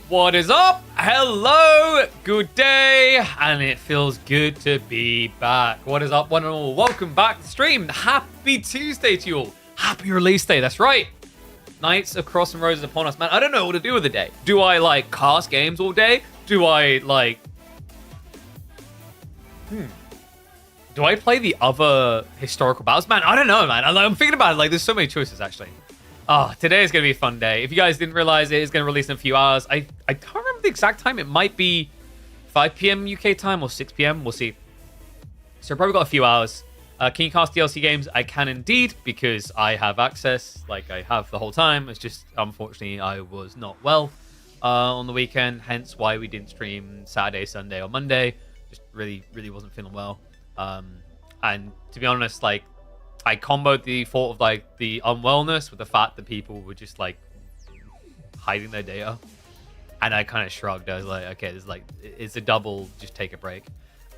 What is up? Hello, good day, and it feels good to be back. What is up, one and all? Welcome back to the stream. Happy Tuesday to you all. Happy release day, that's right. Nights of Cross and Roses upon us, man. I don't know what to do with the day. Do I, like, cast games all day? Do I, like... Do I play the other historical battles? Man, I don't know, man. I'm thinking about it, like, there's so many choices, actually. Oh, today is going to be a fun day. If you guys didn't realize, it is going to release in a few hours. I can't remember the exact time. It might be 5 p.m. UK time or 6 p.m. We'll see. So I've probably got a few hours. Can you cast DLC games? I can indeed, because I have access, like I have the whole time. It's just, unfortunately, I was not well on the weekend, hence why we didn't stream Saturday, Sunday, or Monday. Just really wasn't feeling well. And to be honest, like, I comboed the thought of, like, the unwellness with the fact that people were just, like, hiding their data. And I kind of shrugged. I was like, okay, it's a double, just take a break.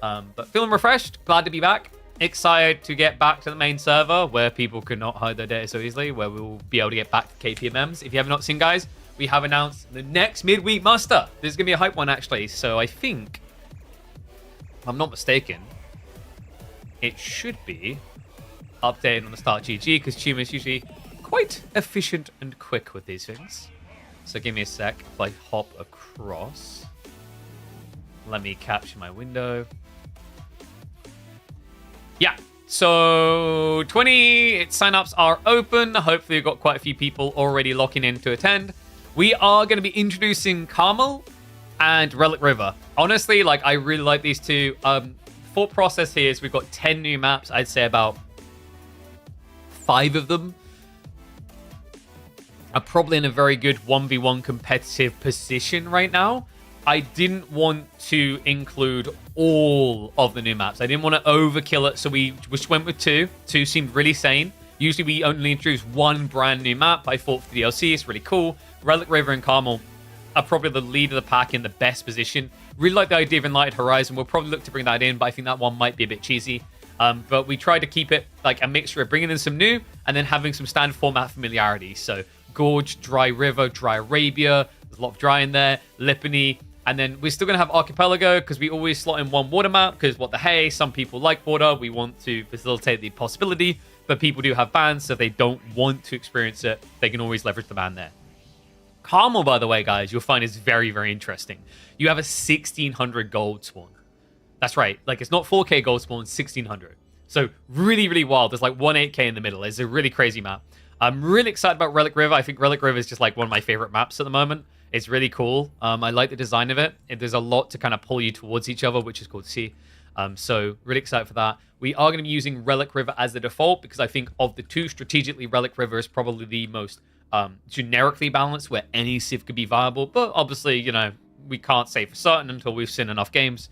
But feeling refreshed, glad to be back. Excited to get back to the main server where people cannot hide their data so easily, where we'll be able to get back to KPMMs. If you have not seen, guys, we have announced the next midweek muster. This is going to be a hype one, actually. So I think, if I'm not mistaken, it should be updated on the start GG, because Tuma is usually quite efficient and quick with these things. So give me a sec if I hop across. Let me capture my window. Yeah, so 20 signups are open. Hopefully we've got quite a few people already locking in to attend. We are going to be introducing Carmel and Relic River. Honestly, like, I really like these two. Thought process here is we've got 10 new maps. I'd say about 5 of them are probably in a very good 1v1 competitive position right now. I didn't want to include all of the new maps. I didn't want to overkill it, so we just went with 2. 2 seemed really sane. Usually we only introduce 1 brand new map. I thought for the DLC, it's really cool. Relic River and Carmel are probably the lead of the pack in the best position. Really like the idea of Enlightened Horizon. We'll probably look to bring that in, but I think that one might be a bit cheesy. But we tried to keep it like a mixture of bringing in some new and then having some standard format familiarity. So Gorge, Dry River, Dry Arabia. There's a lot of dry in there. Lipany. And then we're still going to have Archipelago, because we always slot in 1 water map, because what the hey, some people like water. We want to facilitate the possibility, but people do have bans, so if they don't want to experience it, they can always leverage the ban there. Carmel, by the way, guys, you'll find is very interesting. You have a 1600 gold spawn. That's right. Like, it's not 4k gold spawn, 1600. So really wild. There's like 8k in the middle. It's a really crazy map. I'm really excited about Relic River. I think Relic River is just like one of my favorite maps at the moment. It's really cool. I like the design of it. There's a lot to kind of pull you towards each other, which is cool to see. So really excited for that. We are going to be using Relic River as the default, because I think of the 2 strategically, Relic River is probably the most generically balanced, where any civ could be viable. But obviously, you know, we can't say for certain until we've seen enough games.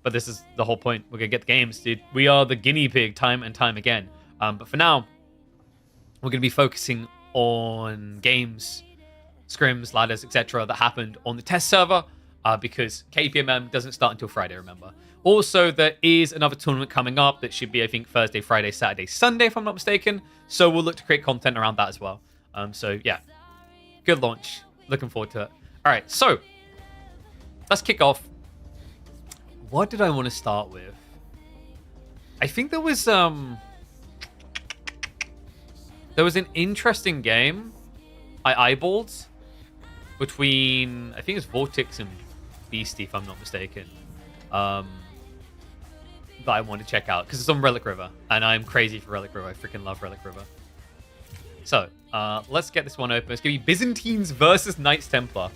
But this is the whole point. We're going to get the games, dude. We are the guinea pig time and time again. But for now, we're going to be focusing on games, scrims, ladders, etc. that happened on the test server, because KPMM doesn't start until Friday, remember. Also, there is another tournament coming up that should be, I think, Thursday, Friday, Saturday, Sunday, if I'm not mistaken. So we'll look to create content around that as well. So yeah, good launch. Looking forward to it. All right, so let's kick off. What did I want to start with? I think there was an interesting game I eyeballed between, I think it's Vortex and Beastie, if I'm not mistaken, that I want to check out, because it's on Relic River, and I'm crazy for Relic River. I freaking love Relic River. So, let's get this one open. It's going to be Byzantines versus Knights Templar.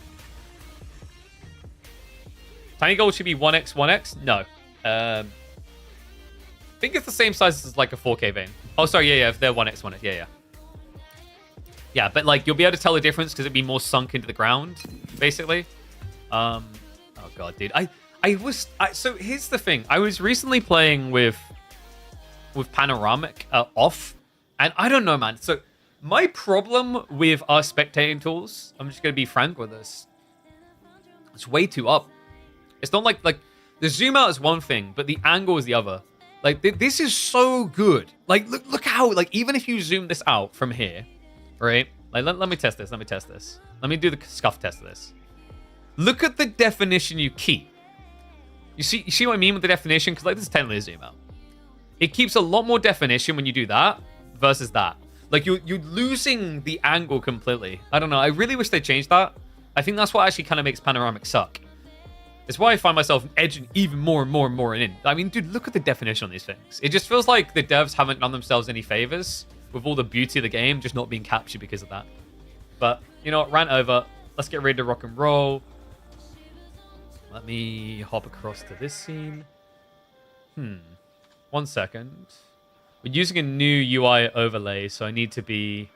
Tiny gold should be 1x, 1x? No. I think it's the same size as like a 4K vein. Oh, sorry, yeah, they're 1x, 1x, yeah. Yeah, but like, you'll be able to tell the difference because it'd be more sunk into the ground, basically. Oh god, dude. So here's the thing. I was recently playing with Panoramic off, and I don't know, man. So my problem with our spectating tools, I'm just going to be frank with this, it's way too up. It's not like the zoom out is one thing, but the angle is the other. Like, this is so good. Like, look how, like, even if you zoom this out from here, right? Like, let me test this. Let me do the scuff test of this. Look at the definition you keep. You see what I mean with the definition? Because like this is technically a zoom out. It keeps a lot more definition when you do that versus that. Like you're losing the angle completely. I don't know. I really wish they changed that. I think that's what actually kind of makes panoramic suck. It's why I find myself edging even more and more and more in. I mean, dude, look at the definition on these things. It just feels like the devs haven't done themselves any favors with all the beauty of the game just not being captured because of that. But, you know what? Rant over. Let's get ready to rock and roll. Let me hop across to this scene. 1 second. We're using a new UI overlay, so I need to be...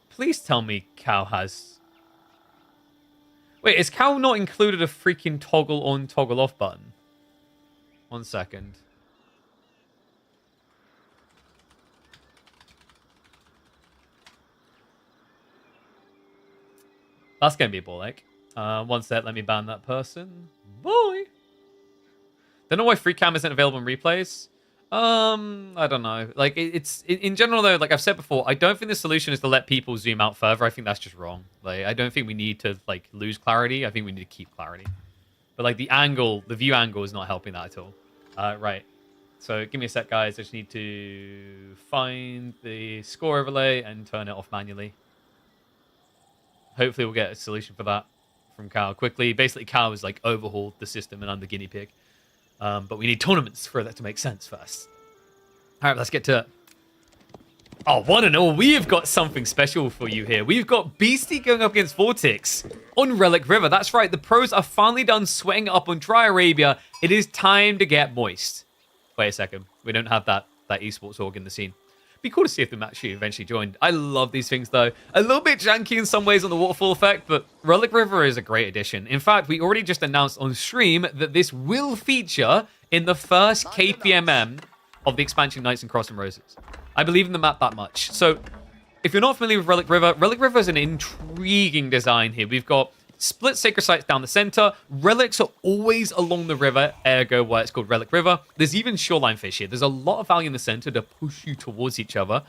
Please tell me Cal has... Wait, is Cal not included a freaking toggle on, toggle off button? 1 second. That's going to be a ball ache. 1 sec, let me ban that person. Boy! Don't know why free cam isn't available in replays. I don't know. Like, it's in general, though, like I've said before, I don't think the solution is to let people zoom out further. I think that's just wrong. Like, I don't think we need to, like, lose clarity. I think we need to keep clarity. But, like, the angle, the view angle is not helping that at all. Right. So, give me a sec, guys. I just need to find the score overlay and turn it off manually. Hopefully we'll get a solution for that from Cal quickly. Basically, Cal has like overhauled the system and I'm the guinea pig. But we need tournaments for that to make sense first. All right, let's get to it. Oh, one and all, we have got something special for you here. We've got Beastie going up against Vortex on Relic River. That's right, the pros are finally done sweating up on Dry Arabia. It is time to get moist. Wait a second, we don't have that esports org in the scene. Be cool to see if the match eventually joined. I love these things, though. A little bit janky in some ways on the waterfall effect, but Relic River is a great addition. In fact, we already just announced on stream that this will feature in the first KPMM of the expansion Knights and Cross and Roses. I believe in the map that much. So, if you're not familiar with Relic River is an intriguing design here. We've got split sacred sites down the center. Relics are always along the river, ergo why it's called Relic River. There's even shoreline fish here. There's a lot of value in the center to push you towards each other.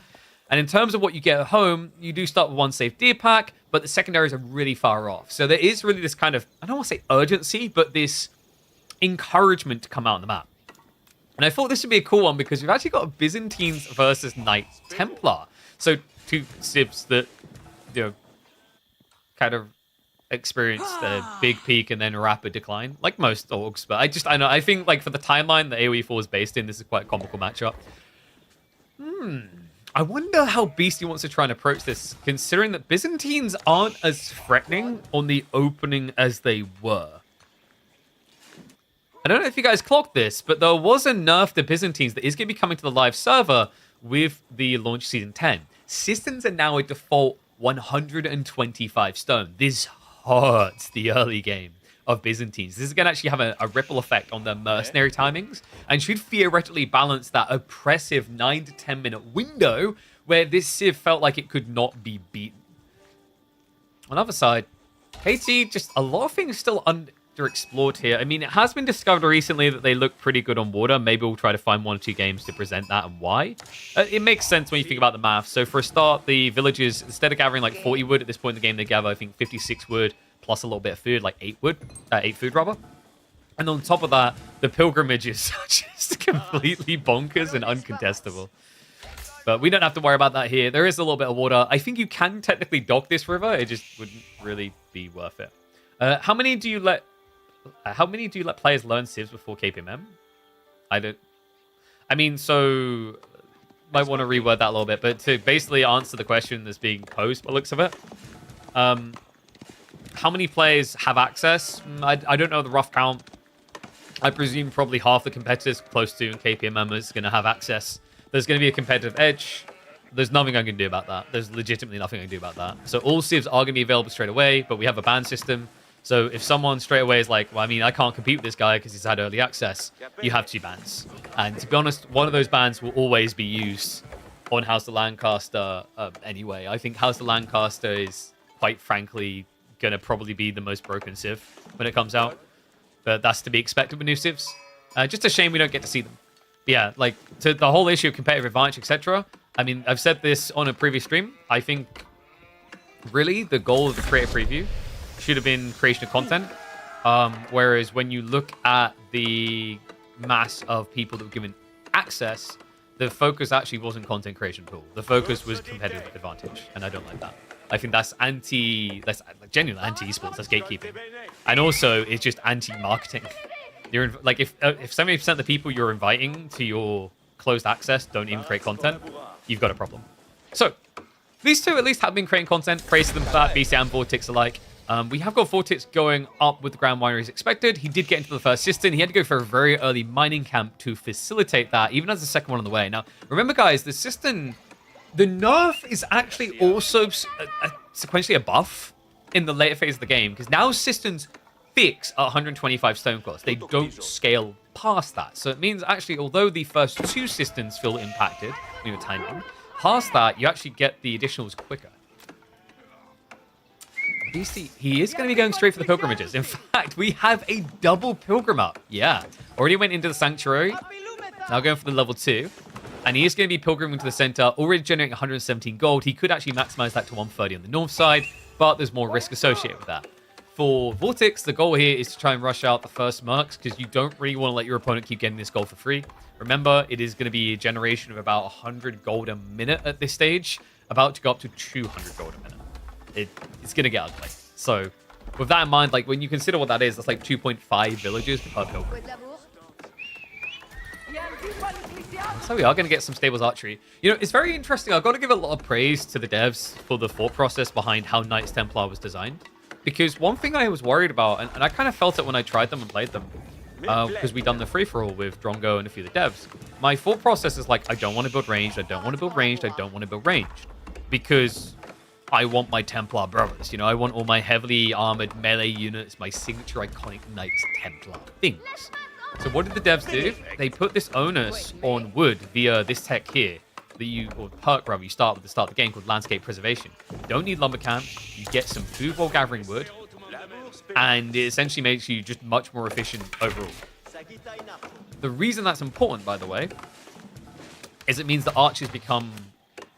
And in terms of what you get at home, you do start with one safe deer pack, but the secondaries are really far off. So there is really this kind of, I don't want to say urgency, but this encouragement to come out on the map. And I thought this would be a cool one because we've actually got Byzantines versus Knights Templar. So two civs that, you know, kind of experienced a big peak and then a rapid decline, like most orgs. But I think like for the timeline that AoE4 is based in, this is quite a comical matchup. I wonder how Beastie wants to try and approach this, considering that Byzantines aren't as threatening on the opening as they were. I don't know if you guys clocked this, but there was a nerf to Byzantines that is going to be coming to the live server with the launch season 10. Systems are now a default 125 stone. This hurts the early game of Byzantines. This is going to actually have a ripple effect on their mercenary timings and should theoretically balance that oppressive 9 to 10 minute window where this civ felt like it could not be beaten. On the other side, KT, just a lot of things still underexplored here. I mean, it has been discovered recently that they look pretty good on water. Maybe we'll try to find 1 or 2 games to present that and why. It makes sense when you think about the math. So for a start, the villagers, instead of gathering like 40 wood at this point in the game, they gather, I think, 56 wood plus a little bit of food, like 8 food rather. And on top of that, the pilgrimages are just completely bonkers and uncontestable. But we don't have to worry about that here. There is a little bit of water. I think you can technically dock this river. It just wouldn't really be worth it. How many do you let players learn civs before KPMM? So might want to reword that a little bit, but to basically answer the question that's being posed by the looks of it, how many players have access? I don't know the rough count. I presume probably half the competitors close to KPMM is going to have access. There's going to be a competitive edge. There's nothing I can do about that. There's legitimately nothing I can do about that. So all civs are going to be available straight away, but we have a ban system. So if someone straight away is like, well, I mean, I can't compete with this guy because he's had early access, you have 2 bans. And to be honest, one of those bans will always be used on House of Lancaster anyway. I think House of Lancaster is, quite frankly, going to probably be the most broken civ when it comes out. But that's to be expected with new civs. Just a shame we don't get to see them. But yeah, like, to the whole issue of competitive advantage, etc. I mean, I've said this on a previous stream. I think really, the goal of the creator preview should have been creation of content. Whereas when you look at the mass of people that were given access, the focus actually wasn't content creation pool. The focus was competitive advantage, and I don't like that. I think that's genuinely anti-esports. That's gatekeeping, and also it's just anti-marketing. You're like if 70% of the people you're inviting to your closed access don't even create content, you've got a problem. So these two at least have been creating content. Praise to them for that, BC and Vortex alike. We have got Vortex going up with the Grand Winery as expected. He did get into the first cistern. He had to go for a very early mining camp to facilitate that, even as the second one on the way. Now, remember, guys, the cistern, the nerf is actually also sequentially a buff in the later phase of the game, because now cisterns fix at 125 stone cost. They don't scale past that. So it means actually, although the first two cisterns feel impacted when you're timing, past that, you actually get the additionals quicker. BC, he is going to be going straight for the pilgrimages. In fact, we have a double pilgrim up. Yeah. Already went into the sanctuary. Now going for the level 2. And he is going to be pilgriming to the center, already generating 117 gold. He could actually maximize that to 130 on the north side, but there's more risk associated with that. For Vortex, the goal here is to try and rush out the first mercs, because you don't really want to let your opponent keep getting this gold for free. Remember, it is going to be a generation of about 100 gold a minute at this stage, about to go up to 200 gold a minute. It's going to get ugly. So with that in mind, like when you consider what that is, that's like 2.5 villages per pilgrim. So we are going to get some stables archery. You know, it's very interesting. I've got to give a lot of praise to the devs for the thought process behind how Knights Templar was designed. Because one thing I was worried about, and I kind of felt it when I tried them and played them, because we'd done the free-for-all with Drongo and a few of the devs. My thought process is like, I don't want to build ranged, I don't want to build ranged, I don't want to build ranged. Because I want my Templar brothers, you know, I want all my heavily armored melee units, my signature iconic Knights Templar things. So what did the devs do? They put this onus on wood via this tech here, or perk rather, you start with the start of the game called Landscape Preservation. You don't need lumber camp, you get some food while gathering wood, and it essentially makes you just much more efficient overall. The reason that's important, by the way, is it means the archers become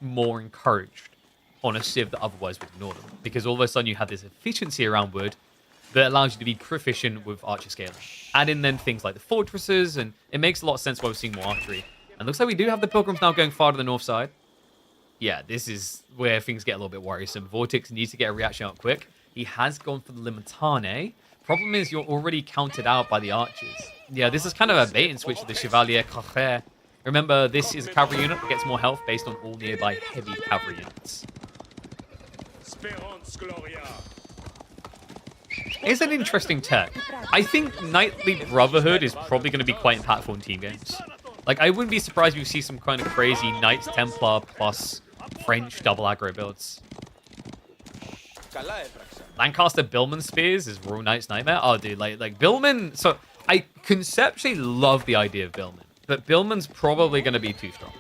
more encouraged on a civ that otherwise would ignore them. Because all of a sudden you have this efficiency around wood that allows you to be proficient with archer scaling. Add in then things like the fortresses, and it makes a lot of sense why we're seeing more archery. And looks like we do have the pilgrims now going far to the north side. Yeah, this is where things get a little bit worrisome. Vortex needs to get a reaction out quick. He has gone for the Limitane. Problem is you're already counted out by the archers. Yeah, this is kind of a bait and switch with the Chevalier Carré. Remember, this is a cavalry unit that gets more health based on all nearby heavy cavalry units. It's an interesting tech. I think Knightly Brotherhood is probably going to be quite impactful in team games. Like, I wouldn't be surprised if you see some kind of crazy Knights Templar plus French double aggro builds. Lancaster Billman Spears is Royal Knight's Nightmare. Oh, dude, like Billman. So I conceptually love the idea of Billman, but Billman's probably going to be too strong.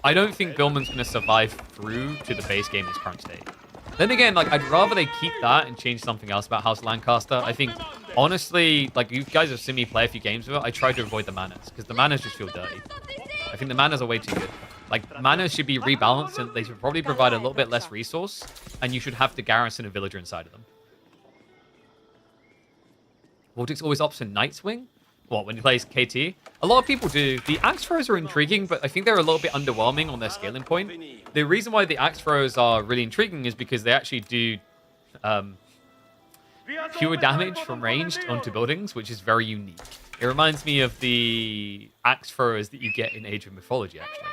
I don't think Billman's going to survive through to the base game in its current state. Then again, like, I'd rather they keep that and change something else about House Lancaster. I think, honestly, like, you guys have seen me play a few games with it. I try to avoid the manas, because the manas just feel dirty. I think the manas are way too good. Like, manas should be rebalanced, and they should probably provide a little bit less resource, and you should have to garrison a villager inside of them. Vortex always opts for Knight's Wing? What, when he plays KT? A lot of people do. The Axe Throws are intriguing, but I think they're a little bit underwhelming on their scaling point. The reason why the Axe Throws are really intriguing is because they actually do pure damage from ranged onto buildings, which is very unique. It reminds me of the Axe Throwers that you get in Age of Mythology, actually.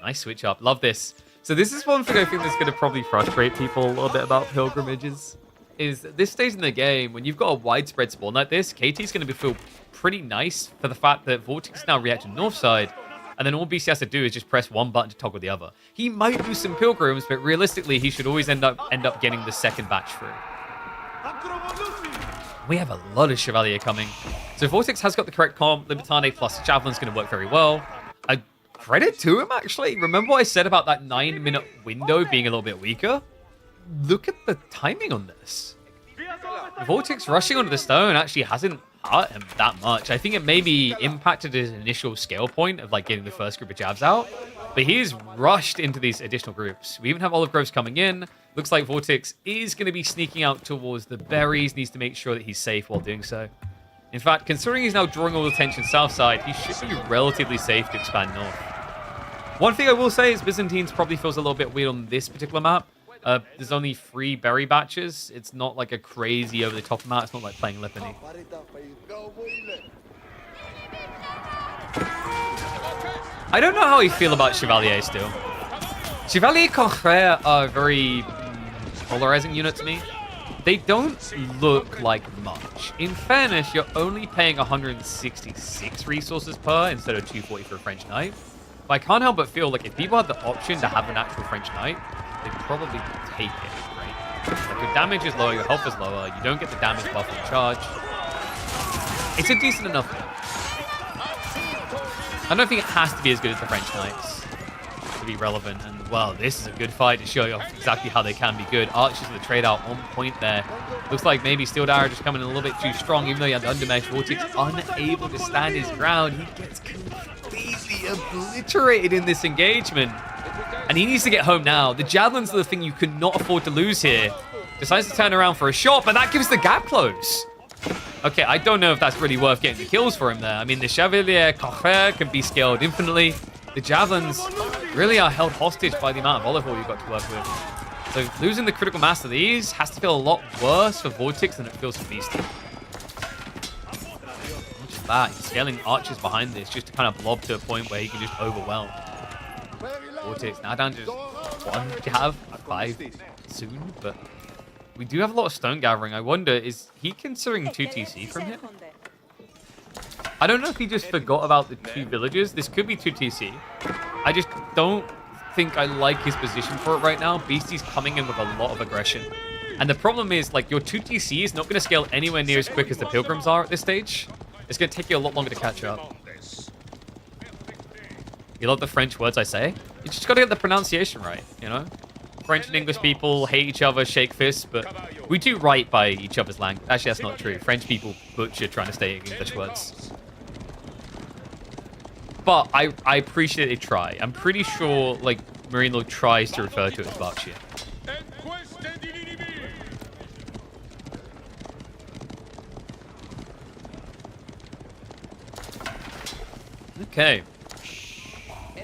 Nice switch up. Love this. So this is one thing I think that's going to probably frustrate people a little bit about pilgrimages. Is this stage in the game, when you've got a widespread spawn like this, KT's going to feel pretty nice for the fact that Vortex now react to the north side, and then all BC has to do is just press one button to toggle the other. He might lose some pilgrims, but realistically, he should always end up getting the second batch through. We have a lot of Chevalier coming. So Vortex has got the correct comp. Limitane plus Javelin's going to work very well. A credit to him, actually. Remember what I said about that 9-minute window being a little bit weaker? Look at the timing on this. Vortex rushing onto the stone actually hasn't hurt him that much. I think it maybe impacted his initial scale point of like getting the first group of jabs out. But he's rushed into these additional groups. We even have Olive Groves coming in. Looks like Vortex is going to be sneaking out towards the berries. Needs to make sure that he's safe while doing so. In fact, considering he's now drawing all the attention south side, he should be relatively safe to expand north. One thing I will say is Byzantines probably feels a little bit weird on this particular map. There's only 3 berry batches. It's not like a crazy over-the-top map. It's not like playing Lipany. I don't know how I feel about Chevalier still. Chevalier Confrère are a very polarizing unit to me. They don't look like much. In fairness, you're only paying 166 resources per instead of 240 for a French Knight. But I can't help but feel like if people had the option to have an actual French Knight, they'd probably take it, right? Like your damage is lower, your health is lower, you don't get the damage buff on charge. It's a decent enough thing. I don't think it has to be as good as the French Knights to be relevant. And, well, this is a good fight to show you exactly how they can be good. Archers with the trade out on point there. Looks like maybe Steel Dagger just coming in a little bit too strong, even though he had the undermesh. Vortex unable to stand his ground. He gets completely obliterated in this engagement. And he needs to get home now. The Javelins are the thing you could not afford to lose here. Decides to turn around for a shot, but that gives the gap close. Okay, I don't know if that's really worth getting the kills for him there. I mean, the Chevalier Confrère can be scaled infinitely. The Javelins really are held hostage by the amount of olive oil you've got to work with. So losing the critical mass of these has to feel a lot worse for Vortex than it feels for Beastie. Not just that, he's scaling archers behind this just to kind of blob to a point where he can just overwhelm. Vortex now down to just 1 jab, 5 soon, but we do have a lot of stone gathering. I wonder, is he considering 2 TC from here? I don't know if he just forgot about the 2 villages. This could be 2 TC. I just don't think I like his position for it right now. Beastie's coming in with a lot of aggression. And the problem is, like, your 2 TC is not going to scale anywhere near as quick as the Pilgrims are at this stage. It's going to take you a lot longer to catch up. You love the French words I say? You just got to get the pronunciation right, you know? French and English people hate each other, shake fists, but we do right by each other's language. Actually, that's not true. French people butcher trying to say English words. But I appreciate they try. I'm pretty sure, like, Marino tries to refer to it as Berkshire. Okay.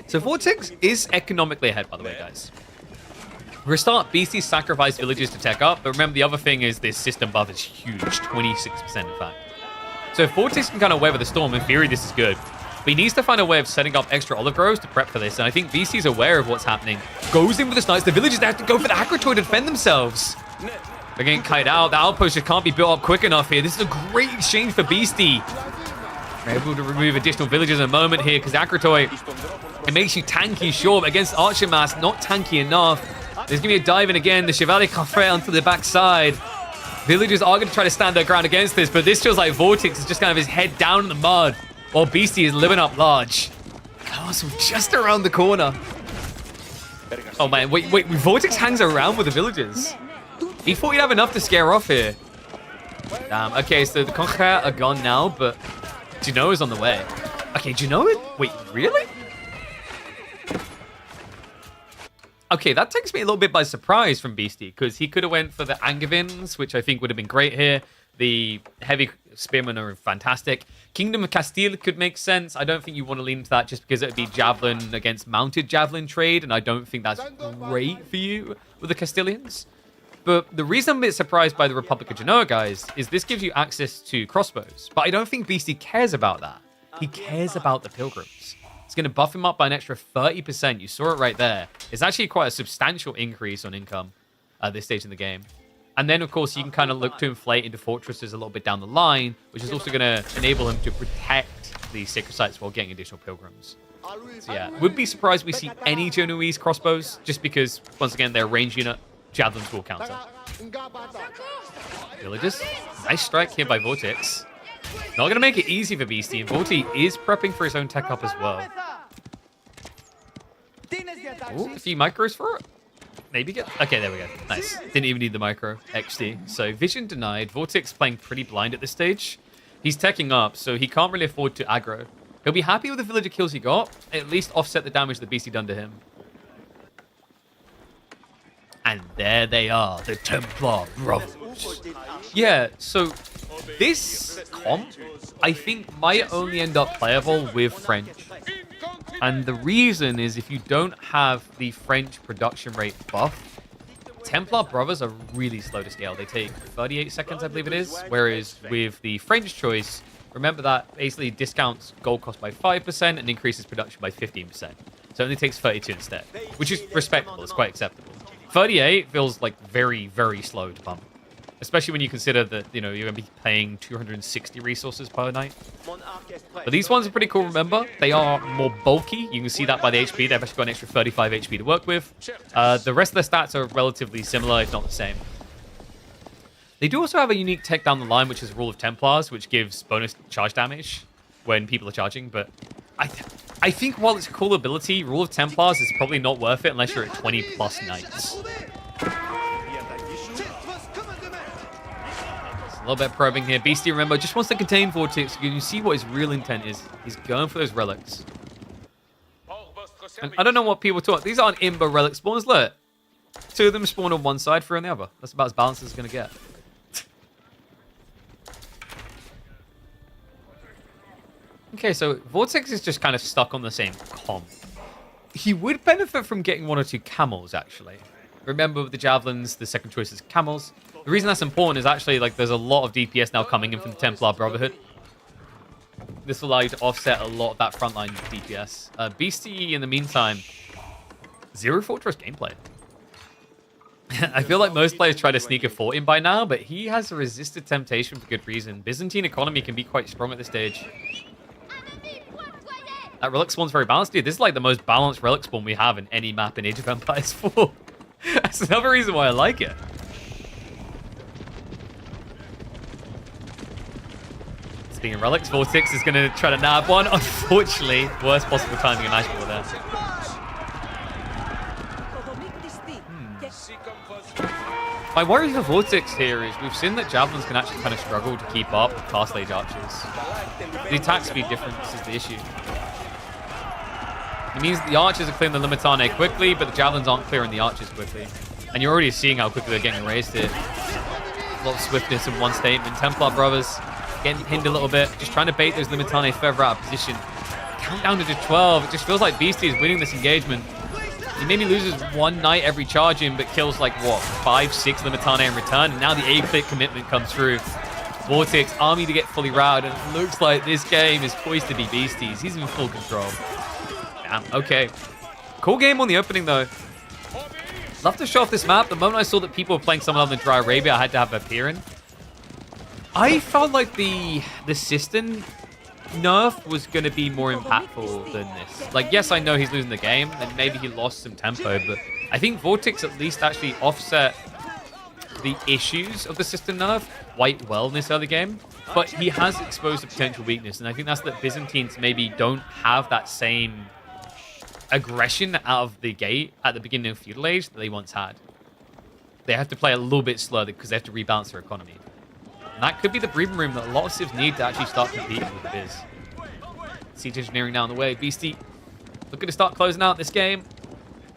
So Vortex is economically ahead, by the way, guys. We're going to start Beastie sacrifice villages to tech up, but remember the other thing is this system buff is huge, 26% in fact. So if Vortex can kind of weather the storm, in theory this is good. But he needs to find a way of setting up extra olive groves to prep for this, and I think Beastie's aware of what's happening. Goes in with the snipes, the villagers have to go for the Acrotoid to defend themselves. They're getting kite out, the outpost just can't be built up quick enough here. This is a great exchange for Beastie. They're able to remove additional villagers in a moment here, because Acrotoid, it makes you tanky, sure, but against Archer Mass, not tanky enough. There's going to be a dive in again. The Chevalier Confrère onto the backside. Villagers are going to try to stand their ground against this, but this feels like Vortex is just kind of his head down in the mud, while Beastie is living up large. Castle just around the corner. Oh man, wait, Vortex hangs around with the villagers. He thought he'd have enough to scare off here. Damn, okay, so the Confrère are gone now, but Juno is on the way. Okay, Juno? Wait, really? Okay, that takes me a little bit by surprise from Beastie, because he could have went for the Angevins, which I think would have been great here. The heavy spearmen are fantastic. Kingdom of Castile could make sense. I don't think you want to lean into that just because it would be javelin against mounted javelin trade, and I don't think that's great for you with the Castilians. But the reason I'm a bit surprised by the Republic of Genoa, guys, is this gives you access to crossbows. But I don't think Beastie cares about that. He cares about the Pilgrims. It's going to buff him up by an extra 30%. You saw it right there. It's actually quite a substantial increase on income at this stage in the game. And then, of course, you can kind of look to inflate into fortresses a little bit down the line, which is also going to enable him to protect the sacred sites while getting additional pilgrims. So, yeah, would be surprised we see any Genoese crossbows, just because, once again, they're a range unit. Javelins will counter. Villagers. Nice strike here by Vortex. Not going to make it easy for Beastie, and Vortex is prepping for his own tech up as well. Ooh, a few micros for it. Maybe get... Okay, there we go. Nice. Didn't even need the micro. XD. So, vision denied. Vortex playing pretty blind at this stage. He's teching up, so he can't really afford to aggro. He'll be happy with the villager kills he got, at least offset the damage the beastie done to him. And there they are, the Templar Brothers. Yeah, so this comp, I think, might only end up playable with French. And the reason is if you don't have the French production rate buff, Templar Brothers are really slow to scale. They take 38 seconds, I believe it is. Whereas with the French choice, remember that basically discounts gold cost by 5% and increases production by 15%. So it only takes 32 instead, which is respectable. It's quite acceptable. 38 feels like very, very slow to pump. Especially when you consider that, you know, you're going to be paying 260 resources per night. But these ones are pretty cool, remember? They are more bulky. You can see that by the HP. They've actually got an extra 35 HP to work with. The rest of their stats are relatively similar, if not the same. They do also have a unique tech down the line, which is Rule of Templars, which gives bonus charge damage when people are charging. But I think while it's a cool ability, Rule of Templars is probably not worth it unless you're at 20 plus knights. A little bit of probing here. Beastie, remember, just wants to contain Vortex. You can see what his real intent is. He's going for those relics. And I don't know what people talk. These aren't Imba relic spawns. Look. 2 of them spawn on one side, 3 on the other. That's about as balanced as it's going to get. Okay, so Vortex is just kind of stuck on the same comp. He would benefit from getting 1 or 2 camels, actually. Remember, with the javelins, the second choice is camels. The reason that's important is actually, like, there's a lot of DPS now coming in from the Templar Brotherhood. This will allow you to offset a lot of that frontline DPS. Beastie, in the meantime, zero Fortress gameplay. I feel like most players try to sneak a fort in by now, but he has resisted temptation for good reason. Byzantine economy can be quite strong at this stage. That relic spawn's very balanced, dude. This is like the most balanced relic spawn we have in any map in Age of Empires 4. That's another reason why I like it. Speaking of relics, Vortex is going to try to nab one. Unfortunately, worst possible timing imaginable there. My worry for Vortex here is we've seen that Javelins can actually kind of struggle to keep up with Castle Age archers. The attack speed difference is the issue. It means the archers are clearing the Limitane quickly, but the Javelins aren't clearing the archers quickly. And you're already seeing how quickly they're getting erased here. A lot of swiftness in one statement. Templar Brothers getting pinned a little bit, just trying to bait those Limitane further out of position. Countdown to just 12. It just feels like Beastie is winning this engagement. He maybe loses 1 knight every charge in, but kills like, what, 5, 6 Limitane in return. And now the A-click commitment comes through. Vortex, army to get fully routed. And it looks like this game is poised to be Beastie's. He's in full control. Damn, okay. Cool game on the opening, though. Love to show off this map. The moment I saw that people were playing someone other than Dry Arabia, I had to have a peer in. I felt like the system nerf was going to be more impactful than this. Like, yes, I know he's losing the game, and maybe he lost some tempo, but I think Vortex at least actually offset the issues of the system nerf quite well in this early game. But he has exposed a potential weakness, and I think that's that Byzantines maybe don't have that same aggression out of the gate at the beginning of Feudal Age that they once had. They have to play a little bit slower because they have to rebalance their economy. And that could be the breathing room that a lot of civs need to actually start competing with the Biz. Siege engineering now on the way. Beastie looking to start closing out this game.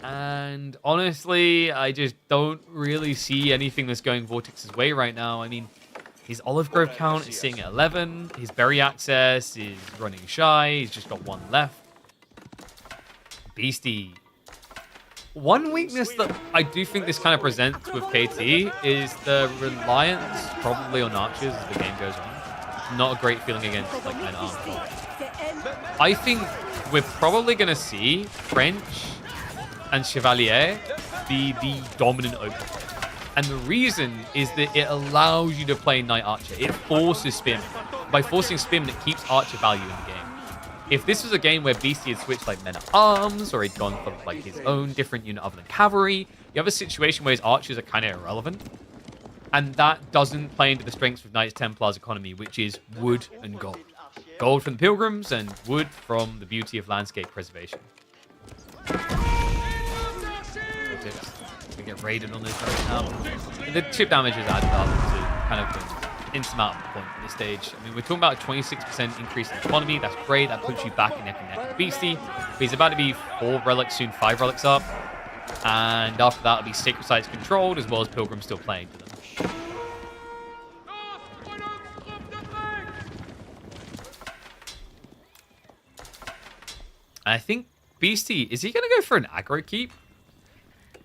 And honestly, I just don't really see anything that's going Vortex's way right now. I mean, his Olive Grove count is sitting at 11. His Berry access is running shy. He's just got 1 left. Beastie. One weakness that I do think this kind of presents with KT is the reliance probably on archers as the game goes on. Not a great feeling against like men armed. I think we're probably going to see French and Chevalier be the dominant open. And the reason is that it allows you to play Knight Archer. It forces spin. By forcing spin, it keeps archer value in the game. If this was a game where Beastie had switched like men-at-arms, or he'd gone for like his own different unit other than cavalry, you have a situation where his archers are kind of irrelevant. And that doesn't play into the strengths of Knights Templars economy, which is wood and gold. Gold from the pilgrims and wood from the beauty of landscape preservation. We get raided on this right now. And the chip damage is added up to kind of insurmountable point at this stage. I mean, we're talking about a 26% increase in economy. That's great. That puts you back in neck and neck with Beastie. But he's about to be 4 relics soon, 5 relics up. And after that, it'll be Sacred Sites controlled, as well as Pilgrim still playing for them. And I think Beastie, is he going to go for an aggro keep?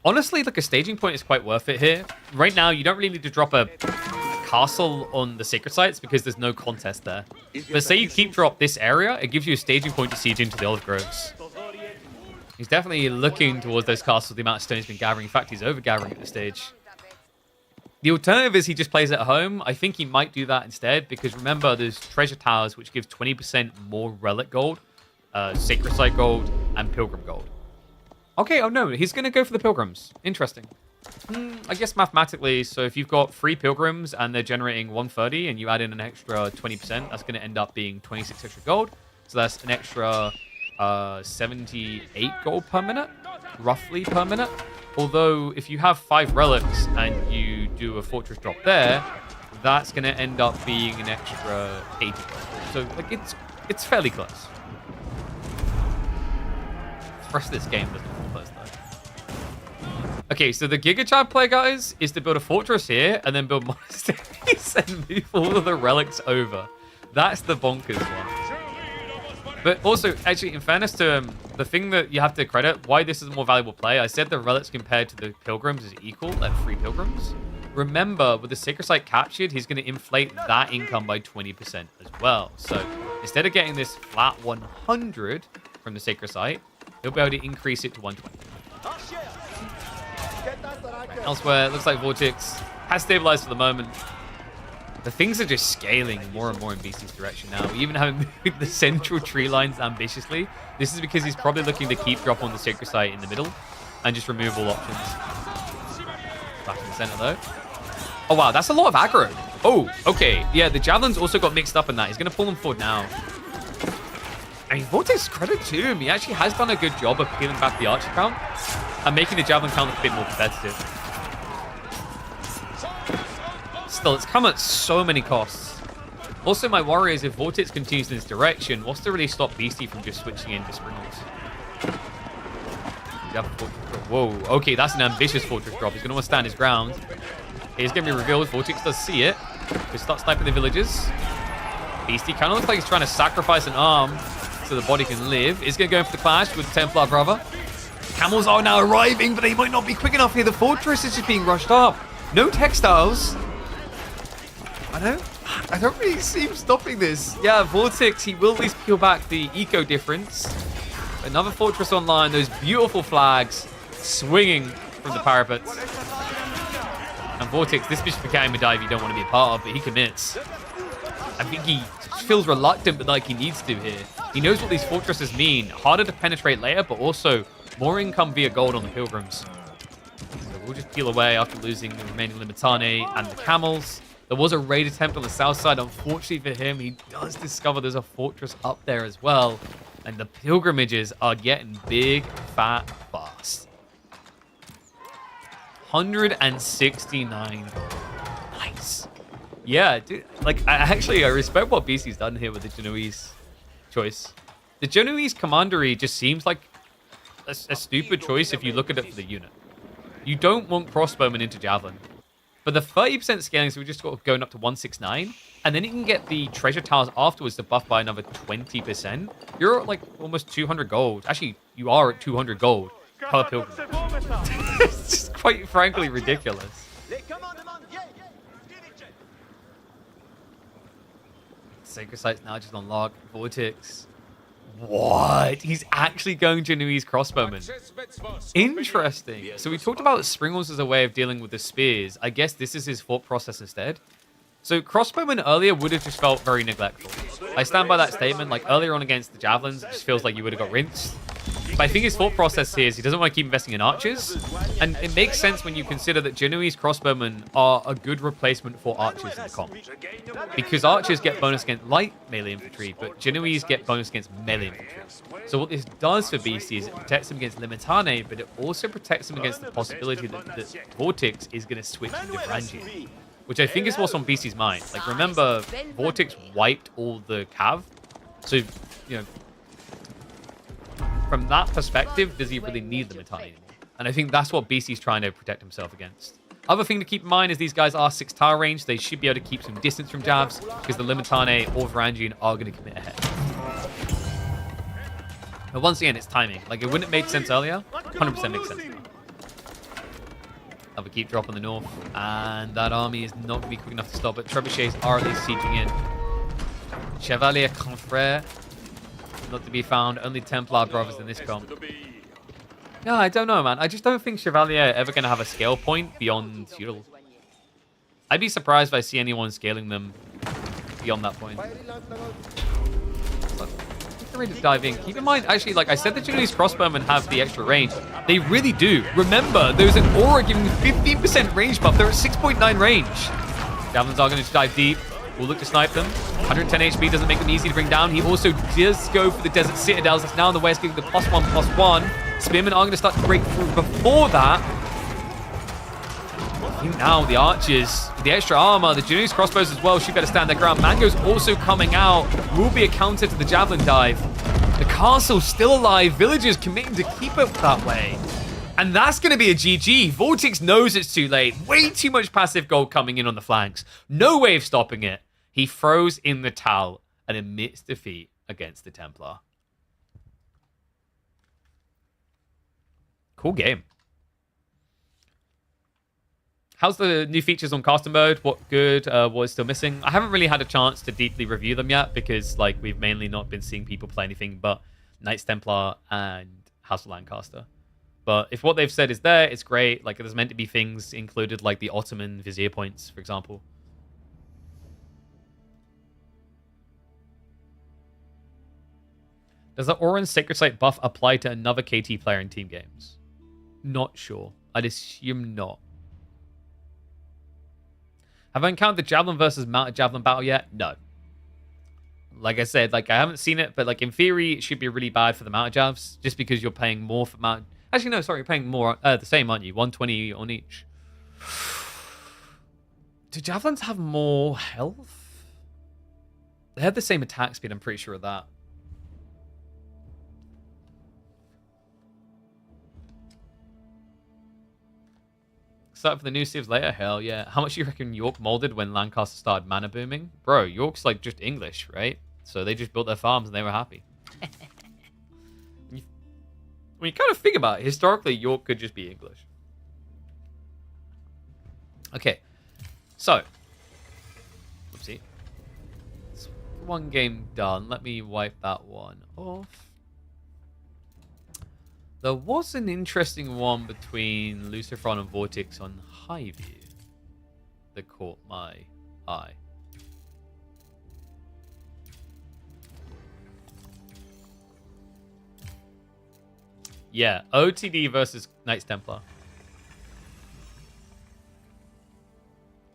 Honestly, like a staging point is quite worth it here. Right now, you don't really need to drop a castle on the Sacred Sites because there's no contest there. But say you keep drop this area, it gives you a staging point to siege into the Olive Groves. He's definitely looking towards those castles, the amount of stone he's been gathering. In fact, he's over-gathering at this stage. The alternative is he just plays at home. I think he might do that instead because remember, there's treasure towers which gives 20% more relic gold, Sacred Site gold, and Pilgrim gold. Okay, oh no, he's going to go for the Pilgrims. Interesting. I guess mathematically, so if you've got 3 Pilgrims and they're generating 130 and you add in an extra 20%, that's going to end up being 26 extra gold. So that's an extra 78 gold per minute, roughly per minute. Although if you have 5 relics and you do a fortress drop there, that's going to end up being an extra 80 gold. So like it's fairly close. The rest of this game doesn't look close though. Okay, so the Giga Chad play, guys, is to build a fortress here and then build monasteries and move all of the relics over. That's the bonkers one. But also, actually, in fairness to him, the thing that you have to credit why this is a more valuable play, I said the relics compared to the pilgrims is equal, like 3 pilgrims. Remember, with the Sacred Site captured, he's going to inflate that income by 20% as well. So instead of getting this flat 100 from the Sacred Site, he'll be able to increase it to 120. Elsewhere, it looks like Vortex has stabilized for the moment. The things are just scaling more and more in BC's direction now. We even haven't moved the central tree lines ambitiously. This is because he's probably looking to keep drop on the Sacred Site in the middle and just remove all options. Back in the center, though. Oh, wow, that's a lot of aggro. Oh, okay. Yeah, the Javelins also got mixed up in that. He's going to pull them forward now. I mean, Vortex, credit to him. He actually has done a good job of peeling back the Archer count and making the Javelin count look a bit more competitive. Still, it's come at so many costs. Also, my worry is if Vortex continues in this direction, what's to really stop Beastie from just switching into Springles? Whoa, okay, that's an ambitious fortress drop. He's going to want to stand his ground. It's going to be revealed. Vortex does see it. He starts sniping the villagers. Beastie kind of looks like he's trying to sacrifice an arm so the body can live. He's going to go in for the clash with Templar Brother. Camels are now arriving, but they might not be quick enough here. The fortress is just being rushed up. No textiles. I don't really see him stopping this. Yeah, Vortex, he will at least peel back the eco difference. Another fortress online. Those beautiful flags swinging from the parapets. And Vortex, this just became a dive you don't want to be a part of, but he commits. I think he feels reluctant, but like he needs to here. He knows what these fortresses mean. Harder to penetrate later, but also more income via gold on the Pilgrims. So we'll just peel away after losing the remaining Limitane and the Camels. There was a raid attempt on the south side. Unfortunately for him, he does discover there's a fortress up there as well. And the pilgrimages are getting big, fat, fast. 169. Nice. Yeah, dude. Like, I respect what BC's done here with the Genoese choice. The Genoese commandery just seems like a stupid choice if you look at it for the unit. You don't want crossbowmen into Javelin. But the 30% scaling, so we just got going up to 169. And then you can get the treasure towers afterwards to buff by another 20%. You're at like almost 200 gold. Actually, you are at 200 gold per pilgrim. It's just quite frankly ridiculous. Sacred Site's now just on lock. Vortex. What? He's actually going Genoese crossbowmen. Interesting. So we talked about Springles as a way of dealing with the spears. I guess this is his thought process instead. So crossbowmen earlier would have just felt very neglectful. I stand by that statement. Like earlier on against the Javelins, it just feels like you would have got rinsed. But I think his thought process here is he doesn't want to keep investing in archers. And it makes sense when you consider that Genoese crossbowmen are a good replacement for archers in the comp. Because archers get bonus against light melee infantry, but Genoese get bonus against melee infantry. So what this does for BC is it protects him against Limitane, but it also protects him against the possibility that Vortex is going to switch into Varangian. which I think is what's on BC's mind. Like, remember, Vortex wiped all the cav. So, you know, from that perspective, does he really need the Mitani anymore? And I think that's what BC's trying to protect himself against. Other thing to keep in mind is these guys are 6 tower range. They should be able to keep some distance from jabs because the Limitane or Varangian are going to commit ahead. But once again, it's timing. Like, it wouldn't have made sense earlier. 100% makes sense now. Have a keep drop on the north. And that army is not going to be quick enough to stop it. Trebuchets are at least sieging in. Chevalier Confrere. Not to be found. Only Templar brothers in this comp. Yeah, I don't know, man. I just don't think Chevalier are ever going to have a scale point beyond feudal. I'd be surprised if I see anyone scaling them beyond that point. So, ready to dive in. Keep in mind, actually, like I said, the Genoese crossbowmen have the extra range. They really do. Remember, there's an aura giving 15% range buff. They're at 6.9 range. Javelins are going to dive deep. We'll look to snipe them. 110 HP doesn't make them easy to bring down. He also does go for the Desert Citadels. That's now in the west, giving the +1/+1. Spearmen are going to start to break through before that. I think now the archers, the extra armor, the Genoese crossbows as well should better stand their ground. Mango's also coming out. Will be a counter to the javelin dive. The castle's still alive. Villagers committing to keep it that way. And that's going to be a GG. Vortex knows it's too late. Way too much passive gold coming in on the flanks. No way of stopping it. He throws in the towel and admits defeat against the Templar. Cool game. How's the new features on caster mode? What good? What is still missing? I haven't really had a chance to deeply review them yet because like we've mainly not been seeing people play anything but Knights Templar and House of Lancaster. But if what they've said is there, it's great. Like there's meant to be things included like the Ottoman Vizier points, for example. Does the Orange Sacred Site buff apply to another KT player in team games? Not sure. I'd assume not. Have I encountered the Javelin versus Mounted Javelin battle yet? No. Like I said, like I haven't seen it, but like in theory, it should be really bad for the Mounted Javs, just because you're paying more for Mounted... Actually, no, sorry, you're paying more, the same, aren't you? 120 on each. Do Javelins have more health? They have the same attack speed, I'm pretty sure of that. Start for the new civs later? Hell yeah. How much do you reckon York molded when Lancaster started mana booming? Bro, York's like just English, right? So they just built their farms and they were happy. When you kind of think about it, historically, York could just be English. Okay. So. Oopsie. It's one game done. Let me wipe that one off. There was an interesting one between Lucifron and Vortex on Highview that caught my eye. Yeah, OTD versus Knights Templar.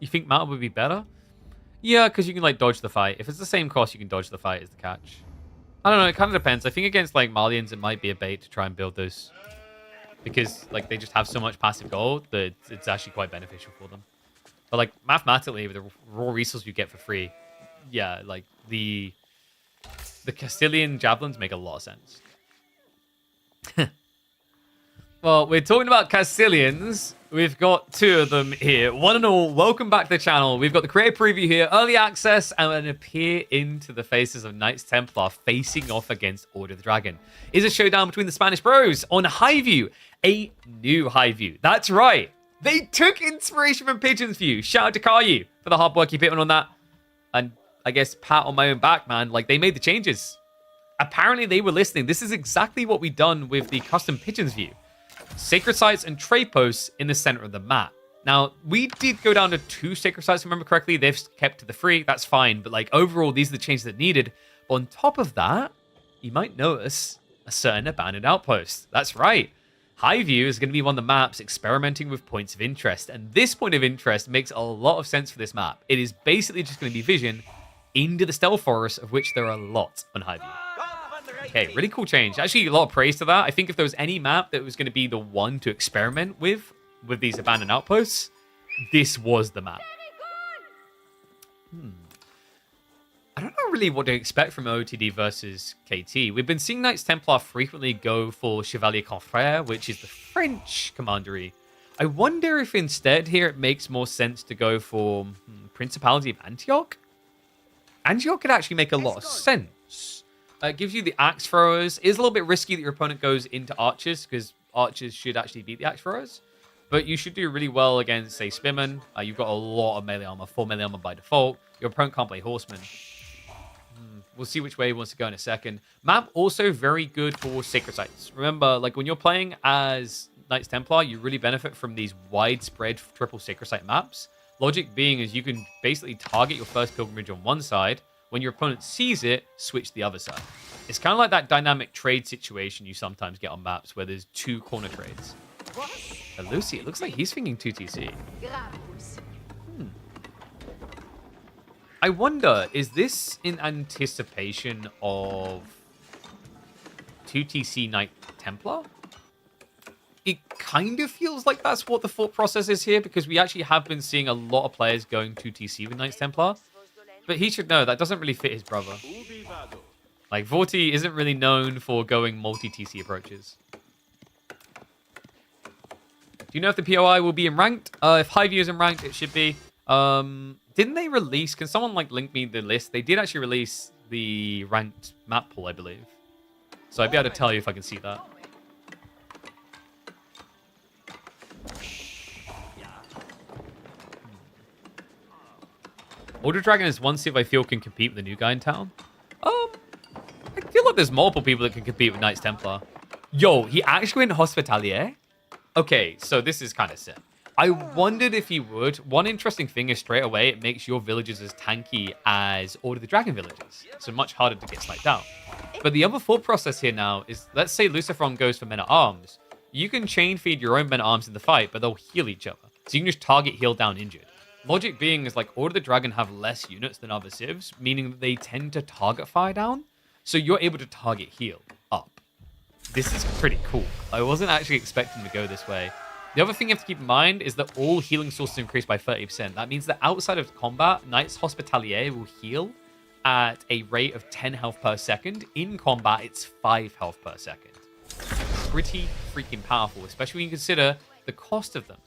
You think Mountain would be better? Yeah, because you can like dodge the fight. If it's the same cost, you can dodge the fight is the catch. I don't know, it kind of depends. I think against like Malians, it might be a bait to try and build those. Because like they just have so much passive gold that it's actually quite beneficial for them. But like mathematically, with the raw resources you get for free, yeah, like the Castilian javelins make a lot of sense. Well, we're talking about Castilians. We've got two of them here. One and all, welcome back to the channel. We've got the creator preview here, early access, and an peer into the faces of Knights Templar facing off against Order of the Dragon. Is a showdown between the Spanish bros on Highview, a new Highview. That's right. They took inspiration from Pigeon's View. Shout out to Caillou for the hard work you put on that. And I guess pat on my own back, man. Like, they made the changes. Apparently, they were listening. This is exactly what we've done with the custom Pigeon's View. Sacred sites and trade posts in the center of the map. Now, we did go down to 2 sacred sites, if I remember correctly. They've kept to the 3. That's fine. But, like, overall, these are the changes that needed. But on top of that, you might notice a certain abandoned outpost. That's right. Highview is going to be one of the maps experimenting with points of interest. And this point of interest makes a lot of sense for this map. It is basically just going to be vision into the stealth forest, of which there are a lot on Highview. Okay, really cool change. Actually, a lot of praise to that. I think if there was any map that was going to be the one to experiment with these abandoned outposts, this was the map. I don't know really what to expect from OTD versus KT. We've been seeing Knights Templar frequently go for Chevalier Confrère, which is the French commandery. I wonder if instead here it makes more sense to go for Principality of Antioch? Antioch could actually make a lot of sense. It gives you the axe throwers. It is a little bit risky that your opponent goes into archers, because archers should actually beat the axe throwers. But you should do really well against, say, spearmen. You've got a lot of melee armor, 4 melee armor by default. Your opponent can't play horsemen. We'll see which way he wants to go in a second. Map also very good for sacred sites. Remember, like when you're playing as Knights Templar, you really benefit from these widespread triple sacred site maps. Logic being is you can basically target your first pilgrimage on one side. When your opponent sees it, switch the other side. It's kind of like that dynamic trade situation you sometimes get on maps where there's 2 corner trades. Lucy, it looks like he's thinking 2TC. I wonder, is this in anticipation of 2TC Knight Templar? It kind of feels like that's what the thought process is here, because we actually have been seeing a lot of players going 2TC with Knights Templar. But he should know that doesn't really fit his brother. Like, Vorti isn't really known for going multi-TC approaches. Do you know if the POI will be in ranked? If Highview is in ranked, it should be. Didn't they release... Can someone, like, link me the list? They did actually release the ranked map pool, I believe. So I'd be able to tell you if I can see that. Order Dragon is one civ I feel can compete with the new guy in town. I feel like there's multiple people that can compete with Knights Templar. Yo, he actually went Hospitalier? Okay, so this is kind of sick. I wondered if he would. One interesting thing is straight away, it makes your villages as tanky as Order the Dragon villages. So much harder to get sniped out. But the other thought process here now is, let's say Luciferon goes for Men-at-Arms. You can chain feed your own Men-at-Arms in the fight, but they'll heal each other. So you can just target heal down injured. Logic being is like Order the Dragon have less units than other civs, meaning that they tend to target fire down. So you're able to target heal up. This is pretty cool. I wasn't actually expecting to go this way. The other thing you have to keep in mind is that all healing sources increase by 30%. That means that outside of combat, Knights Hospitalier will heal at a rate of 10 health per second. In combat, it's 5 health per second. Pretty freaking powerful, especially when you consider the cost of them.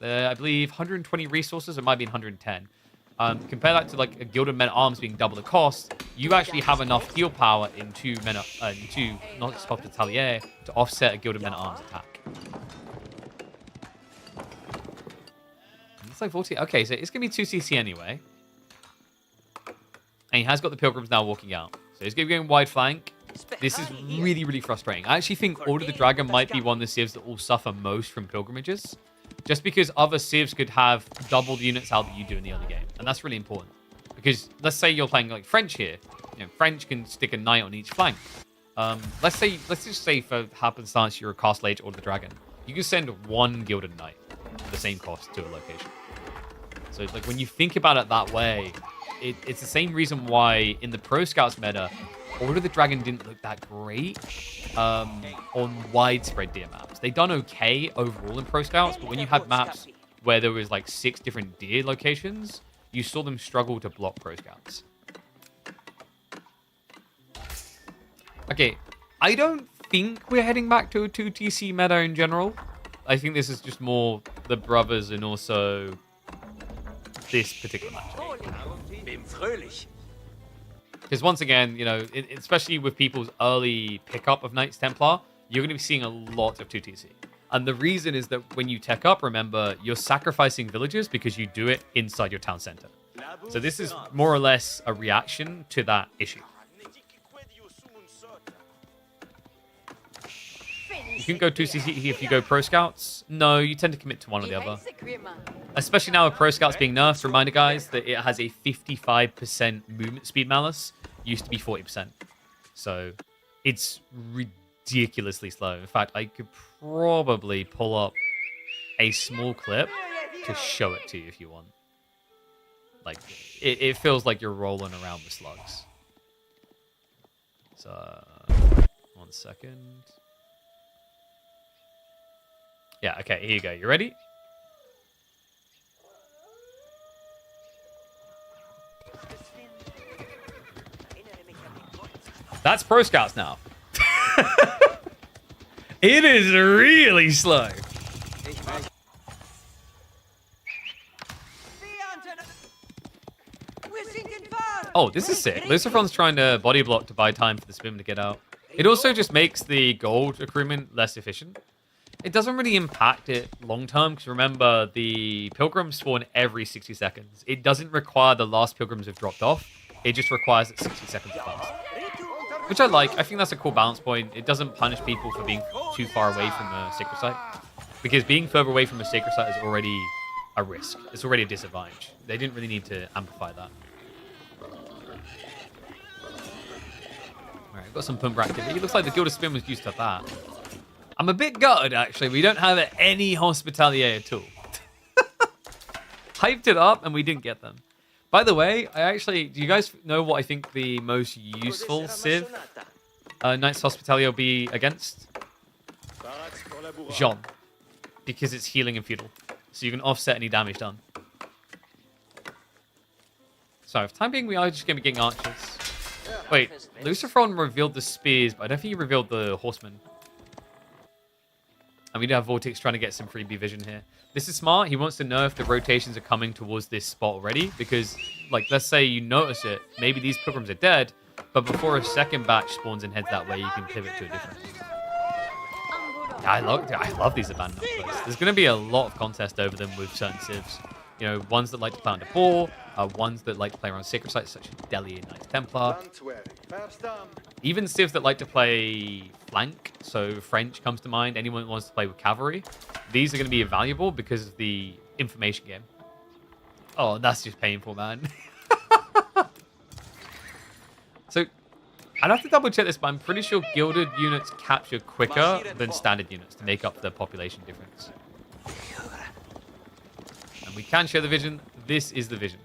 I believe 120 resources, it might be 110. Compare that to like a Gilded Men-at-Arms being double the cost. You actually have enough heal power into Knights Hospitalier to offset a Gilded Men-at-Arms attack. It's like 40. Okay, so it's going to be 2CC anyway. And he has got the Pilgrims now walking out. So he's going to be going wide flank. This is really, really frustrating. I actually think Order the Dragon might be one of the civs that will suffer most from pilgrimages. Just because other civs could have double the units out that you do in the other game. And that's really important. Because let's say you're playing like French here. You know, French can stick a knight on each flank. Let's just say for happenstance you're a Castle Age Order the Dragon. You can send one Gilded Knight for the same cost to a location. So like when you think about it that way, it's the same reason why in the Pro Scouts meta, Order the Dragon didn't look that great on widespread deer maps. They done okay overall in Pro Scouts, but when you had maps where there was like 6 different deer locations, you saw them struggle to block Pro Scouts. Okay, I don't think we're heading back to a 2TC meta in general. I think this is just more the brothers and also this particular match. Because once again, you know, especially with people's early pickup of Knights Templar, you're going to be seeing a lot of 2TC. And the reason is that when you tech up, remember, you're sacrificing villages because you do it inside your town center. So this is more or less a reaction to that issue. You can go 2CC if you go Pro Scouts. No, you tend to commit to one or the other. Especially now with Pro Scouts being nerfed. Reminder, guys, that it has a 55% movement speed malus. Used to be 40%. So it's ridiculously slow. In fact, I could probably pull up a small clip to show it to you if you want. Like, it feels like you're rolling around with slugs. So, 1 second. Yeah, okay, here you go. You ready? That's Pro Scouts now. It is really slow. Oh, this is sick. Luciferon's trying to body block to buy time for the spin to get out. It also just makes the gold accruement less efficient. It doesn't really impact it long term, because remember, the pilgrims spawn every 60 seconds. It doesn't require the last pilgrims have dropped off. It just requires that 60 seconds pass. Which I like. I think that's a cool balance point. It doesn't punish people for being too far away from the sacred site. Because being further away from a sacred site is already a risk. It's already a disadvantage. They didn't really need to amplify that. Alright, got some pump activity. It looks like the Guild of Spin was used to that. I'm a bit gutted, actually. We don't have any Hospitalier at all. Hyped it up, and we didn't get them. By the way, do you guys know what I think the most useful civ Knights Hospitalier will be against? Jean. Because it's healing and feudal. So you can offset any damage done. So, for the time being, we are just going to be getting archers. Wait, Luciferon revealed the spears, but I don't think he revealed the horsemen. And we do have Vortex trying to get some freebie vision here. This is smart. He wants to know if the rotations are coming towards this spot already. Because, like, let's say you notice it. Maybe these pilgrims are dead. But before a second batch spawns and heads that way, you can pivot to a different. Yeah, I love these abandoned outposts. There's going to be a lot of contest over them with certain civs. You know, ones that like to play under ball, ones that like to play around sacred sites, such as Delhi and Knights Templar. Even civs that like to play flank, so French comes to mind. Anyone that wants to play with cavalry, these are going to be valuable because of the information game. Oh, that's just painful, man. So, I'd have to double check this, but I'm pretty sure gilded units capture quicker than standard units to make up the population difference. And we can share the vision. This is the vision.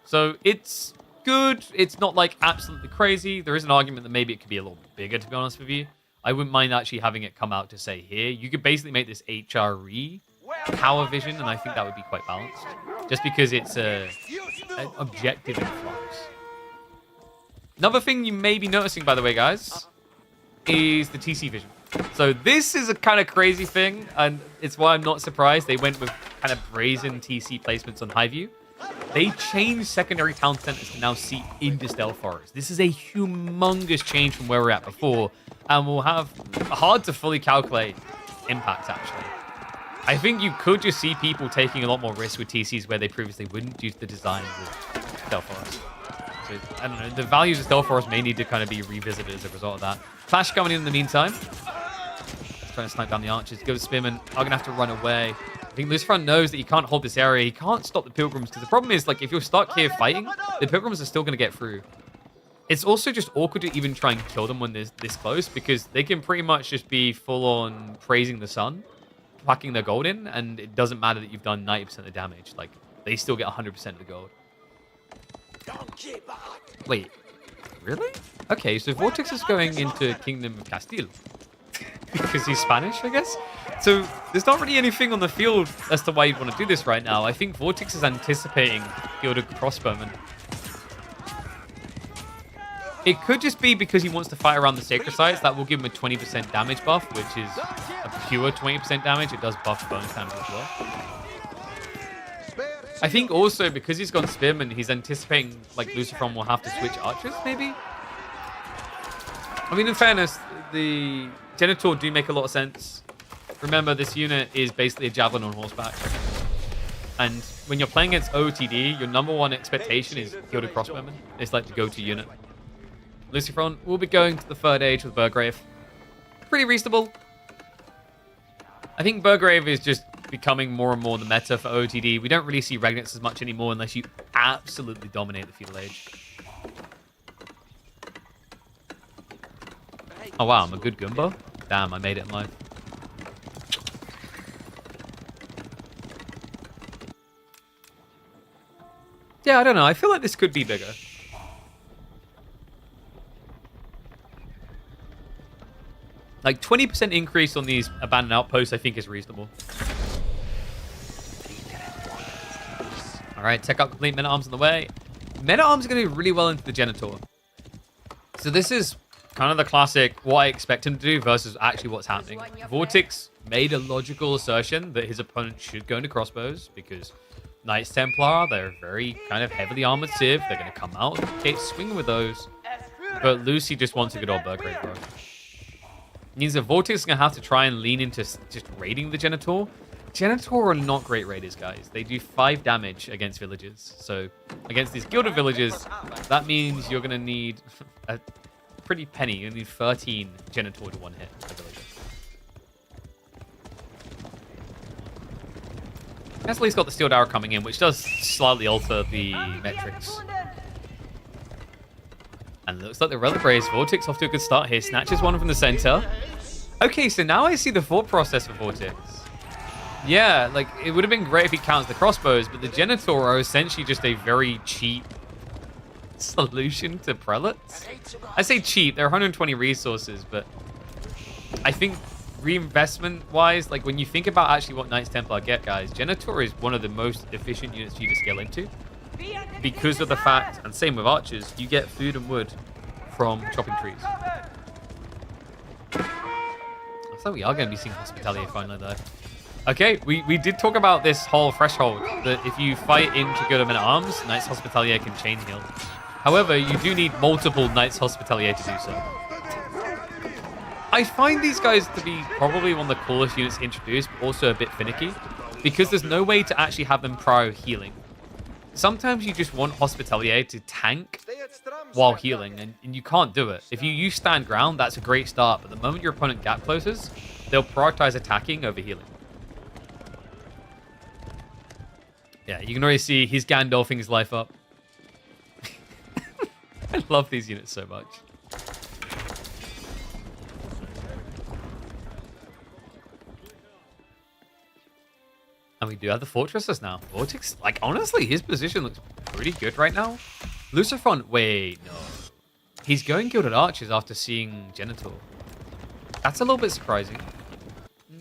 So it's good. It's not like absolutely crazy. There is an argument that maybe it could be a little bit bigger, to be honest with you. I wouldn't mind actually having it come out to say here. You could basically make this HRE power vision, and I think that would be quite balanced. Just because it's an objective influx. Another thing you may be noticing, by the way, guys, is the TC vision. So this is a kind of crazy thing, and it's why I'm not surprised they went with kind of brazen TC placements on high view. They changed secondary town centers to now seat into Stealth Forest. This is a humongous change from where we're at before, and will have hard to fully calculate impact, actually. I think you could just see people taking a lot more risks with TCs where they previously wouldn't due to the design of Stealth Forest. So, I don't know, the values of Stealth Forest may need to kind of be revisited as a result of that. Clash coming in the meantime. Trying to snipe down the archers. Go to Spearman. Are going to have to run away. I think Luciferon knows that he can't hold this area. He can't stop the pilgrims, because the problem is, like, if you're stuck here fighting, the pilgrims are still going to get through. It's also just awkward to even try and kill them when they're this close, because they can pretty much just be full-on praising the sun, packing their gold in, and it doesn't matter that you've done 90% of the damage. Like, they still get 100% of the gold. Wait, really? Okay, so Vortex is going into Kingdom of Castile. Because he's Spanish, I guess? So there's not really anything on the field as to why you'd want to do this right now. I think Vortex is anticipating Gilded Crossbowmen. It could just be because he wants to fight around the sacred sites. That will give him a 20% damage buff, which is a pure 20% damage. It does buff bonus damage as well. I think also because he's gone Spearman, he's anticipating like Luciferon will have to switch archers, maybe? I mean, in fairness, the Genitor do make a lot of sense. Remember, this unit is basically a javelin on horseback. And when you're playing against OOTD, your number one expectation is Gilded Crossbowmen. It's like the go-to unit. Luciferon will be going to the third age with Burgrave. Pretty reasonable. I think Burgrave is just becoming more and more the meta for OOTD. We don't really see Regnates as much anymore unless you absolutely dominate the feudal age. Oh wow, I'm a good Goomba? Damn, I made it in life. Yeah, I don't know. I feel like this could be bigger. Like 20% increase on these abandoned outposts, I think is reasonable. All right, tech up complete. Men-at-Arms on the way. Men-at-Arms are going to do really well into the Genitor. So this is kind of the classic what I expect him to do versus actually what's happening. Vortex made a logical assertion that his opponent should go into crossbows because Knights Templar, they're very kind of heavily armored civ. They're going to come out and get swinging with those. But Lucy just wants a good old Bergrave, bro. Means that Vortex is going to have to try and lean into just raiding the Genitor. Genitor are not great raiders, guys. They do 5 damage against villagers. So against these gilded villagers, that means you're going to need a pretty penny. You need 13 Genitor to one hit a villager. Leslie's got the Steel Arrow coming in, which does slightly alter the metrics. And it looks like the Relic Raise Vortex off to a good start here. Snatches one from the center. Okay, so now I see the thought process for Vortex. Yeah, like, it would have been great if he counts the crossbows, but the Genitor are essentially just a very cheap solution to Prelates. I say cheap, they're 120 resources, but I think reinvestment-wise, like, when you think about actually what Knights Templar get, guys, Genitor is one of the most efficient units for you to scale into. Because of the fact, and same with archers, you get food and wood from chopping trees. Looks like we are going to be seeing Hospitalier finally, though. Okay, we did talk about this whole threshold, that if you fight into good men-at-arms, Knights Hospitalier can chain heal. However, you do need multiple Knights Hospitalier to do so. I find these guys to be probably one of the coolest units introduced, but also a bit finicky, because there's no way to actually have them prior healing. Sometimes you just want Hospitalier to tank while healing, and you can't do it. If you use stand ground, that's a great start, but the moment your opponent gap closes, they'll prioritize attacking over healing. Yeah, you can already see he's Gandalfing his life up. I love these units so much. And we do have the fortresses now. Vortex, like, honestly, his position looks pretty good right now. Lucifron, wait, no. He's going Gilded Archers after seeing Genitor. That's a little bit surprising.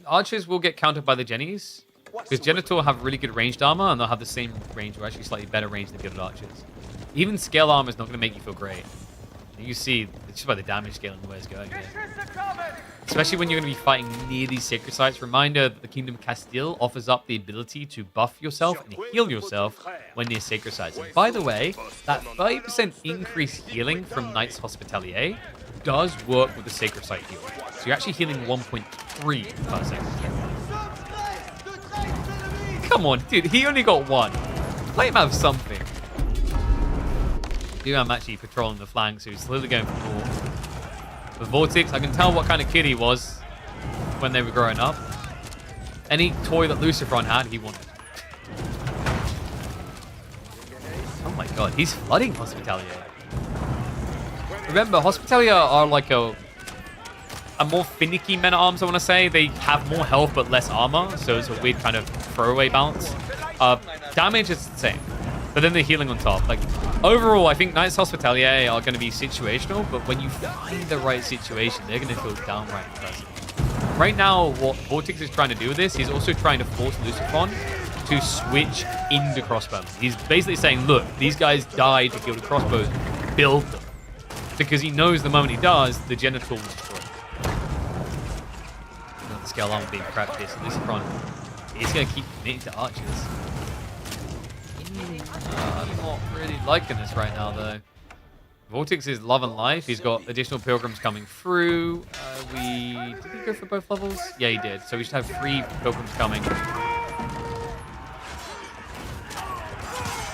Archers will get countered by the Jennies, because Genitor have really good ranged armor, and they'll have the same range, or actually slightly better range than Gilded Archers. Even scale armor is not going to make you feel great. You see, it's just by the damage scaling the way it's going here. Especially when you're going to be fighting near these sacred sites. Reminder that the Kingdom Castile offers up the ability to buff yourself and heal yourself when near sacred sites. And by the way, that 30% increased healing from Knights Hospitalier does work with the sacred site heal. So you're actually healing 1.3 per second. Come on, dude, he only got 1. Let him have something. I'm actually patrolling the flanks, so he's slowly going for more. The Vortex, I can tell what kind of kid he was when they were growing up. Any toy that Lucifron had, he wanted. Oh my god, he's flooding Hospitalier. Remember, Hospitalier are like a more finicky men-at-arms, I want to say. They have more health but less armor, so it's a weird kind of throwaway balance. Damage is the same, but then the healing on top. Like, overall, I think Knights Hospitalier are going to be situational, but when you find the right situation, they're going to feel downright impressive. Right now, what Vortex is trying to do with this, he's also trying to force Lucifron to switch into crossbows. He's basically saying, look, these guys died to kill the crossbows, build them. Because he knows the moment he does, the Genitor will destroy. The scale armor being prepped here, so Lucifron is going to keep committing to archers. I'm not really liking this right now, though. Vortex is love and life. He's got additional pilgrims coming through. Did he go for both levels? Yeah, he did. So we should have 3 pilgrims coming.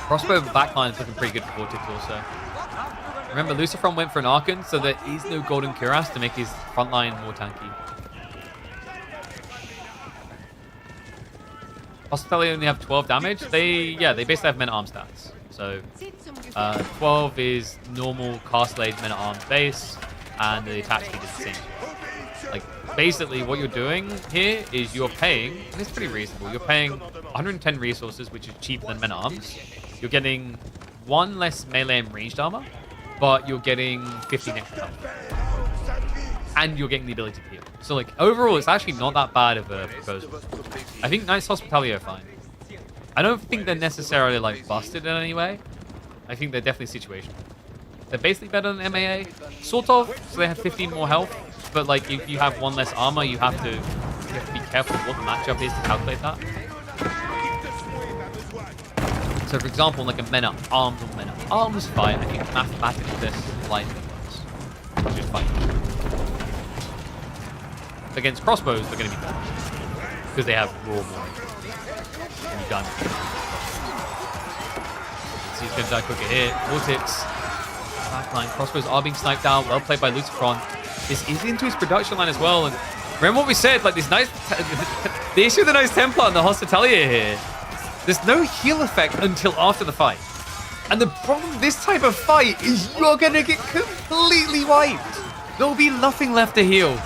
Crossbow backline is looking pretty good for Vortex also. Remember, Lucifron went for an Archon, so there is no Golden Cuirass to make his frontline more tanky. Hospitalier only have 12 damage. They basically have men-at-arm stats. So 12 is normal cast-laid men-at-arms base, and the attack speed is the same. Like, basically what you're doing here is you're paying, and it's pretty reasonable, you're paying 110 resources, which is cheaper than men-at-arms. You're getting 1 less melee and ranged armor, but you're getting 15 extra health. And you're getting the ability to heal. So, like, overall, it's actually not that bad of a proposal. I think Knights Hospitalier are fine. I don't think they're necessarily, like, busted in any way. I think they're definitely situational. They're basically better than MAA, sort of. So they have 15 more health, but like if you have 1 less armor, you have to be careful what the matchup is to calculate that. So for example, like a men at arms or men at arms fight, I think mathematically this slightly worse. Which is fine. Against crossbows, they're going to be better because they have raw more damage. He's going to die quicker here. Vortex. Backline. Crossbows are being sniped out. Well played by Lucifron. This is into his production line as well. And remember what we said, like this nice... the issue with the nice Templar and the Hospitalier here, there's no heal effect until after the fight. And the problem with this type of fight is you're going to get completely wiped. There will be nothing left to heal.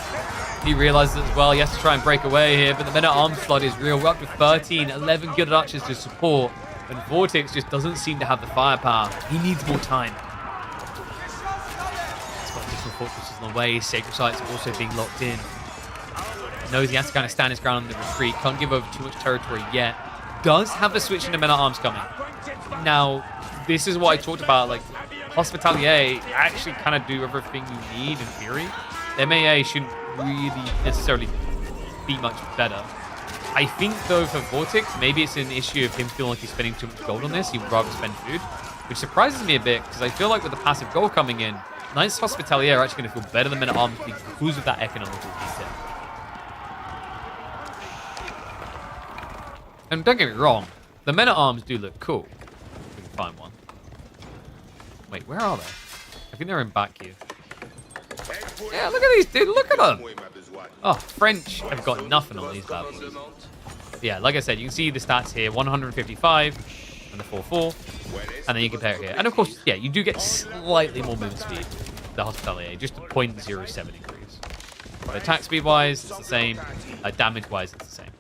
He realizes as well he has to try and break away here, but the men-at-arms flood is real. We're up to 13, 11 good archers to support, and Vortex just doesn't seem to have the firepower. He needs more time. He's got additional fortresses on the way. Sacred sites are also being locked in. Knows he has to kind of stand his ground on the retreat. Can't give over too much territory yet. Does have a switch into men-at-arms coming. Now, this is what I talked about. Like, Hospitalier actually kind of do everything you need in theory. The MAA shouldn't really necessarily be much better. I think though for Vortex, maybe it's an issue of him feeling like he's spending too much gold on this. He would rather spend food, which surprises me a bit because I feel like with the passive gold coming in, Knights Hospitalier are actually going to feel better than Men-at-Arms because of that economical detail. And don't get me wrong, the Men-at-Arms do look cool. If we can find one. Wait, where are they? I think they're in back here. Yeah, look at these, dude. Look at them. Oh, French have got nothing on these bad boys. Yeah, like I said, you can see the stats here. 155 and the 4-4. And then you compare it here. And of course, yeah, you do get slightly more move speed. The Hospitalier, just a 0.07 increase. But attack speed-wise, it's the same. Damage-wise, it's the same.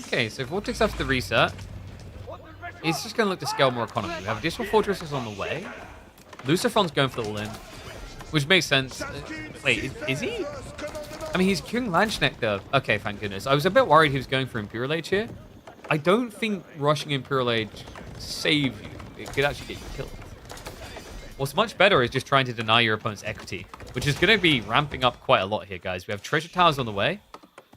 Okay, so Vortex after the reset. It's just going to look to scale more economy. We have additional fortresses on the way. Lucifron's going for the all-in, which makes sense. Wait, is he? I mean, he's queuing Landsknecht. Okay, thank goodness. I was a bit worried he was going for Imperial Age here. I don't think rushing Imperial Age saves you. It could actually get you killed. What's much better is just trying to deny your opponent's equity, which is going to be ramping up quite a lot here, guys. We have treasure towers on the way,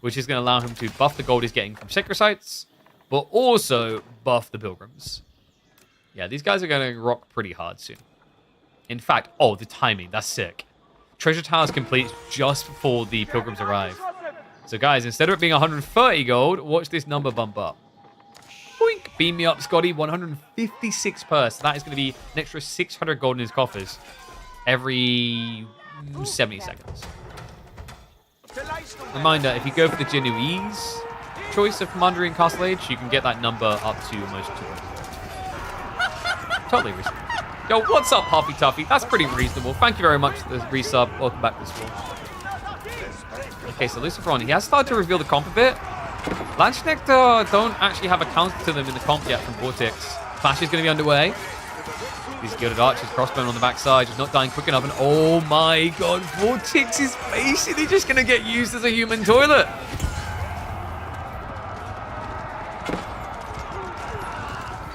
which is going to allow him to buff the gold he's getting from sacred sites, but also buff the pilgrims. Yeah, these guys are going to rock pretty hard soon. In fact, oh, the timing, that's sick. Treasure Towers complete just before the pilgrims arrive. So guys, instead of it being 130 gold, watch this number bump up. Boink! Beam me up, Scotty. 156 per. So that is going to be an extra 600 gold in his coffers every 70 seconds. Reminder, if you go for the Genoese choice of Commander in Castle Age, you can get that number up to almost 200. Totally reasonable. Yo, what's up, Huffy Tuffy? That's pretty reasonable. Thank you very much for the resub. Welcome back to the stream. Okay, so Lucifron, he has started to reveal the comp a bit. Landsknecht don't actually have a counter to them in the comp yet from Vortex. Clash is going to be underway. These Gilded Archers, crossbow on the backside, just not dying quick enough. And oh my god, Vortex is basically just going to get used as a human toilet.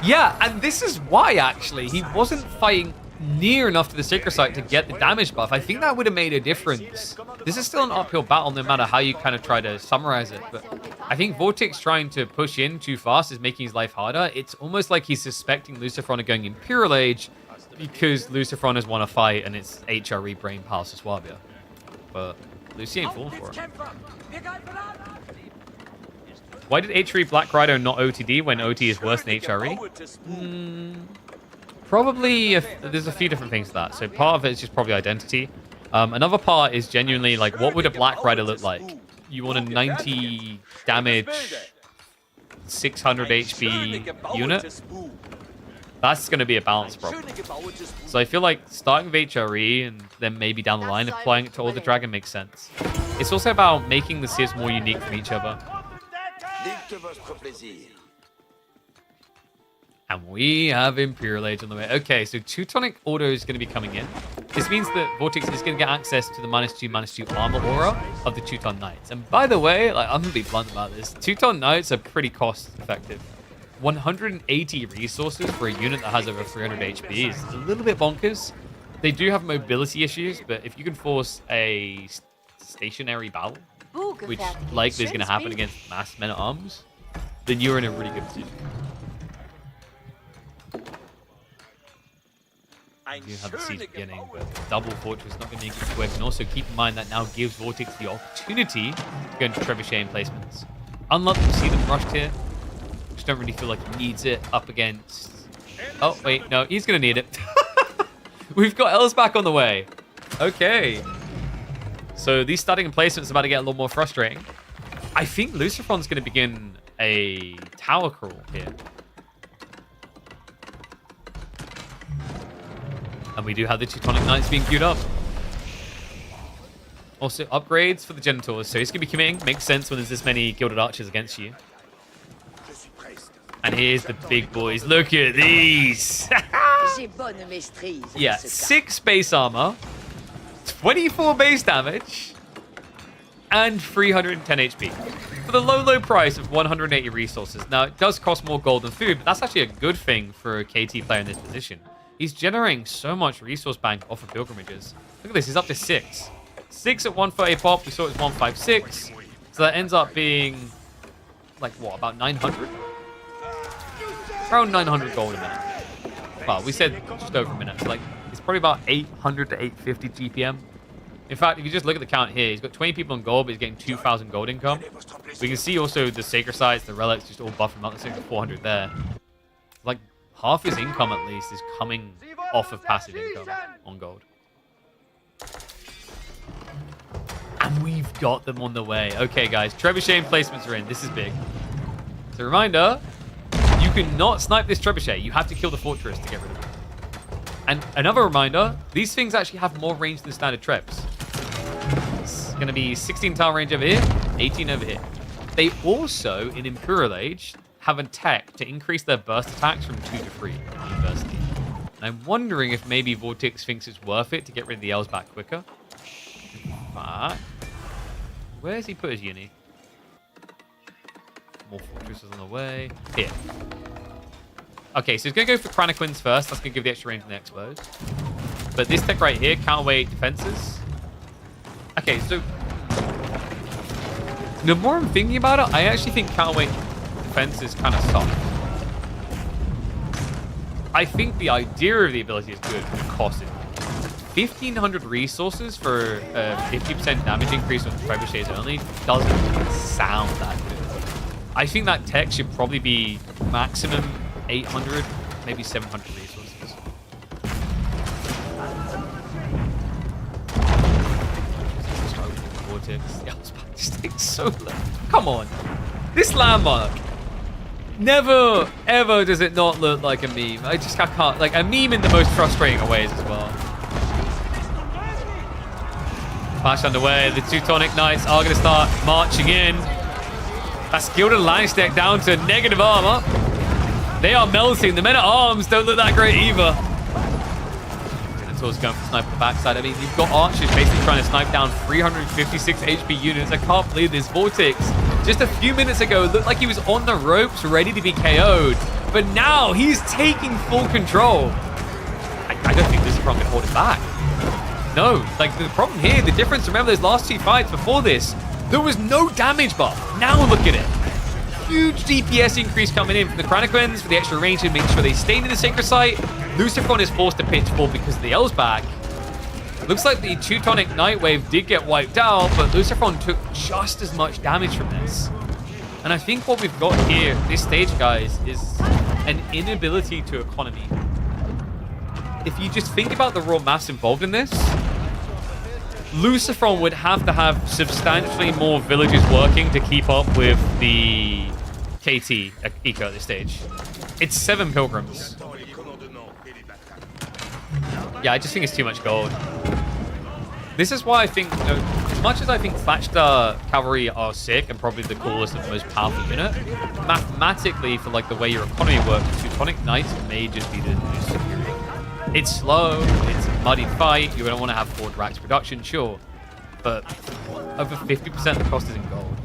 Yeah, and this is why, actually, he wasn't fighting near enough to the Sacred Site to get the damage buff. I think that would have made a difference. This is still an uphill battle, no matter how you kind of try to summarize it. But I think Vortex trying to push in too fast is making his life harder. It's almost like he's suspecting Lucifron of going Imperial Age because Lucifron has won a fight and it's HRE Brain Palace to Swabia. But Lucy ain't falling for him. Why did HRE Black Rider not OTD when OT is worse than HRE? Probably, there's a few different things to that. So part of it is just probably identity. Another part is genuinely like, what would a Black Rider look like? You want a 90 damage, 600 HP unit? That's going to be a balance problem. So I feel like starting with HRE and then maybe down the line applying it to all the Dragon makes sense. It's also about making the civs more unique from each other. And we have Imperial Age on the way. Okay, so Teutonic Order is going to be coming in. This means that Vortex is going to get access to the -2/-2 armor aura of the Teuton Knights. And by the way, like, I'm going to be blunt about this. Teuton Knights are pretty cost effective. 180 resources for a unit that has over 300 HP is a little bit bonkers. They do have mobility issues, but if you can force a stationary battle, which likely is going to happen against mass men-at-arms, then you're in a really good position. You do have the siege beginning, but double fortress not going to make it quick. And also keep in mind that now gives Vortex the opportunity to go into trebuchet emplacements. Unlike to see them rushed here, just don't really feel like he needs it up against... Oh, wait, no, he's going to need it. We've got Els back on the way. Okay. So these starting emplacements are about to get a little more frustrating. I think Luciferon's going to begin a tower crawl here. And we do have the Teutonic Knights being queued up. Also, upgrades for the Genitors. So he's going to be committing. Makes sense when there's this many Gilded Archers against you. And here's the big boys. Look at these. Yeah, 6 base armor, 24 base damage, and 310 HP. For the low price of 180 resources. Now, it does cost more gold than food, but that's actually a good thing for a KT player in this position. He's generating so much resource bank off of pilgrimages. Look at this, he's up to 6. 6 at 130 pop, we saw it was 156. So that ends up being, like, what, about 900? Around 900 gold a minute. Well, we said just over a minute. So, like, it's probably about 800 to 850 GPM. In fact, if you just look at the count here, he's got 20 people on gold, but he's getting 2,000 gold income. We can see also the sacred sites, the relics, just all buff him up. Let's say 400 there. Like, half his income, at least, is coming off of passive income on gold. And we've got them on the way. Okay, guys. Trebuchet emplacements are in. This is big. So, a reminder, you cannot snipe this trebuchet. You have to kill the fortress to get rid of it. And another reminder, these things actually have more range than standard trebs. It's going to be 16 tile range over here, 18 over here. They also, in Imperial Age, have a tech to increase their burst attacks from 2 to 3 in University. And I'm wondering if maybe Vortex thinks it's worth it to get rid of the Els back quicker. But where's he put his uni? More fortresses on the way. Here. Okay, so he's going to go for Cranaquins first. That's going to give the extra range on the Expos. But this tech right here, counterweight defenses. Okay, so the more I'm thinking about it, I actually think counterweight defense is kind of soft. I think the idea of the ability is good, but the cost is 1,500 resources for a 50% damage increase on trebuchets only doesn't sound that good. I think that tech should probably be maximum 800, maybe 700 resources. Vortex. Yeah, just takes so low. Come on. This landmark. Never, ever does it not look like a meme. I can't. Like, a meme in the most frustrating of ways as well. Flash underway. The Teutonic Knights are going to start marching in. That's Gilded Alliance deck down to negative armor. They are melting. The men-at-arms don't look that great either. Genitors going for snipe on the backside. I mean, you've got archers basically trying to snipe down 356 HP units. I can't believe this. Vortex, just a few minutes ago, looked like he was on the ropes, ready to be KO'd. But now he's taking full control. I don't think this is probably going to hold it back. No, like the problem here, the difference, remember those last 2 fights before this, there was no damage buff. Now look at it. Huge DPS increase coming in from the Cranaquins for the extra range and make sure they stay in the sacred site. Luciferon is forced to pitch full because of the Els back. Looks like the Teutonic Night Wave did get wiped out, but Luciferon took just as much damage from this. And I think what we've got here at this stage, guys, is an inability to economy. If you just think about the raw maths involved in this, Luciferon would have to have substantially more villages working to keep up with the KT eco at this stage. It's 7 pilgrims. Yeah, I just think it's too much gold. This is why I think, you know, as much as I think Thatched cavalry are sick and probably the coolest and most powerful unit, mathematically, for like the way your economy works, Teutonic Knights may just be the most superior. It's slow, it's a muddy fight, you're going to want to have forward racks production, sure. But over 50% of the cost is in gold.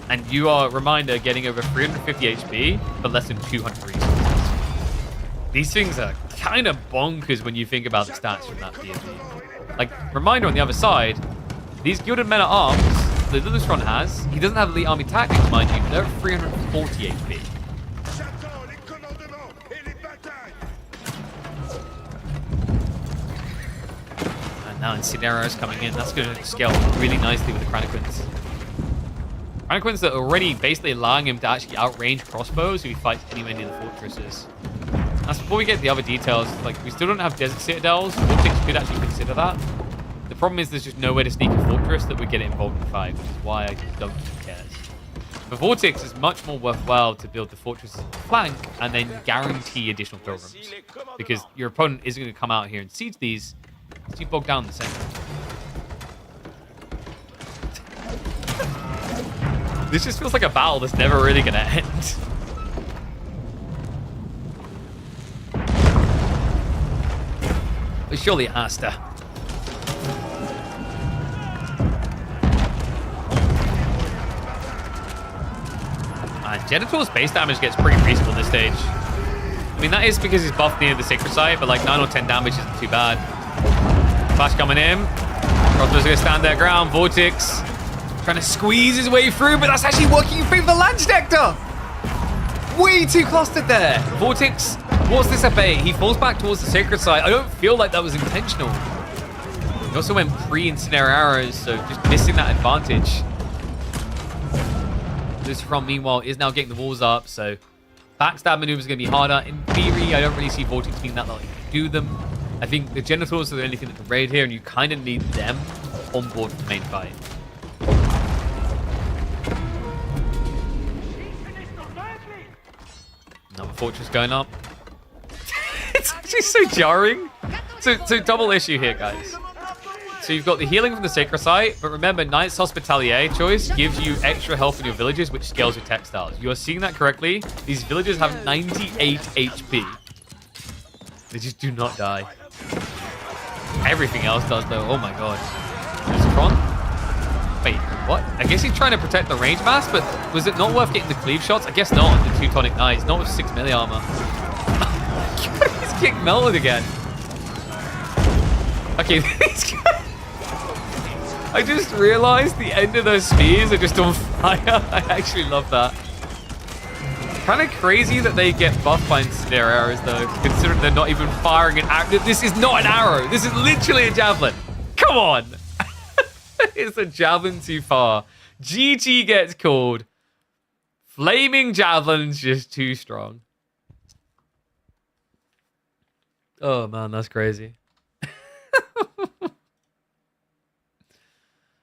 And you are, reminder, getting over 350 HP for less than 200 resources. These things are kind of bonkers when you think about the stats from that POV. Like, reminder on the other side, these Gilded Men at Arms, the Lillistron has, he doesn't have Elite Army Tactics, mind you, but they're at 340 HP. And now Incendiaries coming in. That's going to scale really nicely with the Cranaquins. Cranaquins that are already basically allowing him to actually outrange crossbows if he fights anywhere near the fortresses. That's before we get the other details. Like, we still don't have desert citadels. Vortex could actually consider that. The problem is there's just nowhere to sneak a fortress that would get it involved in the fight, which is why I don't think cares. For Vortex, it's much more worthwhile to build the fortresses on the flank and then guarantee additional kill rooms. Because your opponent isn't going to come out here and siege these, so you bog down the center. This just feels like a battle that's never really going to end. But surely it has to. Genital's base damage gets pretty reasonable this stage. I mean, that is because he's buffed near the Sacred Site, but like 9 or 10 damage isn't too bad. Flash coming in. Crossbow's going to stand their ground. Vortex trying to squeeze his way through, but that's actually working in favor of the Lance Nectar. Way too clustered there. Vortex, what's this FA? He falls back towards the Sacred Site. I don't feel like that was intentional. He also went pre-incendiary arrows, so just missing that advantage. This front, meanwhile, is now getting the walls up, so backstab maneuvers are going to be harder. In theory, I don't really see Vortex being that likely to do them. I think the Genitals are the only thing that can raid here, and you kind of need them on board for the main fight. Another fortress going up. It's actually so jarring. So double issue here, guys. So you've got the healing from the Sacred Site, but remember, Knight's Hospitalier choice gives you extra health in your villages, which scales your textiles. You are seeing that correctly. These villages have 98 HP. They just do not die. Everything else does, though. Oh my god. Is Tron? Wait, what? I guess he's trying to protect the range mass, but was it not worth getting the cleave shots? I guess not on the Teutonic Knights. Not with 6 melee armor. His kick melted again. Okay, these guys... I just realized the end of those spears are just on fire. I actually love that. Kind of crazy that they get buffed by incendiary arrows, though, considering they're not even firing an arrow. This is not an arrow. This is literally a javelin. Come on. It's a javelin too far. GG gets called. Flaming javelin's just too strong. Oh, man, that's crazy.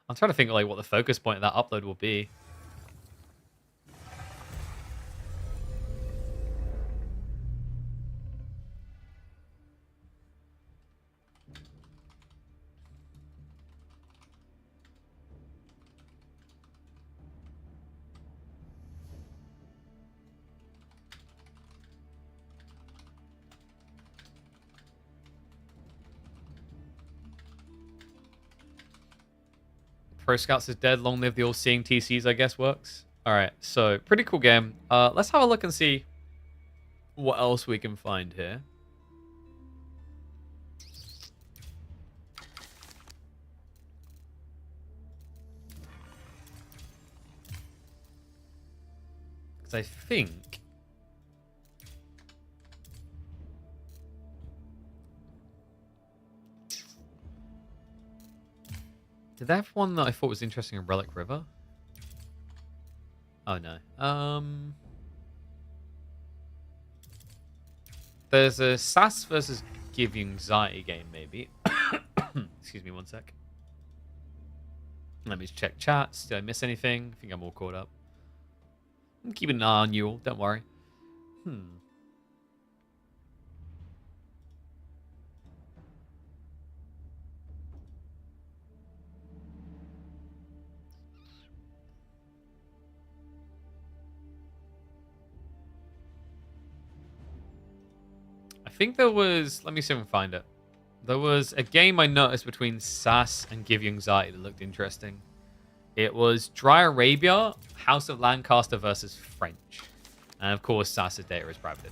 I'm trying to think like what the focus point of that upload will be. Pro Scouts is dead. Long live the all-seeing TCs, I guess works. All right, so pretty cool game. Let's have a look and see what else we can find here. Because I think... Did they have one that I thought was interesting in Relic River? Oh, no. There's a SAS versus Give You Anxiety game, maybe. Excuse me one sec. Let me just check chats. Did I miss anything? I think I'm all caught up. I'm keeping an eye on you all. Don't worry. I think there was... Let me see if I can find it. There was a game I noticed between SAS and Give You Anxiety that looked interesting. It was Dry Arabia, House of Lancaster versus French. And of course, Sass's data is private.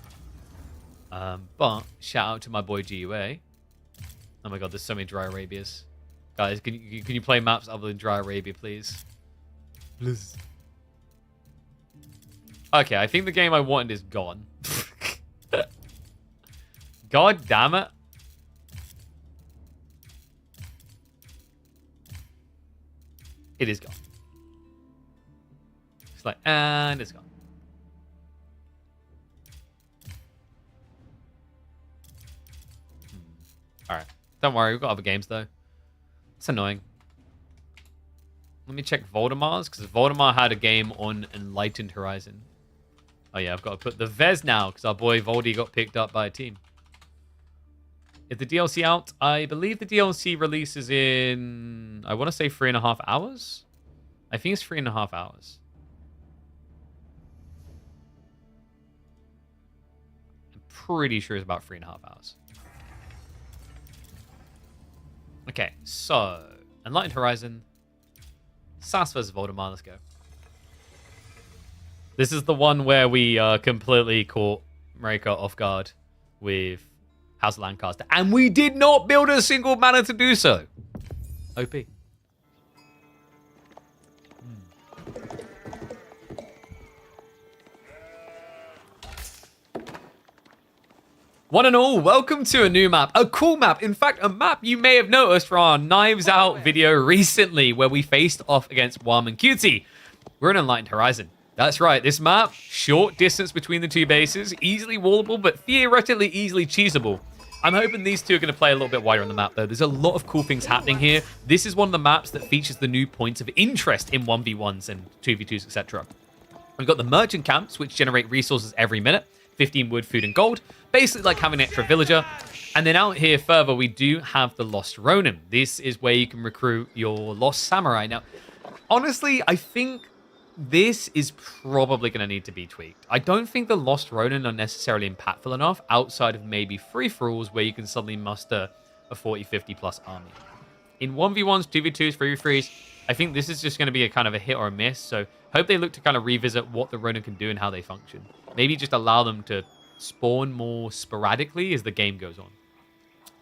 But shout out to my boy GUA. Oh my god, there's so many Dry Arabias. Guys, can you play maps other than Dry Arabia, please? Please. Okay, I think the game I wanted is gone. God damn it. It is gone. It's like, and it's gone. Alright. Don't worry, we've got other games though. It's annoying. Let me check Voldemar's, because Voldemar had a game on Enlightened Horizon. Oh yeah, I've got to put the Vez now, because our boy Voldy got picked up by a team. Is the DLC out? I believe the DLC releases in, I want to say 3.5 hours? I think it's 3.5 hours. I'm pretty sure it's about 3.5 hours. Okay, so Enlightened Horizon, Sass vs Voldemar, let's go. This is the one where we completely caught Marika off guard with House of Lancaster. And we did not build a single mana to do so. OP. One and all, welcome to a new map. A cool map. In fact, a map you may have noticed from our Knives Out video recently where we faced off against Wham and Cutie. We're in Enlightened Horizon. That's right, this map, short distance between the two bases, easily wallable, but theoretically easily cheesable. I'm hoping these two are going to play a little bit wider on the map, though. There's a lot of cool things happening here. This is one of the maps that features the new points of interest in 1v1s and 2v2s, etc. We've got the merchant camps, which generate resources every minute. 15 wood, food, and gold. Basically like having an extra villager. And then out here further, we do have the Lost Ronin. This is where you can recruit your Lost Samurai. Now, honestly, I think this is probably going to need to be tweaked. I don't think the Lost Ronin are necessarily impactful enough outside of maybe free-for-alls where you can suddenly muster a 40, 50 plus army. In 1v1s, 2v2s, 3v3s, I think this is just going to be a kind of a hit or a miss. So hope they look to kind of revisit what the Ronin can do and how they function. Maybe just allow them to spawn more sporadically as the game goes on.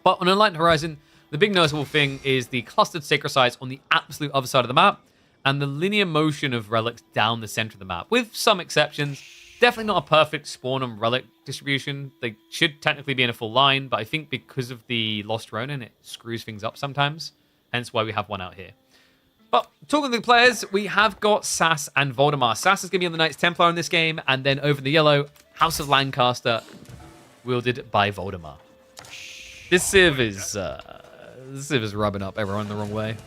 But on Enlightened Horizon, the big noticeable thing is the clustered sacred sites on the absolute other side of the map and the linear motion of relics down the center of the map, with some exceptions. Definitely not a perfect spawn and relic distribution. They should technically be in a full line, but I think because of the Lost Ronin, it screws things up sometimes. Hence why we have one out here. But talking to the players, we have got Sass and Voldemar. Sass is going to be on the Knights Templar in this game, and then over the yellow, House of Lancaster, wielded by Voldemar. This civ is rubbing up everyone the wrong way.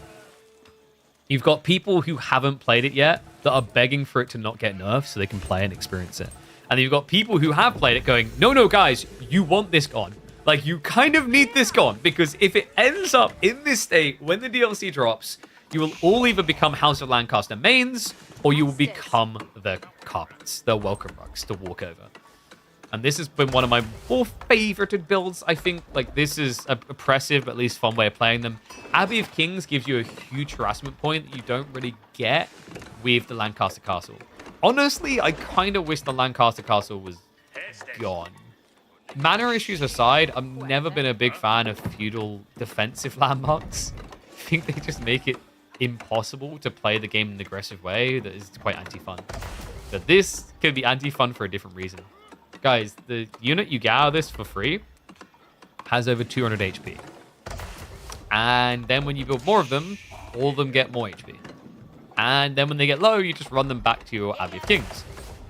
You've got people who haven't played it yet that are begging for it to not get nerfed so they can play and experience it. And then you've got people who have played it going, no, guys, you want this gone. Like, you kind of need this gone, because if it ends up in this state when the DLC drops, you will all either become House of Lancaster mains, or you will become the carpets, the welcome rugs to walk over. And this has been one of my more favorited builds, I think. Like, this is an oppressive, but at least fun way of playing them. Abbey of Kings gives you a huge harassment point that you don't really get with the Lancaster Castle. Honestly, I kind of wish the Lancaster Castle was gone. Mana issues aside, I've never been a big fan of feudal defensive landmarks. I think they just make it impossible to play the game in an aggressive way that is quite anti-fun. But this could be anti-fun for a different reason. Guys, the unit you get out of this for free has over 200 HP. And then when you build more of them, all of them get more HP. And then when they get low, you just run them back to your Abbey of Kings,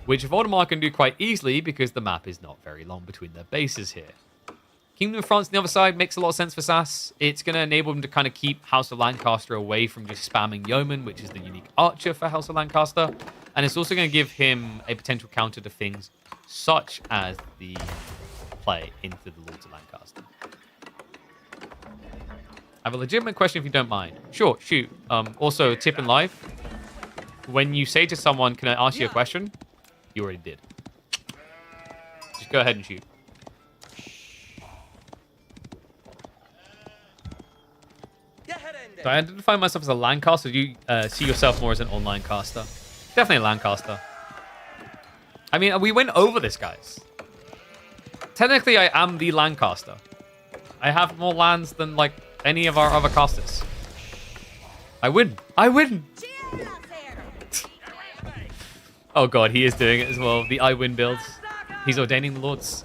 which Voldemar can do quite easily because the map is not very long between their bases here. Kingdom of France on the other side makes a lot of sense for Sass. It's going to enable him to kind of keep House of Lancaster away from just spamming Yeoman, which is the unique archer for House of Lancaster. And it's also going to give him a potential counter to things such as the play into the Lords of Lancaster. I have a legitimate question if you don't mind. Sure, shoot. Also, a tip in life. When you say to someone, can I ask you a question? You already did. Just go ahead and shoot. So I identify myself as a LAN caster. Do you see yourself more as an online caster? Definitely a LAN caster. I mean, we went over this, guys. Technically, I am the LAN caster. I have more LANs than, like, any of our other casters. I win. I win. Oh, God, he is doing it as well. The I win builds. He's ordaining the lords.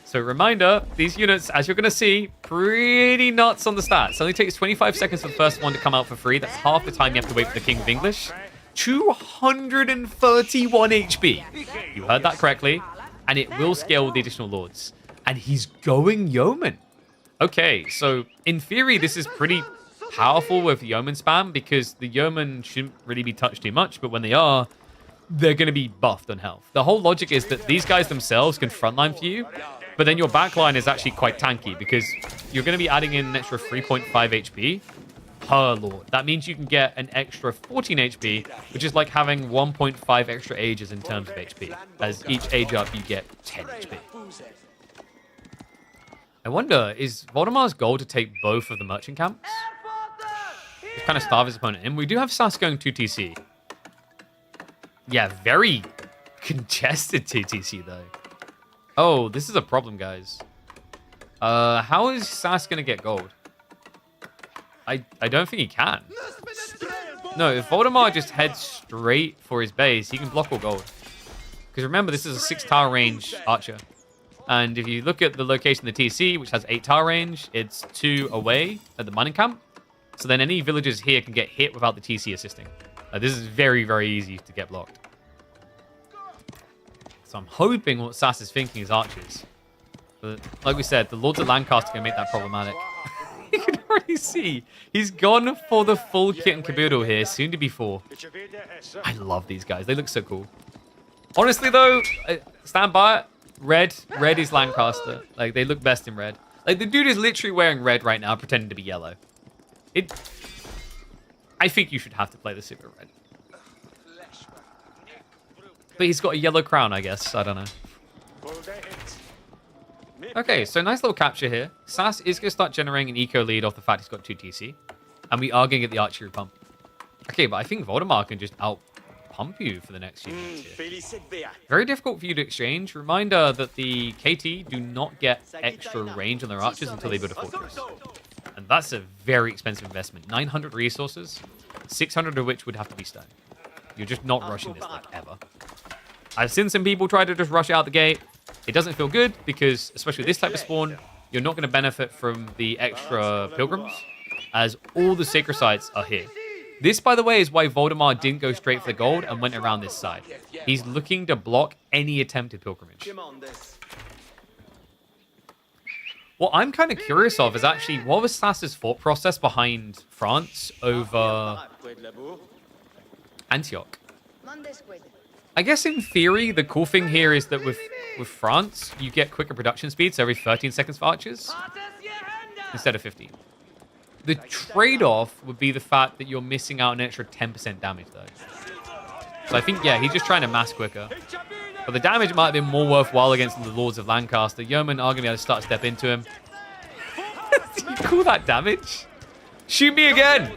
So reminder, these units, as you're going to see, pretty nuts on the stats. It only takes 25 seconds for the first one to come out for free. That's half the time you have to wait for the King of English. 231 HP. You heard that correctly. And it will scale with the additional lords. And he's going yeoman. Okay, so in theory, this is pretty powerful with yeoman spam because the yeoman shouldn't really be touched too much. But when they are, they're going to be buffed on health. The whole logic is that these guys themselves can frontline for you. But then your backline is actually quite tanky because you're going to be adding in an extra 3.5 HP per lord. That means you can get an extra 14 HP, which is like having 1.5 extra ages in terms of HP. As each age up, you get 10 HP. I wonder, is Voldemar's goal to take both of the merchant camps? Just kind of starve his opponent. And we do have Sass going 2TC. Yeah, very congested 2TC though. Oh, this is a problem, guys. How is Sass going to get gold? I don't think he can. No, if Voldemar just heads straight for his base, he can block all gold. Because remember, this is a 6-tower range archer. And if you look at the location of the TC, which has 8-tower range, it's 2 away at the mining camp. So then any villagers here can get hit without the TC assisting. This is very, very easy to get blocked. So I'm hoping what Sass is thinking is archers. But like we said, the Lords of Lancaster can make that problematic. You can already see he's gone for the full kit and caboodle here, soon to be 4. I love these guys. They look so cool. Honestly, though, stand by it. Red is Lancaster. Like, they look best in red. Like, the dude is literally wearing red right now, pretending to be yellow. I think you should have to play the super red. But he's got a yellow crown, I guess. I don't know. Okay, so nice little capture here. Sass is going to start generating an eco lead off the fact he's got 2 TC. And we are going to get the archery pump. Okay, but I think Voldemar can just out-pump you for the next few minutes here. Very difficult for you to exchange. Reminder that the KT do not get extra range on their archers until they build a fortress. And that's a very expensive investment. 900 resources, 600 of which would have to be stone. You're just not rushing this like ever. I've seen some people try to just rush out the gate. It doesn't feel good because, especially this type of spawn, you're not going to benefit from the extra pilgrims as all the sacred sites are here. This, by the way, is why Voldemar didn't go straight for the gold and went around this side. He's looking to block any attempted pilgrimage. What I'm kind of curious of is actually, what was Sass's thought process behind France over Antioch? I guess in theory, the cool thing here is that with France, you get quicker production speeds every 13 seconds for archers instead of 15. The trade-off would be the fact that you're missing out an extra 10% damage, though. So I think, yeah, he's just trying to mass quicker. But the damage might have been more worthwhile against the Lords of Lancaster. Yeomen are going to be able to start to step into him. Did you call that damage? Shoot me again!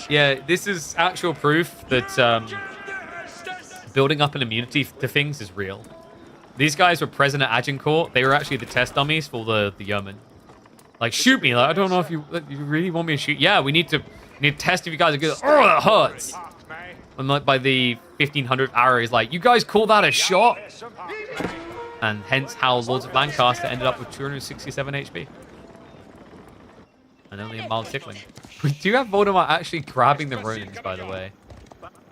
Yeah, this is actual proof that building up an immunity to things is real. These guys were present at Agincourt. They were actually the test dummies for the yeomen. Like, shoot me. Like, I don't know if you really want me to shoot. Yeah, we need to test if you guys are good. Oh, that hurts. And like by the 1500th hour, he's like, you guys call that a shot? And hence how Lords of Lancaster ended up with 267 HP. And only a mild tickling. We do have Voldemar actually grabbing the Ronins, by the way.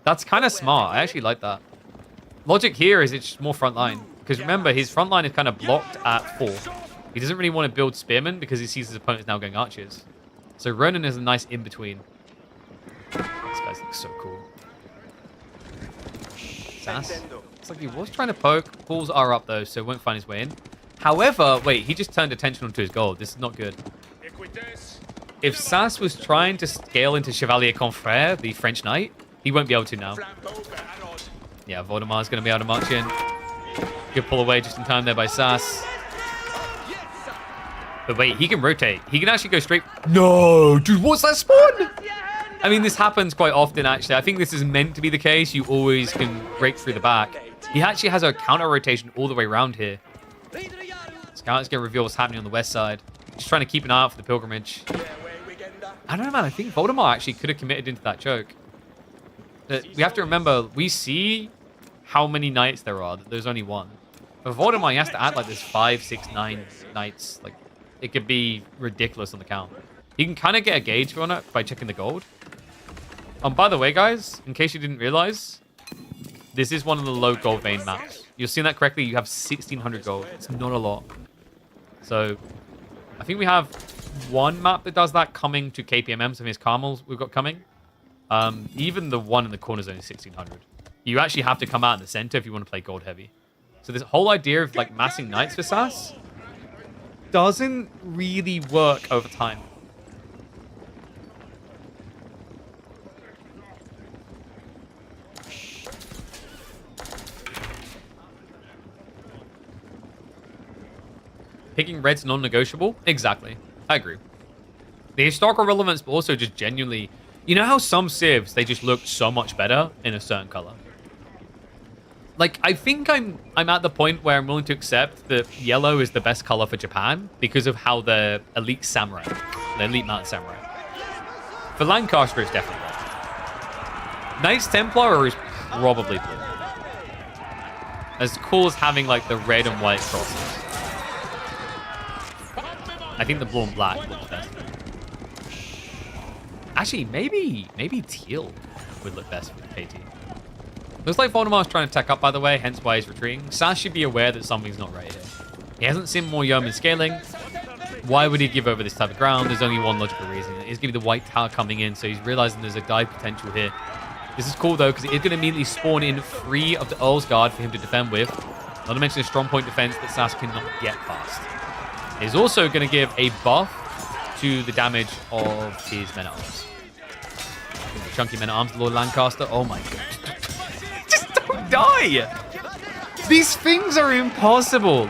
That's kind of smart. I actually like that. Logic here is it's more front line. Because remember, his front line is kind of blocked at 4. He doesn't really want to build spearmen because he sees his opponents now going archers. So Ronin is a nice in-between. This guy looks so cool. Sass. Looks like he was trying to poke. Balls are up though, so won't find his way in. However, wait, he just turned attention onto his gold. This is not good. If Sass was trying to scale into Chevalier Confrère, the French knight, he won't be able to now. Yeah, Voldemar's going to be able to march in. Good pull away just in time there by Sass. But wait, he can rotate. He can actually go straight. No, dude, what's that spawn? I mean, this happens quite often, actually. I think this is meant to be the case. You always can break through the back. He actually has a counter rotation all the way around here. Scout's going to reveal what's happening on the west side. Just trying to keep an eye out for the pilgrimage. I don't know, man. I think Voldemort actually could have committed into that choke. We have to remember, we see how many knights there are. There's only one. For Voldemort, he has to act like there's 5, 6, 9 knights. Like, it could be ridiculous on the count. You can kind of get a gauge on it by checking the gold. By the way, guys, in case you didn't realize, this is one of the low gold vein maps. You're seeing that correctly. You have 1,600 gold. It's not a lot. So, I think we have one map that does that coming to KPMM. Some of his Carmels we've got coming. Even the one in the corner zone is 1,600. You actually have to come out in the center if you want to play gold heavy. So this whole idea of like massing knights for SAS doesn't really work over time. Picking red's non-negotiable? Exactly. I agree. The historical relevance, but also just genuinely... You know how some civs, they just look so much better in a certain color? Like, I think I'm at the point where I'm willing to accept that yellow is the best color for Japan because of how the elite samurai, the elite mountain samurai. For Lancaster, it's definitely red. Knights Templar is probably blue. As cool as having, like, the red and white crosses. I think the blue and black looks best. Actually, maybe teal would look best for the KT. Looks like Voldemort's trying to tech up, by the way, hence why he's retreating. SAS should be aware that something's not right here. He hasn't seen more yeomen scaling. Why would he give over this type of ground? There's only one logical reason. It's going to be the white tower coming in, so he's realizing there's a dive potential here. This is cool, though, because it is going to immediately spawn in 3 of the Earl's Guard for him to defend with. Not to mention a strong point defense that SAS cannot get past. He's also going to give a buff to the damage of his men-at-arms. The chunky men-at-arms, Lord Lancaster. Oh my god. Just don't die! These things are impossible.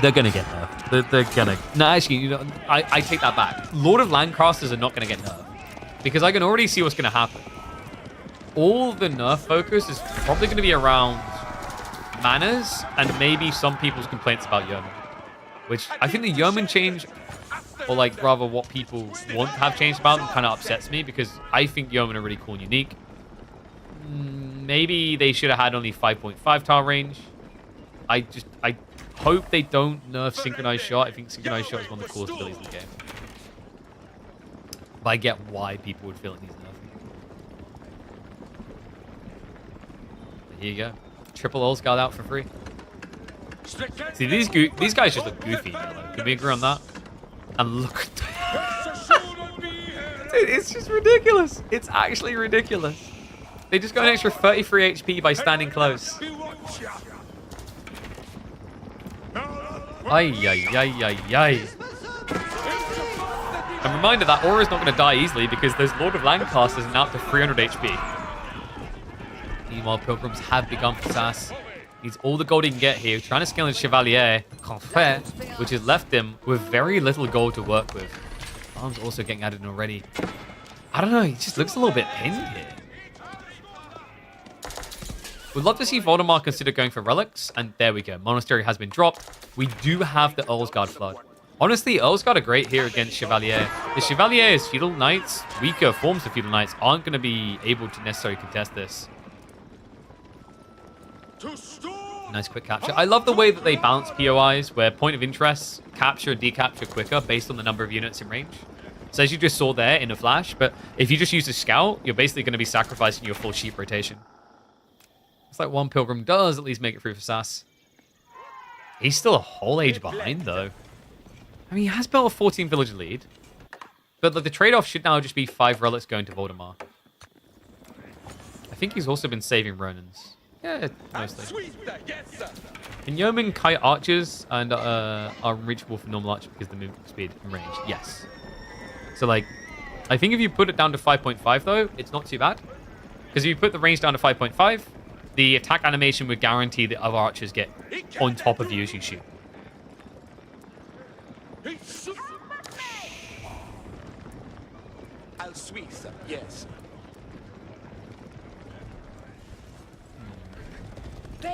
They're going to get nerfed. They're going to... No, actually, you know, I take that back. Lord of Lancasters are not going to get nerfed. Because I can already see what's going to happen. All the nerf focus is probably going to be around manners and maybe some people's complaints about yeomen. Which I think the yeoman change, or like rather what people want to have changed about them, kind of upsets me because I think yeomen are really cool and unique. Maybe they should have had only 5.5 tower range. I hope they don't nerf synchronized shot. I think synchronized shot is one of the coolest abilities in the game. But I get why people would feel it needs nerfing. Here you go. Triple Earl's Guard out for free. See, these guys just look goofy. Can we agree on that? And look at that. Dude, it's just ridiculous. It's actually ridiculous. They just got an extra 33 HP by standing close. Ay, ay, ay, ay, ay. I'm reminded that Aura's not going to die easily because those Lord of Lancasters are now up to 300 HP. Meanwhile, Pilgrims have begun for SAS. Needs all the gold he can get here. Trying to scale his Chevalier, Confet, which has left him with very little gold to work with. Arms also getting added in already. I don't know, he just looks a little bit pinned here. We'd love to see Voldemort consider going for relics, and there we go. Monastery has been dropped. We do have the Earl's Guard Flood. Honestly, Earl's Guard are great here against Chevalier. The Chevalier's Feudal Knights, weaker forms of Feudal Knights, aren't going to be able to necessarily contest this. Nice quick capture. I love the way that they balance POIs, where point of interest capture and decapture quicker based on the number of units in range. So as you just saw there in a flash, but if you just use a scout, you're basically going to be sacrificing your full sheep rotation. It's like one Pilgrim does at least make it through for SAS. He's still a whole age behind, though. I mean, he has built a 14 villager lead. But the trade-off should now just be 5 relics going to Voldemort. I think he's also been saving Ronins. Yeah, mostly. Can yeomen kite archers and are unreachable for normal archer because of the movement speed and range? Yes. So, like, I think if you put it down to 5.5, though, it's not too bad. Because if you put the range down to 5.5, the attack animation would guarantee that other archers get on top of you as you shoot. Swiss, yes.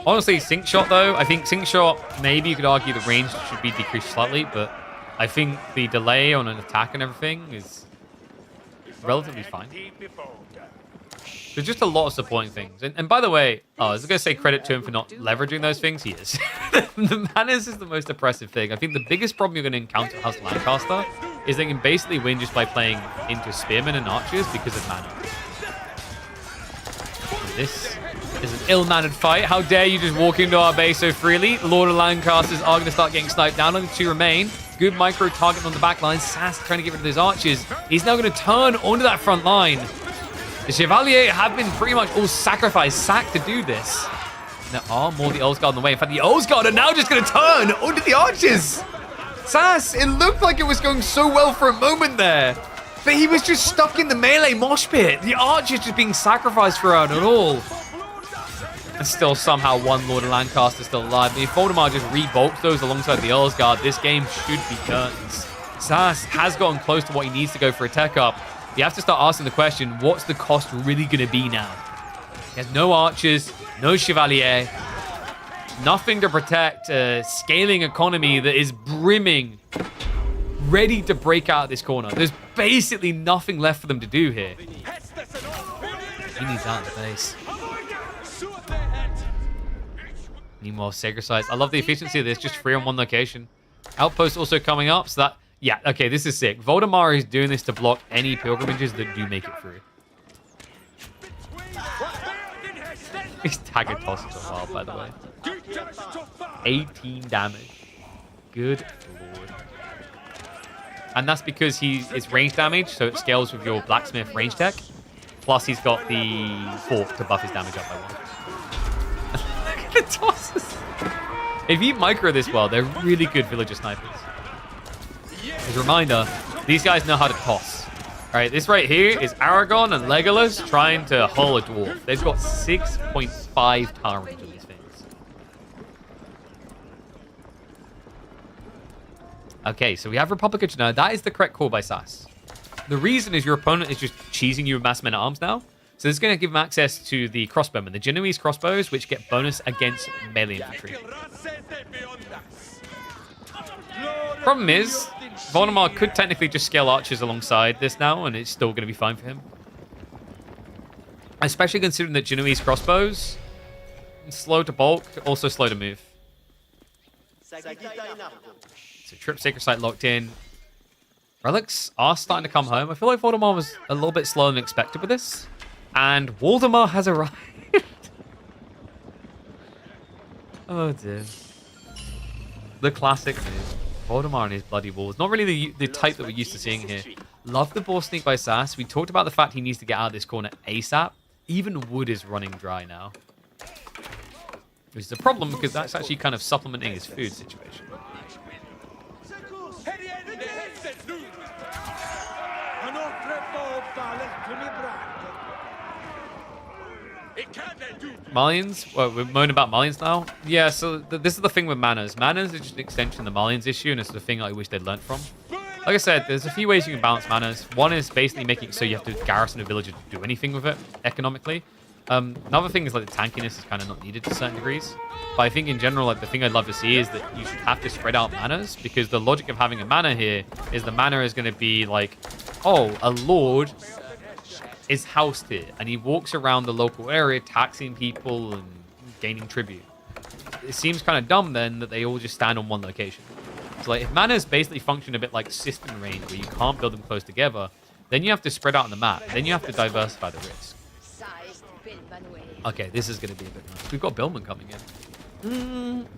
Honestly, sync shot though, I think sync shot, maybe you could argue the range should be decreased slightly, but I think the delay on an attack and everything is relatively fine. There's just a lot of supporting things. And by the way, I was going to say credit to him for not leveraging those things. He is. The manners is the most oppressive thing. I think the biggest problem you're going to encounter as Lancaster is they can basically win just by playing into spearmen and archers because of mana. And this is an ill-mannered fight. How dare you just walk into our base so freely? Lord of Lancasters are going to start getting sniped down. Only 2 remain. Good micro target on the back line. Sass trying to get rid of those archers. He's now going to turn onto that front line. The Chevalier have been pretty much all sacked to do this. And there are more of the Earlsguard on the way. In fact, the Earlsguard are now just going to turn onto the archers. Sass, it looked like it was going so well for a moment there. But he was just stuck in the melee mosh pit. The archers just being sacrificed throughout it all. And still somehow one Lord of Lancaster still alive. But if Voldemar just re-bulks those alongside the Earlsguard, this game should be curtains. Sass has gotten close to what he needs to go for a tech up. You have to start asking the question, what's the cost really going to be now? He has no archers, no Chevalier, nothing to protect a scaling economy that is brimming, ready to break out of this corner. There's basically nothing left for them to do here. He needs out of the base. Meanwhile, Sacred Sites. I love the efficiency of this, just 3 on 1 location. Outpost also coming up, so that... Yeah, okay, this is sick. Voldemar is doing this to block any pilgrimages that do make it through. He's tagging tosses a while, by the way. 18 damage. Good lord. And that's because it's range damage, so it scales with your blacksmith range tech. Plus, he's got the fork to buff his damage up by 1. Look at the tosses. If you micro this well, they're really good villager snipers. As a reminder, these guys know how to toss. Alright, this right here is Aragorn and Legolas trying to hull a dwarf. They've got 6.5 tar range on these things. Okay, so we have Republic now. That is the correct call by Sass. The reason is your opponent is just cheesing you with mass men-at-arms now. So this is going to give him access to the crossbowmen, the Genoese crossbows, which get bonus against melee infantry. Problem is, Voldemar could technically just scale archers alongside this now, and it's still going to be fine for him. Especially considering that Genoese crossbows, slow to bulk, also slow to move. So Trip Sacred Site locked in. Relics are starting to come home. I feel like Voldemar was a little bit slower than expected with this. And Waldemar has arrived. Oh dear. The classic move. Voldemar and his bloody walls. Not really the type that we're used to seeing here. Love the ball sneak by Sass. We talked about the fact he needs to get out of this corner ASAP. Even wood is running dry now. Which is a problem because that's actually kind of supplementing his food situation. Malians? Well, we're moaning about Malians now? Yeah, so this is the thing with Manners. Manners is just an extension of the Malians issue, and it's the thing I wish they'd learned from. Like I said, there's a few ways you can balance Manners. One is basically making it so you have to garrison a villager to do anything with it economically. Another thing is like the tankiness is kind of not needed to certain degrees. But I think in general, like the thing I'd love to see is that you should have to spread out manners, because the logic of having a manor here is the manor is going to be like, oh, a lord is housed here, and he walks around the local area taxing people and gaining tribute. It seems kind of dumb then that they all just stand on one location. So like if manors basically function a bit like cistern range where you can't build them close together, then you have to spread out on the map. Then you have to diversify the risk. Okay, this is going to be a bit nice. We've got Billman coming in.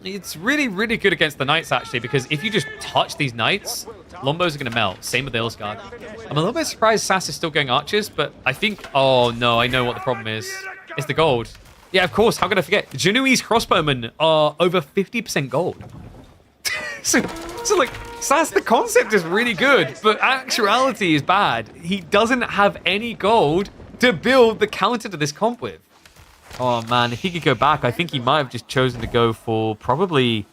It's really, really good against the Knights, actually, because if you just touch these Knights, Lombos are going to melt. Same with the Ilsguard. I'm a little bit surprised Sass is still going Archers, but I think... Oh, no, I know what the problem is. It's the gold. Yeah, of course. How could I forget? Genoese crossbowmen are over 50% gold. so, like, Sass, the concept is really good, but actuality is bad. He doesn't have any gold to build the counter to this comp with. Oh, man, if he could go back, I think he might have just chosen to go for probably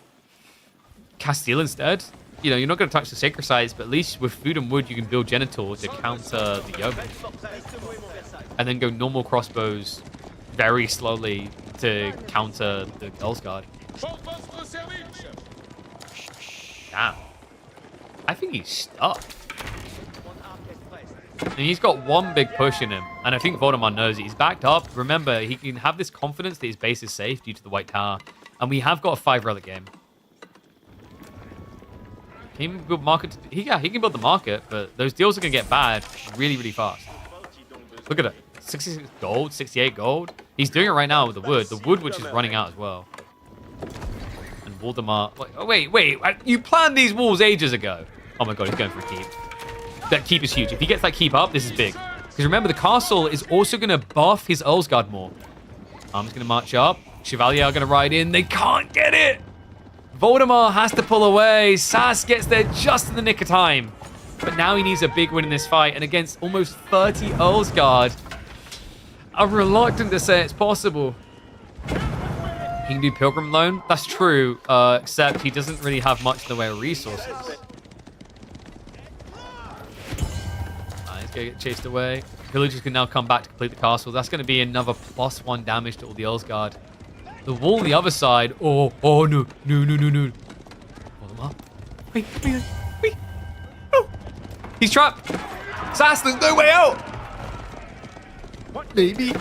Castile instead. you know, you're not going to touch the sacred sites, but at least with food and wood, you can build genital to counter the yeoman. And then go normal crossbows very slowly to counter the Girls Guard. Damn. I think he's stuck. And he's got one big push in him. And I think Voldemort knows it. He's backed up. Remember, he can have this confidence that his base is safe due to the White Tower. And we have got a 5 relic game. He can build market. He can build the market, but those deals are going to get bad really, really fast. Look at it. 66 gold, 68 gold. He's doing it right now with the wood. The wood which is running out as well. And Voldemort... Like, oh, wait. You planned these walls ages ago. Oh my god, he's going for a keep. That keep is huge. If he gets that keep up, this is big. Because remember, the castle is also going to buff his Earlsguard more. Arm's going to march up. Chevalier are going to ride in. They can't get it. Voldemort has to pull away. Sass gets there just in the nick of time. But now he needs a big win in this fight. And against almost 30 Earlsguard, I'm reluctant to say it's possible. He can do Pilgrim Loan. That's true, except he doesn't really have much in the way of resources. He's going to get chased away. Villagers can now come back to complete the castle. That's going to be another +1 damage to all the Earlsguard. The wall on the other side. Oh, no. Hold him up. Wait. No. He's trapped. Sass, there's no way out. Maybe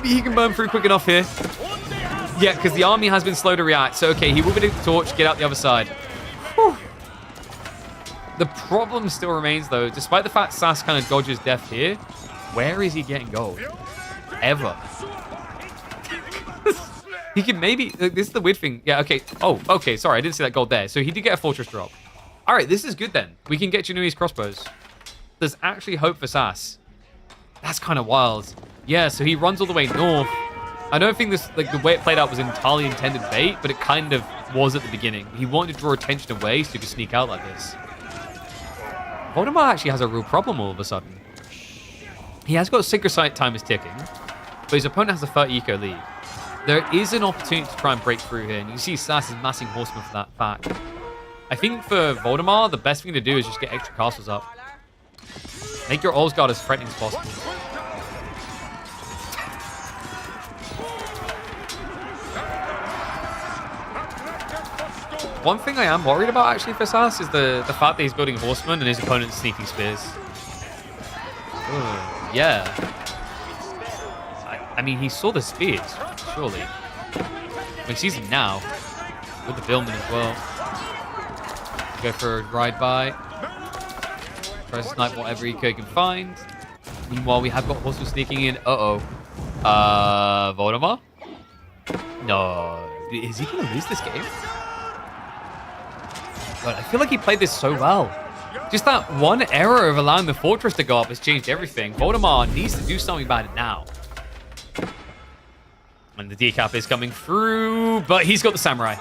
he can burn through quick enough here. Yeah, because the army has been slow to react. So, okay, he will be able to torch, get out the other side. Whew. The problem still remains, though. Despite the fact Sass kind of dodges death here, where is he getting gold? Ever. He can maybe... This is the weird thing. Yeah, okay. Oh, okay. Sorry, I didn't see that gold there. So he did get a fortress drop. All right, this is good then. We can get Genoese crossbows. There's actually hope for Sass. That's kind of wild. Yeah, so he runs all the way north. I don't think this, like, the way it played out was entirely intended bait, but it kind of was at the beginning. He wanted to draw attention away so he could sneak out like this. Voldemort actually has a real problem all of a sudden. He has got Sacred Site time is ticking, but his opponent has a 30 eco lead. There is an opportunity to try and break through here, and you see Sass is massing horsemen for that fact. I think for Voldemort, the best thing to do is just get extra castles up. Make your Earlsguard as threatening as possible. One thing I am worried about actually for Sass is the fact that he's building horsemen and his opponent's sneaking spears. Ooh, yeah. I mean, he saw the spears, surely. He sees them now, with the billman as well. Go for a ride by. Tries to snipe whatever eco he can find. Meanwhile, we have got horsemen sneaking in. Voldemort? No. Is he going to lose this game? God, I feel like he played this so well. Just that one error of allowing the fortress to go up has changed everything. Voldemort needs to do something about it now. And the decap is coming through, but he's got the samurai.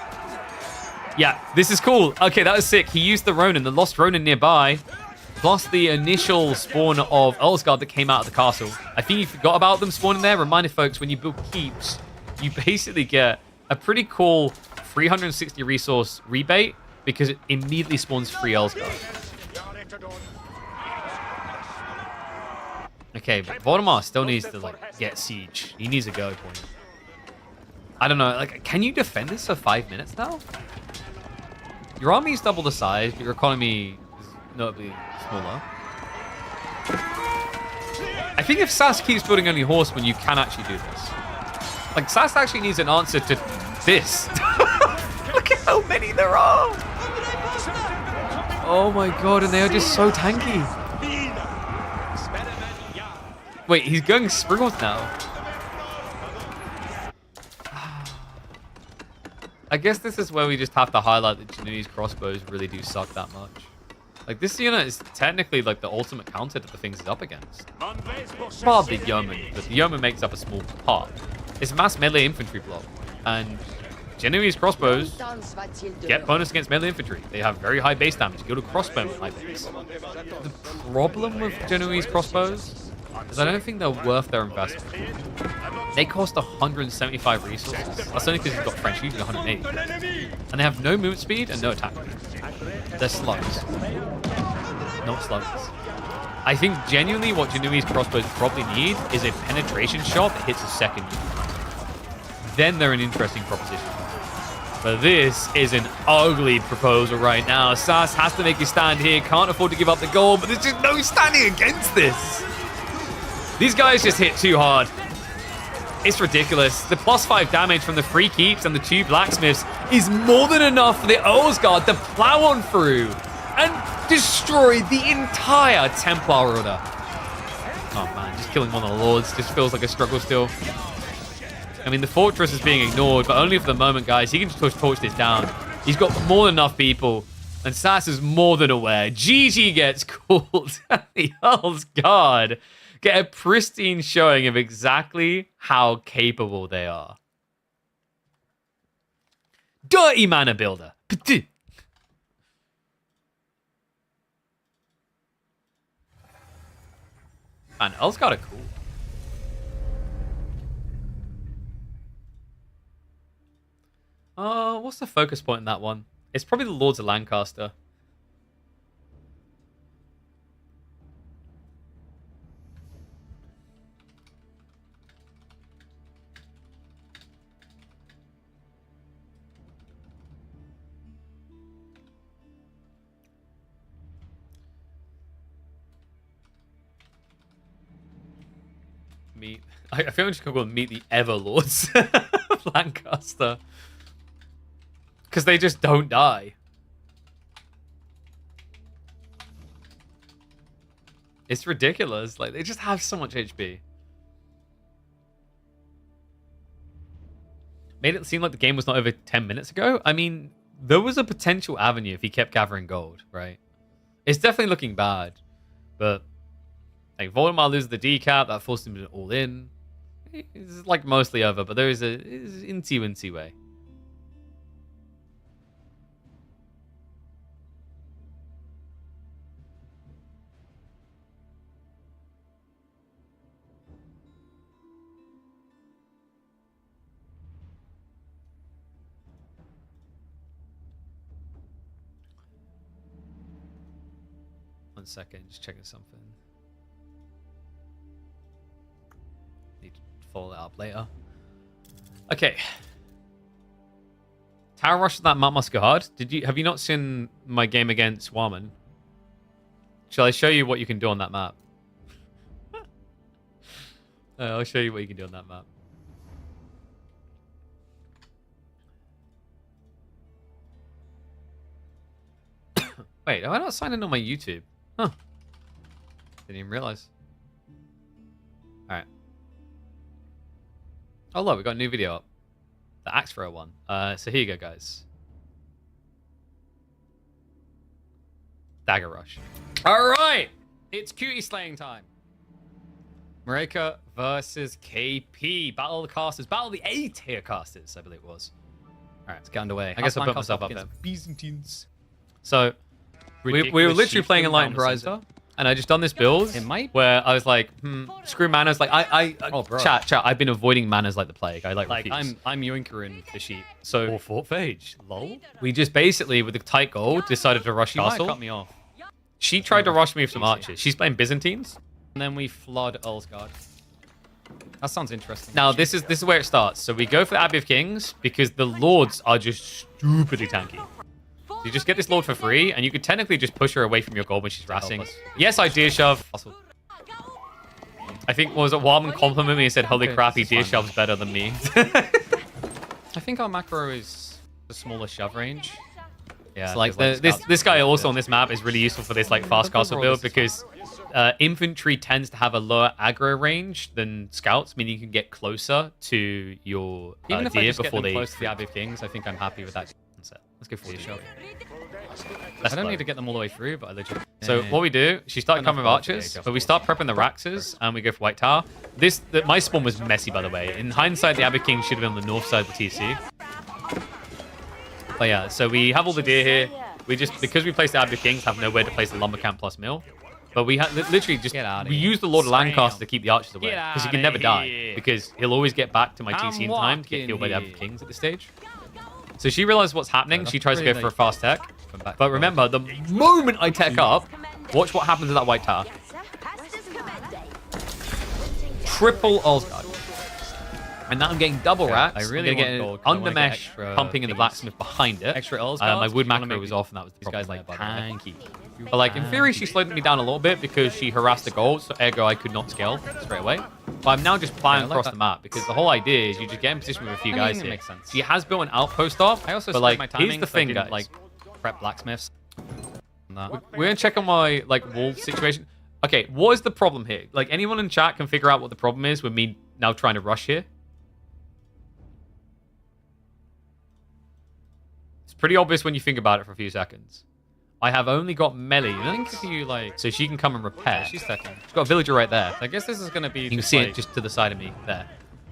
Yeah, this is cool. Okay, that was sick. He used the Ronin, the lost Ronin nearby, plus the initial spawn of Earlsguard that came out of the castle. I think you forgot about them spawning there. Reminder, folks, when you build keeps, you basically get a pretty cool 360 resource rebate because it immediately spawns free Earlsguard. Okay, but Voldemort still needs to, like, get siege. He needs a go point. I don't know, like, can you defend this for 5 minutes now? Your army is double the size, but your economy is notably smaller. I think if Sass keeps building only horsemen, you can actually do this. Like, Sass actually needs an answer to this. Look at how many there are! Oh my god, and they are just so tanky. Wait, he's going Spriggles now. I guess this is where we just have to highlight that Genoese crossbows really do suck that much. Like, this unit is technically like the ultimate counter to the things it's up against. Bar the yeoman, but the yeoman makes up a small part. It's mass melee infantry block, and Genoese crossbows get bonus against melee infantry. They have very high base damage. You go to crossbow with high base. The problem with Genoese crossbows is I don't think they're worth their investment. They cost 175 resources. That's only because you've got French, usually 180. And they have no movement speed and no attack. They're slugs. Not slugs. I think genuinely what Janui's crossbows probably need is a penetration shot that hits a second unit. Then they're an interesting proposition. But this is an ugly proposal right now. Sass has to make a stand here. Can't afford to give up the goal, but there's just no standing against this. These guys just hit too hard. It's ridiculous. The +5 damage from the free keeps and the 2 blacksmiths is more than enough for the Earlsguard to plow on through and destroy the entire Templar Order. Oh man, just killing one of the Lords just feels like a struggle still. I mean, the fortress is being ignored, but only for the moment, guys. He can just torch this down. He's got more than enough people, and Sass is more than aware. GG gets called. The Earlsguard get a pristine showing of exactly how capable they are. Dirty mana builder. Man, Earlsguard are cool. What's the focus point in that one? It's probably the Lords of Lancaster. I feel I'm just going to go and meet the Everlords of Lancaster. Because they just don't die. It's ridiculous. Like, they just have so much HP. Made it seem like the game was not over 10 minutes ago. I mean, there was a potential avenue if he kept gathering gold, right? It's definitely looking bad. But, like, Voldemar loses the decap. That forced him to all in. It's like mostly over, but there is a incy-wincy way. One second, just checking something. Need to follow that up later. Okay. Tower Rush that Mount Muscahard. Have you not seen my game against Warman? Shall I show you what you can do on that map? I'll show you what you can do on that map. Wait, have I not signed in on my YouTube? Huh. Didn't even realize. Alright. Oh look, we got a new video up. The Axe Throw one. So here you go, guys. Dagger Rush. Alright! It's cutie slaying time. Mareka versus KP. Battle of the Casters. Battle of the A-tier casters, I believe it was. Alright, let's get underway. I guess I'll put myself up there. Byzantines. So, we were literally playing Enlightened Horizon, and I just done this build where I was like, screw manas. Like chat. I've been avoiding manas like the plague. I like refuse. I'm Yoinkerin the sheep. So or Fort Phage. Lol. We just basically with the tight goal decided to rush castle. Might cut me off. She tried to rush me with some archers. She's playing Byzantines, and then we flood Earlsguard. That sounds interesting. Now this is where it starts. So we go for the Abbey of Kings because the lords are just stupidly tanky. You just get this lord for free, and you could technically just push her away from your gold when she's rassing. Yes, I deer shove. I think, what was it, Warman complimented me and said, holy crap, he deer shoves better than me. I think our macro is the smaller shove range. Yeah, so like this guy also on this map is really useful for this like fast castle build because infantry tends to have a lower aggro range than scouts, meaning you can get closer to your Even if I deer just before get them they close to the Abbey of Kings, I think I'm happy with that. Let's go for shove. I don't need to get them all the way through, but I legit. So what we do, she started coming with archers, but we start prepping the Raxes, and we go for White Tower. My spawn was messy, by the way. In hindsight, the Abbey King should have been on the north side of the TC. But yeah, so we have all the deer here. We just, because we placed the Abbey Kings, have nowhere to place the lumber camp plus mill. But we literally just, we use the Lord of Lancaster to keep the archers away. Because he can never die. Because he'll always get back to my TC in time to get killed by the Abbey Kings at this stage. So she realizes what's happening. She tries to go for a fast tech. Back But remember, the moment I tech up, watch what happens to that white tower. Triple Osgard. And now I'm getting double racks. I really I'm want getting gold 'cause I under wanna get mesh extra pumping in the things. blacksmith behind it. Extra L's My cards? wood You wanna macro make was me- off, and that was the This guy's problem. like, Tanky. But like in theory, she slowed me down a little bit because she harassed the gold, so ergo I could not scale straight away. But I'm now just flying I like across that. the map because the whole idea is you just get in position with a few I guys mean, it here. makes sense. She has built an outpost off. I also but spent like my timing. here's the so I thing, didn't, guys. like prep blacksmiths. We're gonna check on my like wall situation. Okay, what is the problem here? Like anyone in chat can figure out what the problem is with me now trying to rush here. It's pretty obvious when you think about it for a few seconds. I have only got melee I think units, if you like, so she can come and repair. she's second. She's got a villager right there. I guess this is gonna be. You can see like, it just to the side of me there.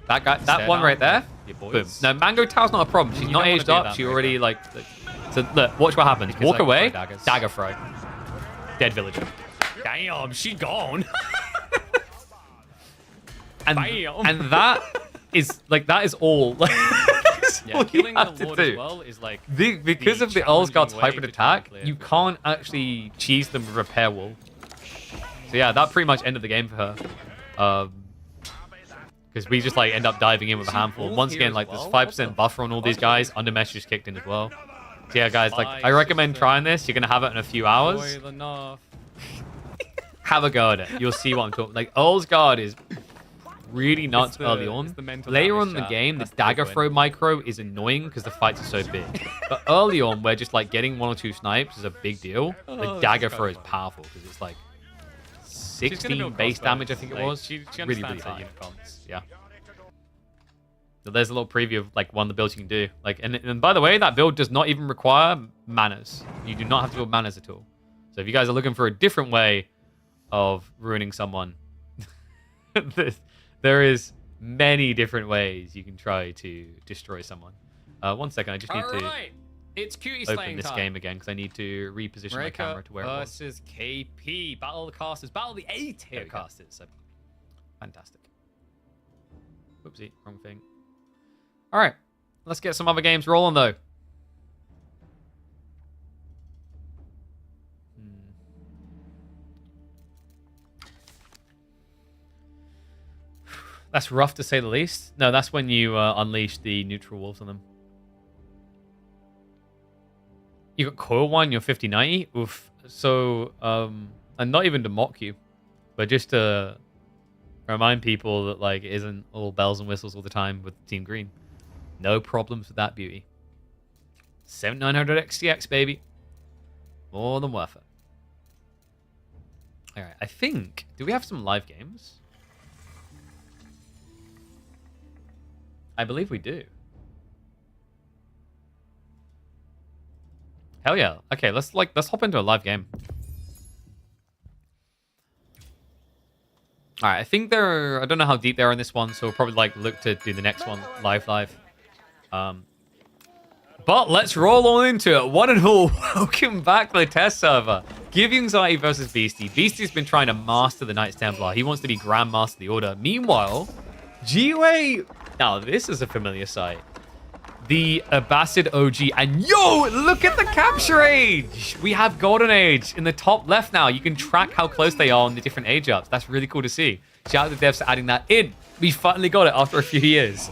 That guy, that stare one down right there. your Boom. boys. No, Mango Tower's not a problem. She's You not don't wanna aged do up. that, She mate. already like. So look, watch what happens. Because Walk I can away. throw daggers. Dagger throw. Dead villager. Damn, she gone. And Bam. and that is like that is all. That's Yeah, all you killing have the to Lord do. as well is like Because of the challenging Earlsguard's way hybrid to try and attack, clear you through. can't actually cheese them with repair wall. So yeah, that pretty much ended the game for her. Because we just like end up diving in with a handful. all Once here again, as like well? there's What 5% the buffer on all these guys. Under mesh just kicked in as well. So yeah, guys, like I recommend trying this. You're gonna have it in a few hours. Boil enough. Have a go at it. You'll see what I'm talking. Like Earlsguard is really nuts the- early it's on. the mental Later damage on in the chat. game, the That's the dagger big throw win. micro is annoying because the fights are so big. But early on, where just like getting 1 or 2 snipes is a big deal. Oh, The this dagger is throw kinda is fun. powerful because it's like She's gonna 16 build base crossbows. damage, I think it Like, was. she really, understands really her high. unicorns. Yeah. So there's a little preview of like one of the builds you can do. Like, and by the way, that build does not even require manners. You do not have to build manners at all. So if you guys are looking for a different way of ruining someone, there is many different ways you can try to destroy someone. 1 second, I just need to Alright, it's cutie open slaying this time. game again because I need to reposition my camera to where it was. versus KP. Battle of the Casters. Battle of the A There tier we go. casters. So Fantastic. Oopsie, wrong thing. All right, let's get some other games rolling though. That's rough to say the least. No, that's when you unleash the neutral wolves on them. You got coil one, you're 50-90. Oof. So, and not even to mock you, but just to remind people that like it isn't all bells and whistles all the time with Team Green. No problems with that beauty. 7900 XTX, baby. More than worth it. All right, I think. Do we have some live games? I believe we do. Hell yeah. Okay, let's hop into a live game. All right, I think I don't know how deep they are in this one, so we'll probably like look to do the next one live. But let's roll on into it. One and all, welcome back to the test server. Give you Anxiety versus Beastie. Beastie's been trying to master the Knights Templar. He wants to be Grand Master of the Order. Meanwhile, GUA... Now, this is a familiar sight. The Abbasid OG. And yo, look at the capture age. We have Golden Age in the top left now. You can track how close they are on the different age ups. That's really cool to see. Shout out to the devs for adding that in. We finally got it after a few years.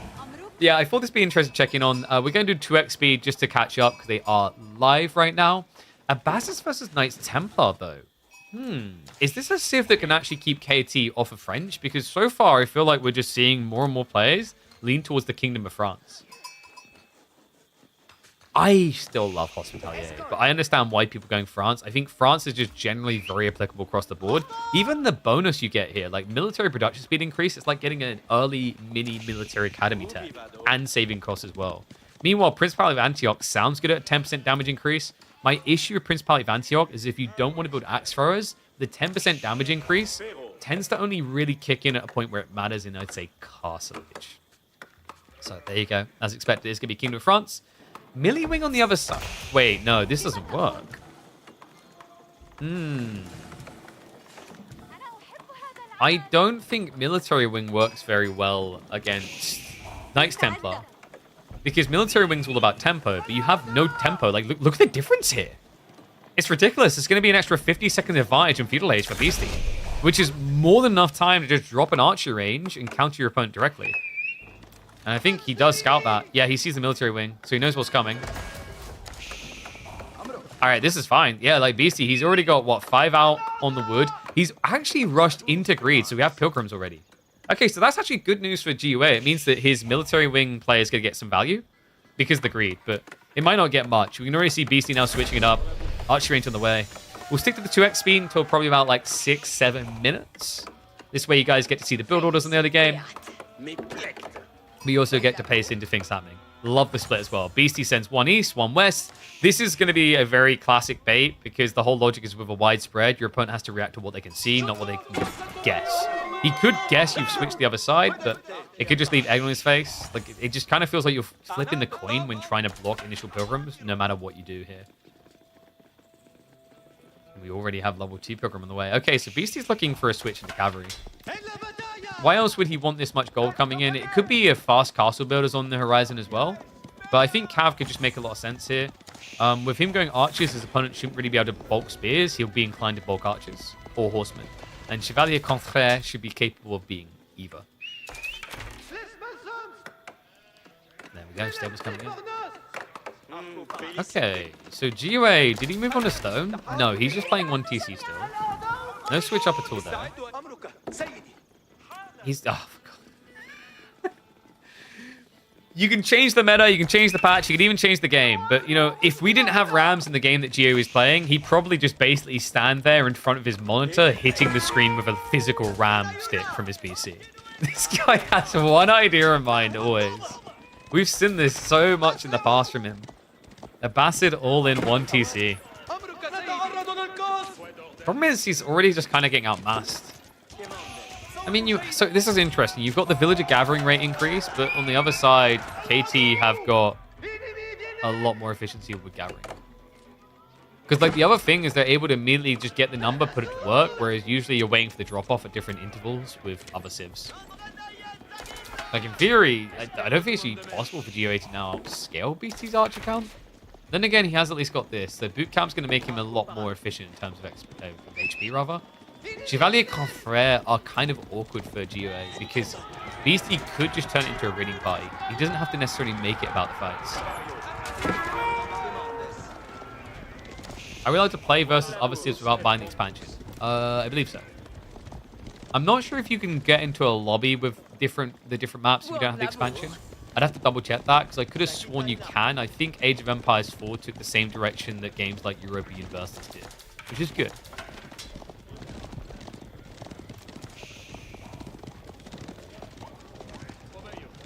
Yeah, I thought this would be interesting to check in on. We're going to do 2x speed just to catch up because they are live right now. Abbasid versus Knights Templar, though. Is this a civ that can actually keep KT off of French? Because so far, I feel like we're just seeing more and more players lean towards the Kingdom of France. I still love Hospitalier, but I understand why people are going France. I think France is just generally very applicable across the board. Even the bonus you get here, like military production speed increase, it's like getting an early mini military academy tech and saving costs as well. Meanwhile, Principality of Antioch sounds good at 10% damage increase. My issue with Principality of Antioch is if you don't want to build axe throwers, the 10% damage increase tends to only really kick in at a point where it matters in, I'd say, Castle Age. So there you go. As expected, it's going to be Kingdom of France. Millie Wing on the other side. Wait, no, this doesn't work. I don't think Military Wing works very well against Knights Templar. Because military wing's all about tempo, but you have no tempo. Like, look at the difference here. It's ridiculous. It's going to be an extra 50-second advantage in feudal age for Beastie, which is more than enough time to just drop an archer range and counter your opponent directly. And I think he does scout that. Yeah, he sees the military wing, so he knows what's coming. All right, this is fine. Yeah, like Beastie, he's already got, what, 5 out on the wood. He's actually rushed into greed, so we have pilgrims already. Okay, so that's actually good news for GUA. It means that his military wing player is going to get some value because of the greed, but it might not get much. We can already see Beastie now switching it up. Archer range on the way. We'll stick to the 2x speed until probably about like 6-7 minutes. This way you guys get to see the build orders in the early game. We also get to pace into things happening. Love the split as well. Beastie sends 1 east, 1 west. This is going to be a very classic bait because the whole logic is with a wide spread. Your opponent has to react to what they can see, not what they can guess. He could guess you've switched the other side, but it could just leave egg on his face. Like, it just kind of feels like you're flipping the coin when trying to block initial pilgrims, no matter what you do here. We already have level 2 pilgrim on the way. Okay, so Beastie's looking for a switch into cavalry. Why else would he want this much gold coming in? It could be a fast castle builders on the horizon as well. But I think Cav could just make a lot of sense here. With him going archers, his opponent shouldn't really be able to bulk spears. He'll be inclined to bulk archers or horsemen. And Chevalier Confrère should be capable of being either. There we go, Stable's coming in. Okay, so GUA, did he move on to stone? No, he's just playing 1 TC still. No switch up at all there. He's... Oh, God. You can change the meta, you can change the patch, you can even change the game. But, you know, if we didn't have Rams in the game that GUA is playing, he'd probably just basically stand there in front of his monitor, hitting the screen with a physical Ram stick from his PC. This guy has one idea in mind, always. We've seen this so much in the past from him. Abbasid all in 1 TC. Problem is, he's already just kind of getting outmassed. I mean, so this is interesting. You've got the villager gathering rate increase, but on the other side, KT have got a lot more efficiency with gathering. Because, like, the other thing is they're able to immediately just get the number, put it to work, whereas usually you're waiting for the drop-off at different intervals with other civs. Like, in theory, I don't think it's actually possible for GOA to now scale Beastie's archer count. Then again, he has at least got this. The boot camp's going to make him a lot more efficient in terms of HP, rather. Chevalier Confrère are kind of awkward for GOA because Beastie could just turn it into a raiding party. He doesn't have to necessarily make it about the fights. Are we allowed to play versus other civs without buying the expansion? I believe so. I'm not sure if you can get into a lobby with the different maps if you don't have the expansion. I'd have to double check that because I could have sworn you can. I think Age of Empires 4 took the same direction that games like Europa Universalis did, which is good.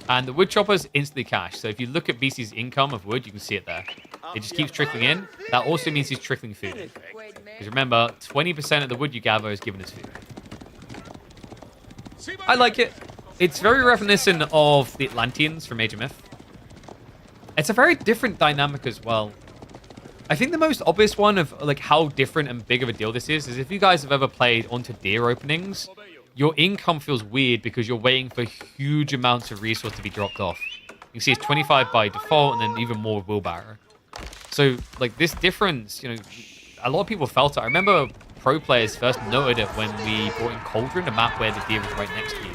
And the wood choppers instantly cash. So if you look at BC's income of wood, you can see it there. It just keeps trickling in. That also means he's trickling food in. Because remember, 20% of the wood you gather is given as food. I like it. It's very reminiscent of the Atlanteans from Age of Myth. It's a very different dynamic as well. I think the most obvious one of like how different and big of a deal this is if you guys have ever played onto deer openings, your income feels weird because you're waiting for huge amounts of resource to be dropped off. You can see it's 25 by default and then even more with wheelbarrow. So like this difference, you know, a lot of people felt it. I remember pro players first noted it when we brought in Cauldron, a map where the deer was right next to you.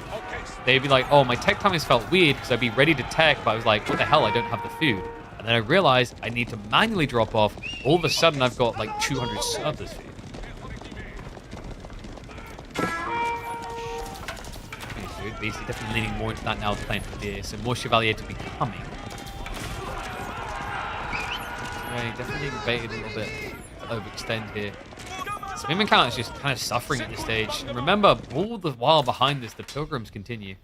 They'd be like, oh, my tech timings felt weird because I'd be ready to tech, but I was like, what the hell, I don't have the food. And then I realized I need to manually drop off. All of a sudden, I've got like 200 servers food. Basically, definitely leaning more into that now, playing for deer, so more Chevalier to be coming. Right, definitely baited a little bit to overextend here. So Mimic count is just kind of suffering at this stage. And remember, all the while behind this, the Pilgrims continue.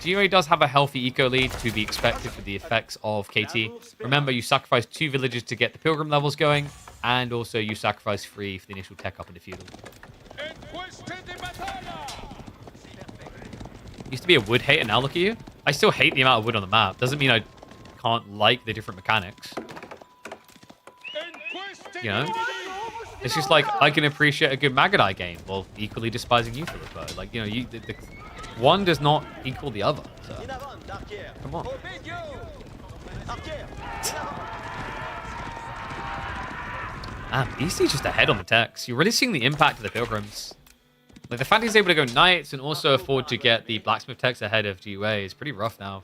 GOA does have a healthy eco lead to be expected for the effects of KT. Remember, you sacrifice 2 villages to get the Pilgrim levels going, and also you sacrifice 3 for the initial tech up into feudal. Used to be a wood hater, now look at you. I still hate the amount of wood on the map. Doesn't mean I can't like the different mechanics. You know? It's just like, I can appreciate a good Magadai game while equally despising you for the bow. Like, you know, one does not equal the other. So. Come on. Man, BC's just ahead on the techs. You're really seeing the impact of the Pilgrims. Like, the fact he's able to go Knights and also afford to get the Blacksmith techs ahead of GUA is pretty rough now.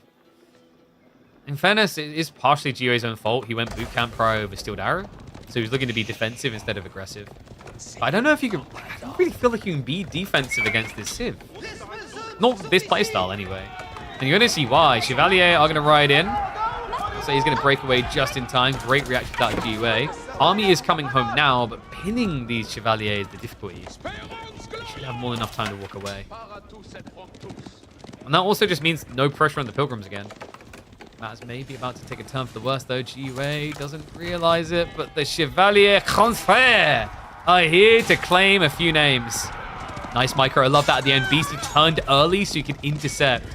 In fairness, it is partially GUA's own fault. He went boot camp prior over Steeled Arrow, so he's looking to be defensive instead of aggressive. But I don't know if you can... I don't really feel like you can be defensive against this Civ. Not this playstyle, anyway. And you're going to see why. Chevalier are going to ride in. So he's going to break away just in time. Great reaction to that GUA. Army is coming home now, but pinning these Chevalier is the difficulty. They should have more than enough time to walk away. And that also just means no pressure on the Pilgrims again. Matt's maybe about to take a turn for the worst, though. GUA doesn't realize it, but the Chevalier Confrères are here to claim a few names. Nice micro. I love that at the end. BC turned early so you can intercept.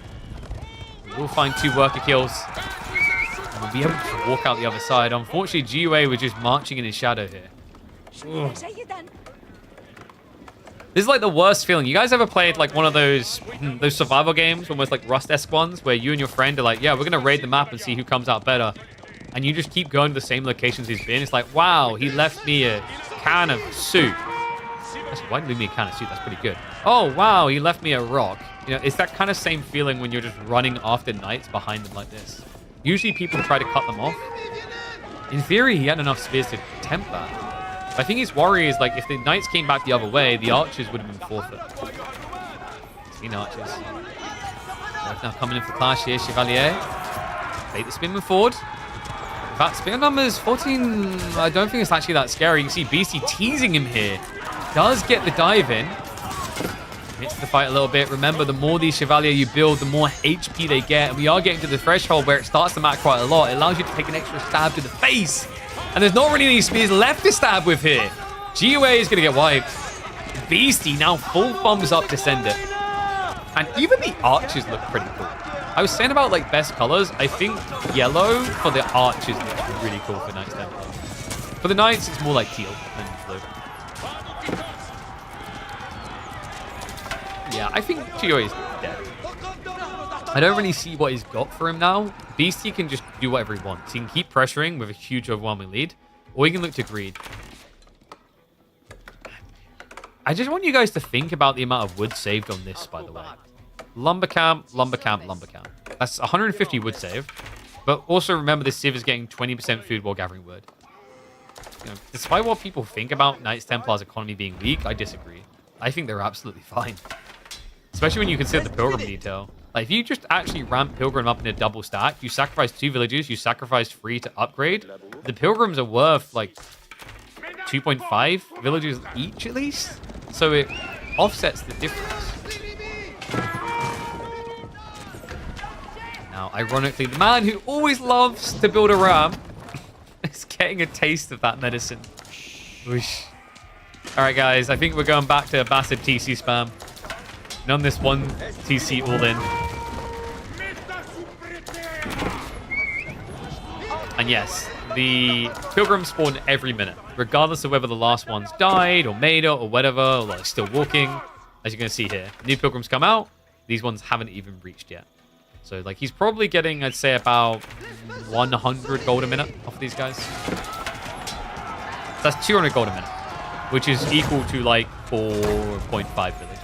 We'll find 2 worker kills. And we'll be able to walk out the other side. Unfortunately, GUA was just marching in his shadow here. Ugh. This is like the worst feeling. You guys ever played like one of those survival games, almost like Rust-esque ones, where you and your friend are like, yeah, we're going to raid the map and see who comes out better. And you just keep going to the same locations he's been. It's like, wow, he left me a can of soup. Actually, why did he leave me a can of soup? That's pretty good. Oh, wow, he left me a rock. You know, it's that kind of same feeling when you're just running after Knights behind them like this. Usually people try to cut them off. In theory, he had enough spears to tempt that. I think his worry is, like, if the Knights came back the other way, the Archers would have been forfeit. Seen Archers. Both now coming in for clash here. Chevalier. Bait the Spearman forward. In fact, spear numbers 14, I don't think it's actually that scary. You can see BC teasing him here. Does get the dive in. Hits the fight a little bit. Remember, the more these Chevalier you build, the more HP they get. And we are getting to the threshold where it starts to matter quite a lot. It allows you to take an extra stab to the face. And there's not really any spears left to stab with here. GUA is going to get wiped. Beastie now full thumbs up to send it. And even the archers look pretty cool. I was saying about like best colors. I think yellow for the archers looks really cool for Knights Templar. For the Knights, it's more like teal than blue. Yeah, I think GUA is dead. I don't really see what he's got for him now. Beastie can just do whatever he wants. He can keep pressuring with a huge overwhelming lead, or he can look to greed. I just want you guys to think about the amount of wood saved on this, by the way. Lumber camp, lumber camp, lumber camp. That's 150 wood saved. But also remember this Civ is getting 20% food while gathering wood. You know, despite what people think about Knights Templar's economy being weak, I disagree. I think they're absolutely fine. Especially when you consider the Pilgrim detail. Like, if you just actually ramp Pilgrim up in a double stack, you sacrifice 2 villages, you sacrifice 3 to upgrade, the Pilgrims are worth, like, 2.5 villages each, at least. So it offsets the difference. Now, ironically, the man who always loves to build a ramp is getting a taste of that medicine. Whoosh. All right, guys, I think we're going back to massive TC spam. And on this one, TC all in. And yes, the Pilgrims spawn every minute, regardless of whether the last one's died or made it or whatever, or like still walking. As you're going to see here, new Pilgrims come out. These ones haven't even reached yet. So like he's probably getting, I'd say, about 100 gold a minute off of these guys. That's 200 gold a minute, which is equal to like 4.5 villages.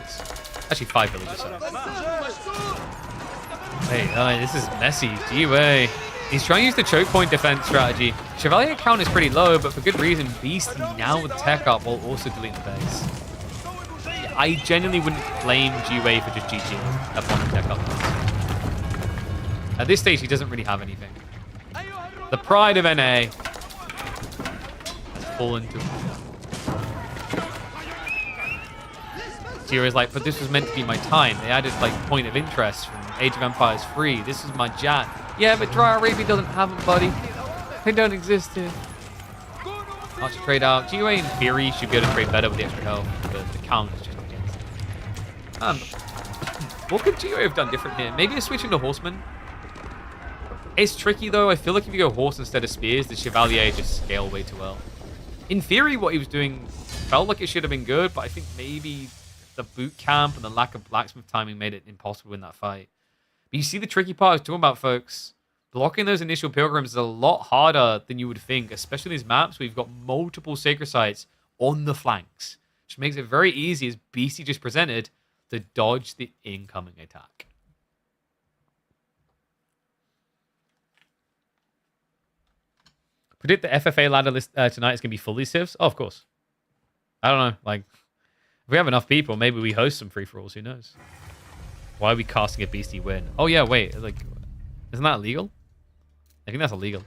Actually, 5 villages, sorry. Hey, this is messy. GUA. He's trying to use the choke point defense strategy. Chevalier count is pretty low, but for good reason. Beastie now with tech up while also deleting the base. Yeah, I genuinely wouldn't blame GUA for just GG upon the tech up. At this stage, he doesn't really have anything. The pride of NA has fallen to GUA is like, but this was meant to be my time. They added like point of interest from Age of Empires 3. This is my Jan. Yeah, but Dry Arabia doesn't have them, buddy. They don't exist here. Archer trade out. GUA in theory should be able to trade better with the extra health, but the count is just against it. What could GUA have done different here? Maybe a switch into Horseman? It's tricky though. I feel like if you go Horse instead of Spears, the Chevalier just scale way too well. In theory, what he was doing felt like it should have been good, but I think maybe the boot camp and the lack of blacksmith timing made it impossible in that fight. But you see the tricky part I was talking about, folks. Blocking those initial pilgrims is a lot harder than you would think, especially these maps where you've got multiple sacred sites on the flanks, which makes it very easy, as BC just presented, to dodge the incoming attack. Predict the FFA ladder list tonight is going to be fully civs? Oh, of course. I don't know. Like, if we have enough people, maybe we host some free-for-alls. Who knows? Why are we casting a beastie win? Oh, yeah, wait. Like, isn't that illegal? I think that's illegal.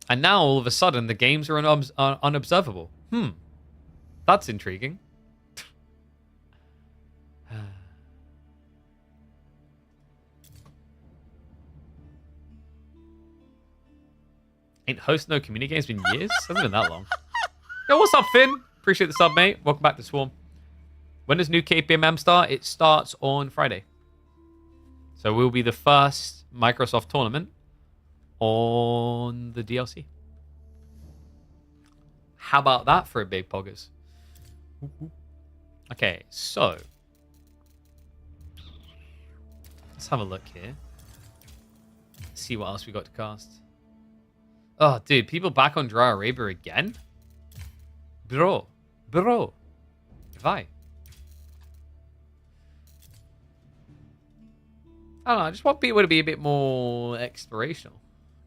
And now, all of a sudden, the games are unobservable. That's intriguing. Ain't host no community games been years? Hasn't been that long. Yo, what's up, Finn? Appreciate the sub, mate. Welcome back to Swarm. When does new KPMM start? It starts on Friday. So we'll be the first Microsoft tournament on the DLC. How about that for a big poggers? Okay, so let's have a look here. See what else we got to cast. Oh, dude, people back on Dry Arabia again? Bro. Why? I don't know, I just want people to be a bit more explorational.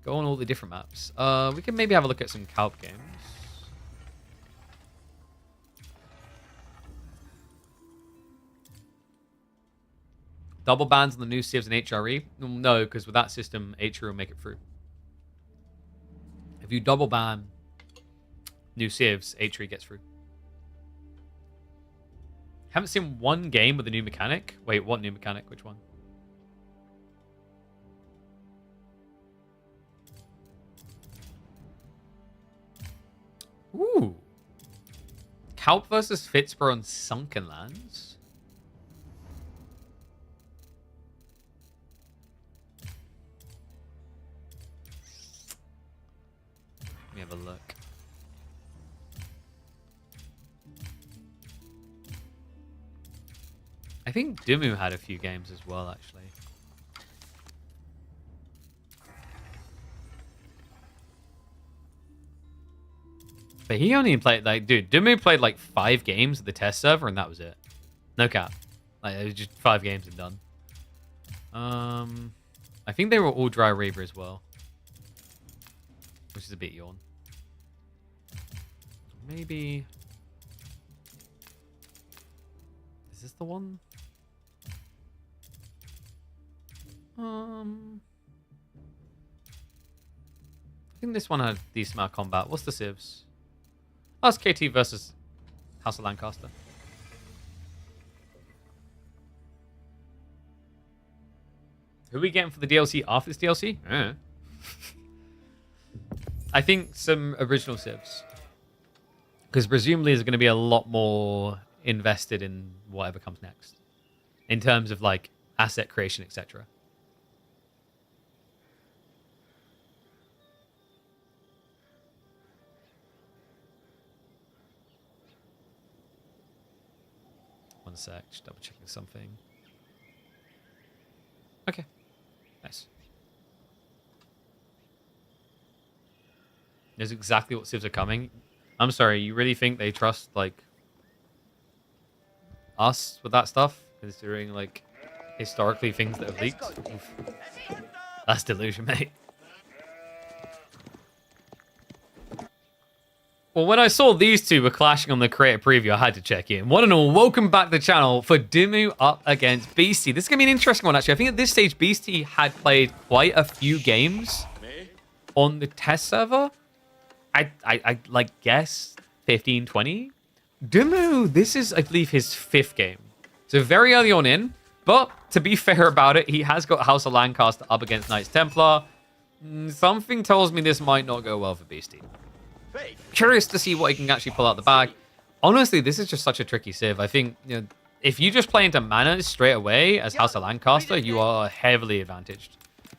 Go on all the different maps. We can maybe have a look at some Calp games. Double bans on the new civs and HRE? No, because with that system, HRE will make it through. If you double ban new civs, HRE gets through. Haven't seen one game with a new mechanic. Wait, what new mechanic? Which one? Ooh. Calp versus Fitzborough on Sunken Lands. Let me have a look. I think Dumu had a few games as well, actually. But he only played, like, dude, Dumu played like 5 games at the test server, and that was it. No cap. Like, it was just 5 games and done. I think they were all Dry Reaver as well. Which is a bit yawn. Maybe... Is this the one? I think this one had decent amount of combat. What's the civs? Oh, it's KT versus House of Lancaster. Who are we getting for the DLC after this DLC? I think some original civs. Because presumably there's going to be a lot more invested in whatever comes next. In terms of, like, asset creation, etc. One sec, just double checking something. Okay. Nice. Knows exactly what civs are coming. I'm sorry, you really think they trust, like, us with that stuff? Considering, like, historically things that have leaked? Oof. That's delusion, mate. Well, when I saw these two were clashing on the creator preview, I had to check in. One and all, welcome back to the channel for Dumu up against Beastie. This is going to be an interesting one, actually. I think at this stage, Beastie had played quite a few games on the test server. I like, guess 15, 20. Dumu, this is, I believe, his 5th game. So very early on in. But to be fair about it, he has got House of Lancaster up against Knights Templar. Something tells me this might not go well for Beastie. Curious to see what he can actually pull out the bag. Honestly, this is just such a tricky civ. I think, you know, if you just play into Manners straight away as House of Lancaster, you are heavily advantaged.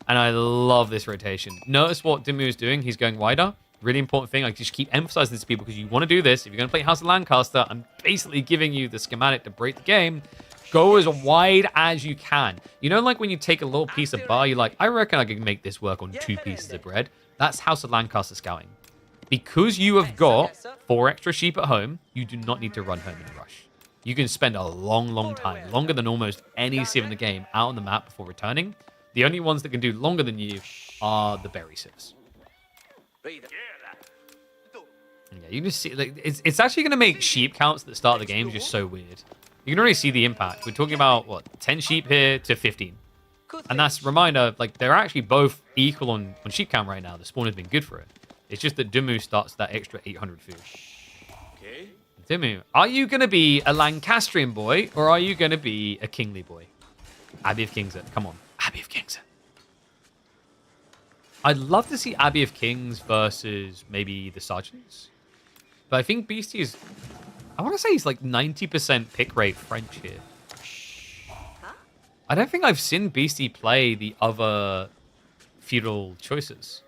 And I love this rotation. Notice what Dimu is doing. He's going wider. Really important thing. I just keep emphasizing this to people because you want to do this. If you're going to play House of Lancaster, I'm basically giving you the schematic to break the game. Go as wide as you can. You know, like when you take a little piece of bar, you're like, I reckon I can make this work on 2 pieces of bread. That's House of Lancaster scouting. Because you have got 4 extra sheep at home, you do not need to run home in a rush. You can spend a long, long time, longer than almost any civ in the game, out on the map before returning. The only ones that can do longer than you are the berry civs. Yeah, you just see, like, it's actually going to make sheep counts at the start of the game just so weird. You can already see the impact. We're talking about, what, 10 sheep here to 15. And that's a reminder, like, they're actually both equal on sheep count right now. The spawn has been good for it. It's just that Dumu starts that extra 800 food. Okay. Dumu, are you going to be a Lancastrian boy, or are you going to be a kingly boy? Abbey of Kings it. Come on. Abbey of Kings it. I'd love to see Abbey of Kings versus maybe the Sergeants. But I think Beastie is... I want to say he's like 90% pick rate French here. I don't think I've seen Beastie play the other feudal choices.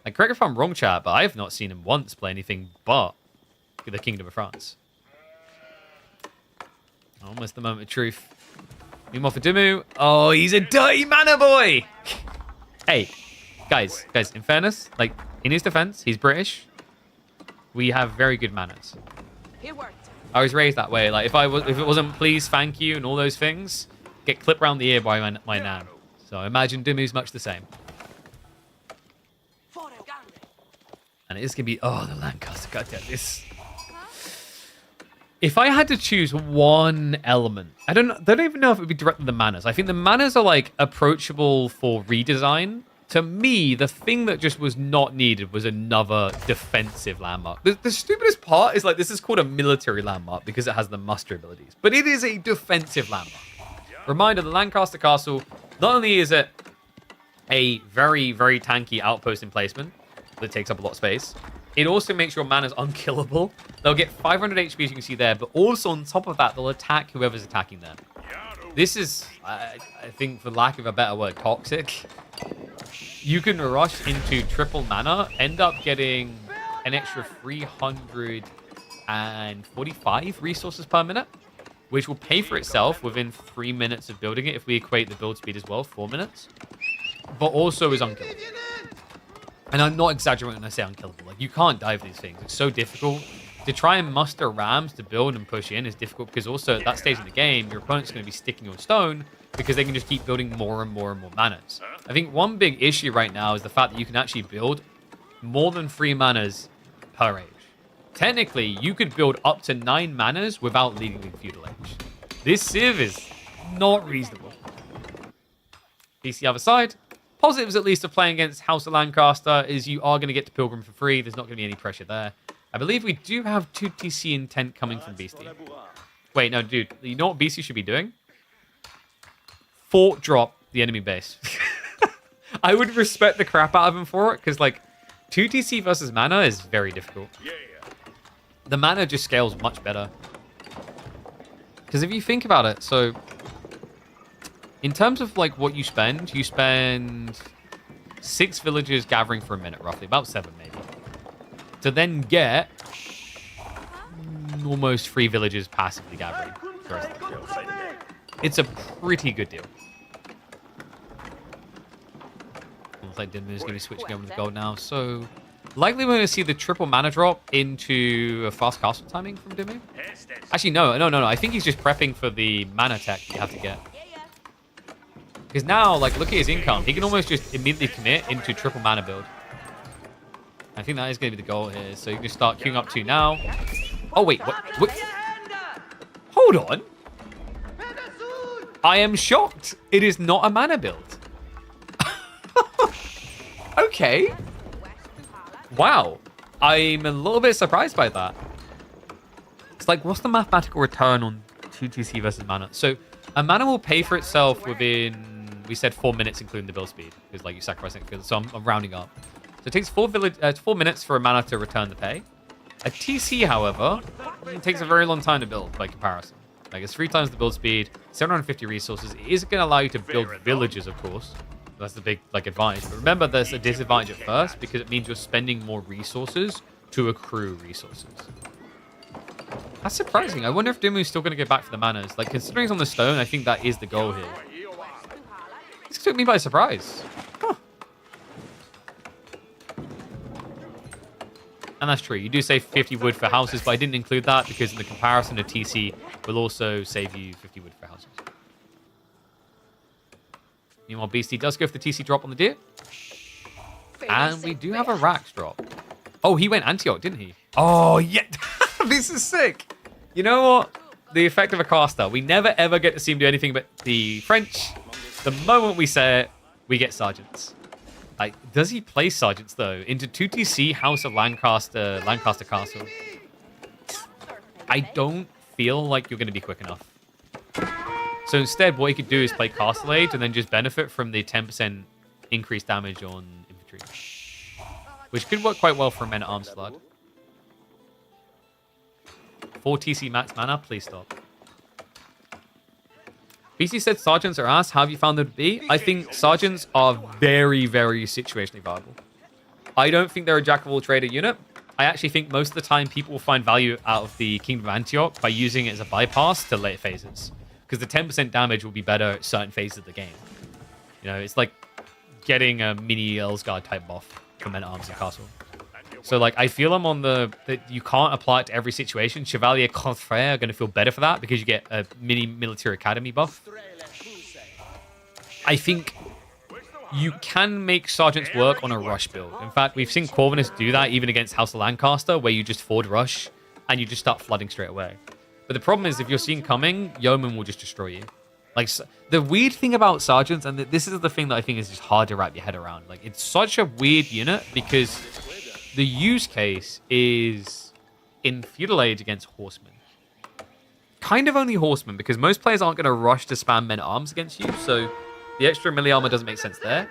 Like, correct if I'm wrong, chat, but I have not seen him once play anything but the Kingdom of France. Almost the moment of truth. Meanwhile for Dumu. Oh, he's a dirty mana boy! Hey, guys, in fairness, like, in his defense, he's British. We have very good manners. I was raised that way. Like, if it wasn't please, thank you, and all those things, get clipped around the ear by my nan. So I imagine Dumu's much the same. And it is gonna be the Lancaster. Goddamn this. If I had to choose one element, I don't even know if it would be directly the manners. I think the manners are like approachable for redesign. To me, the thing that just was not needed was another defensive landmark. The stupidest part is, like, this is called a military landmark because it has the muster abilities. But it is a defensive landmark. Reminder, the Lancaster Castle, not only is it a very, very tanky outpost emplacement that takes up a lot of space, it also makes your manners unkillable. They'll get 500 HP, as you can see there, but also on top of that, they'll attack whoever's attacking them. This is, I think, for lack of a better word, toxic. You can rush into triple mana, end up getting an extra 345 resources per minute, which will pay for itself within 3 minutes of building it if we equate the build speed as well, 4 minutes, but also is unkillable. And I'm not exaggerating when I say unkillable. Like, you can't dive these things. It's so difficult. To try and muster rams to build and push in is difficult because also at that stage in the game, your opponent's going to be sticking on stone because they can just keep building more and more and more manas. I think one big issue right now is the fact that you can actually build more than 3 manas per age. Technically, you could build up to 9 manas without leading the feudal age. This civ is not reasonable. Piece the other side. Positives, at least, of playing against House of Lancaster is you are going to get to Pilgrim for free. There's not going to be any pressure there. I believe we do have 2 TC intent coming from Beastie. Wait, no, dude. You know what Beastie should be doing? Fort drop the enemy base. I would respect the crap out of him for it, because, like, 2 TC versus mana is very difficult. The mana just scales much better. Because if you think about it, so... in terms of, like, what you spend 6 villagers gathering for a minute, roughly. About 7, maybe. To then get almost 3 villagers passively gathering. It's a pretty good deal. Looks like Dinmu is going to be switching over to gold now. So, likely we're going to see the triple mana drop into a fast castle timing from Dinmu. Actually, no. I think he's just prepping for the mana tech you have to get. Because now, like, look at his income. He can almost just immediately commit into triple mana build. I think that is going to be the goal here. So you can start queuing up 2 now. Oh, wait. What? Hold on. I am shocked. It is not a mana build. Okay. Wow. I'm a little bit surprised by that. It's like, what's the mathematical return on 2 TC versus mana? So a mana will pay for itself within, we said 4 minutes, including the build speed. Because, like, you sacrifice it. So I'm rounding up. So it takes 4 minutes for a mana to return the pay. A TC, however, it takes a very long time to build by comparison. Like, it's 3 times the build speed, 750 resources. It is going to allow you to build villages, of course. That's the big like advantage. But remember, there's a disadvantage at first because it means you're spending more resources to accrue resources. That's surprising. I wonder if Dimu's still going to go back for the manas. Like, considering he's on the stone, I think that is the goal here. This took me by surprise. Huh. And that's true. You do save 50 wood for houses, but I didn't include that because in the comparison, a TC will also save you 50 wood for houses. Meanwhile, Beastie does go for the TC drop on the deer. And we do have a Rax drop. Oh, he went Antioch, didn't he? Oh, yeah. This is sick. You know what? The effect of a caster. We never, ever get to see him do anything but the French. The moment we say it, we get sergeants. Like, does he play sergeants, though? Into 2TC House of Lancaster Castle. I don't feel like you're going to be quick enough. So instead, what he could do is play Castellage and then just benefit from the 10% increased damage on infantry. Which could work quite well for a men-at-arms flood. 4 TC max mana, please stop. BC said sergeants are ass. How have you found them to be? I think sergeants are very, very situationally viable. I don't think they're a jack-of-all-trader unit. I actually think most of the time people will find value out of the Kingdom of Antioch by using it as a bypass to late phases. Because the 10% damage will be better at certain phases of the game. You know, it's like getting a mini Elsgard type buff for men-at-arms and castle. So, like, I feel I'm on that you can't apply it to every situation. Chevalier Confrere are going to feel better for that because you get a mini military academy buff. I think you can make sergeants work on a rush build. In fact, we've seen Corvinus do that even against House of Lancaster, where you just forward rush and you just start flooding straight away. But the problem is, if you're seen coming, Yeoman will just destroy you. Like, the weird thing about sergeants, and this is the thing that I think is just hard to wrap your head around. Like, it's such a weird unit because the use case is in Feudal Age against Horsemen. Kind of only Horsemen, because most players aren't going to rush to spam men-at-arms against you, so the extra melee armor doesn't make sense there.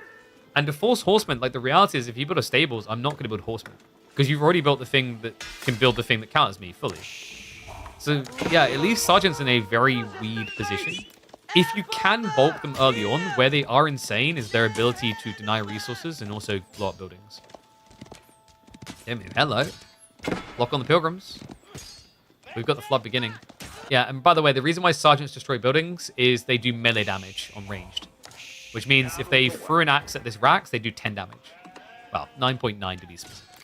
And to force Horsemen, like, the reality is, if you build a Stables, I'm not going to build Horsemen. Because you've already built the thing that can build the thing that counters me fully. So, yeah, it leaves Sergeants in a very weird position. If you can bulk them early on, where they are insane is their ability to deny resources and also blow up buildings. Yeah, man, hello. Lock on the Pilgrims. We've got the flood beginning. Yeah, and by the way, the reason why Sergeants destroy buildings is they do melee damage on ranged. Which means if they threw an axe at this Rax, they do 10 damage. Well, 9.9 to be specific.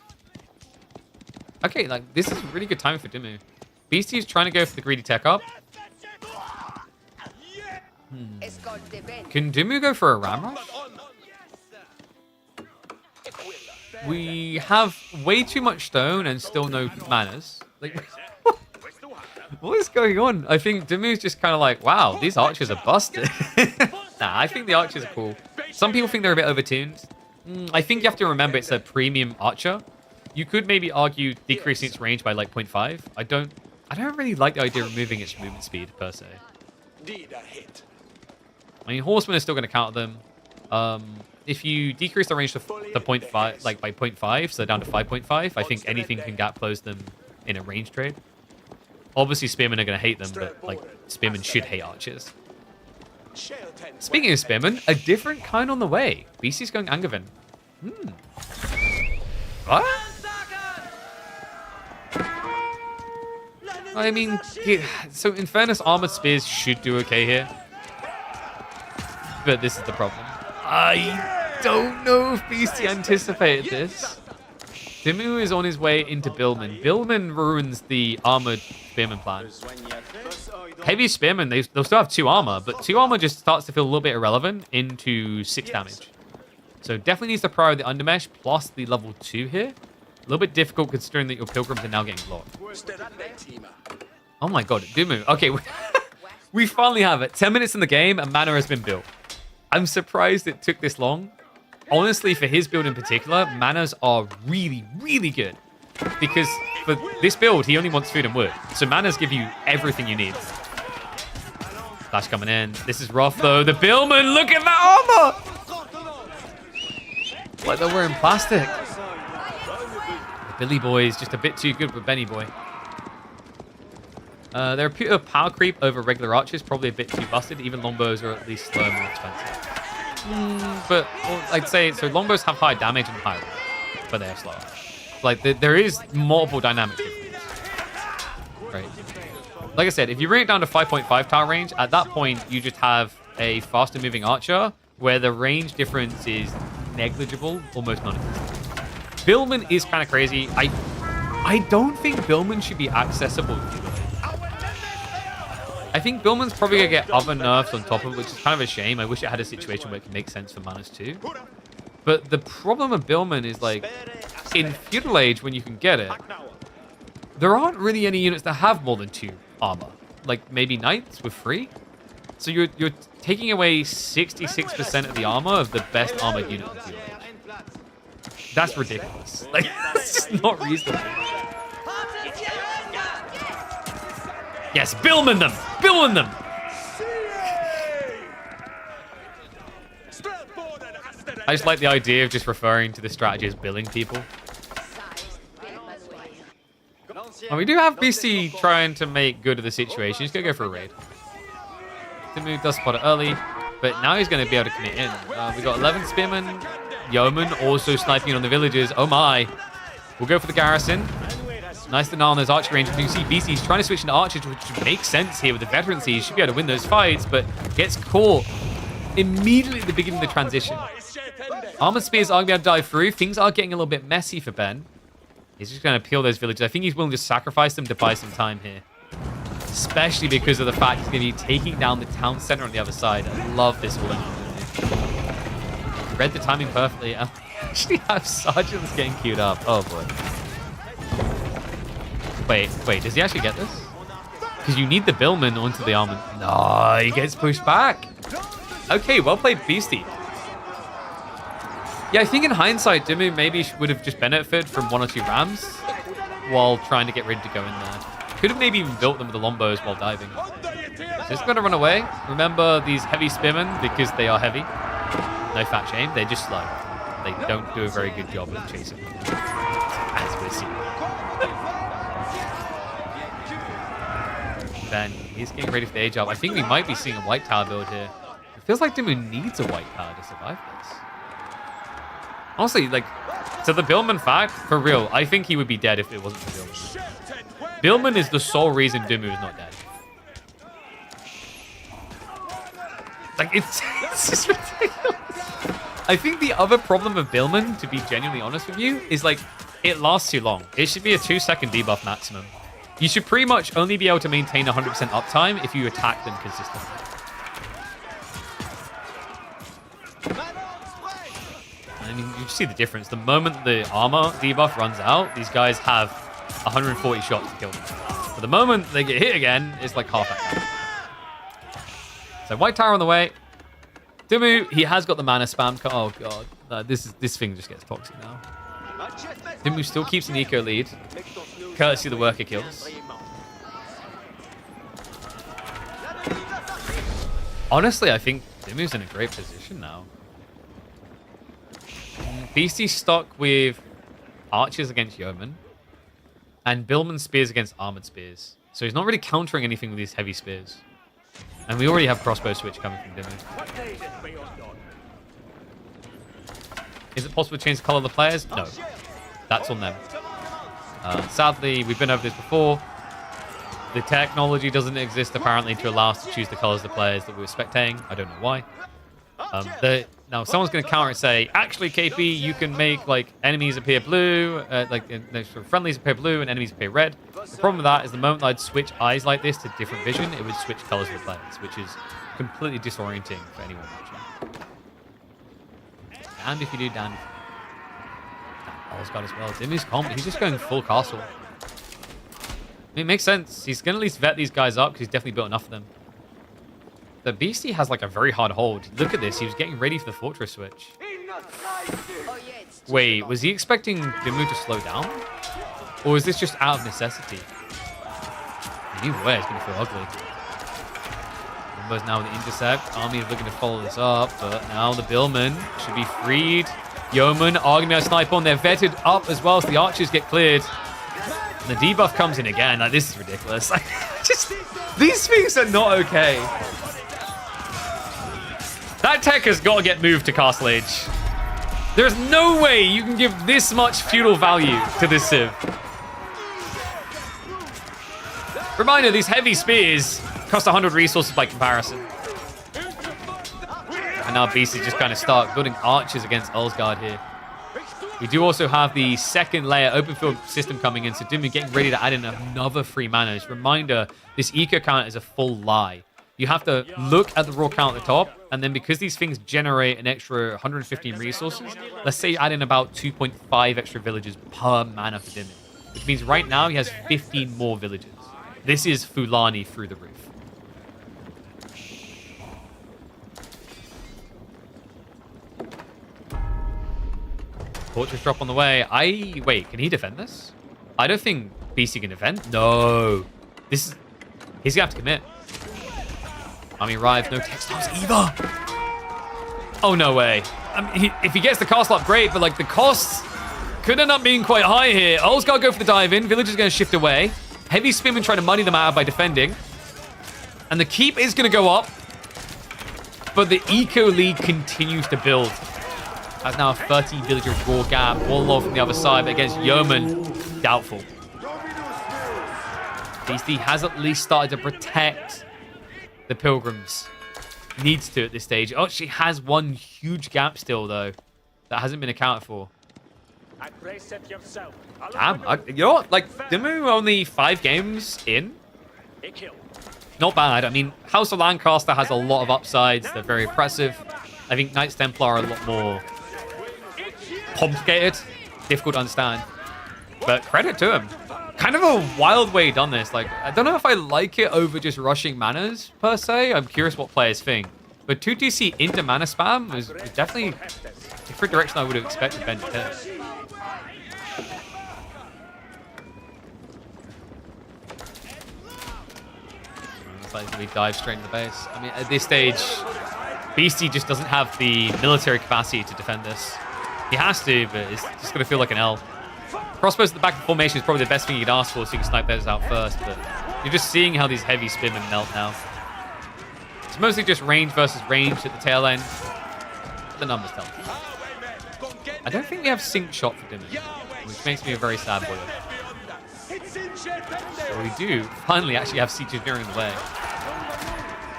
Okay, like, this is really good timing for Dimu. Beastie is trying to go for the greedy tech up. Can Dimu go for a ram rush? We have way too much stone and still no manas. Like, what is going on? I think Dimu's just kind of like, wow, these archers are busted. Nah, I think the archers are cool. Some people think they're a bit overtuned. I think you have to remember it's a premium archer. You could maybe argue decreasing its range by like 0.5. I don't really like the idea of removing its movement speed per se. I mean, horsemen are still going to counter them. If you decrease the range to 0.5, like by 0.5, so down to 5.5, I think anything can gap close them in a range trade. Obviously, spearmen are going to hate them, but like spearmen should hate archers. Speaking of spearmen, a different kind on the way. BC's going Angevin. What? I mean, yeah, so in fairness, armored spears should do okay here. But this is the problem. I don't know if Beastie anticipated this. Dimu is on his way into Billman. Billman ruins the armored spearman plan. Heavy spearmen, they'll still have 2 armor, but 2 armor just starts to feel a little bit irrelevant into 6 damage. So definitely needs to prior the undermesh plus the level 2 here. A little bit difficult considering that your pilgrims are now getting blocked. Oh my god, Dimu. Okay, we finally have it. 10 minutes in the game and mana has been built. I'm surprised it took this long. Honestly, for his build in particular, manas are really, really good. Because for this build, he only wants food and wood. So manas give you everything you need. Flash coming in. This is rough, though. The Billman, look at that armor! Like they're wearing plastic. The Billy Boy is just a bit too good for Benny Boy. They're a pure power creep over regular archers, probably a bit too busted. Even longbows are at least slow and more expensive. But well, I'd say, so longbows have high damage and high range, but they have slower. Like, there is multiple dynamic differences. Right. Like I said, if you bring it down to 5.5 tower range, at that point, you just have a faster moving archer where the range difference is negligible, almost non-existent. Billman is kind of crazy. I don't think Billman should be accessible to you. I think Billman's probably going to get other nerfs on top of it, which is kind of a shame. I wish it had a situation where it could make sense for Manus too. But the problem with Billman is, like, in Feudal Age, when you can get it, there aren't really any units that have more than 2 armor. Like, maybe Knights with 3. So you're taking away 66% of the armor of the best armored unit in Feudal Age. That's ridiculous. Like, it's just not reasonable. Yes, Billman them! Billman them! I just like the idea of just referring to the strategy as billing people. And we do have BC trying to make good of the situation. He's going to go for a raid. Timu does spot it early, but now he's going to be able to commit in. We've got 11 spearmen. Yeoman also sniping on the villagers. Oh my. We'll go for the garrison. Nice denial on those archer ranges. You can see BC's trying to switch into archers, which makes sense here with the veterancy. He should be able to win those fights, but gets caught immediately at the beginning of the transition. Armored spears aren't going to be able to dive through. Things are getting a little bit messy for Ben. He's just going to peel those villagers. I think he's willing to sacrifice them to buy some time here. Especially because of the fact he's going to be taking down the town center on the other side. I love this all. Read the timing perfectly. I actually have sergeants getting queued up. Oh boy. Wait, does he actually get this? Because you need the Billman onto the armor. No, he gets pushed back. Okay, well played, Beastie. Yeah, I think in hindsight, Dimmu maybe would have just benefited from 1 or 2 rams while trying to get ready to go in there. Could have maybe even built them with the lombos while diving. Just going to run away. Remember these heavy spearmen, because they are heavy. No fat shame, they're just slow. They don't do a very good job of chasing them. As we're seeing. Ben, he's getting ready for the age up. I think we might be seeing a white tower build here. It feels like Dimmu needs a white tower to survive this. Honestly, like, to the Billman fact, for real, I think he would be dead if it wasn't for Billman. Billman is the sole reason Dimmu is not dead. Like, it's just ridiculous. I think the other problem of Billman, to be genuinely honest with you, is, like, it lasts too long. It should be a 2-second debuff maximum. You should pretty much only be able to maintain 100% uptime if you attack them consistently. And you see the difference. The moment the armor debuff runs out, these guys have 140 shots to kill them. But the moment they get hit again, it's like half that. So white tower on the way. Dimmu, he has got the mana spam. Oh god, this thing just gets toxic now. Dimmu still keeps an eco lead, courtesy of the worker kills. Honestly, I think Dimmu's in a great position now. Beastie's stuck with archers against yeomen, and Billman spears against armored spears. So he's not really countering anything with these heavy spears. And we already have crossbow switch coming from Dimmu. Is it possible to change the color of the players? No. That's on them. Sadly, we've been over this before. The technology doesn't exist, apparently, to allow us to choose the colors of the players that we were spectating. I don't know why. Now, someone's going to counter and say, actually, KP, you can make, like, enemies appear blue, friendlies appear blue and enemies appear red. The problem with that is the moment I'd switch eyes like this to different vision, it would switch colors of the players, which is completely disorienting for anyone watching. And if you do, Dan. Paul's got as well. Dimmu's comp. He's just going full castle. I mean, it makes sense. He's going to at least vet these guys up because he's definitely built enough of them. The Beastie has like a very hard hold. Look at this. He was getting ready for the fortress switch. Wait, was he expecting Dimmu to slow down? Or is this just out of necessity? Either way, it's going to feel ugly. Rumbo's now with the intercept. Army is looking to follow this up, but now the Billman should be freed. Yeoman are going to be able to snipe on. They're vetted up as well, so the archers get cleared. And the debuff comes in again. Like, this is ridiculous. Like, just these things are not okay. That tech has got to get moved to Castle Age. There's no way you can give this much feudal value to this civ. Reminder, these heavy spears cost 100 resources by comparison. And now Beast is just kind of stuck building archers against Ulsgaard here. We do also have the second layer open field system coming in, so Dimmu getting ready to add in another 3 manas. Reminder, this eco count is a full lie. You have to look at the raw count at the top, and then because these things generate an extra 115 resources, let's say you add in about 2.5 extra villages per mana for Dimmu, which means right now he has 15 more villages. This is Fulani through the roof. Fortress drop on the way. Wait, can he defend this? I don't think BC can defend. No. He's gonna have to commit. Army arrives, no textiles either. Oh, no way. I mean, if he gets the castle up, great, but like the costs could end up being quite high here. Ul's gotta go for the dive in. Village is gonna shift away. Heavy Spearman trying to muddy them out by defending. And the keep is gonna go up. But the eco lead continues to build. Has now a 30 villager raw gap. Warlord from the other side, but against Yeoman, doubtful. DC has at least started to protect the Pilgrims. Needs to at this stage. Oh, she has one huge gap still, though. That hasn't been accounted for. Damn, you know what? Like, Dimmu only 5 games in. Not bad. I mean, House of Lancaster has a lot of upsides. They're very impressive. I think Knights Templar are a lot more complicated, difficult to understand. But credit to him. Kind of a wild way he done this. Like, I don't know if I like it over just rushing manas, per se. I'm curious what players think. But 2TC into mana spam was definitely a different direction I would have expected Ben to take. Looks like we dive straight into the base. I mean, at this stage, Beastie just doesn't have the military capacity to defend this. He has to, but it's just going to feel like an L. Crossbows at the back of the formation is probably the best thing you can ask for, so you can snipe those out first, but you're just seeing how these heavy spearmen melt now. It's mostly just range versus range at the tail end. The numbers tell me. I don't think we have sync shot for Dimmu, which makes me a very sad boy. So we do finally actually have siege engineering in the way.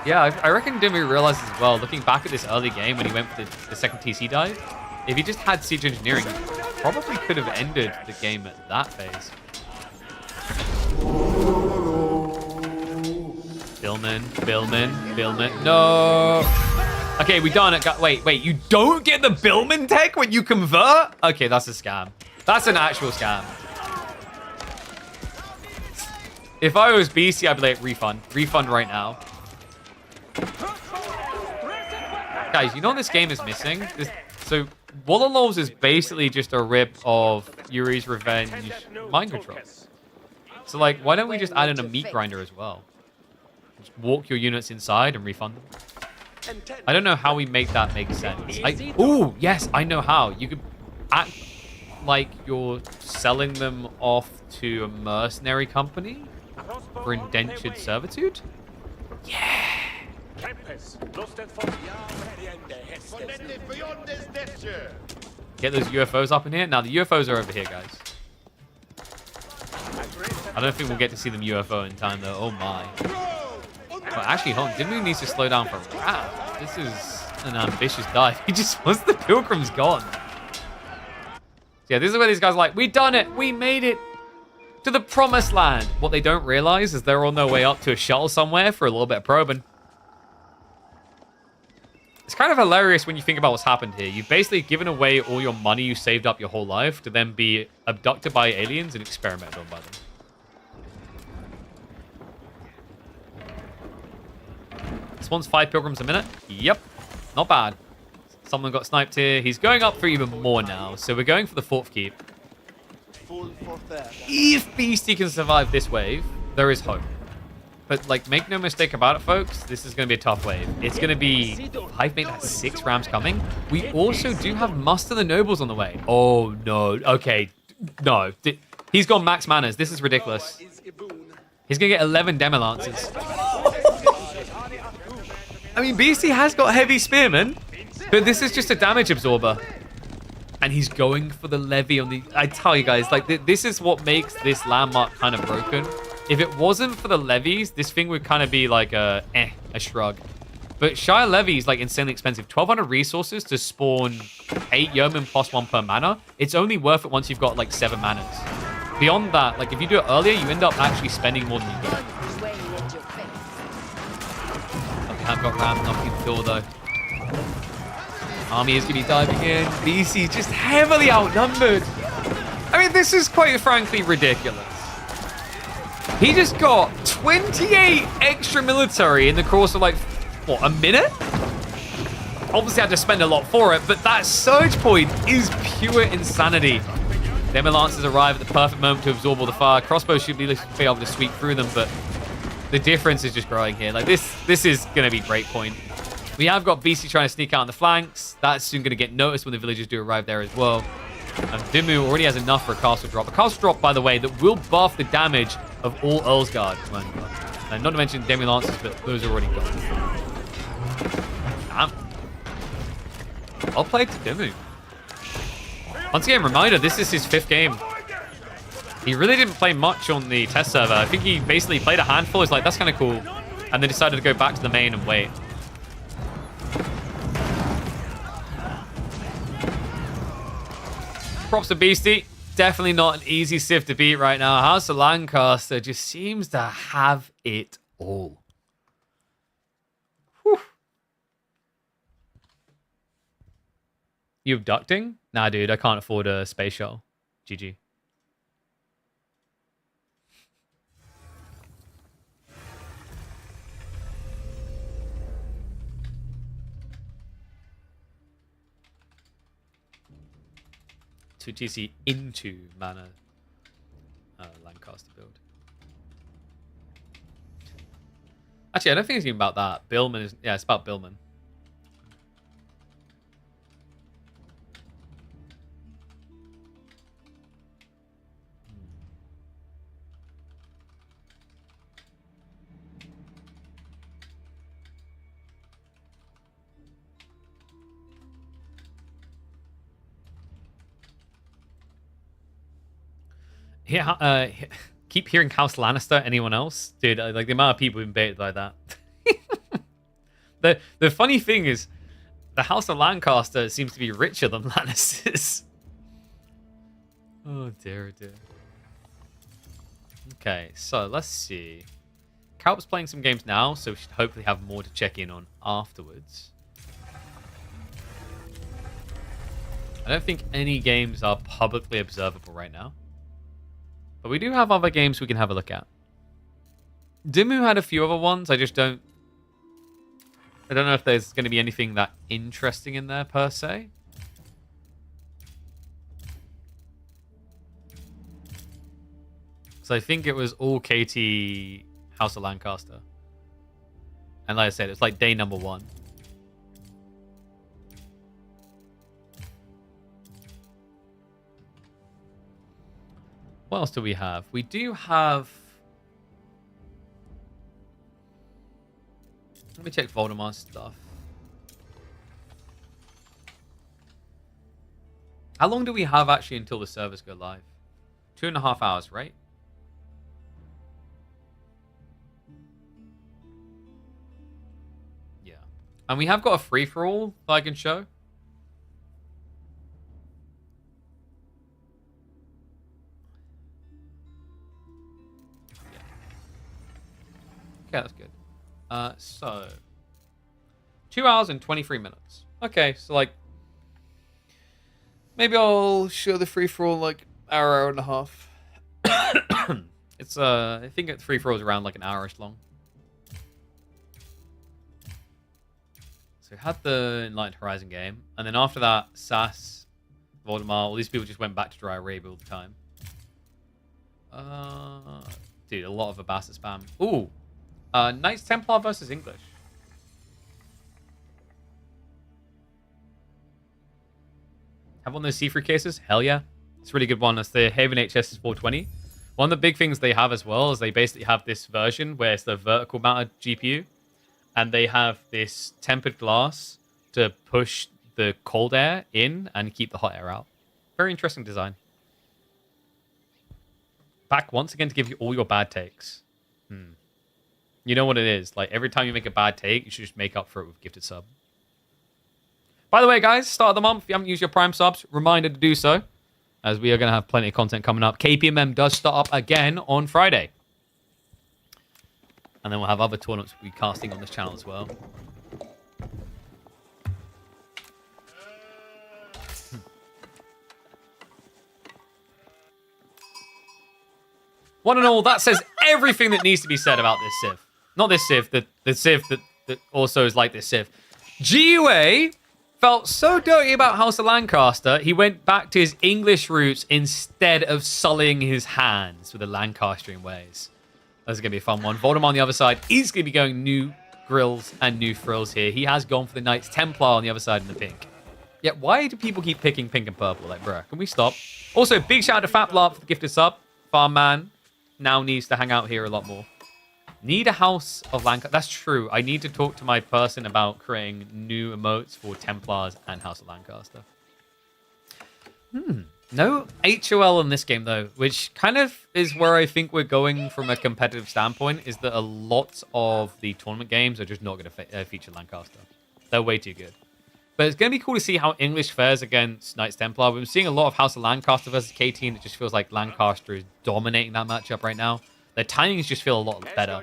Yeah, I reckon Dimmu realizes as well, looking back at this early game when he went for the second TC dive, if he just had siege engineering, he probably could have ended the game at that phase. Billman. No. Okay, we done it. Wait, you don't get the Billman tech when you convert? Okay, that's a scam. That's an actual scam. If I was BC, I'd be like, refund. Refund right now. Guys, you know what this game is missing? So, Wololows is basically just a rip of Yuri's Revenge mind control. So, like, why don't we just add in a meat grinder as well? Just walk your units inside and refund them. I don't know how we make that make sense. Ooh, yes, I know how. You could act like you're selling them off to a mercenary company for indentured servitude? Yeah. Get those UFOs up in here. Now, the UFOs are over here, guys. I don't think we'll get to see them UFO in time, though. Oh, my. But actually, hold on. Dimmu needs to slow down for a round. This is an ambitious dive. He just wants the Pilgrims gone. Yeah, this is where these guys are like, we done it. We made it to the promised land. What they don't realize is they're on their way up to a shuttle somewhere for a little bit of probing. It's kind of hilarious when you think about what's happened here. You've basically given away all your money you saved up your whole life to then be abducted by aliens and experimented on by them. This one's 5 Pilgrims a minute. Yep. Not bad. Someone got sniped here. He's going up for even more now. So we're going for the 4th keep. If Beastie can survive this wave, there is hope. But, like, make no mistake about it, folks. This is going to be a tough wave. It's going to be 5 mate, that's 6 rams coming. We also do have Muster the Nobles on the way. Oh, no. Okay. No. He's gone max manas. This is ridiculous. He's going to get 11 Demo Lancers. I mean, Beastie has got heavy spearmen, but this is just a damage absorber. And he's going for the levy on the... I tell you guys, like, this is what makes this landmark kind of broken. If it wasn't for the levies, this thing would kind of be like a shrug. But Shire Levy is like insanely expensive. 1,200 resources to spawn 8 yeomen plus 1 per mana. It's only worth it once you've got like 7 manas. Beyond that, like if you do it earlier, you end up actually spending more than you get. Okay, I've got Ram knocking the door though. Army is going to be diving in. BC just heavily outnumbered. I mean, this is quite frankly ridiculous. He just got 28 extra military in the course of like, what, a minute? Obviously, I had to spend a lot for it, but that surge point is pure insanity. Demi Lancers arrive at the perfect moment to absorb all the fire. Crossbows should be able to sweep through them, but the difference is just growing here. Like this is going to be break point. We have got BC trying to sneak out on the flanks. That's soon going to get noticed when the villagers do arrive there as well. And Dimmu already has enough for a castle drop. A castle drop, by the way, that will buff the damage of all Earl's Guard. And not to mention Demi Lancers, but those are already gone. Damn. Well played to Dimmu. Once again, reminder, this is his 5th game. He really didn't play much on the test server. I think he basically played a handful. He's like, that's kind of cool. And then decided to go back to the main and wait. Props to Beastie. Definitely not an easy civ to beat right now. House of Lancaster just seems to have it all. Whew. You abducting? Nah, dude, I can't afford a space shuttle. GG. To TC into mana Lancaster build. Actually, I don't think it's even about that. Billman is... Yeah, it's about Billman. Yeah, keep hearing House Lannister. Anyone else? Dude, like the amount of people who've been baited by that. The funny thing is, the House of Lancaster seems to be richer than Lannisters. Oh dear, dear. Okay, so let's see. Calp's playing some games now, so we should hopefully have more to check in on afterwards. I don't think any games are publicly observable right now. But we do have other games we can have a look at. Dimmu had a few other ones. I don't know if there's going to be anything that interesting in there per se. So I think it was all KT House of Lancaster. And like I said, it's like day number 1. What else do we have? We do have... Let me check Voldemar's stuff. How long do we have actually until the servers go live? 2.5 hours, right? Yeah. And we have got a free-for-all that I can show. Okay, that's good. So 2 hours and 23 minutes. Okay, so like maybe I'll show the free for all like hour and a half. It's I think the free for all is around like an hour-ish long. So we had the Enlightened Horizon game, and then after that, SAS, Voldemort, all these people just went back to Dry Arabia all the time. Dude, a lot of Abbasid spam. Ooh. Knights Templar versus English. Have one of those C3 cases? Hell yeah. It's a really good one. It's the Haven HS 420. One of the big things they have as well is they basically have this version where it's the vertical mounted GPU. and they have this tempered glass to push the cold air in and keep the hot air out. Very interesting design. Back once again to give you all your bad takes. You know what it is. Like, every time you make a bad take, you should just make up for it with gifted sub. By the way, guys, start of the month, if you haven't used your Prime subs, reminder to do so, as we are going to have plenty of content coming up. KPMM does start up again on Friday. And then we'll have other tournaments we'll be casting on this channel as well. One and all, that says everything that needs to be said about this civ. Not this civ, the civ that also is like this civ. GUA felt so dirty about House of Lancaster, he went back to his English roots instead of sullying his hands with the Lancastrian ways. That's going to be a fun one. Voldemort on the other side is going to be going new grills and new frills here. He has gone for the Knights Templar on the other side in the pink. Yeah, why do people keep picking pink and purple? Like, bruh, can we stop? Also, big shout out to Fatblab for the gifted sub. Farm Man now needs to hang out here a lot more. Need a House of Lancaster. That's true. I need to talk to my person about creating new emotes for Templars and House of Lancaster. No HOL in this game, though, which kind of is where I think we're going from a competitive standpoint, is that a lot of the tournament games are just not going to feature Lancaster. They're way too good. But it's going to be cool to see how English fares against Knights Templar. We've been seeing a lot of House of Lancaster versus KT, and it just feels like Lancaster is dominating that matchup right now. Their timings just feel a lot better.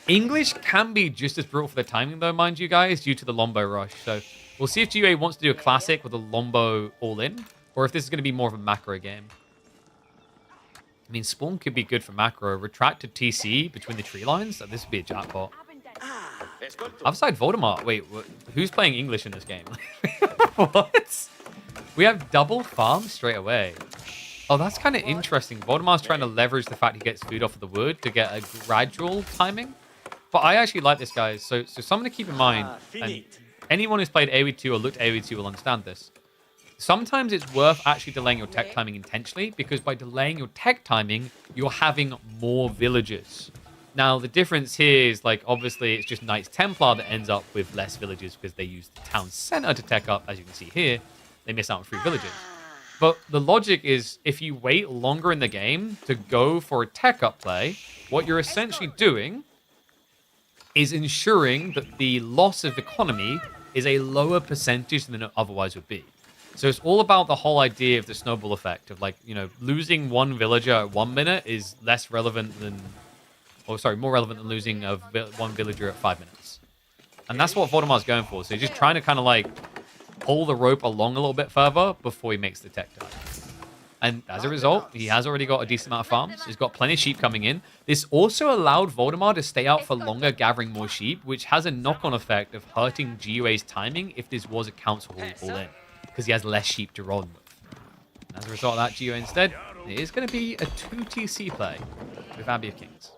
English can be just as brutal for their timing, though, mind you guys, due to the Lombo rush. So we'll see if GUA wants to do a classic with a Lombo all-in, or if this is going to be more of a macro game. I mean, Spawn could be good for macro. Retracted TC between the tree lines? This would be a jackpot. Outside Voldemort. Wait, who's playing English in this game? What? We have double farm straight away. Oh, that's kind of interesting. Voldemort's trying to leverage the fact he gets food off of the wood to get a gradual timing. But I actually like this, guys. So something to keep in mind, and anyone who's played AoE2 or looked at AoE2 will understand this. Sometimes it's worth actually delaying your tech timing intentionally, because by delaying your tech timing, you're having more villagers. Now, the difference here is, like, obviously, it's just Knights Templar that ends up with less villagers because they use the town center to tech up. As you can see here, they miss out on 3 villagers. But the logic is, if you wait longer in the game to go for a tech up play, what you're essentially doing is ensuring that the loss of economy is a lower percentage than it otherwise would be. So it's all about the whole idea of the snowball effect of, like, you know, losing 1 villager at 1 minute is less relevant than, or sorry, more relevant than losing 1 villager at 5 minutes. And that's what Voldemar's going for. So he's just trying to kind of like pull the rope along a little bit further before he makes the tech dive. And as a result, he has already got a decent amount of farms. He's got plenty of sheep coming in. This also allowed Voldemar to stay out for longer, gathering more sheep, which has a knock-on effect of hurting GUA's timing if this was a council hall all-in, because he has less sheep to run with. And as a result of that, GUA instead, it is going to be a 2 TC play with Abbey of Kings.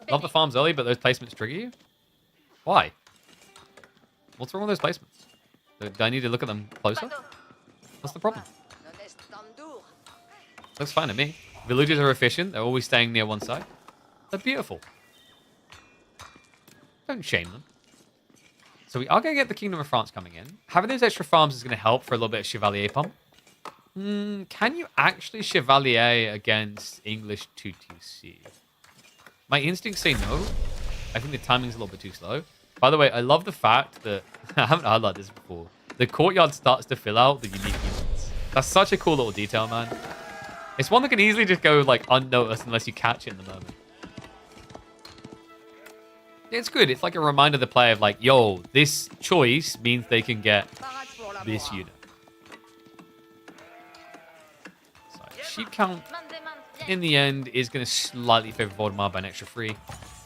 Love the farms early, but those placements trigger you? Why? What's wrong with those placements? Do I need to look at them closer? What's the problem? Looks fine to me. Villagers are efficient. They're always staying near one side. They're beautiful. Don't shame them. So we are going to get the Kingdom of France coming in. Having those extra farms is going to help for a little bit of Chevalier pump. Can you actually Chevalier against English 2TC? My instincts say no. I think the timing's a little bit too slow. By the way, I love the fact that, I haven't heard like this before, the courtyard starts to fill out the unique units. That's such a cool little detail, man. It's one that can easily just go like unnoticed unless you catch it in the moment. It's good. It's like a reminder to the player of like, yo, this choice means they can get this unit. So sheep count in the end is going to slightly favor Voldemar by an extra 3.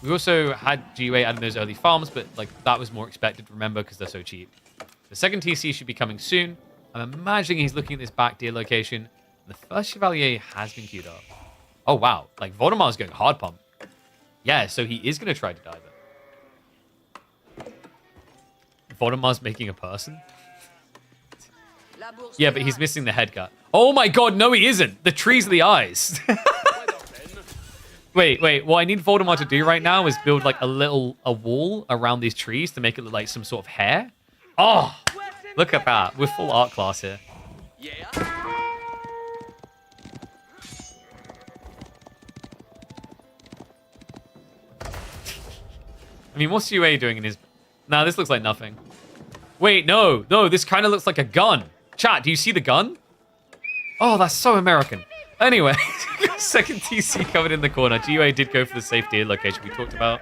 We also had GUA adding those early farms, but like that was more expected, remember, because they're so cheap. The second TC should be coming soon. I'm imagining he's looking at this back deer location. And the first Chevalier has been queued up. Oh, wow. Like, Voldemar's going hard pump. Yeah, so he is going to try to dive it. Voldemar's making a person? Yeah, but he's missing the head gut. Oh my god, no he isn't! The trees are the eyes! Wait. What I need Voldemort to do right now is build like a wall around these trees to make it look like some sort of hair. Oh, look at that. We're full art class here. I mean, what's UA doing in his... Nah, this looks like nothing. Wait, no, this kind of looks like a gun. Chat, do you see the gun? Oh, that's so American. Anyway, second TC covered in the corner. GUA did go for the safe deer location we talked about.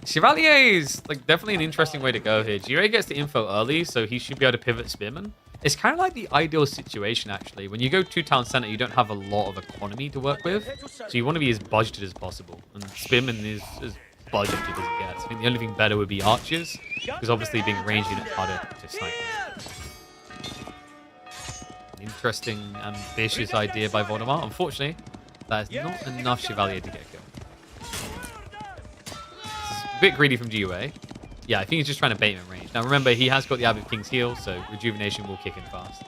Chevalier is like definitely an interesting way to go here. GUA gets the info early, so he should be able to pivot Spearman. It's kind of like the ideal situation, actually. When you go to town center, you don't have a lot of economy to work with, so you want to be as budgeted as possible. And Spearman is as budgeted as it gets. I think the only thing better would be archers, because obviously being ranged units harder to snipe. Interesting, ambitious idea by Voldemort. Unfortunately, that is not enough Chevalier to get a kill. This is a bit greedy from GUA. Yeah, I think he's just trying to bait him in range. Now remember, he has got the Abbot King's heal, so Rejuvenation will kick in fast.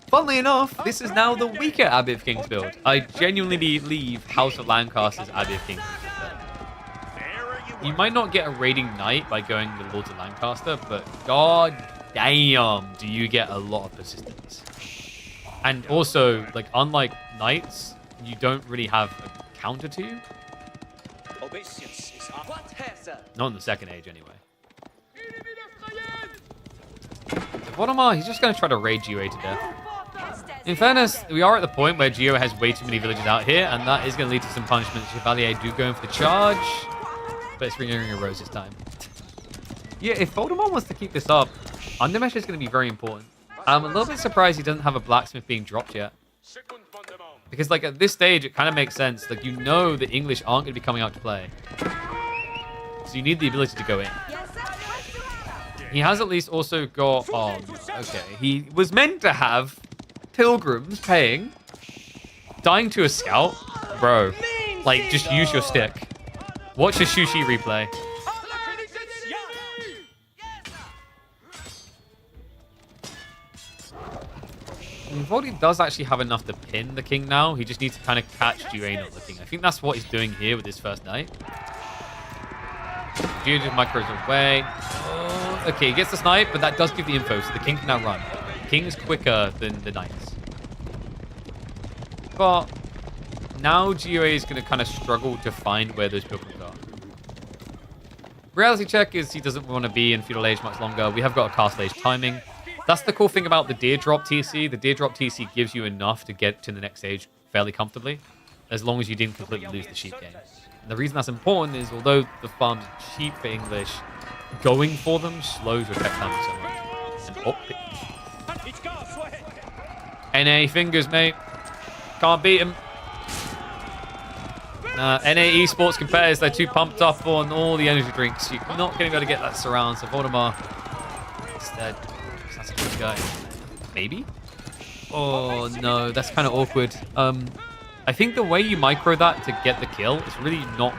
Funnily enough, this is now the weaker Abbey of Kings build. I genuinely believe House of Lancaster's Abbey of Kings is better. You might not get a raiding knight by going the Lords of Lancaster, but god damn, do you get a lot of persistence. And also, like, unlike knights, you don't really have a counter to. Not in the second age, anyway. So Voldemort, he's just going to try to raid GUA to death. In fairness, we are at the point where GUA has way too many villages out here, and that is going to lead to some punishment. Chevalier do go in for the charge, but it's Ring of Rose this time. Yeah, if Voldemort wants to keep this up, Undermesh is going to be very important. I'm a little bit surprised he doesn't have a blacksmith being dropped yet. Because, like, at this stage, it kind of makes sense. Like, you know the English aren't going to be coming out to play. So you need the ability to go in. He has at least also got... Oh, okay. He was meant to have pilgrims paying. Dying to a scout? Bro. Like, just use your stick. Watch a Shushi replay. Voldy does actually have enough to pin the king now. He just needs to kind of catch GUA not looking. I think that's what he's doing here with his first knight. GUA just micros away. Oh, okay, he gets the snipe, but that does give the info, so the king can now run. The king's quicker than the knights. But now GUA is going to kind of struggle to find where those pilgrims are. Reality check is he doesn't want to be in feudal age much longer. We have got a castle age timing. That's the cool thing about the Deer Drop TC. The Deer Drop TC gives you enough to get to the next stage fairly comfortably, as long as you didn't completely lose the sheep game. And the reason that's important is, although the farms are cheap for English, going for them slows your tech time so much. And NA fingers, mate. Can't beat him. NA Esports compares, they're too pumped up on all the energy drinks. You're not going to be able to get that surround, so Voldemort instead... That's a good guy. Maybe? Oh, no. That's kind of awkward. I think the way you micro that to get the kill is really not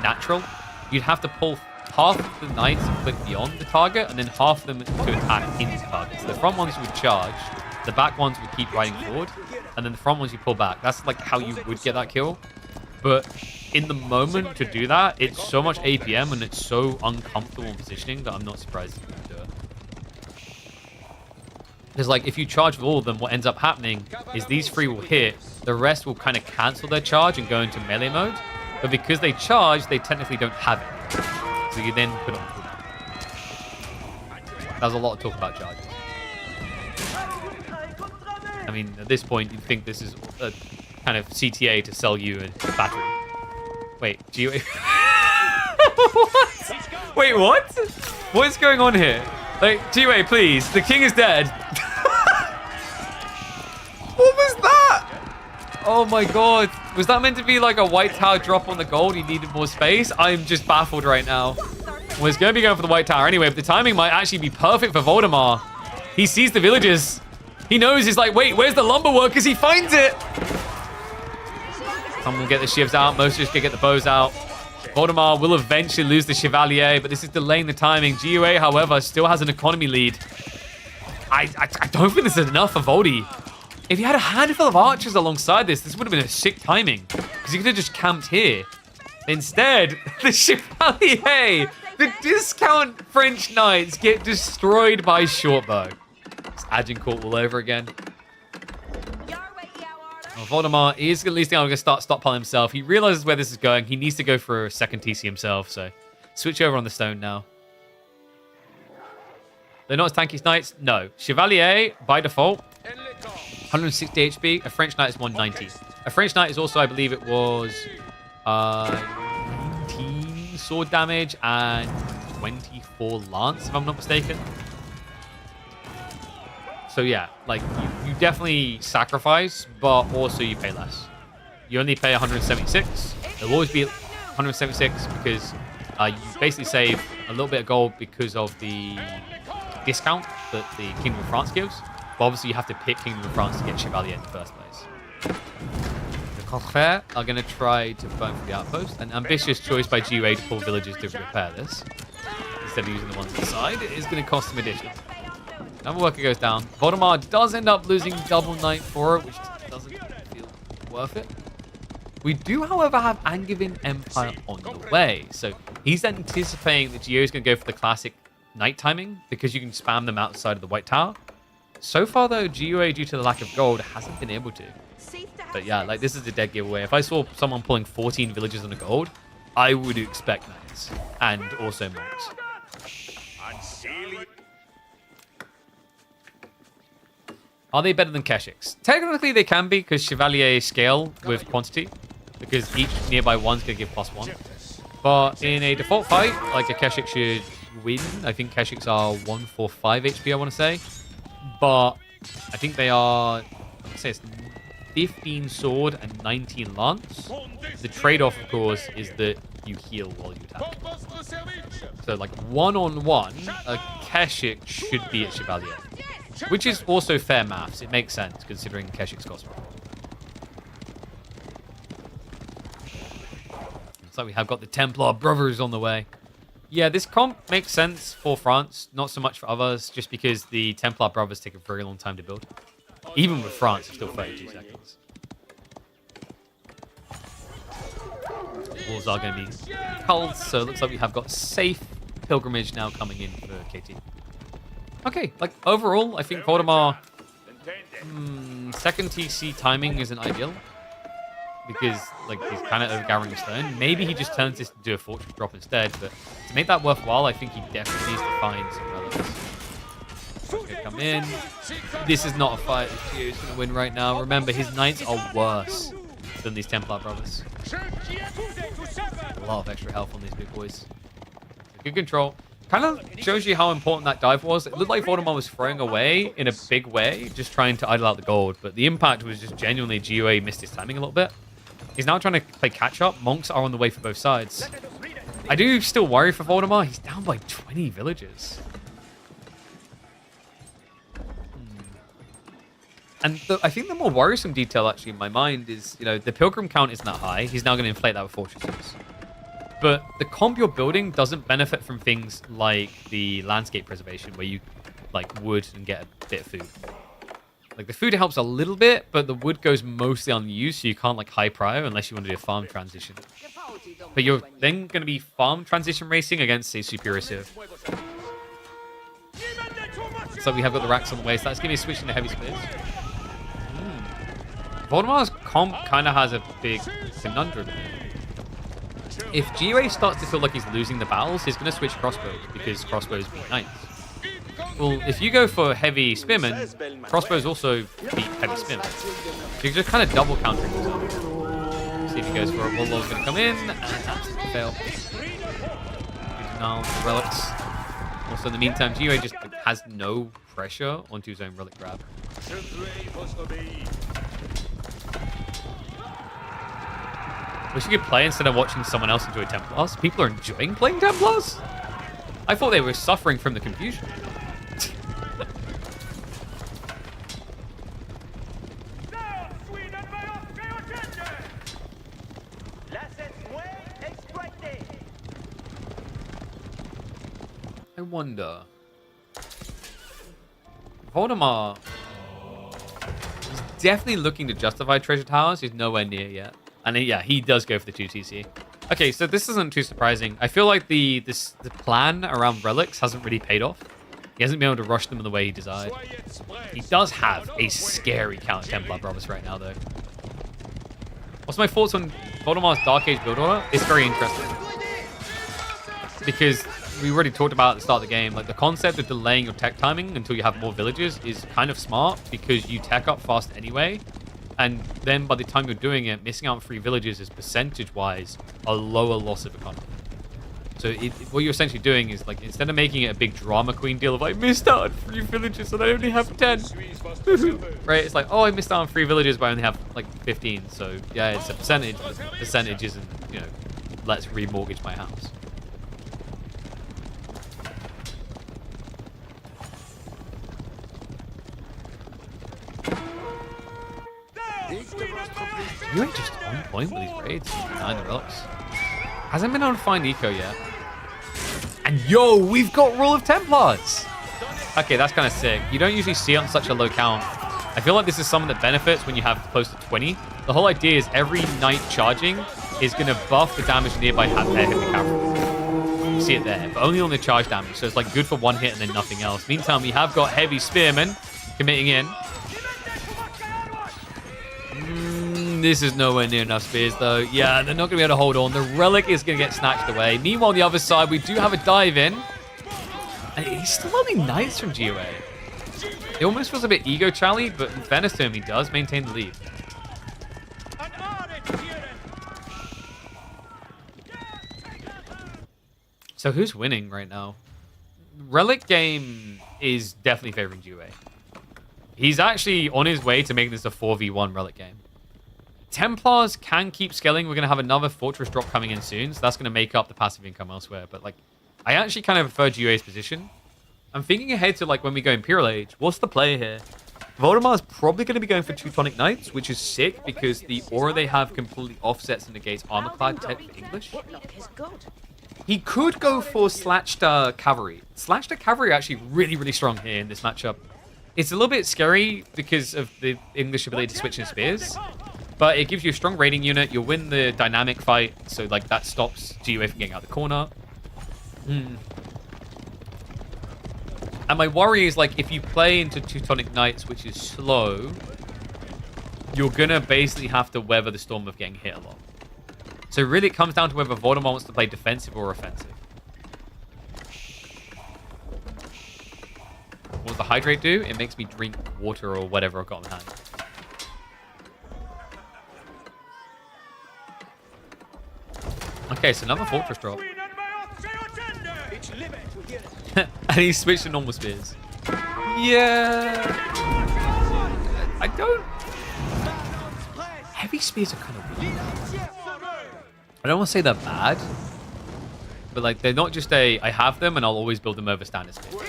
natural. You'd have to pull half of the knights and click beyond the target, and then half of them to attack into the target. So the front ones would charge, the back ones would keep riding forward, and then the front ones you pull back. That's like how you would get that kill. But in the moment to do that, it's so much APM and it's so uncomfortable in positioning that I'm not surprised you can do it. Because, like, if you charge with all of them, what ends up happening is these three will hit, the rest will kind of cancel their charge and go into melee mode. But because they charge, they technically don't have it. So you then put on cooldown. There's a lot of talk about charges. I mean, at this point, you'd think this is a kind of CTA to sell you a battery. Wait, GUA... What? Wait, what? What is going on here? Like, GUA, please. The king is dead. What was that? Oh my god. Was that meant to be like a white tower drop on the gold? He needed more space? I'm just baffled right now. Well, he's going to be going for the white tower anyway, but the timing might actually be perfect for Voldemort. He sees the villagers. He knows, he's like, wait, where's the lumber workers? He finds it. Someone will get the shivs out. Most just gonna get the bows out. Voldemort will eventually lose the Chevalier, but this is delaying the timing. GUA, however, still has an economy lead. I don't think this is enough for Voldy. If you had a handful of archers alongside this would have been a sick timing. Because you could have just camped here. Instead, the Chevalier, the discount French knights get destroyed by shortbow. It's Agincourt all over again. Well, Voldemar is at least going to start stockpiling himself. He realizes where this is going. He needs to go for a second TC himself, so switch over on the stone now. They're not as tanky as knights? No. Chevalier, by default, 160 HP. A French knight is 190. A French knight is also, I believe it was 19 sword damage and 24 lance, if I'm not mistaken. So yeah, like you definitely sacrifice, but also you pay less. You only pay 176. It'll always be 176 because you basically save a little bit of gold because of the discount that the Kingdom of France gives. But obviously you have to pick Kingdom of France to get Chevalier in the first place. The Confrères are going to try to burn for the outpost. An ambitious choice by GUA to pull villagers to repair this. Instead of using the ones inside, it is going to cost them additional. Another worker goes down. Voldemar does end up losing double knight for it, which doesn't feel worth it. We do, however, have Angevin Empire on the way. So he's anticipating that Gio is going to go for the classic night timing because you can spam them outside of the White Tower. So far, though, GUA, due to the lack of gold, hasn't been able to. But yeah, like this is a dead giveaway. If I saw someone pulling 14 villages on the gold, I would expect knights and also monks. Are they better than Keshiks? Technically, they can be because Chevalier scale with quantity because each nearby one's going to give +1. But in a default fight, like a Keshik should win. I think Keshiks are 145 HP, I want to say. But I think they are, let's say it's 15 sword and 19 lance. The trade-off, of course, is that you heal while you attack. So like one-on-one, a Keshik should be at Chevalier. Which is also fair maths. It makes sense considering Keshik's cost. So we have got the Templar brothers on the way. Yeah, this comp makes sense for France, not so much for others, just because the Templar brothers take a very long time to build. Even with France, it's still 32 seconds. Walls are going to be cold, so it looks like we have got safe pilgrimage now coming in for KT. Okay, like overall, I think Voldemar second TC timing isn't ideal because like he's kind of overgathering a stone. Maybe he just turns this into a fortress drop instead, but to make that worthwhile, I think he definitely needs to find some relics. He's gonna come in. This is not a fight that Gio's gonna win right now. Remember, his knights are worse than these Templar brothers. A lot of extra health on these big boys. Good control. Kind of shows you how important that dive was. It looked like Voldemar was throwing away in a big way, just trying to idle out the gold. But the impact was just genuinely GUA missed his timing a little bit. He's now trying to play catch-up. Monks are on the way for both sides. I do still worry for Voldemar. He's down by 20 villages. And I think the more worrisome detail, actually, in my mind is, you know, the pilgrim count isn't that high. He's now going to inflate that with fortresses. But the comp you're building doesn't benefit from things like the landscape preservation, where you like wood and get a bit of food. Like the food helps a little bit, but the wood goes mostly unused, so you can't like high prio unless you want to do a farm transition. But you're then going to be farm transition racing against a superior civ. So we have got the racks on the way, so that's going to be switching to heavy spears. Voldemar's comp kind of has a big conundrum here. If GUA starts to feel like he's losing the battles, he's going to switch crossbows because crossbows beat knights. Well, if you go for heavy spearmen, crossbows also beat heavy spearmen. So you're just kind of double countering yourself. See if he goes for it. Bulldogg's going to come in, and that's a fail. Now the relics. Also, in the meantime, GUA just has no pressure onto his own relic grab. Wish you could play instead of watching someone else enjoy Templars. People are enjoying playing Templars? I thought they were suffering from the confusion. I wonder. Voldemar is definitely looking to justify treasure towers. He's nowhere near yet. And yeah, he does go for the 2TC. Okay, so this isn't too surprising. I feel like the plan around relics hasn't really paid off. He hasn't been able to rush them in the way he desired. He does have a scary counter Templar Brothers right now, though. What's my thoughts on Voldemar's Dark Age build order? It's very interesting. Because we already talked about at the start of the game, like the concept of delaying your tech timing until you have more villages is kind of smart because you tech up fast anyway. And then by the time you're doing it, missing out on 3 villages is percentage-wise a lower loss of economy. So what you're essentially doing is, like, instead of making it a big drama queen deal of, I missed out on 3 villages and I only have 10. Right? It's like, oh, I missed out on 3 villages but I only have, like, 15. So, yeah, it's a percentage. But the percentage isn't, you know, let's remortgage my house. You're just on point with these raids. 9 relics. Hasn't been able to find eco yet. And yo, we've got Rule of Templars. Okay, that's kind of sick. You don't usually see it on such a low count. I feel like this is something that benefits when you have close to 20. The whole idea is every knight charging is going to buff the damage nearby heavy cavalry. You see it there, but only on the charge damage. So it's like good for 1 hit and then nothing else. Meantime, we have got heavy spearmen committing in. This is nowhere near enough spears, though. Yeah, they're not going to be able to hold on. The relic is going to get snatched away. Meanwhile, on the other side, we do have a dive in. And he's still only knights from GOA. It almost feels a bit ego-chally, but in fairness to him, he does maintain the lead. So who's winning right now? Relic game is definitely favoring GOA. He's actually on his way to making this a 4v1 relic game. Templars can keep scaling. We're going to have another fortress drop coming in soon, so that's going to make up the passive income elsewhere. But, like, I actually kind of prefer GOA's position. I'm thinking ahead to, like, when we go Imperial Age. What's the play here? Voldemar's probably going to be going for Teutonic Knights, which is sick because the aura they have completely offsets and negates Armorclad tech for English. He could go for Slashed Cavalry. Slashed Cavalry are actually really, really strong here in this matchup. It's a little bit scary because of the English ability to switch in spears. But it gives you a strong raiding unit. You'll win the dynamic fight. So, like, that stops GOA from getting out of the corner. And my worry is, like, if you play into Teutonic Knights, which is slow, you're going to basically have to weather the storm of getting hit a lot. So, really, it comes down to whether Voldemort wants to play defensive or offensive. What does the Hydrate do? It makes me drink water or whatever I've got in hand. Okay, so another fortress drop. And he switched to normal spears. Yeah. I don't... Heavy spears are kind of weak. I don't want to say they're bad. But, like, they're not just a, I have them and I'll always build them over standard spears.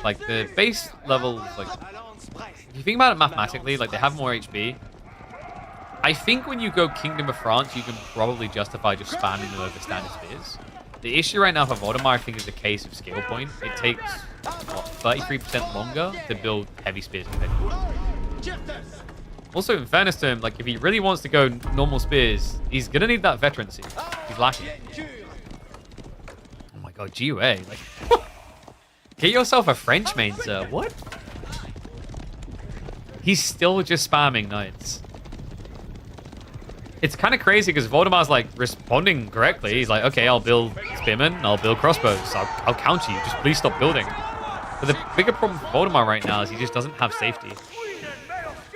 Like, the base level, like... If you think about it mathematically, like, they have more HP. I think when you go Kingdom of France, you can probably justify just spamming them over standard spears. The issue right now for Voldemar, I think, is the case of scale point. It takes, what, 33% longer to build heavy spears compared to. Also, in fairness to him, like, if he really wants to go normal spears, he's going to need that veterancy. He's lacking. Oh my god, GOA. Like, get yourself a French main, sir. What? He's still just spamming knights. It's kind of crazy because Voldemar's, like, responding correctly. He's like, okay, I'll build spearmen, I'll build crossbows, I'll counter you, just please stop building. But the bigger problem for Voldemar right now is he just doesn't have safety.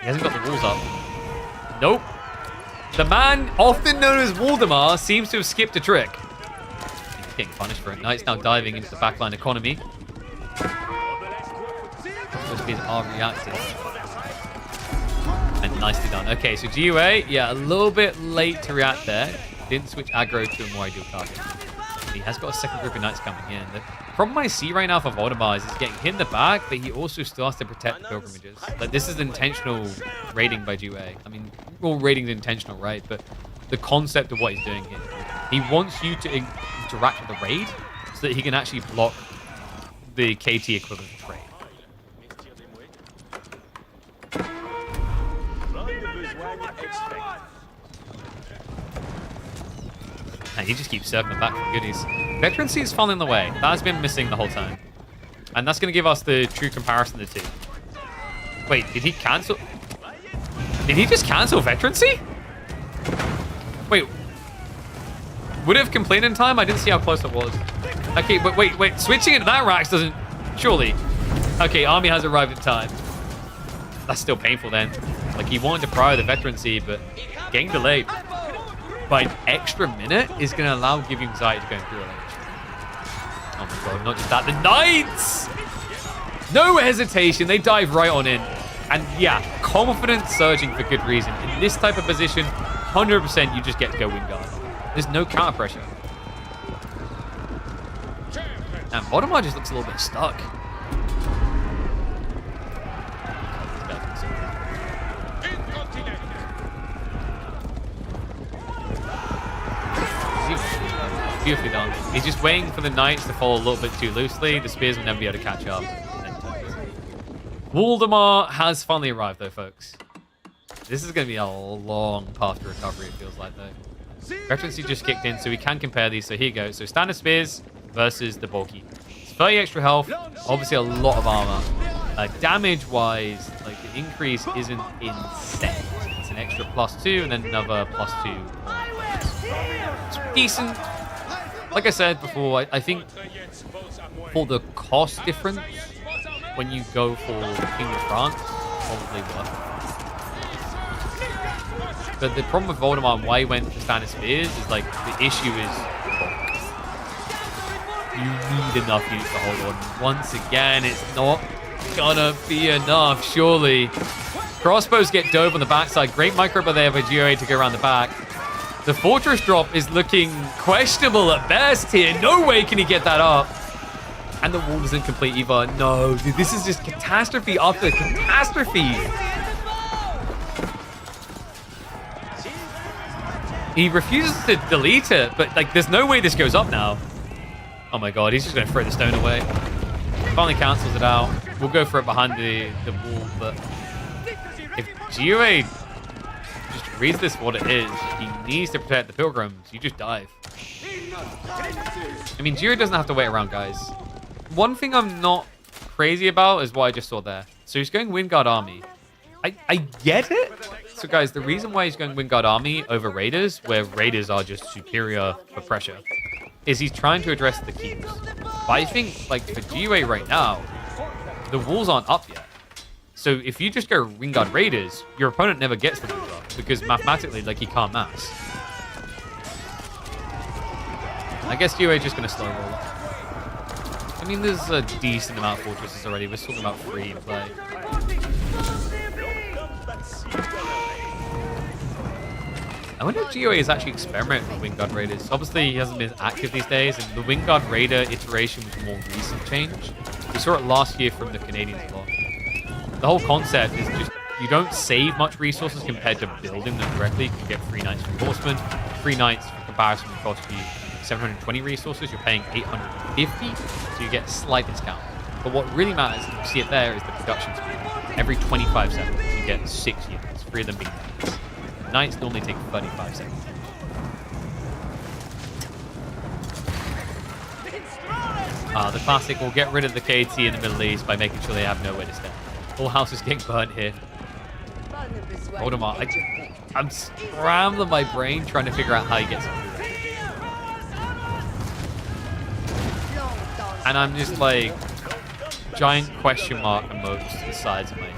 He hasn't got the walls up. Nope. The man, often known as Voldemar, seems to have skipped a trick. He's getting punished for it. Knight's now diving into the backline economy. Those spears are reacting. And nicely done. Okay, so GUA, yeah, a little bit late to react there. Didn't switch aggro to a more ideal target. He has got a second group of knights coming in. The problem I see right now for Voldemar is he's getting hit in the back, but he also still has to protect the pilgrimages. Like, this is intentional raiding by GUA. I mean, all raiding is intentional, right? But the concept of what he's doing here. He wants you to interact with the raid so that he can actually block the KT equivalent trade. And he just keeps circling back for goodies. Veterancy is falling the way. That has been missing the whole time. And that's going to give us the true comparison of the two. Wait, did he cancel? Did he just cancel veterancy? Wait. Would it have completed in time? I didn't see how close it was. Okay, but wait. Switching into that Rax doesn't... Surely. Okay, army has arrived in time. That's still painful then. Like, he wanted to prior the veterancy, but getting delayed by an extra minute is going to allow Give You Anxiety to go through it. Oh my god, not just that. The Knights! No hesitation. They dive right on in. And yeah, confidence surging for good reason. In this type of position, 100% you just get to go wing guard. There's no counter pressure. And Voldemort just looks a little bit stuck. Beautifully done. He's just waiting for the Knights to fall a little bit too loosely. The Spears will never be able to catch up. Waldemar has finally arrived, though, folks. This is going to be a long path to recovery, it feels like, though. Veterancy just kicked in, so we can compare these. So here you go. So Standard Spears versus the Bulky. It's 30 extra health, obviously a lot of armor. Damage-wise, like, the increase isn't insane. It's an extra +2 and then another +2. It's decent. Like I said before, I think for the cost difference, when you go for King of France, probably worth it. But the problem with Voldemort and why he went to Standard Spears is, like, the issue is you need enough use to hold on. Once again, it's not gonna be enough, surely. Crossbows get dove on the backside. Great micro by there by GOA to go around the back. The Fortress drop is looking questionable at best here. No way can he get that up. And the wall isn't complete either. No, dude, this is just catastrophe after catastrophe. He refuses to delete it, but, like, there's no way this goes up now. Oh my god, he's just going to throw the stone away. Finally cancels it out. We'll go for it behind the wall, but if GOA just reads this what it is, he needs to protect the Pilgrims. You just dive. I mean, GOA doesn't have to wait around, guys. One thing I'm not crazy about is what I just saw there. So he's going Wingard Army. I get it. So guys, the reason why he's going Wingard Army over Raiders, where Raiders are just superior for pressure, is he's trying to address the keeps. But I think, like, for GUA right now, the walls aren't up yet. So if you just go Wingard Raiders, your opponent never gets the walls up, because mathematically, like, he can't mass. I guess GUA is just going to slow roll up. I mean, there's a decent amount of fortresses already. We're talking about 3 in play. I wonder if GOA is actually experimenting with Wingard Raiders. Obviously, he hasn't been active these days, and the Wingard Raider iteration was a more recent change. We saw it last year from the Canadians a lot. The whole concept is just, you don't save much resources compared to building them directly. You can get 3 Knights Reinforcement. 3 Knights, for comparison, will cost you 720 resources. You're paying 850, so you get a slight discount. But what really matters, you see it there, is the production speed. Every 25 seconds, you get 6 units, 3 of them being Knights. Knights normally take 35 seconds. The classic will get rid of the KT in the Middle East by making sure they have nowhere to stay. All houses getting burnt here. Voldemort, I'm scrambling my brain trying to figure out how he gets through that. And I'm just like, giant question mark emotes to the sides of my head.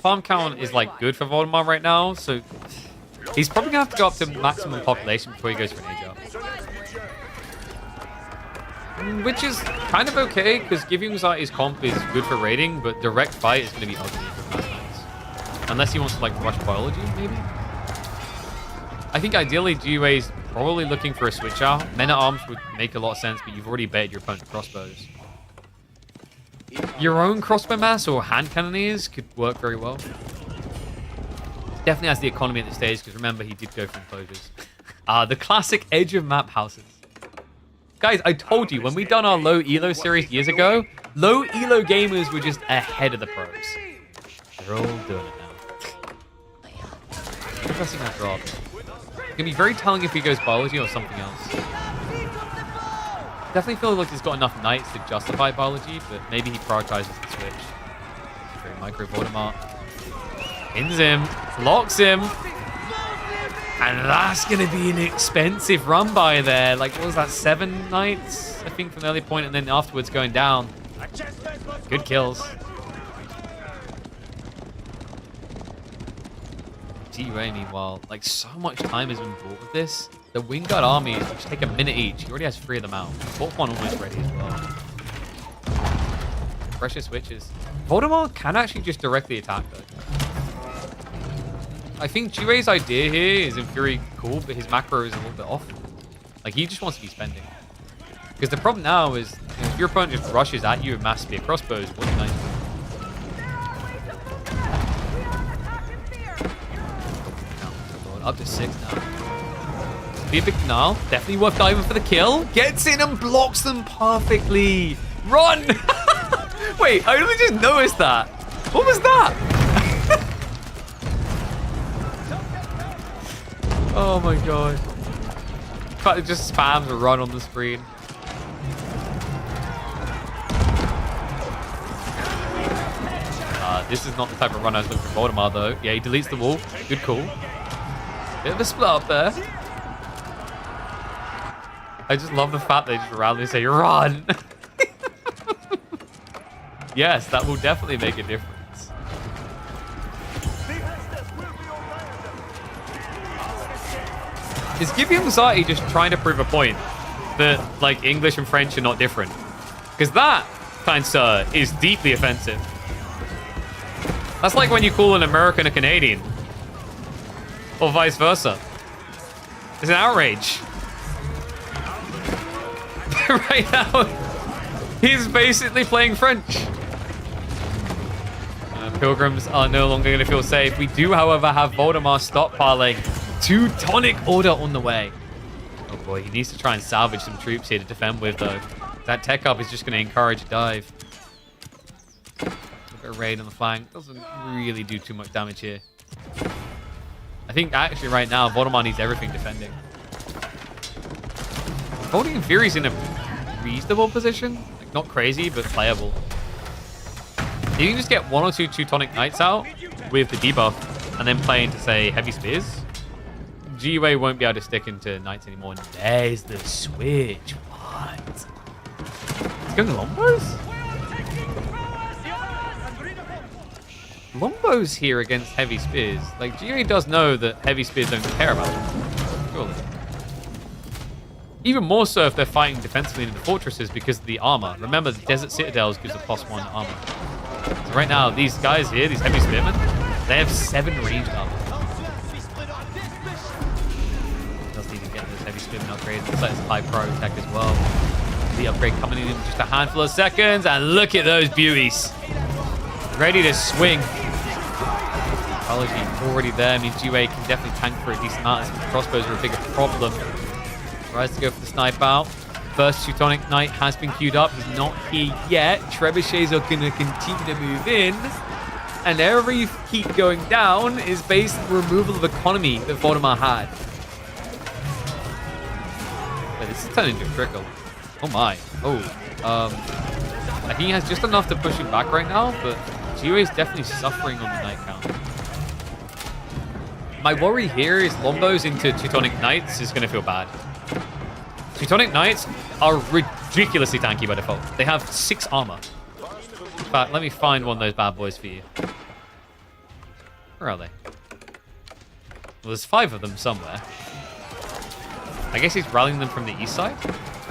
Farm count is, like, good for Voldemort right now, so he's probably gonna have to go up to maximum population before he goes for an age up. Which is kind of okay, because Give You Anxiety's comp is good for raiding, but direct fight is gonna be ugly for Mass Knights. Unless he wants to, like, rush biology, maybe? I think ideally GUA's probably looking for a switch out. Men-at-Arms would make a lot of sense, but you've already baited your opponent's crossbows. Your own crossbow mass or hand cannoneers could work very well. Definitely has the economy at this stage, because remember, he did go for enclosures. The classic edge of map houses. Guys, I told you, when we done our low elo series years ago, low elo gamers were just ahead of the pros. They're all doing it now. Interesting that drop. It's gonna be very telling if he goes biology or something else. Definitely feel like he's got enough knights to justify biology, but maybe he prioritizes the switch. Very micro Voldemort. Pins him, locks him. And that's going to be an expensive run by there. Like, what was that, 7 knights, I think, from the early point, and then afterwards going down. Good kills. G-Ray, meanwhile, like, so much time has been bought with this. The Wingguard armies, which take a minute each. He already has 3 of them out. 4th one almost ready as well. Pressure switches. Voldemort can actually just directly attack, though. I think G-Ray's idea here is in theory cool, but his macro is a little bit off. Like, he just wants to be spending. Because the problem now is, if your opponent just rushes at you with mass spear crossbows, what are you going to do? Up to 6 now. Be a big denial. Definitely worth diving for the kill. Gets in and blocks them perfectly. Run! Wait, I only just noticed that. What was that? Oh my god. It just spams a run on the screen. This is not the type of run I was looking for Voldemort, though. Yeah, he deletes the wall. Good call. Bit of a split up there. I just love the fact they just randomly say, run! Yes, that will definitely make a difference. Is Give You Anxiety just trying to prove a point that, like, English and French are not different? Because that, kind sir, is deeply offensive. That's like when you call an American a Canadian. Or vice versa. It's an outrage. Right now, he's basically playing French. Pilgrims are no longer going to feel safe. We do, however, have Voldemort stockpiling. Teutonic Order on the way. Oh boy, he needs to try and salvage some troops here to defend with, though. That tech up is just going to encourage a dive. Look at a raid on the flank. Doesn't really do too much damage here. I think actually right now, Voldemort needs everything defending. Voldemort in theory is in a reasonable position. Like, not crazy, but playable. You can just get 1 or 2 Teutonic Knights out with the debuff and then play into, say, Heavy Spears. G-Way won't be able to stick into Knights anymore. And there's the switch. What? He's going Lombos? Lombos here against Heavy Spears. Like, G-Way does know that Heavy Spears don't care about them. Surely. Even more so if they're fighting defensively in the fortresses because of the armor. Remember, the Desert Citadels gives a +1 armor. So right now, these guys here, these Heavy Spearmen, they have 7 ranged armor. Doesn't even get those Heavy Spearmen upgrades. Looks like it's high priority tech as well. The upgrade coming in just a handful of seconds, and look at those beauties. Ready to swing. Apology already there. I mean, G-Way can definitely tank for a decent amount. As crossbows are a bigger problem. Tries to go for the snipe out. First Teutonic Knight has been queued up. He's not here yet. Trebuchets are going to continue to move in. And every keep going down is based on the removal of economy that Voldemort had. But this is turning into a trickle. Oh my. Oh. I think he has just enough to push him back right now, but G-Way is definitely suffering on the Knight count. My worry here is Lombos into Teutonic Knights is going to feel bad. Teutonic Knights are ridiculously tanky by default. They have 6 armor. In fact, let me find one of those bad boys for you. Where are they? Well, there's 5 of them somewhere. I guess he's rallying them from the east side.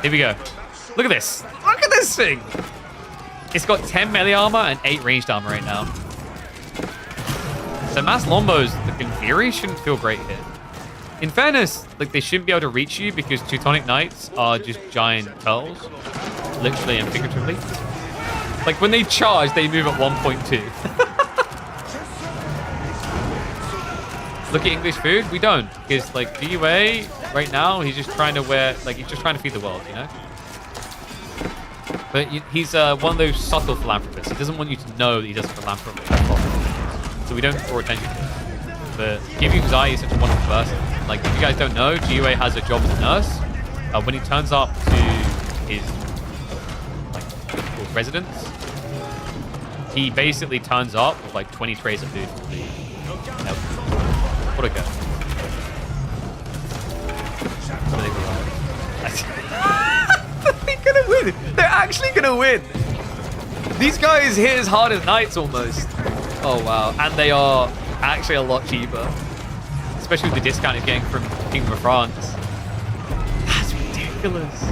Here we go. Look at this. Look at this thing. It's got 10 melee armor and 8 ranged armor right now. So mass Lombos, in theory, shouldn't feel great here. In fairness, like, they shouldn't be able to reach you because Teutonic Knights are just giant pearls. Literally and figuratively. Like, when they charge, they move at 1.2. look at English food. We don't. Because, like, GUA, right now, he's just trying to he's just trying to feed the world, you know? But he's one of those subtle philanthropists. He doesn't want you to know that he does philanthropy. So we don't draw attention to it. But Giving Zai is such a wonderful person. Like, if you guys don't know, GUA has a job as a nurse. When he turns up to his residence, he basically turns up with like 20 trays of food. What a go. They're gonna win. They're actually gonna win. These guys hit as hard as knights almost. Oh wow. And they are actually a lot cheaper. Especially with the discount he's getting from Kingdom of France. That's ridiculous.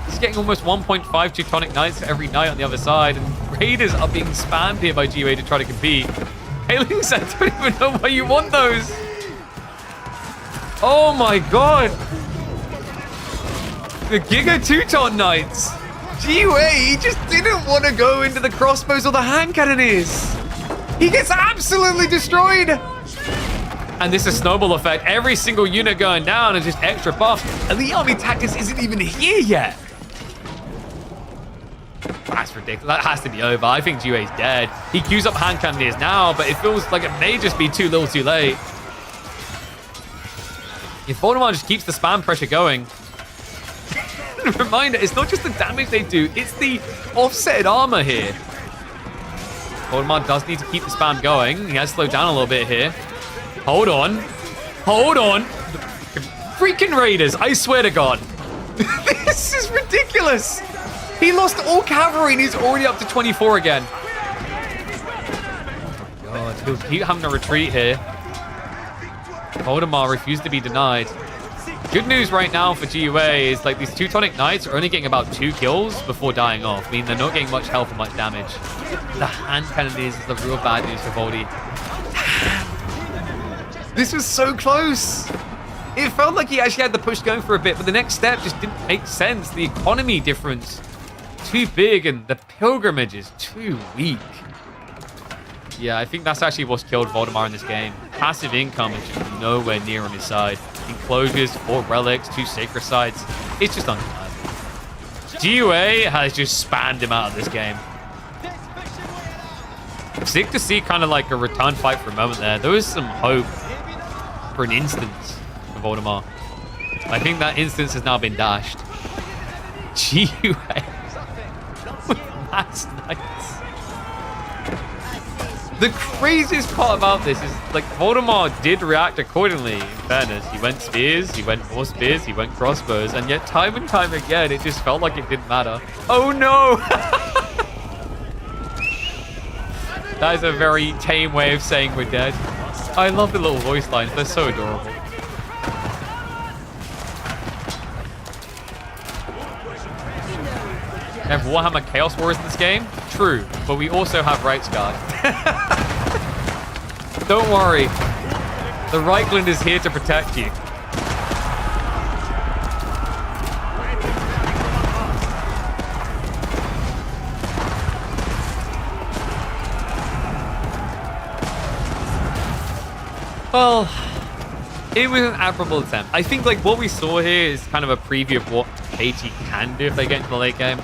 He's getting almost 1.5 Teutonic Knights every night on the other side, and Raiders are being spammed here by GUA to try to compete. Hailing said, I don't even know why you want those. Oh my god. The Giga Teuton Knights. GUA, he just didn't want to go into the crossbows or the hand cannoneers. He gets absolutely destroyed. And this is snowball effect. Every single unit going down is just extra buff. And the army tactics isn't even here yet. That's ridiculous. That has to be over. I think GUA's dead. He queues up hand cannoneers now, but it feels like it may just be too little too late. If Voldemort just keeps the spam pressure going. Reminder, it's not just the damage they do, it's the offset armor here. Voldemort does need to keep the spam going. He has slowed down a little bit here. Hold on. Hold on. Freaking Raiders, I swear to God. This is ridiculous. He lost all cavalry and he's already up to 24 again. Oh God, he'll keep having to retreat here. Voldemort refused to be denied. Good news right now for GUA is like these Teutonic Knights are only getting about 2 kills before dying off. I mean, they're not getting much health or much damage. The hand cannoneers is the real bad news for Voldy. This was so close. It felt like he actually had the push going for a bit, but the next step just didn't make sense. The economy difference too big and the pilgrimage is too weak. Yeah, I think that's actually what's killed Voldemort in this game. Passive income is just nowhere near on his side. Enclosures, 4 relics, 2 sacred sites. It's just undeniable. GUA has just spammed him out of this game. Sick to see kind of like a return fight for a moment there. There was some hope for an instance for Voldemort. I think that instance has now been dashed. GUA with mass knights. The craziest part about this is, like, Voldemort did react accordingly, in fairness. He went spears, he went more spears, he went crossbows, and yet time and time again, it just felt like it didn't matter. Oh no! That is a very tame way of saying we're dead. I love the little voice lines, they're so adorable. We have Warhammer Chaos Warriors in this game? True, but we also have Rights Guard. Don't worry. The Reichland is here to protect you. Well, it was an admirable attempt. I think like what we saw here is kind of a preview of what KT can do if they get into the late game.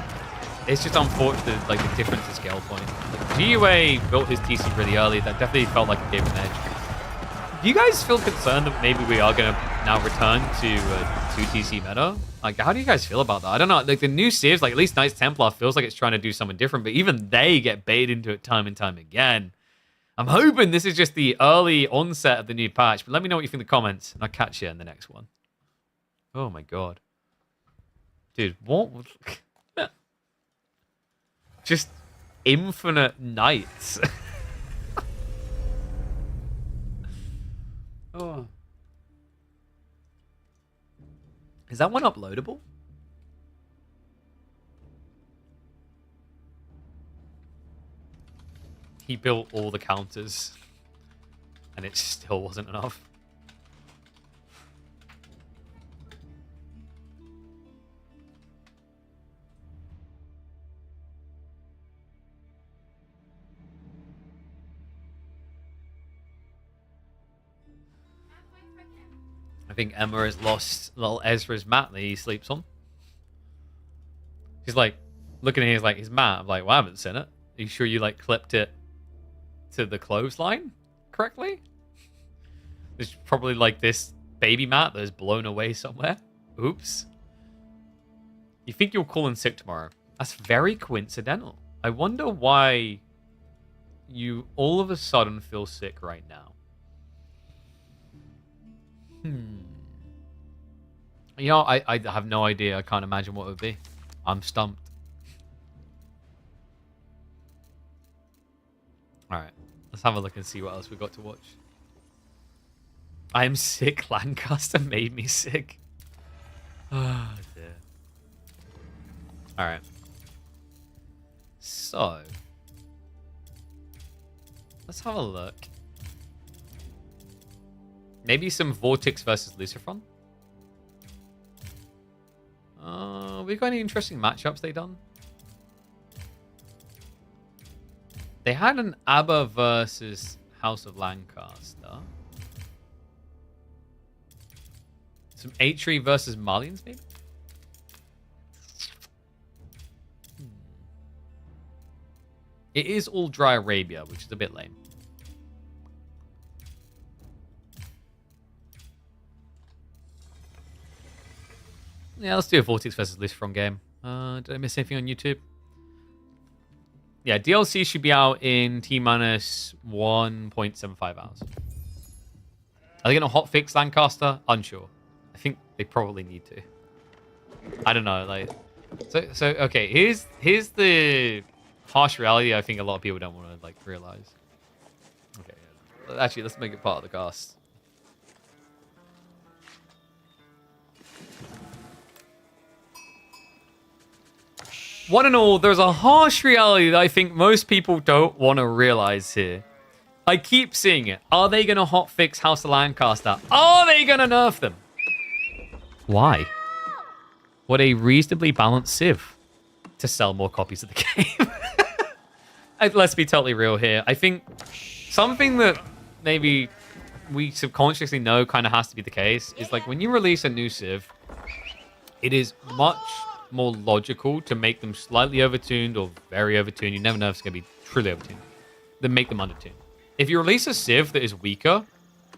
It's just unfortunate, like, the difference in scale point. Like, GUA built his TC really early. That definitely felt like it gave an edge. Do you guys feel concerned that maybe we are going to now return to 2 TC meta? Like, how do you guys feel about that? I don't know. Like, the new civs, like, at least Knights Templar feels like it's trying to do something different, but even they get baited into it time and time again. I'm hoping this is just the early onset of the new patch, but let me know what you think in the comments, and I'll catch you in the next one. Oh, my God. Dude, what? Just infinite knights. Oh. Is that one uploadable? He built all the counters and it still wasn't enough. I think Emma has lost little Ezra's mat that he sleeps on. He's like, looking at his mat. I'm like, well, I haven't seen it. Are you sure you like clipped it to the clothesline correctly? There's probably like this baby mat that is blown away somewhere. Oops. You think you'll call in sick tomorrow? That's very coincidental. I wonder why you all of a sudden feel sick right now. You know, I have no idea. I can't imagine what it would be. I'm stumped. Alright. Let's have a look and see what else we got to watch. I am sick. Lancaster made me sick. Oh, dear. Alright. So. Let's have a look. Maybe some Vortex versus Lucifron. We got any interesting matchups they done? They had an ABBA versus House of Lancaster. Some Atri versus Malians, maybe? It is all Dry Arabia, which is a bit lame. Yeah, let's do a Vortex versus Lucifron game. Did I miss anything on YouTube? Yeah, DLC should be out in T-minus 1.75 hours. Are they going to hotfix Lancaster? Unsure. I think they probably need to. I don't know. Like, so okay. Here's the harsh reality. I think a lot of people don't want to like realize. Okay, yeah. Actually, let's make it part of the cast. One and all, there's a harsh reality that I think most people don't want to realize here. I keep seeing it. Are they going to hotfix House of Lancaster? Are they going to nerf them? Why? What a reasonably balanced civ to sell more copies of the game. Let's be totally real here. I think something that maybe we subconsciously know kind of has to be the case is like when you release a new civ, it is much more logical to make them slightly overtuned or very overtuned. You never know if it's going to be truly overtuned. Then make them undertuned. If you release a civ that is weaker,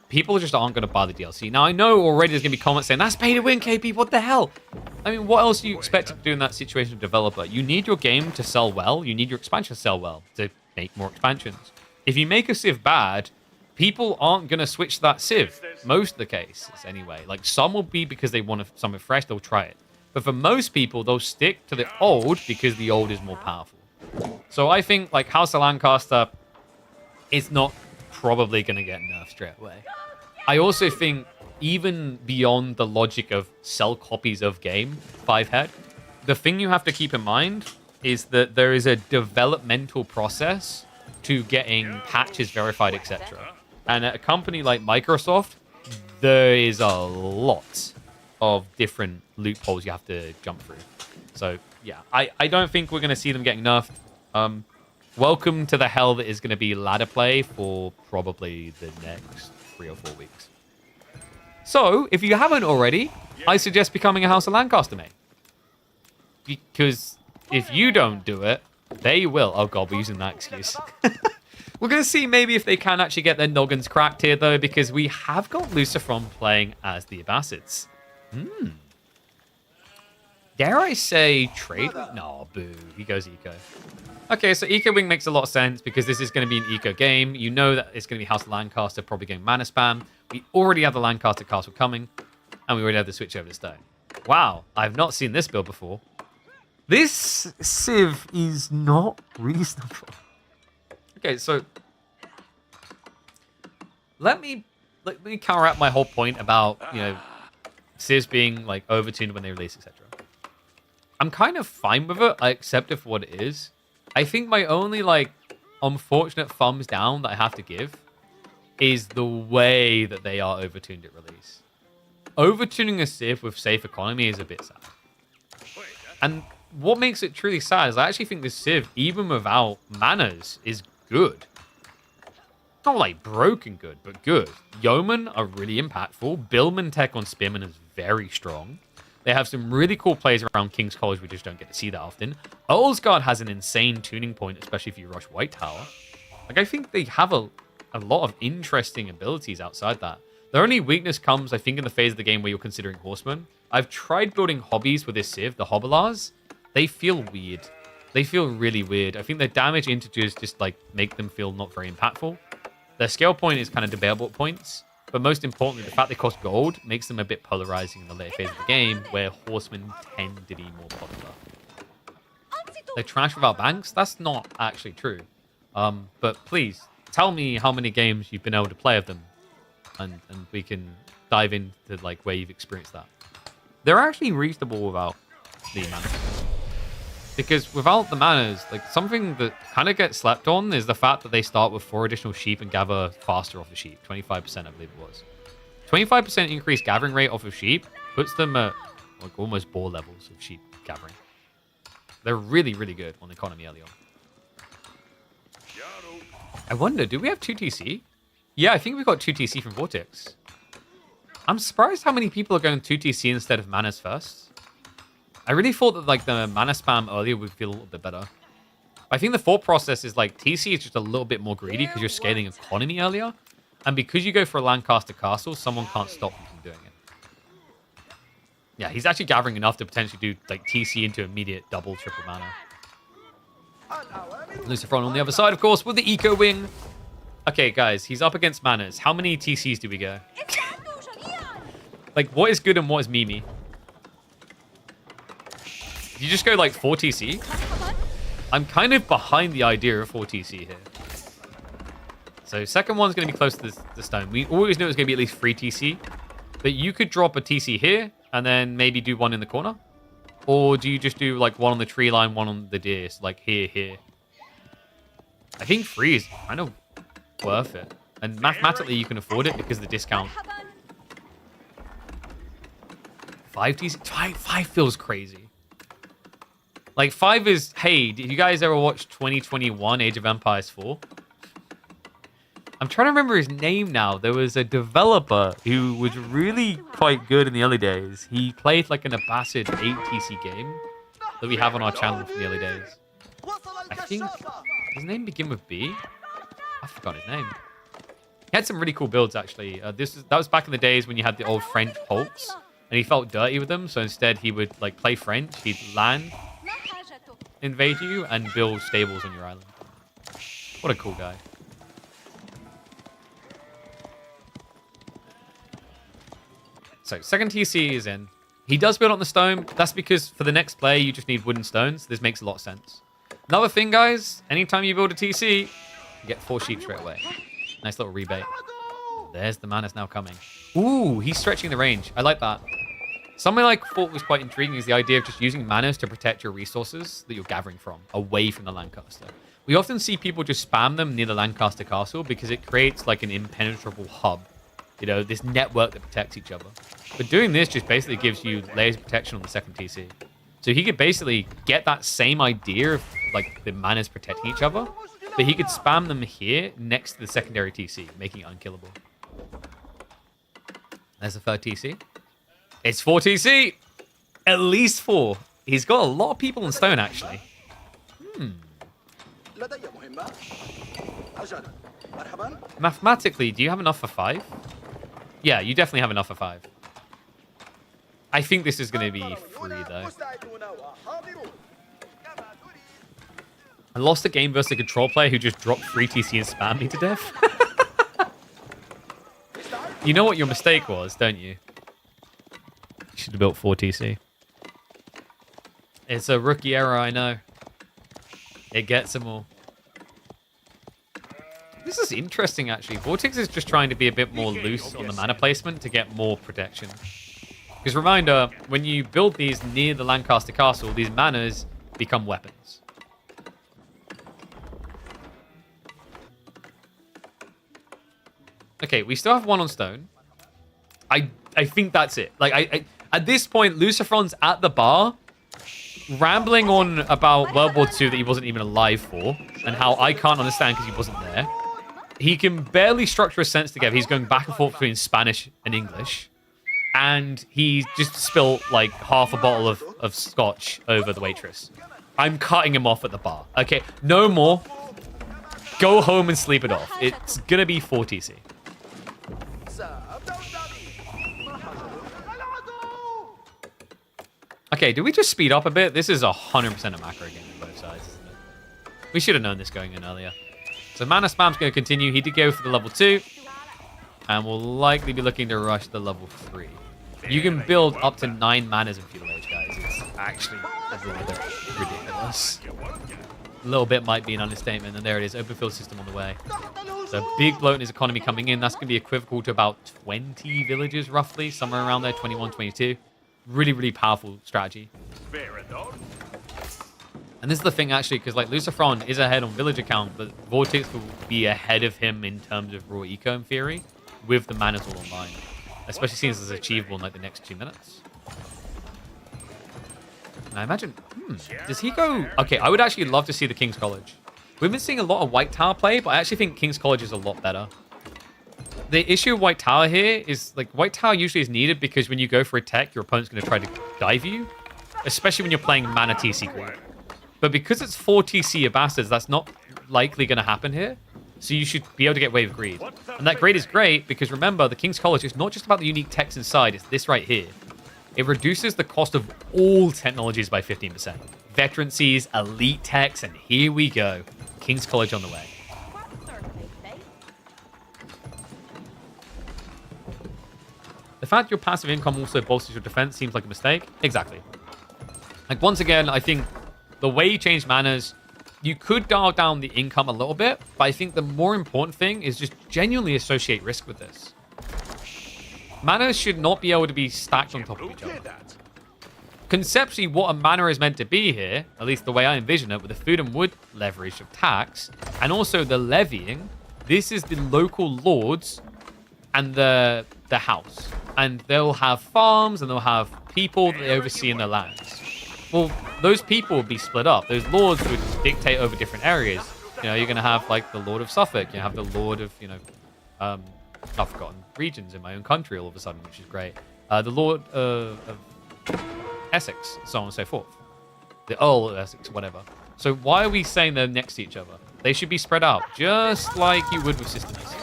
people just aren't going to buy the DLC. Now, I know already there's going to be comments saying, that's pay to win, KP, what the hell? I mean, what else do you expect to do in that situation of developer? You need your game to sell well. You need your expansion to sell well to make more expansions. If you make a civ bad, people aren't going to switch to that civ. Most of the cases, anyway. Like, some will be because they want something fresh, they'll try it. But for most people, they'll stick to the old because the old is more powerful. So I think, like, House of Lancaster is not probably going to get nerfed straight away. I also think, even beyond the logic of sell copies of game, 5-head, the thing you have to keep in mind is that there is a developmental process to getting patches verified, etc. And at a company like Microsoft, there is a lot of different loopholes you have to jump through. So, yeah, I don't think we're going to see them getting nerfed. Welcome to the hell that is going to be ladder play for probably the next 3 or 4 weeks. So, if you haven't already, I suggest becoming a House of Lancaster mate. Because if you don't do it, they will. Oh god, we're using that excuse. We're going to see maybe if they can actually get their noggins cracked here, though, because we have got Lucifron playing as the Abbasids. Dare I say trade? No, boo. He goes eco. Okay, so eco wing makes a lot of sense because this is going to be an eco game. You know that it's going to be House of Lancaster, probably going mana spam. We already have the Lancaster castle coming, and we already have the switch over to stone. Wow, I've not seen this build before. This civ is not reasonable. Okay, so let me counteract my whole point about, you know, civs being like overtuned when they release, etc. I'm kind of fine with it. I accept it for what it is. I think my only like unfortunate thumbs down that I have to give is the way that they are overtuned at release. Overtuning a civ with safe economy is a bit sad. And what makes it truly sad is I actually think this civ, even without manners, is good. Not like broken good, but good. Yeoman are really impactful. Billman tech on Spearman is very strong. They have some really cool plays around King's College we just don't get to see that often. Earlsguard has an insane tuning point, especially if you rush White Tower. Like, I think they have a lot of interesting abilities outside that. Their only weakness comes, I think, in the phase of the game where you're considering Horsemen. I've tried building hobbies with this Civ, the Hobblars. They feel weird. They feel really weird. I think their damage integers just, like, make them feel not very impactful. Their scale point is kind of debatable at points. But most importantly, the fact they cost gold makes them a bit polarizing in the later phase of the game, where Horsemen tend to be more popular. They're trash without banks? That's not actually true. But please, tell me how many games you've been able to play of them, and we can dive into like where you've experienced that. They're actually reasonable without the mana. Because without the manners, like something that kind of gets slept on is the fact that they start with 4 additional sheep and gather faster off the sheep. 25%, I believe it was. 25% increased gathering rate off of sheep puts them at like almost boar levels of sheep gathering. They're really, really good on economy early on. I wonder, do we have 2 TC? Yeah, I think we've got 2 TC from Vortex. I'm surprised how many people are going 2 TC instead of manners first. I really thought that like the mana spam earlier would feel a little bit better. I think the thought process is like TC is just a little bit more greedy because you're scaling economy earlier. And because you go for a Lancaster Castle, someone can't stop you from doing it. Yeah, he's actually gathering enough to potentially do like TC into immediate double, triple mana. Lucifron on the other side, of course, with the Eco Wing. Okay, guys, he's up against manners. How many TCs do we go? Like, what is good and what is Mimi? You just go like 4 TC? I'm kind of behind the idea of 4 TC here. So second one's going to be close to the stone. We always knew it was going to be at least 3 TC. But you could drop a TC here and then maybe do one in the corner. Or do you just do like one on the tree line, one on the deer? So like here. I think 3 is kind of worth it. And mathematically you can afford it because of the discount. 5 TC? 5 feels crazy. Like, 5 is... Hey, did you guys ever watch 2021 Age of Empires 4? I'm trying to remember his name now. There was a developer who was really quite good in the early days. He played, like, an Abbasid 8 TC game that we have on our channel from the early days. I think... His name begin with B? I forgot his name. He had some really cool builds, actually. That was back in the days when you had the old French Hulks, and he felt dirty with them, so instead he would, like, play French. He'd land... invade you and build stables on your island. What a cool guy. So second TC is in. He does build on the stone. That's because for the next play you just need wooden stones. This makes a lot of sense. Another thing, guys, anytime you build a TC, you get 4 sheep straight away. Nice little rebate. There's the manners now coming. Ooh, he's stretching the range. I like that. Something I thought was quite intriguing is the idea of just using manners to protect your resources that you're gathering from, away from the Lancaster. We often see people just spam them near the Lancaster Castle because it creates like an impenetrable hub. You know, this network that protects each other. But doing this just basically gives you layers of protection on the second TC. So he could basically get that same idea of like the manners protecting each other, but he could spam them here next to the secondary TC, making it unkillable. There's the third TC. It's 4 TC. At least 4. He's got a lot of people in stone, actually. Mathematically, do you have enough for 5? Yeah, you definitely have enough for 5. I think this is going to be 3, though. I lost a game versus a control player who just dropped 3 TC and spammed me to death. You know what your mistake was, don't you? Should have built 4 TC. It's a rookie error, I know. It gets them all. This is interesting, actually. Vortex is just trying to be a bit more loose on the mana placement to get more protection. Because reminder, when you build these near the Lancaster Castle, these manners become weapons. Okay, we still have 1 on stone. I think that's it. Like, at this point, Lucifron's at the bar, rambling on about World War II that he wasn't even alive for, and how I can't understand because he wasn't there. He can barely structure a sentence together. He's going back and forth between Spanish and English. And he just spilled like half a bottle of scotch over the waitress. I'm cutting him off at the bar. Okay, no more. Go home and sleep it off. It's gonna be 4TC. Okay, do we just speed up a bit? This is 100% a macro game on both sides, isn't it? We should have known this going in earlier. So mana spam's going to continue. He did go for the level 2. And we'll likely be looking to rush the level 3. You can build up to 9 manas in Feudal Age, guys. It's actually a little bit ridiculous. A little bit might be an understatement. And there it is, open field system on the way. So big bloat in his economy coming in. That's going to be equivalent to about 20 villages, roughly. Somewhere around there, 21, 22. Really, really powerful strategy. And this is the thing, actually, because like Lucifron is ahead on villager count, but Vortex will be ahead of him in terms of raw eco, in theory, with the manas all online. Especially since it's achievable in like the next 2 minutes. And I imagine, does he go... Okay, I would actually love to see the King's College. We've been seeing a lot of White Tower play, but I actually think King's College is a lot better. The issue of White Tower here is, like, White Tower usually is needed because when you go for a tech, your opponent's going to try to dive you. Especially when you're playing Mana TC Greed. But because it's 4 TC Bastards, that's not likely going to happen here. So you should be able to get Wave Greed. And that Greed is great because, remember, the King's College is not just about the unique techs inside, it's this right here. It reduces the cost of all technologies by 15%. Veterancies, elite techs, and here we go. King's College on the way. The fact your passive income also bolsters your defense seems like a mistake. Exactly. Like, once again, I think the way you change manas, you could dial down the income a little bit, but I think the more important thing is just genuinely associate risk with this. Manas should not be able to be stacked on top of each other. Conceptually, what a mana is meant to be here, at least the way I envision it, with the food and wood leverage of tax, and also the levying, this is the local lords and the house. And they'll have farms and they'll have people that they oversee in their lands. Well, those people would be split up. Those lords would dictate over different areas. You know, you're going to have like the Lord of Suffolk. You have the Lord of, you know, I've forgotten regions in my own country all of a sudden, which is great. The Lord of Essex, so on and so forth. The Earl of Essex, whatever. So why are we saying they're next to each other? They should be spread out, just like you would with systems.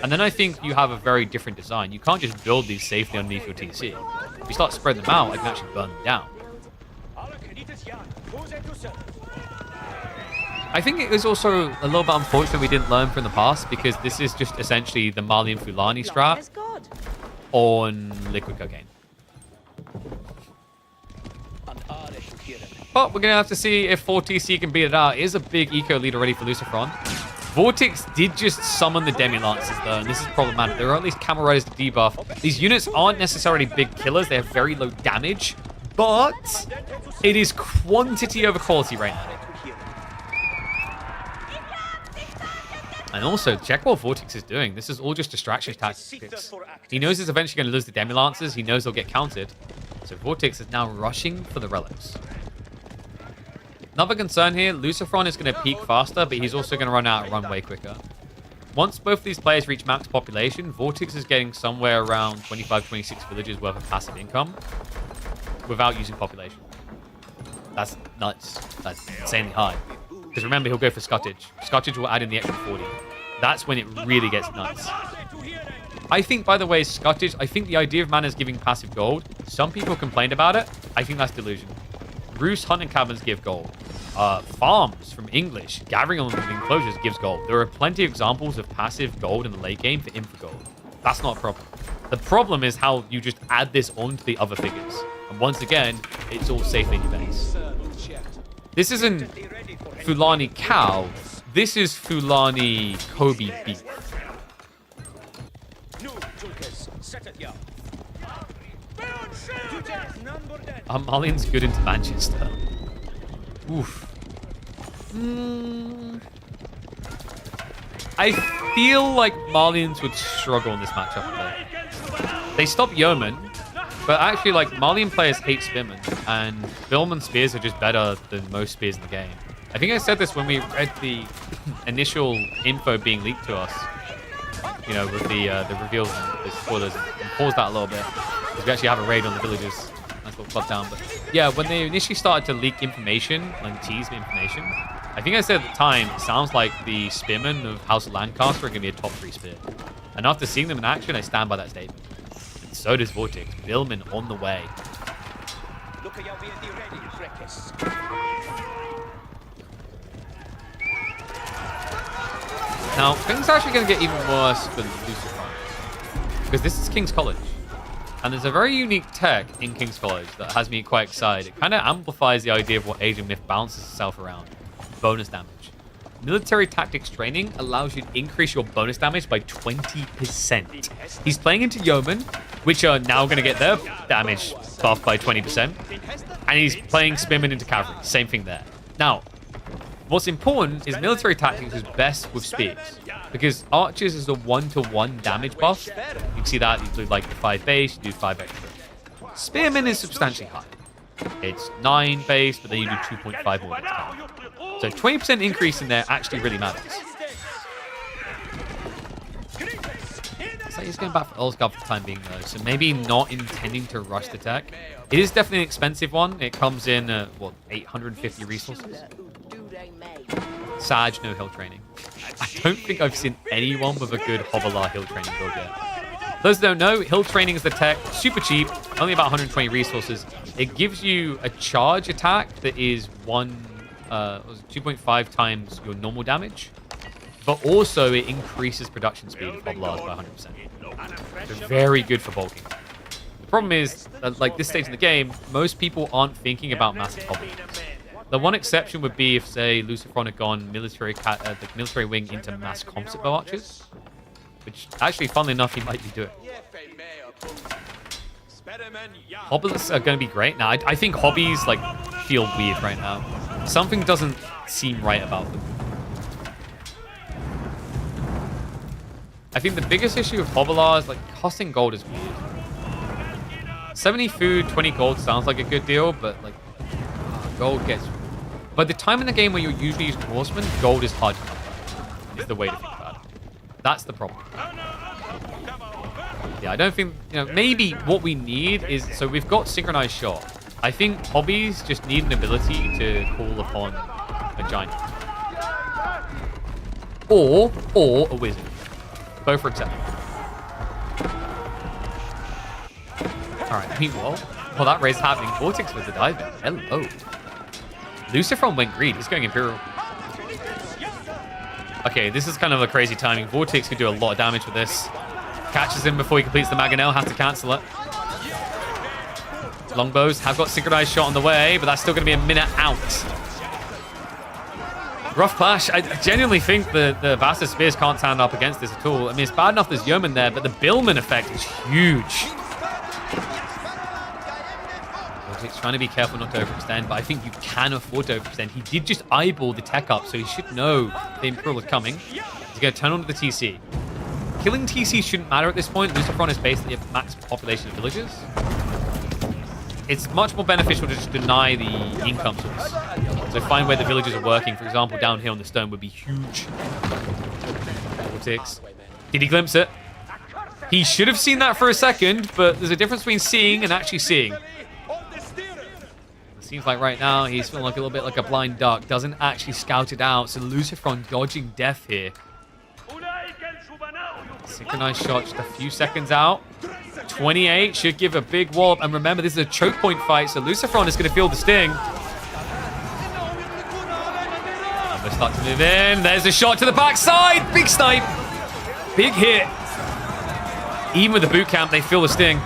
And then I think you have a very different design. You can't just build these safely underneath your TC. If you start spreading them out, I can actually burn them down. I think it was also a little bit unfortunate we didn't learn from the past, because this is just essentially the Malian Fulani strat on liquid cocaine. But we're going to have to see if 4TC can beat it out. It is a big eco lead already for Lucifron. Vortex did just summon the Demi-Lancers, though, and this is problematic. There are at least Camel Riders to debuff. These units aren't necessarily big killers. They have very low damage, but it is quantity over quality right now. And also, check what Vortex is doing. This is all just distraction tactics. He knows he's eventually going to lose the Demi-Lancers. He knows they'll get counted. So Vortex is now rushing for the relics. Another concern here, Lucifron is going to peak faster, but he's also going to run out and run way quicker. Once both of these players reach max population, Vortex is getting somewhere around 25, 26 villages worth of passive income without using population. That's nuts. That's insanely high. Because remember, he'll go for Scuttage. Scuttage will add in the extra 40. That's when it really gets nuts. I think, by the way, Scuttage, I think the idea of mana is giving passive gold. Some people complained about it. I think that's delusion. Roost hunting cabins give gold. Farms from English, gathering on the enclosures gives gold. There are plenty of examples of passive gold in the late game for info gold. That's not a problem. The problem is how you just add this onto the other figures. And once again, it's all safe in your base. This isn't Fulani cow. This is Fulani Kobe beef. Malian's good into Manchester. Oof. I feel like Malians would struggle in this matchup though. They stop Yeoman, but actually like Malian players hate Spearmen, and Billman spears are just better than most spears in the game. I think I said this when we read the initial info being leaked to us. You know, with the reveals and the spoilers. And pause that a little bit. Because we actually have a raid on the villagers. Nice little club down. But yeah, when they initially started to leak information, like tease information, I think I said at the time, it sounds like the spearmen of House of Lancaster are going to be a top 3 spear. And after seeing them in action, I stand by that statement. And so does Vortex. Billman on the way. Now, things are actually going to get even worse for the Lucifer. Because this is King's College. And there's a very unique tech in King's College that has me quite excited. It kind of amplifies the idea of what Age of Myth balances itself around. Bonus damage. Military tactics training allows you to increase your bonus damage by 20%. He's playing into yeomen, which are now going to get their damage buffed by 20%. And he's playing spearmen into cavalry. Same thing there. Now, what's important is military tactics is best with spears. Because archers is a 1-to-1 damage buff. You can see that you do like the 5 base, you do 5 extra. Spearmen is substantially higher. It's 9 base, but then you do 2.5 more damage. So 20% increase in there actually really matters. So he's going back for Earlsguard for the time being though, so maybe not intending to rush the tech. It is definitely an expensive one. It comes in, what, 850 resources? Sag, no hill training. I don't think I've seen anyone with a good Hovelar hill training build yet. Those that don't know, hill training is the tech, super cheap, only about 120 resources. It gives you a charge attack that is 2.5 times your normal damage, but also it increases production speed of Hovelars by 100%. So very good for bulking. The problem is, like this stage in the game, most people aren't thinking about massive hobbies. The one exception would be if, say, Lucifron had gone the military wing into mass composite bow archers, which actually, funnily enough, he might be doing. Hobbies are going to be great. Now, I think hobbies like feel weird right now. Something doesn't seem right about them. I think the biggest issue with Hovelar is like costing gold is weird. 70 food, 20 gold sounds like a good deal, but like gold gets... By the time in the game where you're usually using horsemen, gold is hard to come by. Is the way to think about it. That's the problem. Yeah, I don't think, you know, maybe what we need is, so we've got synchronized shot. I think hobbies just need an ability to call upon a giant. Or a wizard. Both are acceptable. Alright, meanwhile, while that raid's happening, Vortex with the dive. Hello. Lucifron went greed. He's going Imperial. Okay, this is kind of a crazy timing. Vortex could do a lot of damage with this. Catches him before he completes the Mangonel. Has to cancel it. Longbows have got synchronized shot on the way, but that's still going to be a minute out. Rough clash. I genuinely think the Vasta Spears can't stand up against this at all. I mean, it's bad enough there's Yeoman there, but the Billman effect is huge. Vortex trying to be careful not to overextend, but I think you can afford to overextend. He did just eyeball the tech up, so he should know the Imperial is coming. He's going to turn onto the TC. Killing TC shouldn't matter at this point. Lucifron is basically a max population of villages. It's much more beneficial to just deny the income source. So find where the villages are working. For example, down here on the stone would be huge. Vortex. Did he glimpse it? He should have seen that for a second, but there's a difference between seeing and actually seeing. It seems like right now he's feeling like a little bit like a blind duck. Doesn't actually scout it out. So Lucifron dodging death here. Synchronized shot just a few seconds out. 28 should give a big wallop. And remember, this is a choke point fight, so Lucifron is going to feel the sting. And they start to move in. There's a shot to the backside. Big snipe. Big hit. Even with the boot camp, they feel the sting.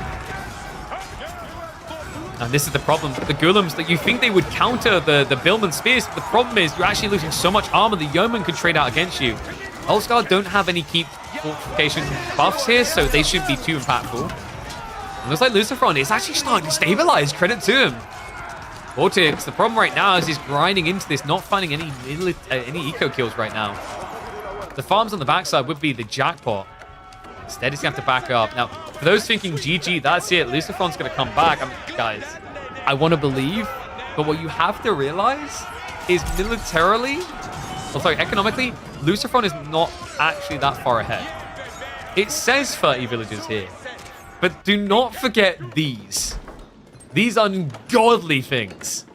And this is the problem. The Ghoulims, that you think they would counter the Billman spears. The problem is you're actually losing so much armor the Yeoman could trade out against you. Earlsguard don't have any keep fortification buffs here, so they shouldn't be too impactful. It looks like Lucifron is actually starting to stabilize. Credit to him. Vortex, the problem right now is he's grinding into this, not finding any eco kills right now. The farms on the backside would be the jackpot. Instead, he's going to have to back up. Now, for those thinking GG, that's it. Lucifron's going to come back. I mean, guys, I want to believe, but what you have to realize is militarily, economically, Lucifer is not actually that far ahead. It says 30 villages here, but do not forget these. These ungodly things.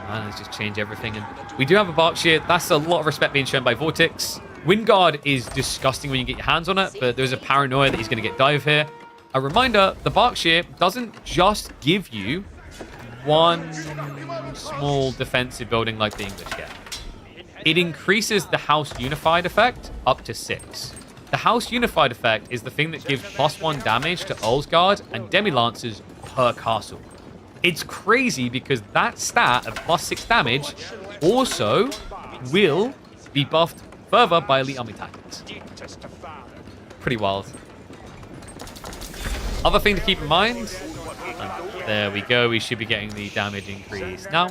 Man, let's just change everything. And we do have a Berkshire. That's a lot of respect being shown by Vortex. Windguard is disgusting when you get your hands on it, but there's a paranoia that he's going to get dive here. A reminder, the Berkshire doesn't just give you one small defensive building like the English get. It increases the House Unified effect up to 6. The House Unified effect is the thing that gives +1 damage to Earlsguard and Demi-Lancers per castle. It's crazy because that stat of +6 damage also will be buffed further by elite army tactics. Pretty wild. Other thing to keep in mind, there we go, we should be getting the damage increase. Now,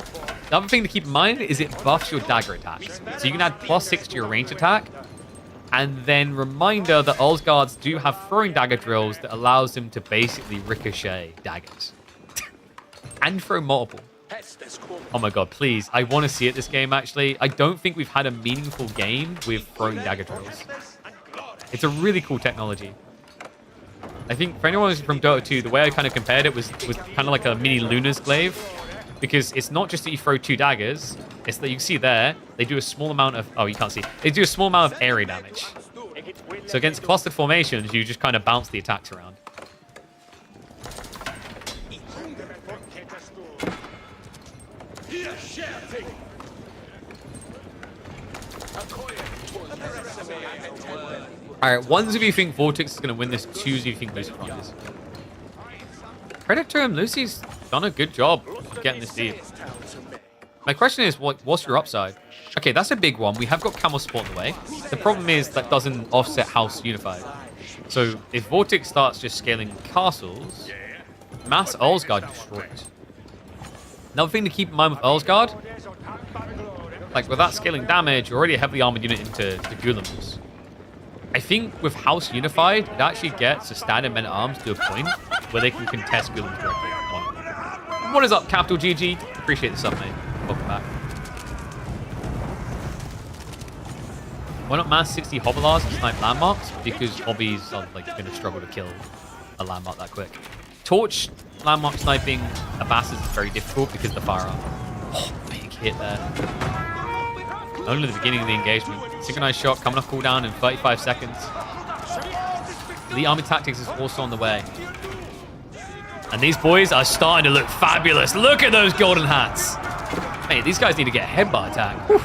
the other thing to keep in mind is it buffs your dagger attacks. So you can add +6 to your range attack, and then reminder that Earlsguards do have throwing dagger drills that allows them to basically ricochet daggers. And throw multiple. Oh my god, please. I want to see it this game, actually. I don't think we've had a meaningful game with throwing dagger drills. It's a really cool technology. I think for anyone who's from Dota 2, the way I kind of compared it was kind of like a mini Luna's Glaive. Because it's not just that you throw 2 daggers. It's that you can see there, they do a small amount of... Oh, you can't see. They do a small amount of area damage. So against clustered formations, you just kind of bounce the attacks around. Alright, ones of you think Vortex is going to win this, twos of you think Lucifer is. Predator and Lucy's done a good job of getting this deep. My question is, what's your upside? Okay, that's a big one. We have got Camel support in the way. The problem is that doesn't offset House Unified. So if Vortex starts just scaling castles, Mass Earlsguard destroys. Another thing to keep in mind with Earlsguard, like with that scaling damage, you're already a heavily armored unit into the Golems. I think with House Unified, it actually gets a standard men-at-arms to a point where they can contest Golems directly. What is up, Capital GG? Appreciate the sub, mate. Welcome back. Why not mass 60 Hobbylars and snipe landmarks? Because hobbies are like going to struggle to kill a landmark that quick. Torch landmark sniping a bastard is very difficult because of the firearm. Oh, big hit there. Only the beginning of the engagement. Synchronized shot coming off cooldown in 35 seconds. The army tactics is also on the way. And these boys are starting to look fabulous. Look at those golden hats. Mate, these guys need to get a headbutt attack. Whew.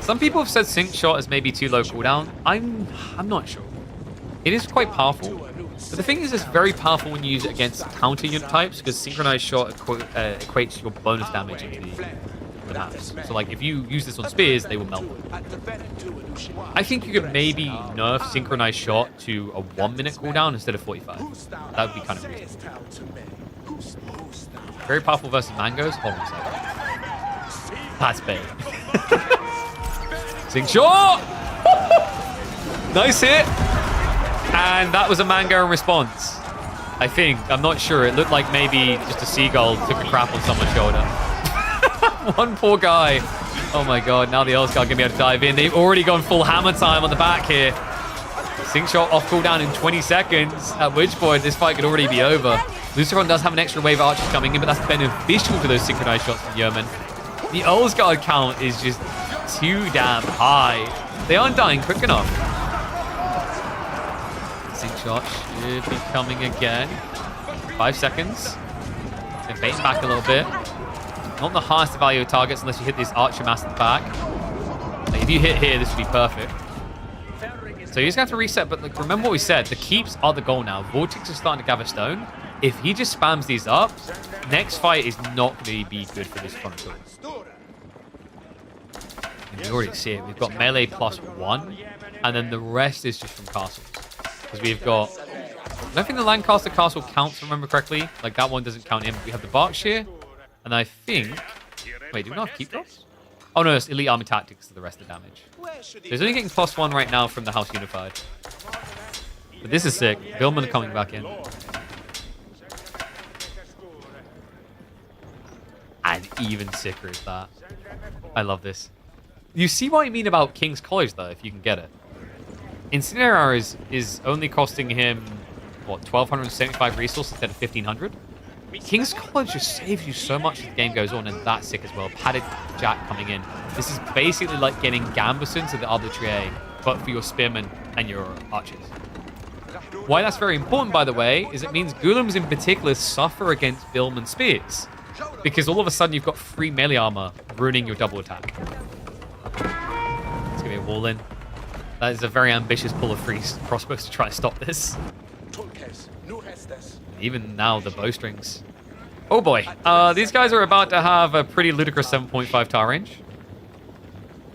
Some people have said sync shot is maybe too low cooldown. I'm not sure. It is quite powerful. But the thing is, it's very powerful when you use it against counter unit types because synchronized shot equates your bonus damage into the hats. So like if you use this on spears, they will melt. I think you could maybe nerf synchronized shot to a 1-minute cooldown instead of 45. That would be kind of reasonable. Very powerful versus mangoes. Hold on a second. That's big. Sync shot! Nice hit! And that was a mango in response. I think. I'm not sure. It looked like maybe just a seagull took a crap on someone's shoulder. One poor guy. Oh my god, now the Earlsguard gonna be able to dive in. They've already gone full hammer time on the back here. Sync shot off cooldown in 20 seconds, at which point this fight could already be over. Lucifer does have an extra wave of archers coming in, but that's beneficial to those synchronized shots from Yeoman. The Earlsguard count is just too damn high. They aren't dying quick enough. Sync shot should be coming again. 5 seconds. They're baiting back a little bit. Not the highest value of targets unless you hit this archer mass at the back. Like if you hit here, this would be perfect. So he's going to have to reset, but like, remember what we said. The keeps are the goal now. Vortex is starting to gather stone. If he just spams these up, next fight is not going to be good for this front foot. And you already see it. We've got melee +1, and then the rest is just from castles. Because we've got... I don't think the Lancaster castle counts, if I remember correctly. Like, that one doesn't count in. We have the Berkshire, and I think... Wait, do we not have keep drops? Oh, no, it's elite army tactics to the rest of the damage. So he's only getting +1 right now from the House Unified. But this is sick. Billman coming back in. even sicker is that? I love this. You see what I mean about King's College, though, if you can get it. Incinerar is only costing him, what, 1,275 resources instead of 1,500? King's College just saves you so much as the game goes on, and that's sick as well. Padded Jack coming in. This is basically like getting Gambison to the arbitrary, but for your spearmen and your archers. Why that's very important, by the way, is it means Ghoulims in particular suffer against Billman spears, because all of a sudden you've got free melee armor ruining your double attack. It's gonna be a wall in. That is a very ambitious pull of free crossbows to try and stop this. Even now, the bowstrings. Oh boy, these guys are about to have a pretty ludicrous 7.5 tar range.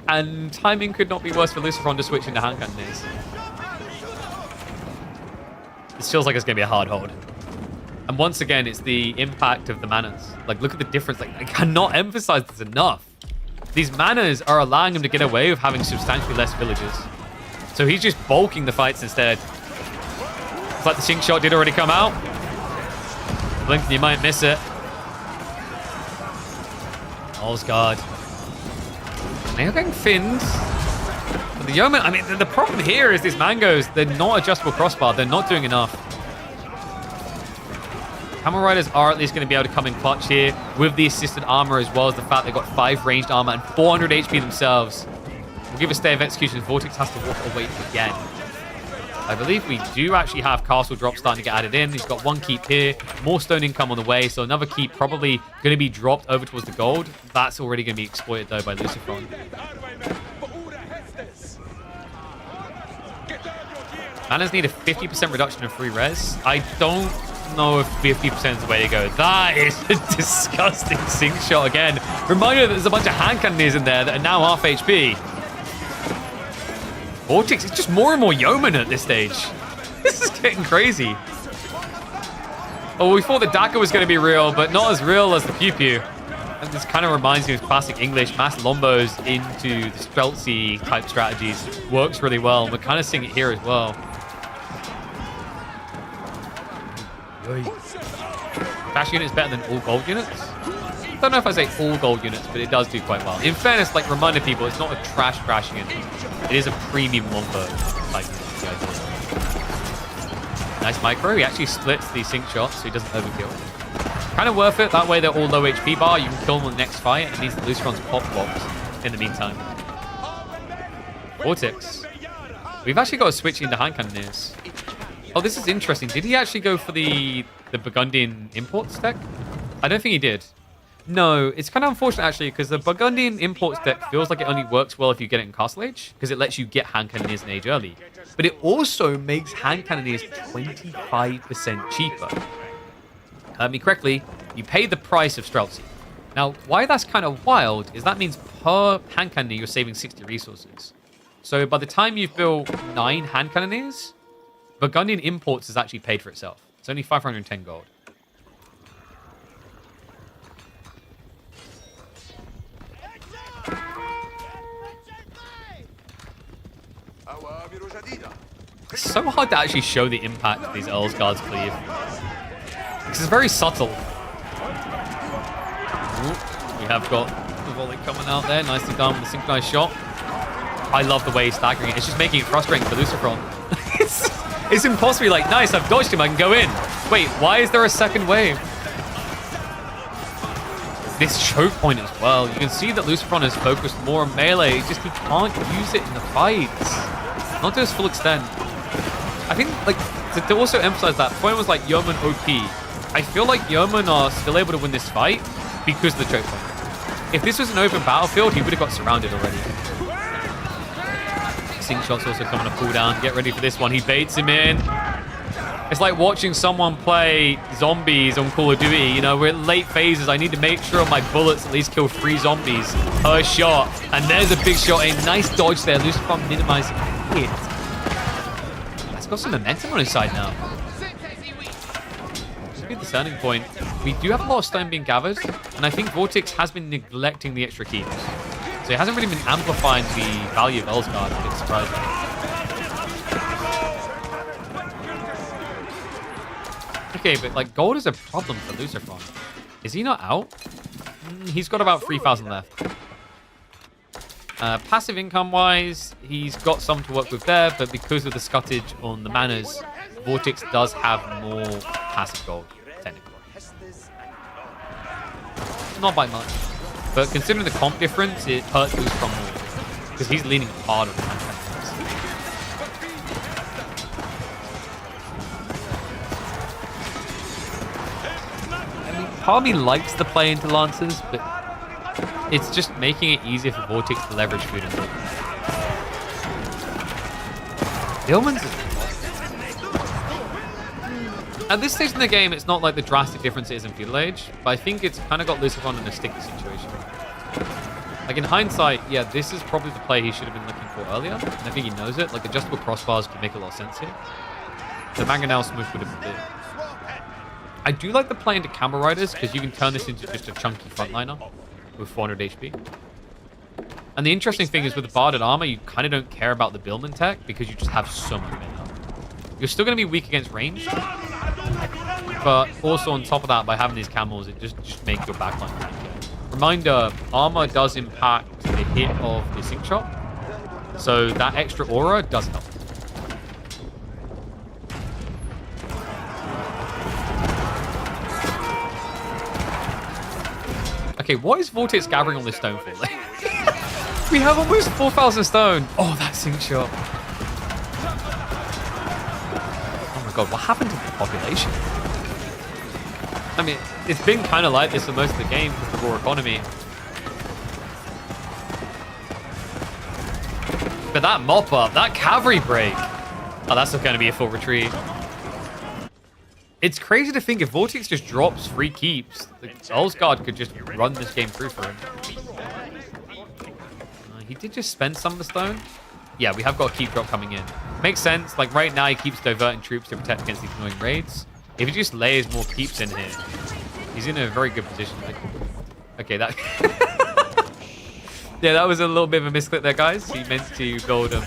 And timing could not be worse for Lucifron to switch into hand cannoneers. This feels like it's going to be a hard hold. And once again, it's the impact of the manners. Like, look at the difference. Like, I cannot emphasize this enough. These manners are allowing him to get away with having substantially less villagers. So he's just bulking the fights instead. It's like the sink shot did already come out. Blink and you might miss it. Osgard. They are getting finned. But the Yeoman, I mean, the problem here is these mangoes, they're not adjustable crossbar. They're not doing enough. Camel Riders are at least going to be able to come in clutch here with the assisted armor, as well as the fact they've got 5 ranged armor and 400 HP themselves. We'll give a stay of execution. Vortex has to walk away again. I believe we do actually have castle drops starting to get added in. He's got 1 keep here. More stone income on the way. So another keep probably going to be dropped over towards the gold. That's already going to be exploited, though, by Lucifron. Manners need a 50% reduction in free res. I don't know if 50% is the way to go. That is a disgusting sink shot again. Reminder that there's a bunch of hand cannoneers in there that are now half HP. Vortex, it's just more and more yeoman at this stage. This is getting crazy. Oh, we thought the Daka was going to be real, but not as real as the Pew Pew. And this kind of reminds me of classic English. Mass Lombos into the Streltsy type strategies works really well. We're kind of seeing it here as well. Crash unit is better than all gold units. I don't know if I say all gold units, but it does do quite well. In fairness, like, reminding people, it's not a trash crash unit. It is a premium Wombo type unit. Nice micro. He actually splits the sink shots so he doesn't overkill. Kind of worth it. That way they're all low HP bar. You can kill them on the next fight, and it means the Lucifron's pop box in the meantime. Vortex. We've actually got to switch into hand cannoneers. Oh, this is interesting. Did he actually go for the Burgundian imports deck? I don't think he did. No, it's kind of unfortunate, actually, because the Burgundian imports deck feels like it only works well if you get it in Castle Age, because it lets you get hand cannoneers in Age early. But it also makes hand cannoneers 25% cheaper. Heard me correctly, you pay the price of Streltsy. Now, why that's kind of wild is that means per hand cannoneer you're saving 60 resources. So by the time you've built 9 hand cannoneers, Burgundian imports has actually paid for itself. It's only 510 gold. It's so hard to actually show the impact of these Earl's Guards cleave. Because it's very subtle. Ooh, we have got the volley coming out there. Nicely done with the synchronized shot. I love the way he's staggering it. It's just making it frustrating for Lucifron. It's impossible. Like, nice, I've dodged him. I can go in. Wait, why is there a second wave? This choke point as well. You can see that Lucifron is focused more on melee. It's just he can't use it in the fights. Not to its full extent. I think, like, to also emphasize that, point was like Yeoman OP. I feel like Yeoman are still able to win this fight because of the choke point. If this was an open battlefield, he would have got surrounded already. Sink shot's also coming to pull down. Get ready for this one. He baits him in. It's like watching someone play zombies on Call of Duty. You know, we're at late phases. I need to make sure my bullets at least kill 3 zombies per shot. And there's a big shot. A nice dodge there. Lucifron minimizing hit. He's got some momentum on his side now. This could be the turning point. We do have a lot of stone being gathered. And I think Vortex has been neglecting the extra keeps. So it hasn't really been amplifying the value of Elsgard. A bit surprising. Okay, but like gold is a problem for Lucifron. Is he not out? He's got about 3,000 left. Passive income-wise, he's got some to work with there, but because of the scuttage on the manors, Vortex does have more passive gold, technically. Not by much. But considering the comp difference, it hurts Boost from more. Because he's leaning hard on the man. I mean, part of me likes the play into Lancers, but it's just making it easier for Vortex to leverage food and loot. Yeoman's at this stage in the game, it's not like the drastic difference it is in Feudal Age, but I think it's kind of got Lucifer in a sticky situation. Like in hindsight, yeah, this is probably the play he should have been looking for earlier, and I think he knows it. Like adjustable crossbars could make a lot of sense here. The Mangonel Smooth would have been big. I do like the play into Camel Riders, because you can turn this into just a chunky frontliner with 400 HP. And the interesting thing is with the Barded Armor, you kind of don't care about the Billman tech, because you just have so much mana. You're still going to be weak against ranged, but also on top of that, by having these camels, it just makes your backline weaker. Reminder, armor does impact the hit of the sync shot, so that extra aura does help. Okay, what is Vortex gathering on this stone for? We have almost 4,000 stone. Oh, that sync shot. Oh my god, what happened to the population? I mean, it's been kind of like this for most of the game with the raw economy. But that mop up, that cavalry break. Oh, that's going to be a full retreat. It's crazy to think if Vortex just drops free keeps, the Guard could just run this game through for him. He did just spend some of the stone. Yeah, we have got a keep drop coming in. Makes sense. Like right now, he keeps diverting troops to protect against these annoying raids. If he just layers more keeps in here, he's in a very good position. Okay, that... yeah, that was a little bit of a misclick there, guys. He meant to build a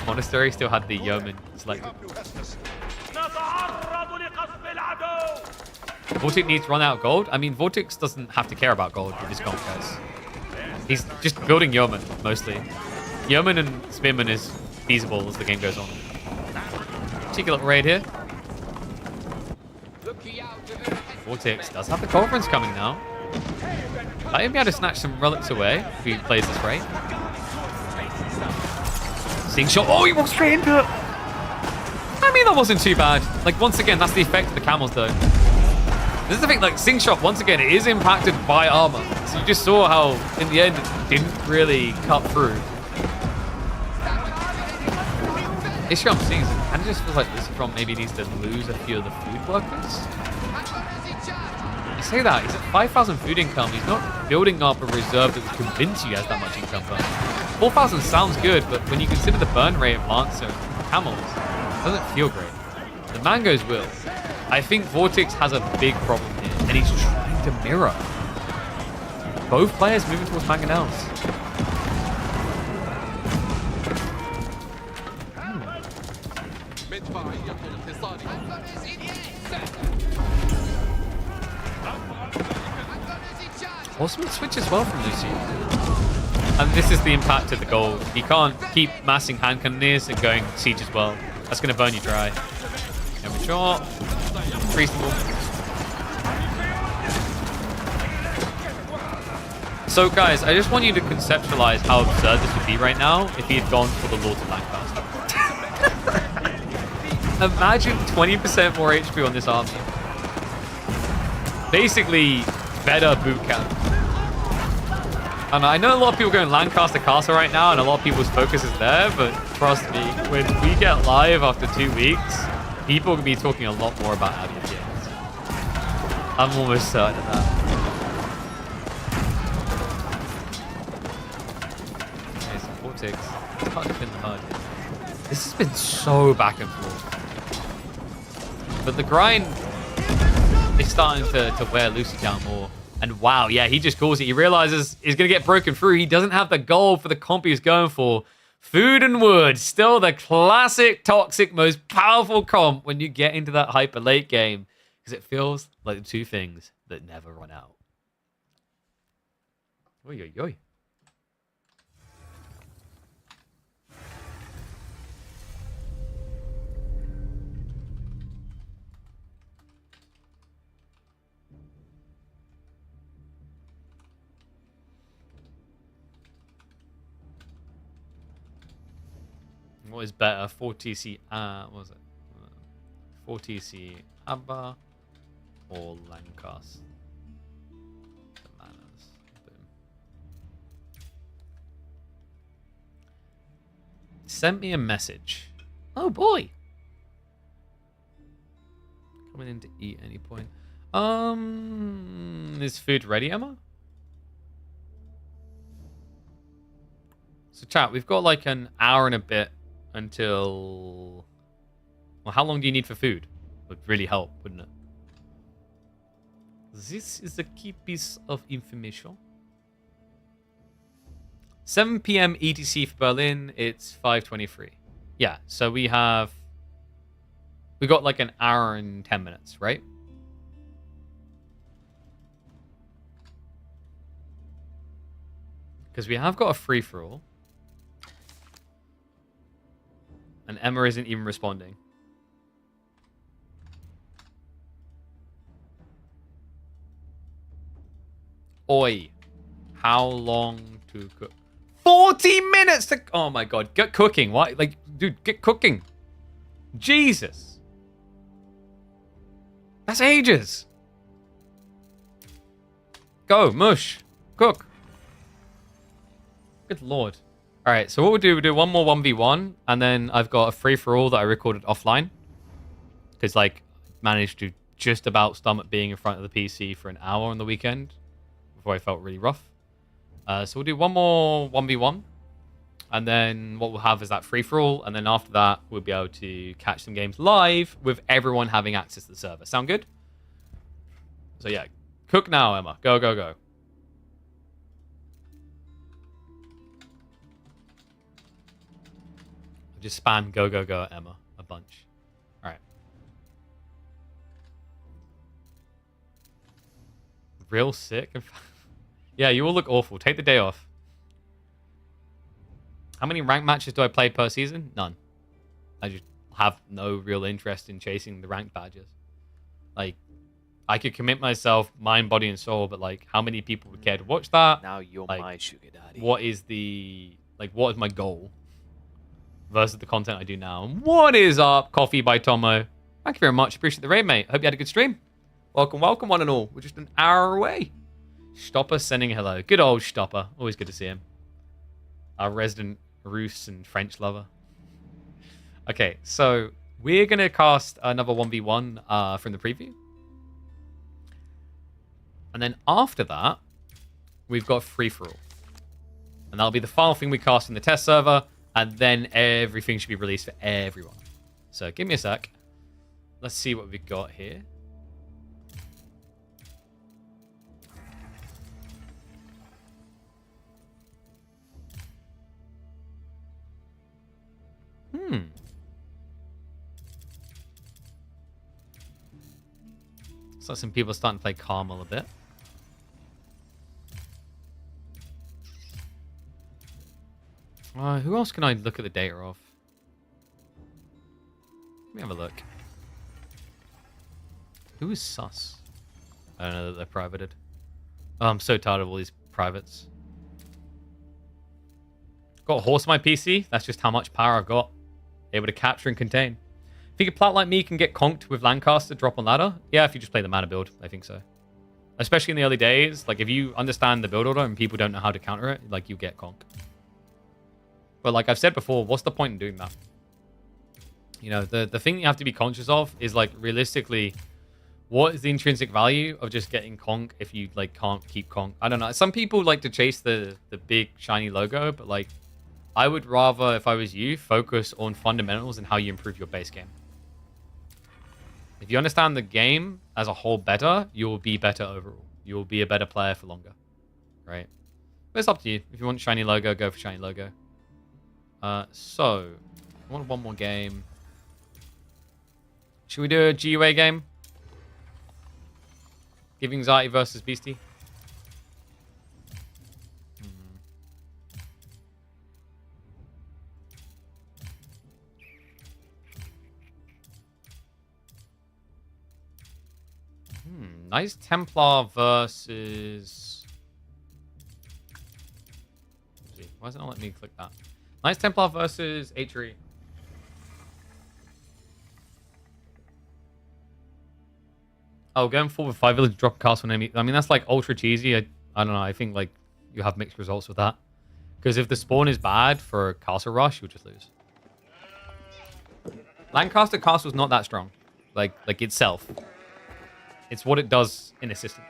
monastery. Still had the yeoman selected. Vortex needs to run out of gold. I mean, Vortex doesn't have to care about gold with this comp, guys. He's just building yeoman, mostly. Yeoman and Spearman is feasible as the game goes on. Cheeky little raid here. Vortex does have the conference coming now. I may be able to snatch some relics away if he plays this right. Seeing shot. Oh, he walked straight into it. I mean, that wasn't too bad. Like, once again, that's the effect of the camels, though. This is the thing, like, Sing Shot, once again, it is impacted by armor. So you just saw how, in the end, it didn't really cut through. Issue I'm seeing is it kind of just feels like this from maybe needs to lose a few of the food workers. I say that, he's at 5,000 food income. He's not building up a reserve that would convince you he has that much income. But 4,000 sounds good, but when you consider the burn rate of Lancer and Camels, it doesn't feel great. The Mangoes will. I think Vortex has a big problem here, and he's trying to mirror. Both players moving towards Mangonels. Horseman switch as well from Lucy. And this is the impact of the gold. You can't keep massing hand cannoneers and going siege as well. That's going to burn you dry. Every shot. Reasonable. So guys, I just want you to conceptualize how absurd this would be right now if he had gone for the Lords of Lancaster. Imagine 20% more HP on this army. Basically, better boot camp. And I know a lot of people going Lancaster Castle right now, and a lot of people's focus is there, but trust me, when we get live after 2 weeks, people will be talking a lot more about Abbey of Kings. I'm almost certain of that. Okay, so Vortex. It's hard to pin the hard here. This has been so back and forth. But the grind is starting to wear Lucy down more. And wow, yeah, he just calls it. He realizes he's going to get broken through. He doesn't have the gold for the comp he's going for. Food and wood, still the classic, toxic, most powerful comp when you get into that hyper late game. Because it feels like the two things that never run out. Oi, oi, oi. What is better, 4TC, what was it? 4TC Abba or Lancaster? Bananas. Boom. Sent me a message. Oh boy. Coming in to eat any point. Is food ready, Emma? So chat, we've got like an hour and a bit until... Well, how long do you need for food? Would really help, wouldn't it? This is a key piece of information. 7 p.m. ETC for Berlin. It's 5:23. Yeah, so we got like an hour and 10 minutes, right? Because we have got a free-for-all. And Emma isn't even responding. Oi. How long to cook? 40 minutes to... Oh my god. Get cooking. Why? Like, dude, get cooking. Jesus. That's ages. Go, mush. Cook. Good lord. All right, so what we'll do one more 1v1, and then I've got a free-for-all that I recorded offline. Because, like, managed to just about stomach being in front of the PC for an hour on the weekend before I felt really rough. So we'll do one more 1v1, and then what we'll have is that free-for-all, and then after that, we'll be able to catch some games live with everyone having access to the server. Sound good? So, yeah. Cook now, Emma. Go, go, go. Just spam go, go, go at Emma a bunch. All right. Real sick. Yeah, you all look awful. Take the day off. How many rank matches do I play per season? None. I just have no real interest in chasing the ranked badges. Like, I could commit myself mind, body, and soul, but like, how many people would care to watch that? Now you're like, my sugar daddy. What is my goal versus the content I do now? What is up, Coffee by Tomo? Thank you very much. Appreciate the raid, mate. Hope you had a good stream. Welcome, welcome, one and all. We're just an hour away. Stopper sending hello. Good old Stopper. Always good to see him. Our resident Roos and French lover. Okay, so we're going to cast another 1v1 from the preview. And then after that, we've got free-for-all. And that'll be the final thing we cast in the test server. And then everything should be released for everyone. So give me a sec. Let's see what we've got here. So some people are starting to play Carmel a bit. Who else can I look at the data of? Let me have a look. Who is sus? I don't know that they're privated. Oh, I'm so tired of all these privates. Got a horse on my PC. That's just how much power I've got. Able to capture and contain. Think a plat like me can get conked with Lancaster drop on ladder? Yeah, if you just play the mana build, I think so. Especially in the early days. Like, if you understand the build order and people don't know how to counter it, like, you get conked. But like I've said before, what's the point in doing that? You know, the thing you have to be conscious of is, like, realistically, what is the intrinsic value of just getting conk if you, like, can't keep conk? I don't know. Some people like to chase the big shiny logo, but, like, I would rather, if I was you, focus on fundamentals and how you improve your base game. If you understand the game as a whole better, you'll be better overall. You'll be a better player for longer, right? But it's up to you. If you want shiny logo, go for shiny logo. So, I want one more game. Should we do a GUA game? Give Anxiety versus Beastie. Knights Templar versus... Why doesn't it let me click that? Knights Templar versus H3. Oh, going forward 5 village, drop a castle enemy. I mean, that's like ultra cheesy. I don't know. I think like you have mixed results with that. Because if the spawn is bad for a castle rush, you'll just lose. Lancaster Castle's not that strong. Like itself. It's what it does in assistance.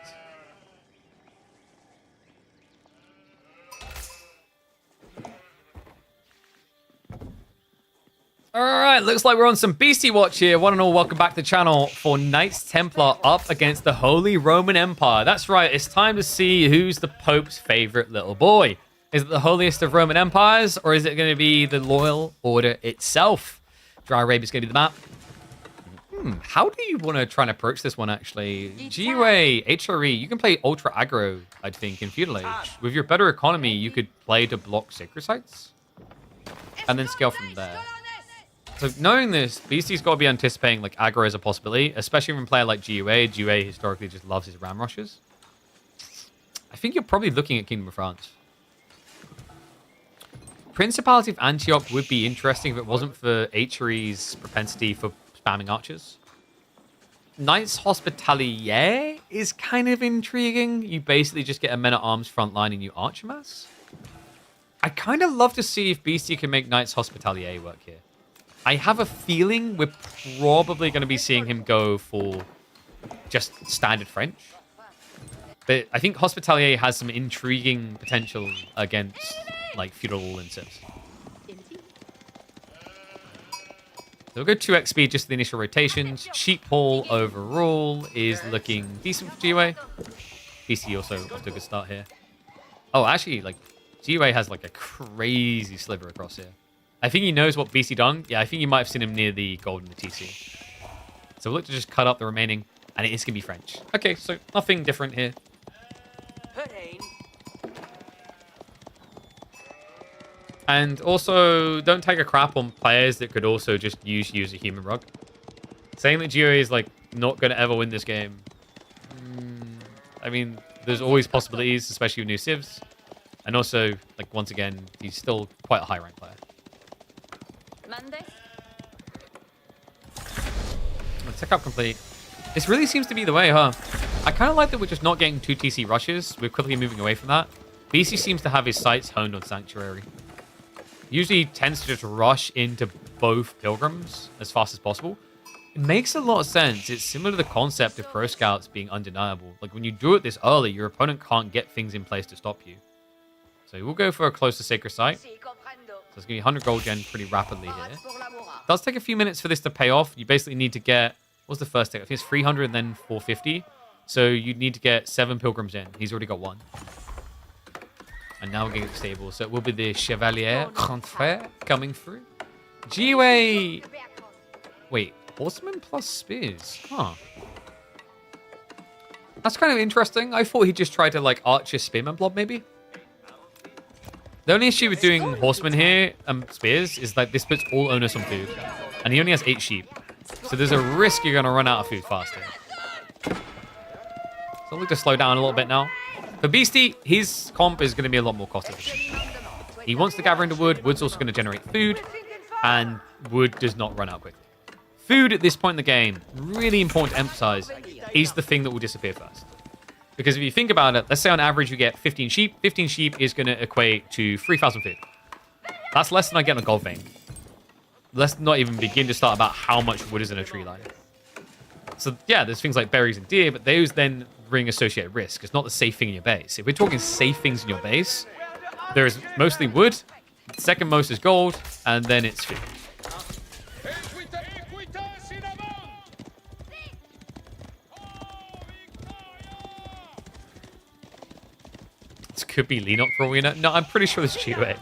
Alright, looks like we're on some beastie watch here. One and all, welcome back to the channel for Knights Templar up against the Holy Roman Empire. That's right, it's time to see who's the Pope's favorite little boy. Is it the holiest of Roman empires, or is it going to be the Loyal Order itself? Dry Arabia's going to be the map. How do you want to try and approach this one, actually? GUA, HRE, you can play Ultra Aggro, I think, in Feudal Age. With your better economy, you could play to block Sacred Sites, and then scale from there. So knowing this, Beastie's got to be anticipating like aggro as a possibility, especially from a player like GUA. GUA historically just loves his ram rushes. I think you're probably looking at Kingdom of France. Principality of Antioch would be interesting if it wasn't for HRE's propensity for spamming archers. Knights Hospitalier is kind of intriguing. You basically just get a men-at-arms front line and you archer mass. I kind of love to see if Beastie can make Knights Hospitalier work here. I have a feeling we're probably going to be seeing him go for just standard French. But I think Hospitalier has some intriguing potential against like feudal and civs. So we'll go 2x speed just the initial rotations. Sheep haul overall is looking decent for GUA. DC also off to a good start here. Oh, actually, like GUA has like a crazy sliver across here. I think he knows what BC done. Yeah, I think you might have seen him near the gold in the TC. So we'll look to just cut up the remaining, and it is going to be French. Okay, so nothing different here. And also, don't take a crap on players that could also just use a human rug. Saying that GUA is like not going to ever win this game. I mean, there's always possibilities, especially with new civs. And also, like once again, he's still quite a high rank player. Tech up complete. This really seems to be the way, huh? I kind of like that we're just not getting 2 TC rushes. We're quickly moving away from that. BC seems to have his sights honed on Sanctuary. Usually tends to just rush into both Pilgrims as fast as possible. It makes a lot of sense. It's similar to the concept of Pro Scouts being undeniable. Like when you do it this early, your opponent can't get things in place to stop you. So we'll go for a close to Sacred Site. So it's going to be 100 gold gen pretty rapidly here. It does take a few minutes for this to pay off. You basically need to get... What's the first take? I think it's 300 and then 450. So you need to get 7 Pilgrims in. He's already got 1. And now we're getting stable. So it will be the Chevalier Grand Frère coming through. GUA... Wait, Horseman plus Spears? Huh. That's kind of interesting. I thought he just tried to like archer Spearman blob maybe. The only issue with doing Horseman here and Spears is that this puts all onus on food. And he only has 8 sheep. So there's a risk you're going to run out of food faster. So I'll look to slow down a little bit now. For Beastie, his comp is going to be a lot more cost efficient. He wants to gather into wood. Wood's also going to generate food. And wood does not run out quickly. Food at this point in the game, really important to emphasize, is the thing that will disappear first. Because if you think about it, let's say on average you get 15 sheep. 15 sheep is going to equate to 3,000 food. That's less than I get in a gold vein. Let's not even begin to start about how much wood is in a tree line. So yeah, there's things like berries and deer, but those then bring associated risk. It's not the safe thing in your base. If we're talking safe things in your base, there's mostly wood, second most is gold, and then it's food. This could be Lenok for all we know. No, I'm pretty sure it's GUA.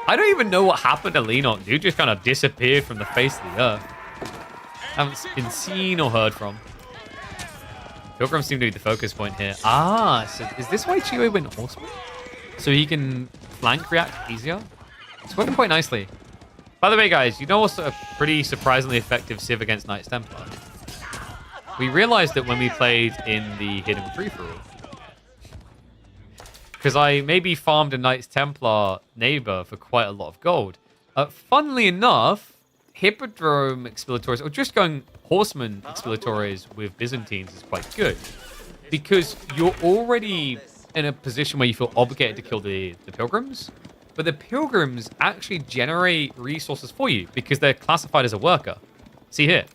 I don't even know what happened to Lenok. Dude just kind of disappeared from the face of the earth. Haven't been seen or heard from. Pilgrims seem to be the focus point here. Ah, so is this why GUA went Horseman? So he can flank react easier? It's working quite nicely. By the way, guys, you know what's a pretty surprisingly effective civ against Knights Templar? We realized that when we played in the hidden free-for-all. Because I maybe farmed a Knights Templar neighbor for quite a lot of gold. Funnily enough, Hippodrome Exploratories, or just going Horseman Exploratories with Byzantines is quite good. Because you're already in a position where you feel obligated to kill the Pilgrims. But the Pilgrims actually generate resources for you because they're classified as a worker. See here.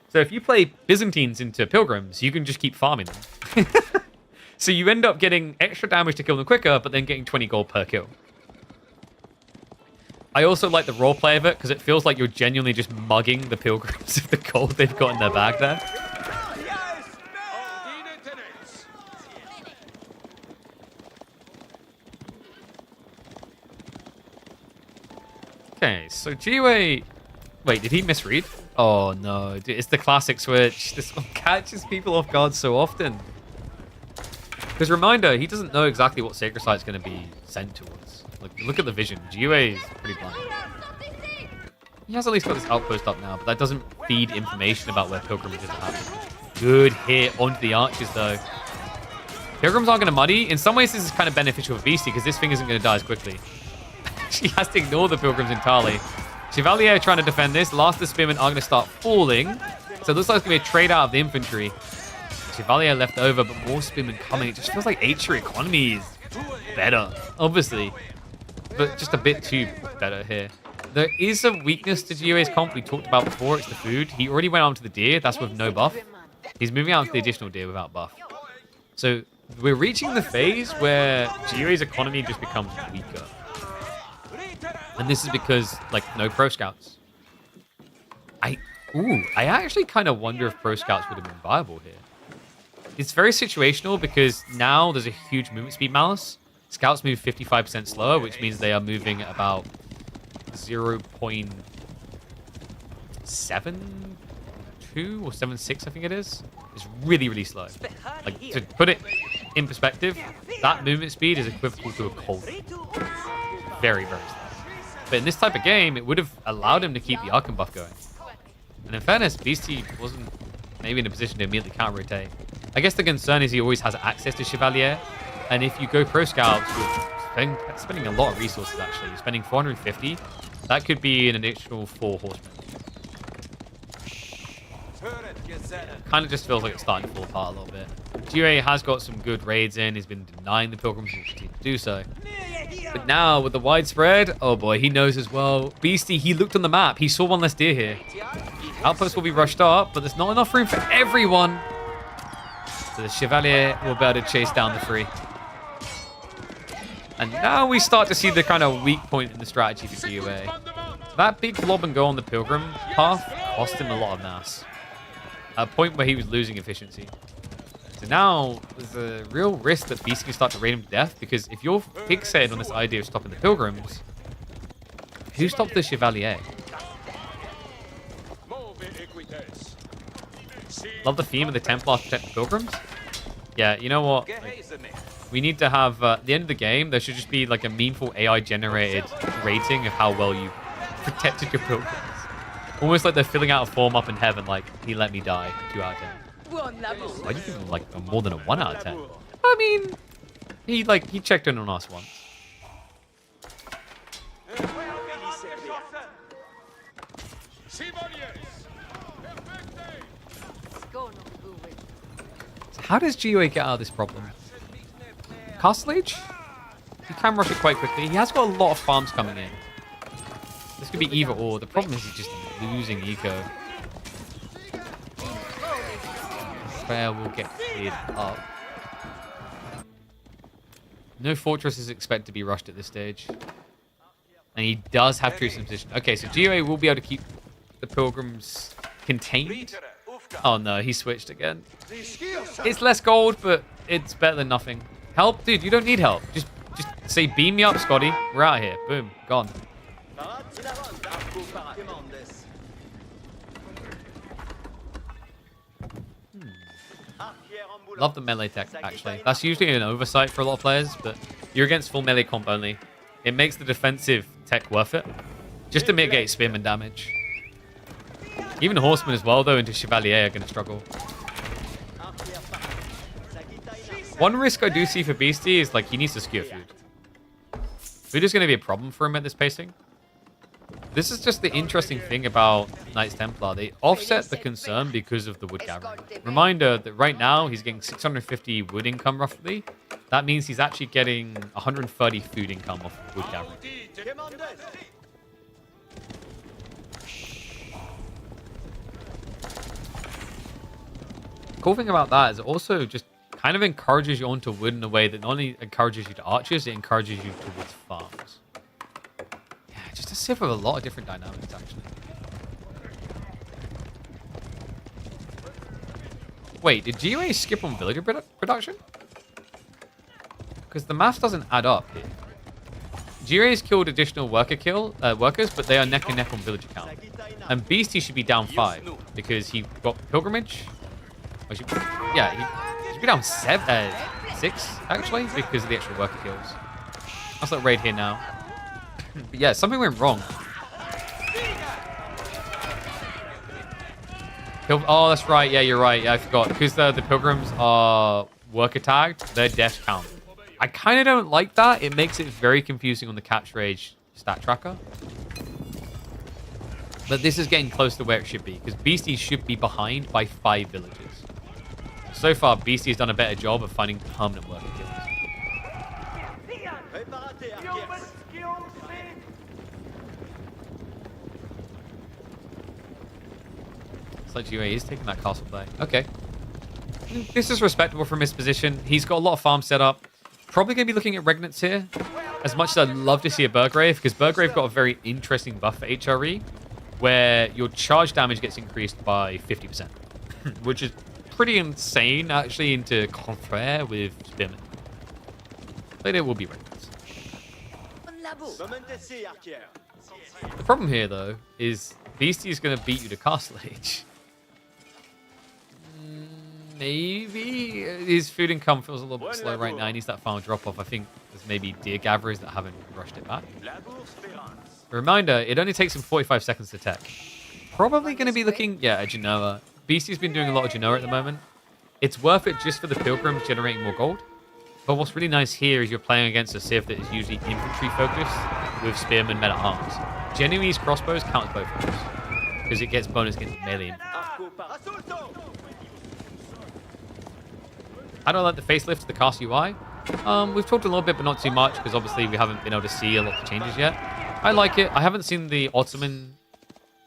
So if you play Byzantines into Pilgrims, you can just keep farming them. So you end up getting extra damage to kill them quicker, but then getting 20 gold per kill. I also like the roleplay of it because it feels like you're genuinely just mugging the Pilgrims of the gold they've got in their bag there. Okay, so GUA... Wait, did he misread? Oh no, it's the classic switch. This one catches people off guard so often. Because reminder, he doesn't know exactly what sacred site's going to be sent towards. Like, look at the vision. GUA is pretty blind. He has at least got this outpost up now, but that doesn't feed information about where pilgrimages are happening. Good hit onto the archers, though. Pilgrims aren't going to muddy. In some ways, this is kind of beneficial for Beastie, because this thing isn't going to die as quickly. She has to ignore the pilgrims entirely. Chevalier trying to defend this. Last of the spearmen are going to start falling. So it looks like it's going to be a trade out of the infantry. Chevalier left over, but more spearmen coming. It just feels like H-tier economy is better, obviously. But just a bit too better here. There is a weakness to GUA's comp we talked about before. It's the food. He already went on to the deer. That's with no buff. He's moving on to the additional deer without buff. So we're reaching the phase where GUA's economy just becomes weaker. And this is because, like, no pro scouts. I actually kind of wonder if pro scouts would have been viable here. It's very situational because now there's a huge movement speed malus. Scouts move 55% slower, which means they are moving at about 0.72 or 76, I think it is. It's really, really slow. Like, to put it in perspective, that movement speed is equivalent to a cold. Very, very slow. But in this type of game, it would have allowed him to keep the Archon buff going. And in fairness, Beastie wasn't maybe in a position to immediately counter-rotate. I guess the concern is he always has access to Chevalier. And if you go pro scouts, you're spending a lot of resources, actually. You're spending 450. That could be an additional 4 horsemen. Kind of just feels like it's starting to fall apart a little bit. GUA has got some good raids in. He's been denying the Pilgrims will continue to do so. But now, with the widespread, oh boy, he knows as well. Beastie, he looked on the map. He saw one less deer here. Outposts will be rushed up, but there's not enough room for everyone. So the Chevalier will be able to chase down the free. And now we start to see the kind of weak point in the strategy for GUA. That big blob and go on the Pilgrim path cost him a lot of mass. At a point where he was losing efficiency. So now there's a real risk that Beast can start to raid him to death, because if you're fixated on this idea of stopping the Pilgrims, who stopped the Chevalier? Love the theme of the Templar to protect the Pilgrims. Yeah, you know what? Like, we need to have, at the end of the game, there should just be like a meaningful AI-generated rating of how well you protected your Pilgrims. Almost like they're filling out a form up in heaven, like, he let me die, 2 out of 10. Why do you give him like more than a 1 out of 10? I mean, he checked in on us once. So how does GUA get out of this problem? Castle Age? He can rush it quite quickly. He has got a lot of farms coming in. This could be either or. The problem is he's just losing eco. Prayer will get cleared up. No fortress is expected to be rushed at this stage. And he does have troops in position. Okay, so GUA will be able to keep the Pilgrims contained. Oh no, he switched again. It's less gold, but it's better than nothing. Help? Dude, you don't need help. Just say, beam me up, Scotty. We're out of here. Boom. Gone. Love the melee tech, actually. That's usually an oversight for a lot of players, but you're against full melee comp only. It makes the defensive tech worth it, just to mitigate spearman damage. Even horsemen as well, though, into Chevalier are going to struggle. One risk I do see for Beastie is like he needs to skewer food. Food is going to be a problem for him at this pacing. This is just the interesting thing about Knights Templar. They offset the concern because of the wood gathering. Reminder that right now he's getting 650 wood income roughly. That means he's actually getting 130 food income off of wood gathering. Cool thing about that is it also just kind of encourages you onto wood in a way that not only encourages you to archers, it encourages you towards farms. Yeah, just a civ with a lot of different dynamics, actually. Wait, did GUA skip on villager production? Because the math doesn't add up here. GUA's killed additional workers, but they are neck and neck on villager count. And Beastie should be down 5 because he got pilgrimage. He should be down 6 actually because of the extra worker kills. I'll start raid here now. But yeah, something went wrong. Oh, that's right. Yeah, you're right. Yeah, I forgot. Because the pilgrims are worker tagged, their death count. I kind of don't like that. It makes it very confusing on the capture age stat tracker. But this is getting close to where it should be because Beastie should be behind by 5 villages. So far, Beastie has done a better job of finding permanent worker kills. It's like GUA is taking that castle play. Okay. This is respectable from his position. He's got a lot of farms set up. Probably going to be looking at Regnants here. As much as I'd love to see a Burgrave, because Burgrave got a very interesting buff for HRE, where your charge damage gets increased by 50%, which is pretty insane, actually, into compare with Spearman. Later will be Regnants. The problem here, though, is Beastie is going to beat you to Castle Age. Maybe his food income feels a little bit slow right now. He needs that final drop-off. I think there's maybe deer gatherers that haven't rushed it back. A reminder, it only takes him 45 seconds to tech. Probably going to be looking, at Genoa. Beastie's been doing a lot of Genoa at the moment. It's worth it just for the pilgrims generating more gold. But what's really nice here is you're playing against a civ that is usually infantry focused with spearmen, men at arms. Genoese crossbows counts both of those because it gets bonus against melee infantry. How do I like the facelift to the cast UI? We've talked a little bit, but not too much, because obviously we haven't been able to see a lot of the changes yet. I like it. I haven't seen the Ottoman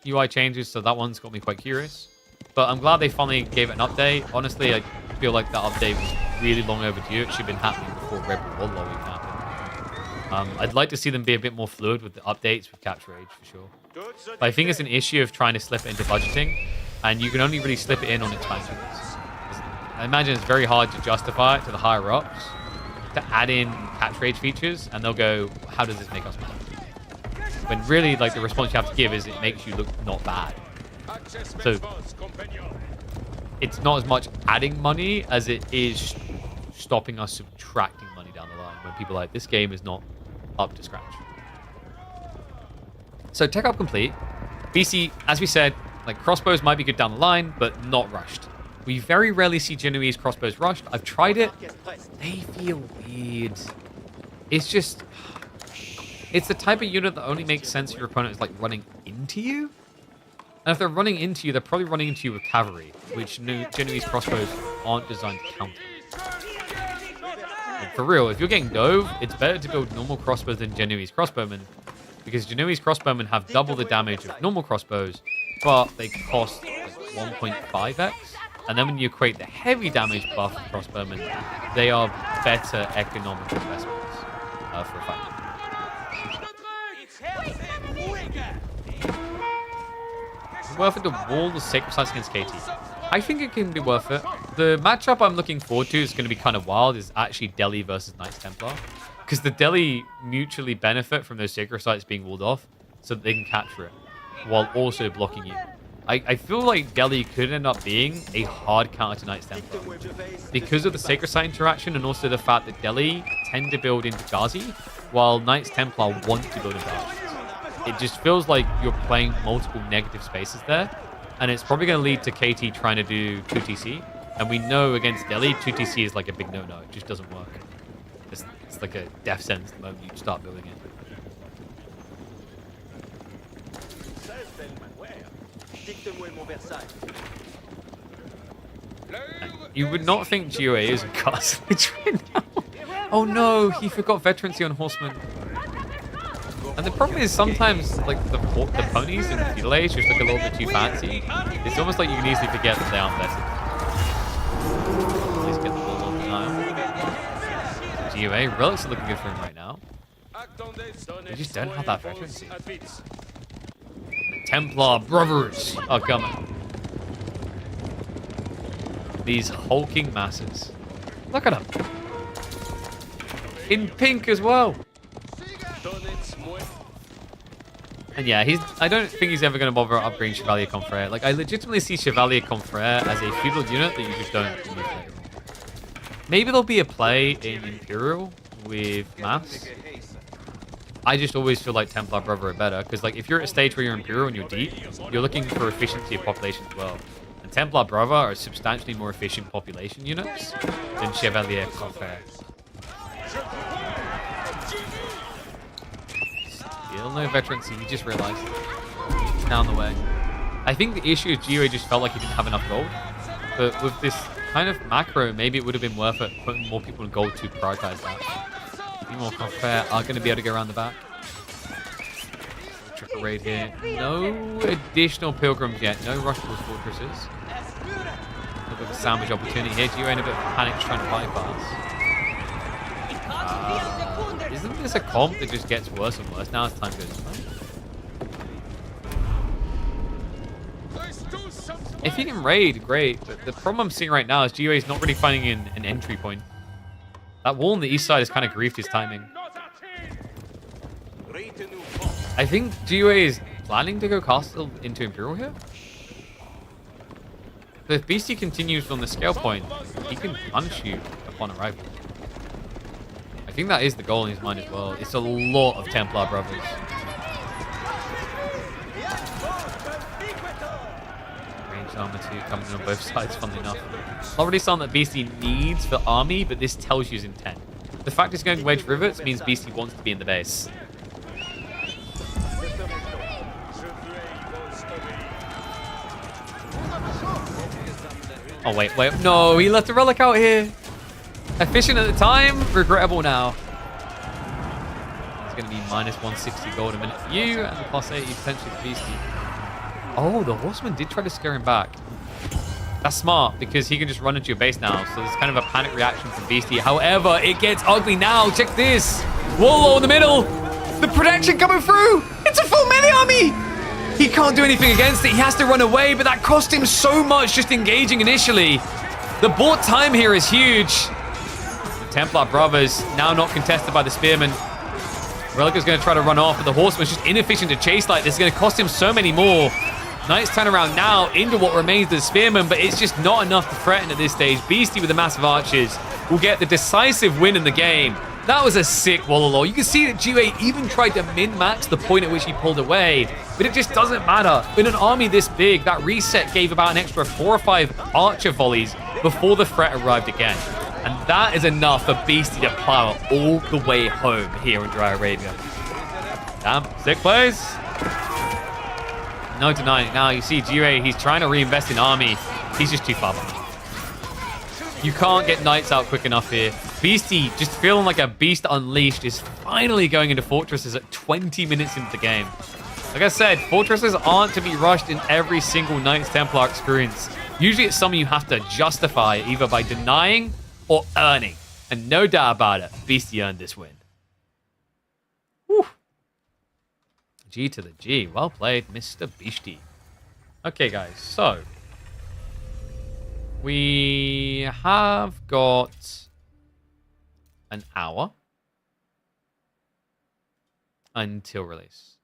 UI changes, so that one's got me quite curious. But I'm glad they finally gave it an update. Honestly, I feel like that update was really long overdue. It should have been happening before Red Bull War even happened. I'd like to see them be a bit more fluid with the updates with Capture Age, for sure. But I think it's an issue of trying to slip it into budgeting, and you can only really slip it in on expansions. I imagine it's very hard to justify it to the higher ups to add in catch rage features, and they'll go, how does this make us money? When really, like, the response you have to give is it makes you look not bad. So it's not as much adding money as it is stopping us subtracting money down the line when people are like, this game is not up to scratch. So tech up complete. BC, as we said, like, crossbows might be good down the line, but not rushed. We very rarely see Genoese crossbows rushed. I've tried it. They feel weird. It's just... It's the type of unit that only makes sense if your opponent is, like, running into you. And if they're running into you, they're probably running into you with cavalry, which Genoese crossbows aren't designed to counter. And for real, if you're getting dove, it's better to build normal crossbows than Genoese crossbowmen, because Genoese crossbowmen have double the damage of normal crossbows, but they cost like 1.5x. And then when you equate the heavy damage buff of crossbowmen, they are better economic investments for a fight. Is it worth it to wall the sacred sites against KT? I think it can be worth it. The matchup I'm looking forward to is going to be kind of wild, is actually Delhi versus Knights Templar. Because the Delhi mutually benefit from those sacred sites being walled off, so that they can capture it, while also blocking you. I feel like Delhi could end up being a hard counter to Knights Templar because of the Sacred Site interaction, and also the fact that Delhi tend to build into Ghazi, while Knights Templar want to build into Ghazi. It just feels like you're playing multiple negative spaces there, and it's probably going to lead to KT trying to do 2TC, And we know against Delhi, 2TC is like a big no-no. It just doesn't work. It's like a death sentence the moment you start building it. And you would not think GOA is in Cartilage right now. Oh no, he forgot veterancy on Horseman. And the problem is sometimes like the ponies in the feudal age just look a little bit too fancy. It's almost like you can easily forget that they aren't vested. Please get the ball on the aisle. GOA, relics are looking good for him right now. They just don't have that veterancy. The Templar brothers are coming. These hulking masses. Look at them. In pink as well. And yeah, I don't think he's ever going to bother upgrading Chevalier Confrere. Like, I legitimately see Chevalier Confrere as a feudal unit that you just don't use later on. Maybe there'll be a play in Imperial with Mass. I just always feel like Templar Brother are better, because like if you're at a stage where you're Imperial and you're deep, you're looking for efficiency of population as well. And Templar Brother are substantially more efficient population units than Chevalier Confrere. Still no veterancy, he just realized. It's down the way. I think the issue is GOA just felt like he didn't have enough gold. But with this kind of macro, maybe it would have been worth it putting more people in gold to prioritize that. A few more Confrere are going to be able to go around the back. Triple raid here. No additional pilgrims yet. No rush towards fortresses. A little bit of a sandwich opportunity here. GOA in a bit of panic trying to bypass. Isn't this a comp that just gets worse and worse now as time goes on? If he can raid, great. But the problem I'm seeing right now is GOA is not really finding an entry point. That wall on the east side has kind of griefed his timing. I think GOA is planning to go castle into Imperial here. But if Beastie continues on the scale point, he can punish you upon arrival. I think that is the goal in his mind as well. It's a lot of Templar brothers. Range armor too coming in on both sides, funnily enough. Not really something that Beastie needs for army, but this tells you his intent. The fact he's going wedge rivets means Beastie wants to be in the base. Oh, wait. No, he left a relic out here. Efficient at the time, regrettable now. It's going to be minus 160 gold a minute for you, and the plus 80 potentially for Beastie. Oh, the Horseman did try to scare him back. That's smart, because he can just run into your base now, so there's kind of a panic reaction from Beastie. However, it gets ugly now. Check this. Warlord in the middle. The protection coming through. It's a full melee army. He can't do anything against it. He has to run away, but that cost him so much just engaging initially. The bought time here is huge. Templar brothers now not contested by the spearman. Relica's going to try to run off, but the Horseman's just inefficient to chase like this. It's going to cost him so many more. Nice turnaround now into what remains of the spearman, but it's just not enough to threaten at this stage. Beastie with the massive archers will get the decisive win in the game. That was a sick Wallalow. You can see that GOA even tried to min-max the point at which he pulled away, but it just doesn't matter. In an army this big, that reset gave about an extra 4 or 5 archer volleys before the threat arrived again. And that is enough for Beastie to plow all the way home here in Dry Arabia. Damn, sick plays. No denying it. Now you see GOA, he's trying to reinvest in army. He's just too far behind. You can't get knights out quick enough here. Beastie, just feeling like a beast unleashed, is finally going into fortresses at 20 minutes into the game. Like I said, fortresses aren't to be rushed in every single Knights Templar experience. Usually it's something you have to justify either by denying or earning. And no doubt about it, Beastie earned this win. Whew. G to the G. Well played, Mr. Beastie. Okay, guys, so we have got an hour until release.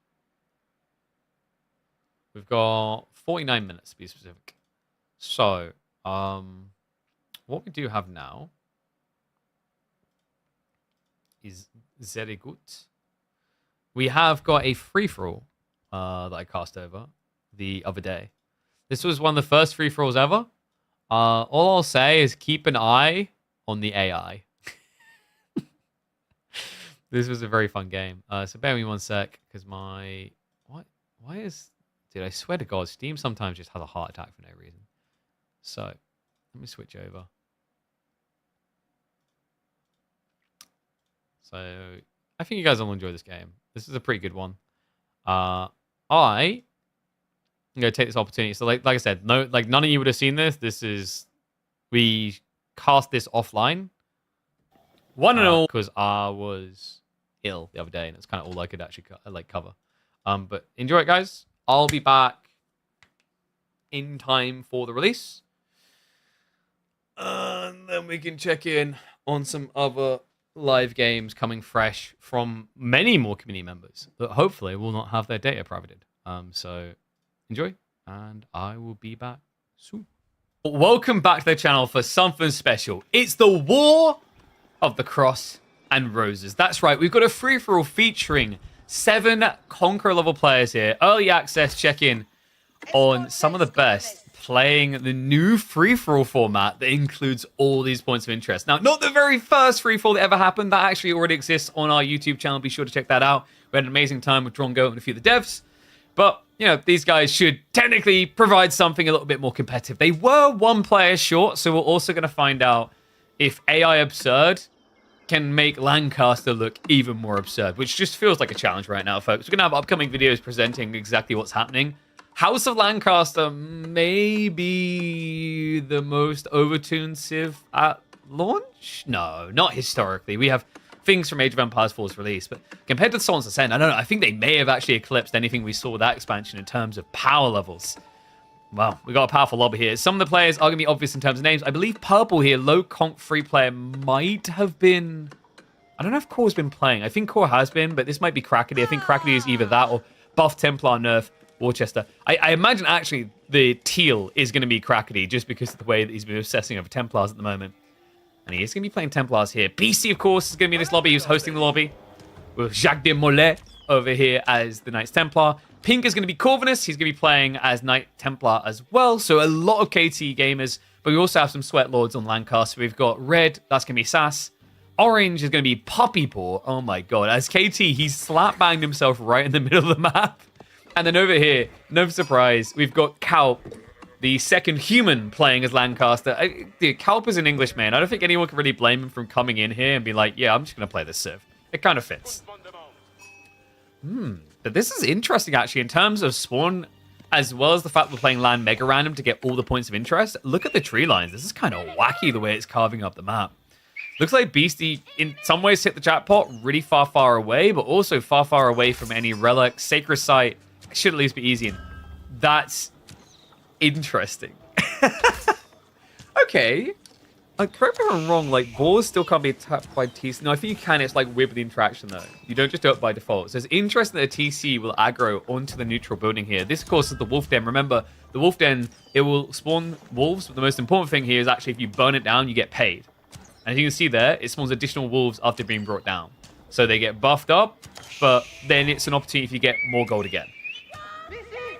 We've got 49 minutes to be specific. So, what we do have now is very good. We have got a free-for-all that I cast over the other day. This was one of the first free-for-alls ever. All I'll say is keep an eye on the AI. This was a very fun game. So bear with me one sec, because my... What? Why is... Dude, I swear to God, Steam sometimes just has a heart attack for no reason. So, let me switch over. So, I think you guys will enjoy this game. This is a pretty good one. I'm gonna take this opportunity. So, like I said, none of you would have seen this. We cast this offline. One and all, because I was ill the other day, and it's kind of all I could actually cover. But enjoy it, guys. I'll be back in time for the release, and then we can check in on some other live games coming fresh from many more community members that hopefully will not have their data privated. So enjoy, and I will be back soon. Welcome back to the channel for something special. It's the War of the Cross and Roses. That's right, we've got a free-for-all featuring 7 Conqueror level players here. Early access check-in on some of the best playing the new free-for-all format that includes all these points of interest. Now, not the very first free-for-all that ever happened. That actually already exists on our YouTube channel. Be sure to check that out. We had an amazing time with Drongo and a few of the devs. But, you know, these guys should technically provide something a little bit more competitive. They were 1 player short, so we're also going to find out if AI Absurd can make Lancaster look even more absurd, which just feels like a challenge right now, folks. We're going to have upcoming videos presenting exactly what's happening. House of Lancaster may be the most overtuned civ at launch? No, not historically. We have things from Age of Empires 4's release, but compared to Swords Ascent, I don't know. I think they may have actually eclipsed anything we saw with that expansion in terms of power levels. Well, we got a powerful lobby here. Some of the players are going to be obvious in terms of names. I believe Purple here, low conk free player, might have been... I don't know if Core's been playing. I think Core has been, but this might be Crackety. I think Crackety is either that or Buff Templar Nerf Worcester. I imagine actually the teal is going to be Crackety just because of the way that he's been obsessing over Templars at the moment. And he is going to be playing Templars here. BC, of course, is going to be in this lobby. He's hosting the lobby with Jacques de Mollet over here as the Knights Templar. Pink is going to be Corvinus. He's going to be playing as Knight Templar as well. So a lot of KT gamers. But we also have some Sweat Lords on Lancaster. We've got red. That's going to be Sass. Orange is going to be Poppy Paw. Oh my god. As KT, he's slap-banged himself right in the middle of the map. And then over here, no surprise, we've got Kalp, the second human playing as Lancaster. Dude, Kalp is an Englishman. I don't think anyone can really blame him from coming in here and be like, yeah, I'm just going to play this civ. It kind of fits. But this is interesting, actually, in terms of spawn, as well as the fact we're playing land mega random to get all the points of interest. Look at the tree lines. This is kind of wacky the way it's carving up the map. Looks like Beastie, in some ways, hit the jackpot really far, far away, but also far, far away from any relic. Sacred Site should at least be easy. And that's interesting. Okay. Correct me if I'm wrong, like, boars still can't be attacked by TC. No, I think you can. It's like with the interaction, though. You don't just do it by default. So it's interesting that a TC will aggro onto the neutral building here. This, of course, is the Wolf Den. Remember, the Wolf Den, it will spawn wolves, but the most important thing here is actually if you burn it down, you get paid. And as you can see there, it spawns additional wolves after being brought down. So they get buffed up, but then it's an opportunity if you get more gold again.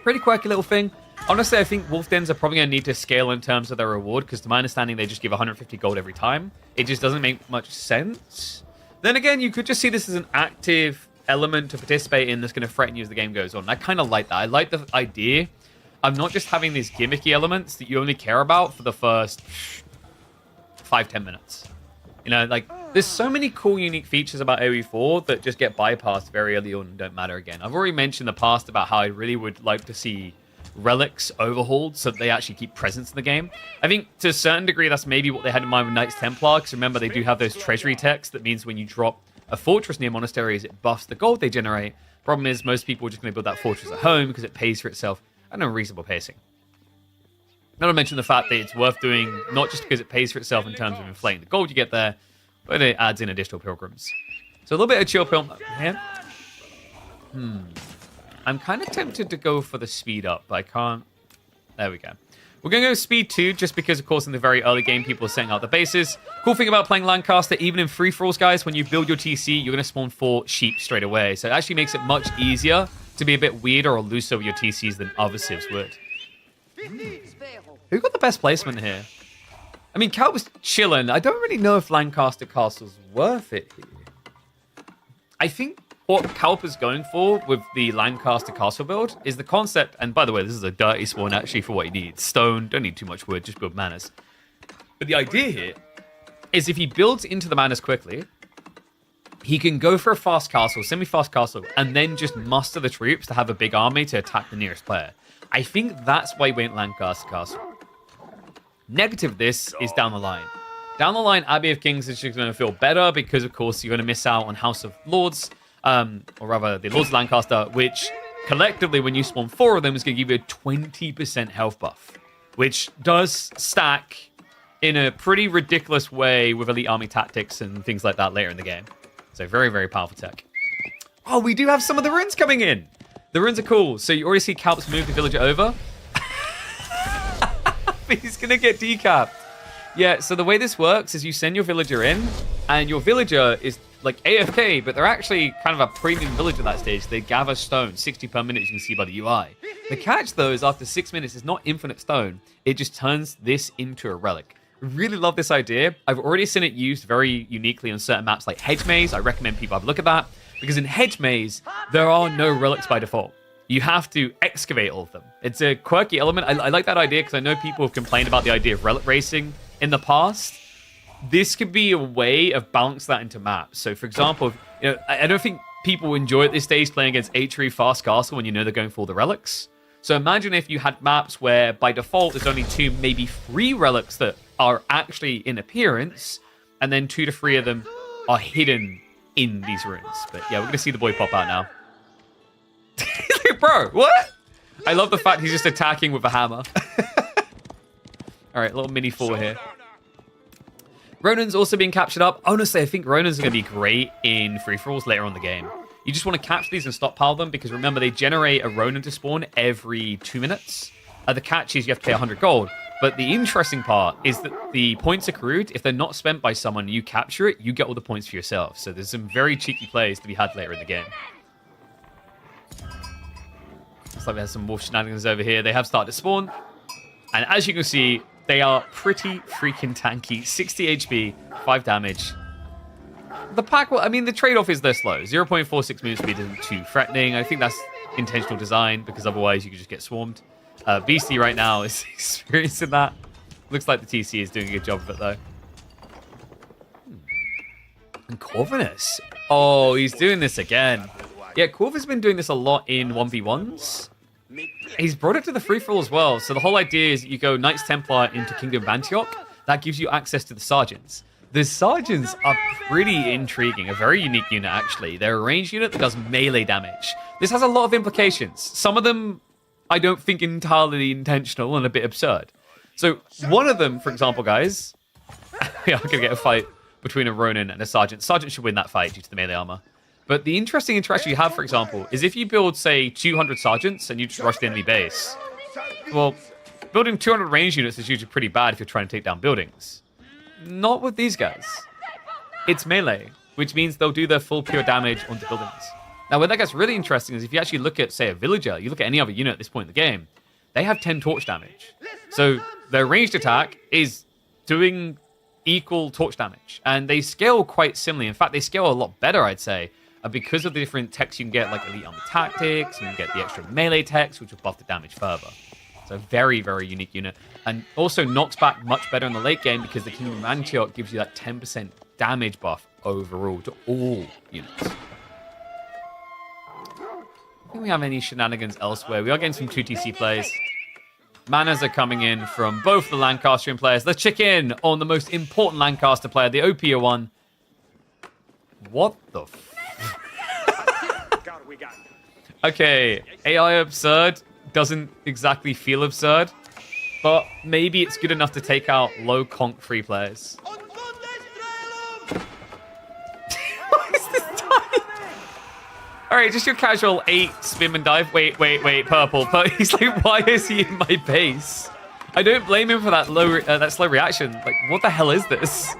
Pretty quirky little thing. Honestly, I think Wolf Dens are probably going to need to scale in terms of their reward, because to my understanding, they just give 150 gold every time. It just doesn't make much sense. Then again, you could just see this as an active element to participate in that's going to threaten you as the game goes on. I kind of like that. I like the idea of not just having these gimmicky elements that you only care about for the first 5-10 minutes. You know, like, there's so many cool, unique features about AoE4 that just get bypassed very early on and don't matter again. I've already mentioned in the past about how I really would like to see relics overhauled so that they actually keep presence in the game. I think to a certain degree that's maybe what they had in mind with Knights Templar, because remember they do have those treasury techs that means when you drop a fortress near monasteries it buffs the gold they generate. Problem is most people are just going to build that fortress at home because it pays for itself at a reasonable pacing. Not to mention the fact that it's worth doing not just because it pays for itself in terms of inflating the gold you get there, but it adds in additional pilgrims. So a little bit of chill pill here. I'm kind of tempted to go for the speed up, but I can't. There we go. We're going to go speed 2, just because, of course, in the very early game, people are setting out the bases. Cool thing about playing Lancaster, even in free-for-alls, guys, when you build your TC, you're going to spawn 4 sheep straight away. So it actually makes it much easier to be a bit weirder or looser with your TCs than other civs would. Who got the best placement here? I mean, Cal was chilling. I don't really know if Lancaster Castle's worth it here. I think what Kalpa's going for with the Lancaster Castle build is the concept, and by the way, this is a dirty spawn actually for what he needs. Stone, don't need too much wood, just build manors. But the idea here is if he builds into the manors quickly, he can go for a fast castle, semi-fast castle, and then just muster the troops to have a big army to attack the nearest player. I think that's why he went Lancaster Castle. Negative of this is down the line. Down the line, Abbey of Kings is just going to feel better because, of course, you're going to miss out on House of Lords, or rather, the Lords of Lancaster, which collectively, when you spawn 4 of them, is going to give you a 20% health buff, which does stack in a pretty ridiculous way with elite army tactics and things like that later in the game. So very, very powerful tech. Oh, we do have some of the runes coming in. The runes are cool. So you already see Kalps move the villager over. He's going to get decapped. Yeah, so the way this works is you send your villager in, and your villager is like AFK, but they're actually kind of a premium villager at that stage. They gather stone, 60 per minute, you can see by the UI. The catch, though, is after 6 minutes, it's not infinite stone. It just turns this into a relic. Really love this idea. I've already seen it used very uniquely on certain maps like Hedge Maze. I recommend people have a look at that, because in Hedge Maze, there are no relics by default. You have to excavate all of them. It's a quirky element. I like that idea because I know people have complained about the idea of relic racing in the past. This could be a way of balancing that into maps. So, for example, I don't think people enjoy at this stage playing against H3 Fast Castle when you know they're going for the relics. So imagine if you had maps where by default there's only 2, maybe 3 relics that are actually in appearance, and then 2 to 3 of them are hidden in these ruins. But yeah, we're going to see the boy pop out now. Bro, what? I love the fact he's just attacking with a hammer. All right, little mini 4 here. Ronan's also being captured up. Honestly, I think Ronan's going to be great in free-for-alls later on in the game. You just want to capture these and stockpile them because remember, they generate a Ronan to spawn every 2 minutes. The catch is you have to pay 100 gold. But the interesting part is that the points accrued, if they're not spent by someone, you capture it, you get all the points for yourself. So there's some very cheeky plays to be had later in the game. Looks like we have some more shenanigans over here. They have started to spawn. And as you can see, they are pretty freaking tanky. 60 HP, 5 damage. The pack, well, I mean, the trade-off is they're slow. 0.46 move speed isn't too threatening. I think that's intentional design because otherwise you could just get swarmed. BC right now is experiencing that. Looks like the TC is doing a good job of it, though. And Corvinus. Oh, he's doing this again. Yeah, Corvinus been doing this a lot in 1v1s. He's brought it to the free-for-all as well. So the whole idea is you go Knights Templar into Kingdom of Antioch. That gives you access to the Sergeants. The Sergeants are pretty intriguing. A very unique unit, actually. They're a ranged unit that does melee damage. This has a lot of implications. Some of them I don't think entirely intentional and a bit absurd. So one of them, for example, guys, we are going to get a fight between a Ronin and a Sergeant. Sergeant should win that fight due to the melee armor. But the interesting interaction you have, for example, is if you build, say, 200 Sergeants and you just rush the enemy base, well, building 200 range units is usually pretty bad if you're trying to take down buildings. Not with these guys. It's melee, which means they'll do their full pure damage onto buildings. Now, where that gets really interesting is if you actually look at, say, a villager, you look at any other unit at this point in the game, they have 10 torch damage. So their ranged attack is doing equal torch damage. And they scale quite similarly. In fact, they scale a lot better, I'd say, because of the different techs you can get, like Elite Army Tactics, you can get the extra melee techs, which will buff the damage further. So very, very unique unit. And also knocks back much better in the late game because the Kingdom of Antioch gives you that 10% damage buff overall to all units. I think we have any shenanigans elsewhere. We are getting some 2TC plays. Manners are coming in from both the Lancastrian players. Let's check in on the most important Lancaster player, the OP01. What the Okay, AI absurd doesn't exactly feel absurd, but maybe it's good enough to take out low conk free players. What is this time? Alright, just your casual 8 spin and dive. Wait, purple. He's like, why is he in my base? I don't blame him for that that slow reaction. Like, what the hell is this?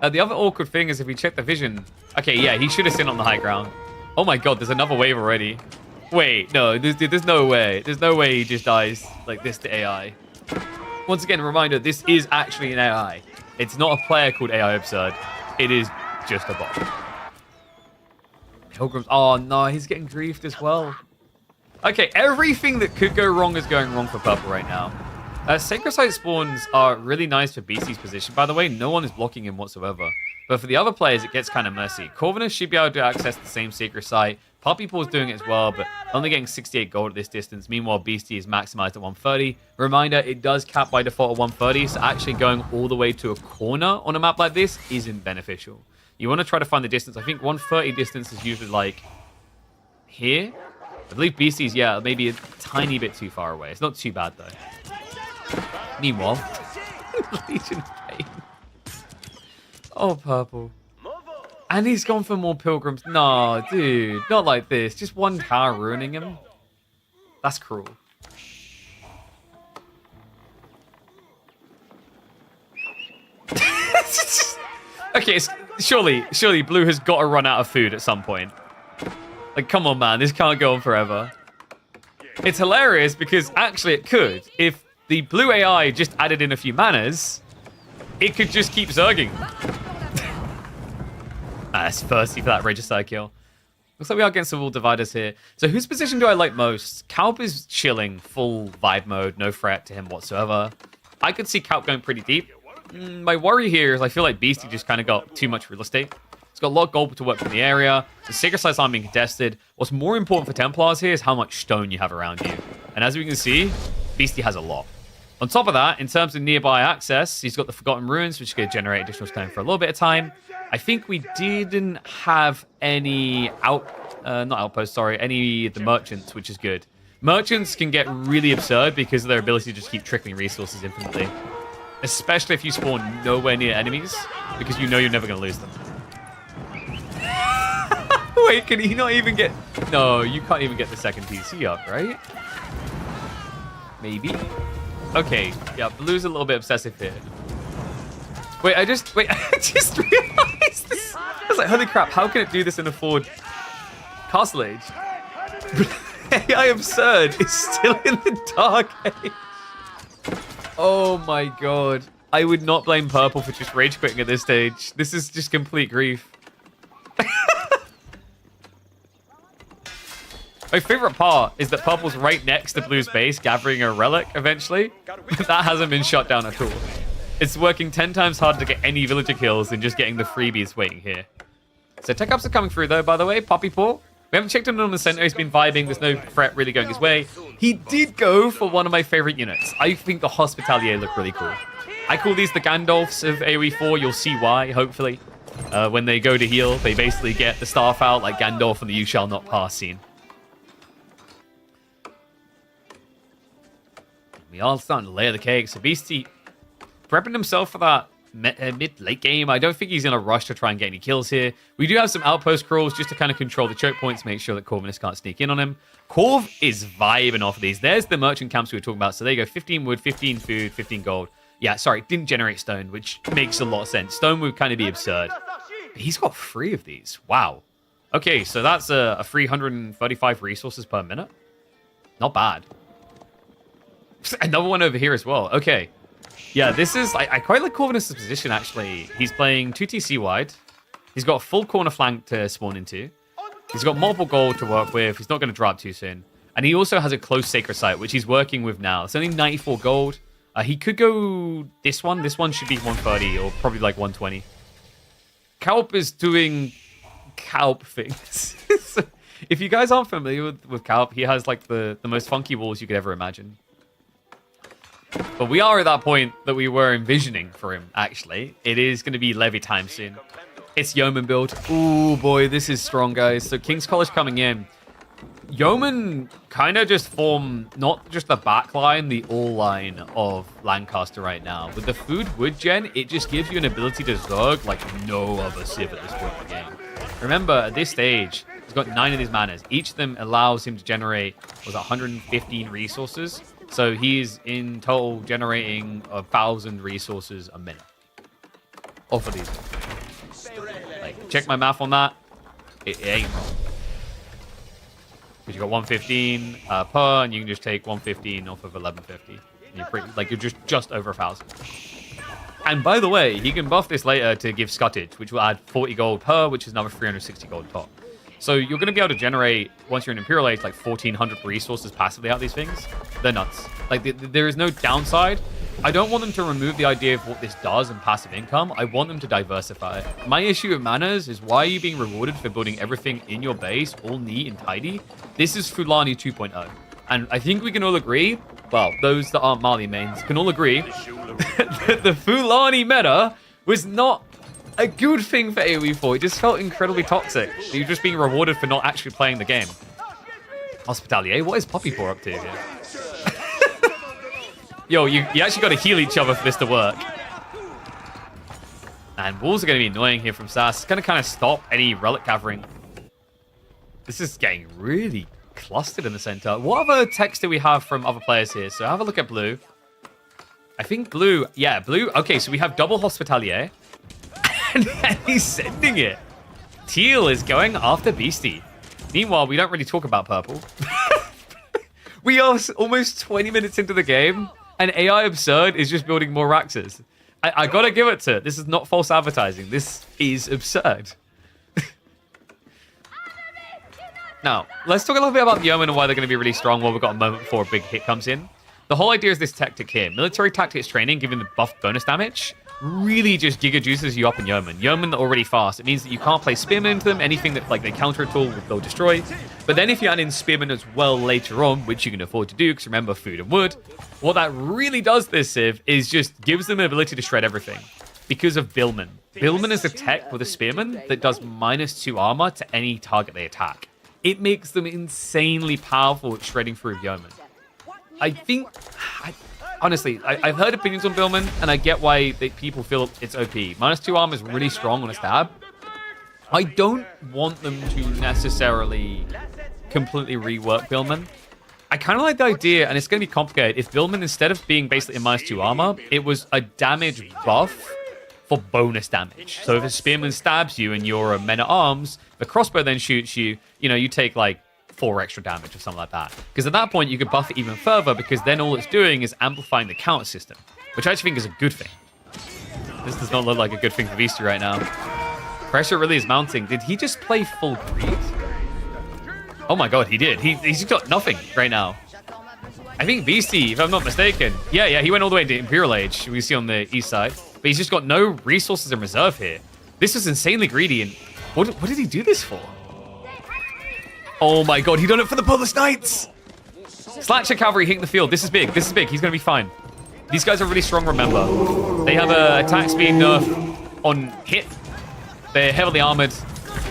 The other awkward thing is if we check the vision. Okay, yeah, he should have seen on the high ground. Oh my god, there's another wave already. Wait, no, there's no way. There's no way he just dies like this to AI. Once again, a reminder, this is actually an AI. It's not a player called AI Absurd. It is just a bot. Pilgrims. Oh, no, he's getting griefed as well. Okay, everything that could go wrong is going wrong for purple right now. Sacred Site spawns are really nice for BC's position. By the way, no one is blocking him whatsoever. But for the other players, it gets kind of messy. Corvinus should be able to access the same Sacred Site. Puppy Paw is doing it as well, but only getting 68 gold at this distance. Meanwhile, Beastie is maximized at 130. Reminder, it does cap by default at 130, so actually going all the way to a corner on a map like this isn't beneficial. You want to try to find the distance. I think 130 distance is usually like here. I believe Beastie's, yeah, maybe a tiny bit too far away. It's not too bad, though. Meanwhile, Legion of Pain. Oh, purple. And he's gone for more pilgrims. No, dude, not like this. Just one tower ruining him. That's cruel. Okay, surely Blue has got to run out of food at some point. Like, come on, man. This can't go on forever. It's hilarious because actually it could. If the blue AI just added in a few manas, it could just keep zerging. That's thirsty for that regicide kill. Looks like we are getting some wall dividers here. So whose position do I like most? Kalp is chilling, full vibe mode, no threat to him whatsoever. I could see Kalp going pretty deep. My worry here is I feel like Beastie just kind of got too much real estate. He's got a lot of gold to work in the area. The Sacred Sites aren't being contested. What's more important for Templars here is how much stone you have around you. And as we can see, Beastie has a lot. On top of that, in terms of nearby access, he's got the Forgotten Ruins, which is going to generate additional stone for a little bit of time. I think we didn't have any not outposts, sorry, any of the merchants, which is good. Merchants can get really absurd because of their ability to just keep trickling resources infinitely. Especially if you spawn nowhere near enemies, because you know you're never going to lose them. Wait, can he not even get... No, you can't even get the second PC up, right? Maybe? Okay, yeah, Blue's a little bit obsessive here. Wait, I just realized this. I was like, holy crap, how can it do this in a forward Castle Age? AI Absurd is still in the Dark Age. Oh my god. I would not blame Purple for just rage quitting at this stage. This is just complete grief. My favorite part is that Purple's right next to Blue's base, gathering a relic eventually. That hasn't been shut down at all. It's working 10 times harder to get any villager kills than just getting the freebies waiting here. So tech ups are coming through though, by the way. Puppy Paw. We haven't checked in on the center. He's been vibing. There's no threat really going his way. He did go for one of my favorite units. I think the Hospitalier look really cool. I call these the Gandalfs of AoE 4. You'll see why, hopefully. When they go to heal, they basically get the staff out like Gandalf in the You Shall Not Pass scene. We are starting to layer the cake. So Beastie prepping himself for that mid-late game. I don't think he's in a rush to try and get any kills here. We do have some outpost crawls just to kind of control the choke points, make sure that Corvinus can't sneak in on him. Corv is vibing off of these. There's the merchant camps we were talking about. So there you go, 15 wood, 15 food, 15 gold. Yeah, sorry, didn't generate stone, which makes a lot of sense. Stone would kind of be absurd. He's got 3 of these. Wow. Okay, so that's a 335 resources per minute. Not bad. Another one over here as well. Okay. Yeah, this is... I quite like Corvinus' position, actually. He's playing 2 TC wide. He's got a full corner flank to spawn into. He's got multiple gold to work with. He's not going to drop too soon. And he also has a close Sacred Site, which he's working with now. It's only 94 gold. He could go this one. This one should be 130 or probably like 120. Kalp is doing Kalp things. So if you guys aren't familiar with Kalp, he has like the most funky walls you could ever imagine. But we are at that point that we were envisioning for him, actually. It is going to be Levy time soon. It's Yeoman build. Ooh, boy, this is strong, guys. So King's College coming in. Yeoman kind of just form not just the back line, the all line of Lancaster right now. With the food wood gen, it just gives you an ability to zerg like no other civ at this point in the game. Remember, at this stage, he's got 9 of these manas. Each of them allows him to generate, 115 resources. So he's in total generating 1,000 resources a minute. Off of these. Like, check my math on that. It ain't wrong. Because you got 115 per, and you can just take 115 off of 1150. You're just over 1,000. And by the way, he can buff this later to give Scuttage, which will add 40 gold per, which is another 360 gold top. So you're going to be able to generate, once you're in Imperial Age, like 1,400 resources passively out of these things. They're nuts. Like, there is no downside. I don't want them to remove the idea of what this does in passive income. I want them to diversify it. My issue with Manners is, why are you being rewarded for building everything in your base all neat and tidy? This is Fulani 2.0. And I think we can all agree, well, those that aren't Mali mains can all agree, that the Fulani meta was not a good thing for AoE4. It just felt incredibly toxic. You're just being rewarded for not actually playing the game. Hospitalier, what is Poppy 4 up to here? Yo, you actually got to heal each other for this to work. And walls are going to be annoying here from Sass. It's going to kind of stop any relic gathering. This is getting really clustered in the center. What other text do we have from other players here? So have a look at blue. I think blue, yeah, blue. Okay, so we have double Hospitalier. And he's sending it. Teal is going after Beastie. Meanwhile, we don't really talk about purple. We are almost 20 minutes into the game, and AI Absurd is just building more Raxes. I gotta give it to it. This is not false advertising. This is absurd. Now, let's talk a little bit about the Yeoman and why they're going to be really strong while we've got a moment before a big hit comes in. The whole idea is this tactic here. Military Tactics Training, giving the buff bonus damage, really just giga juices you up in Yeoman. Yeoman are already fast. It means that you can't play Spearman into them. Anything that like they counter at all, they'll destroy. But then if you add in Spearman as well later on, which you can afford to do, because remember, food and wood, what that really does this Civ is just gives them the ability to shred everything. Because of Billman. Billman is a tech with a Spearman that does -2 armor to any target they attack. It makes them insanely powerful at shredding through Yeoman. I think... Honestly, I've heard opinions on Billman, and I get why people feel it's OP. -2 armor is really strong on a stab. I don't want them to necessarily completely rework Billman. I kind of like the idea, and it's going to be complicated, if Billman, instead of being basically a -2 armor, it was a damage buff for bonus damage. So if a Spearman stabs you and you're a men-at-arms, the crossbow then shoots you, you take like 4 extra damage or something like that. Because at that point, you could buff it even further, because then all it's doing is amplifying the counter system, which I actually think is a good thing. This does not look like a good thing for Beastie right now. Pressure really is mounting. Did he just play full greed? Oh my god, he did. He's got nothing right now. I think Beastie, if I'm not mistaken, yeah, he went all the way to Imperial Age, we see on the east side. But he's just got no resources in reserve here. This is insanely greedy, and what did he do this for? Oh my god, he done it for the Polish Knights! Slatcher Cavalry hitting the field. This is big. He's going to be fine. These guys are really strong, remember. They have a attack speed nerf on hit. They're heavily armored.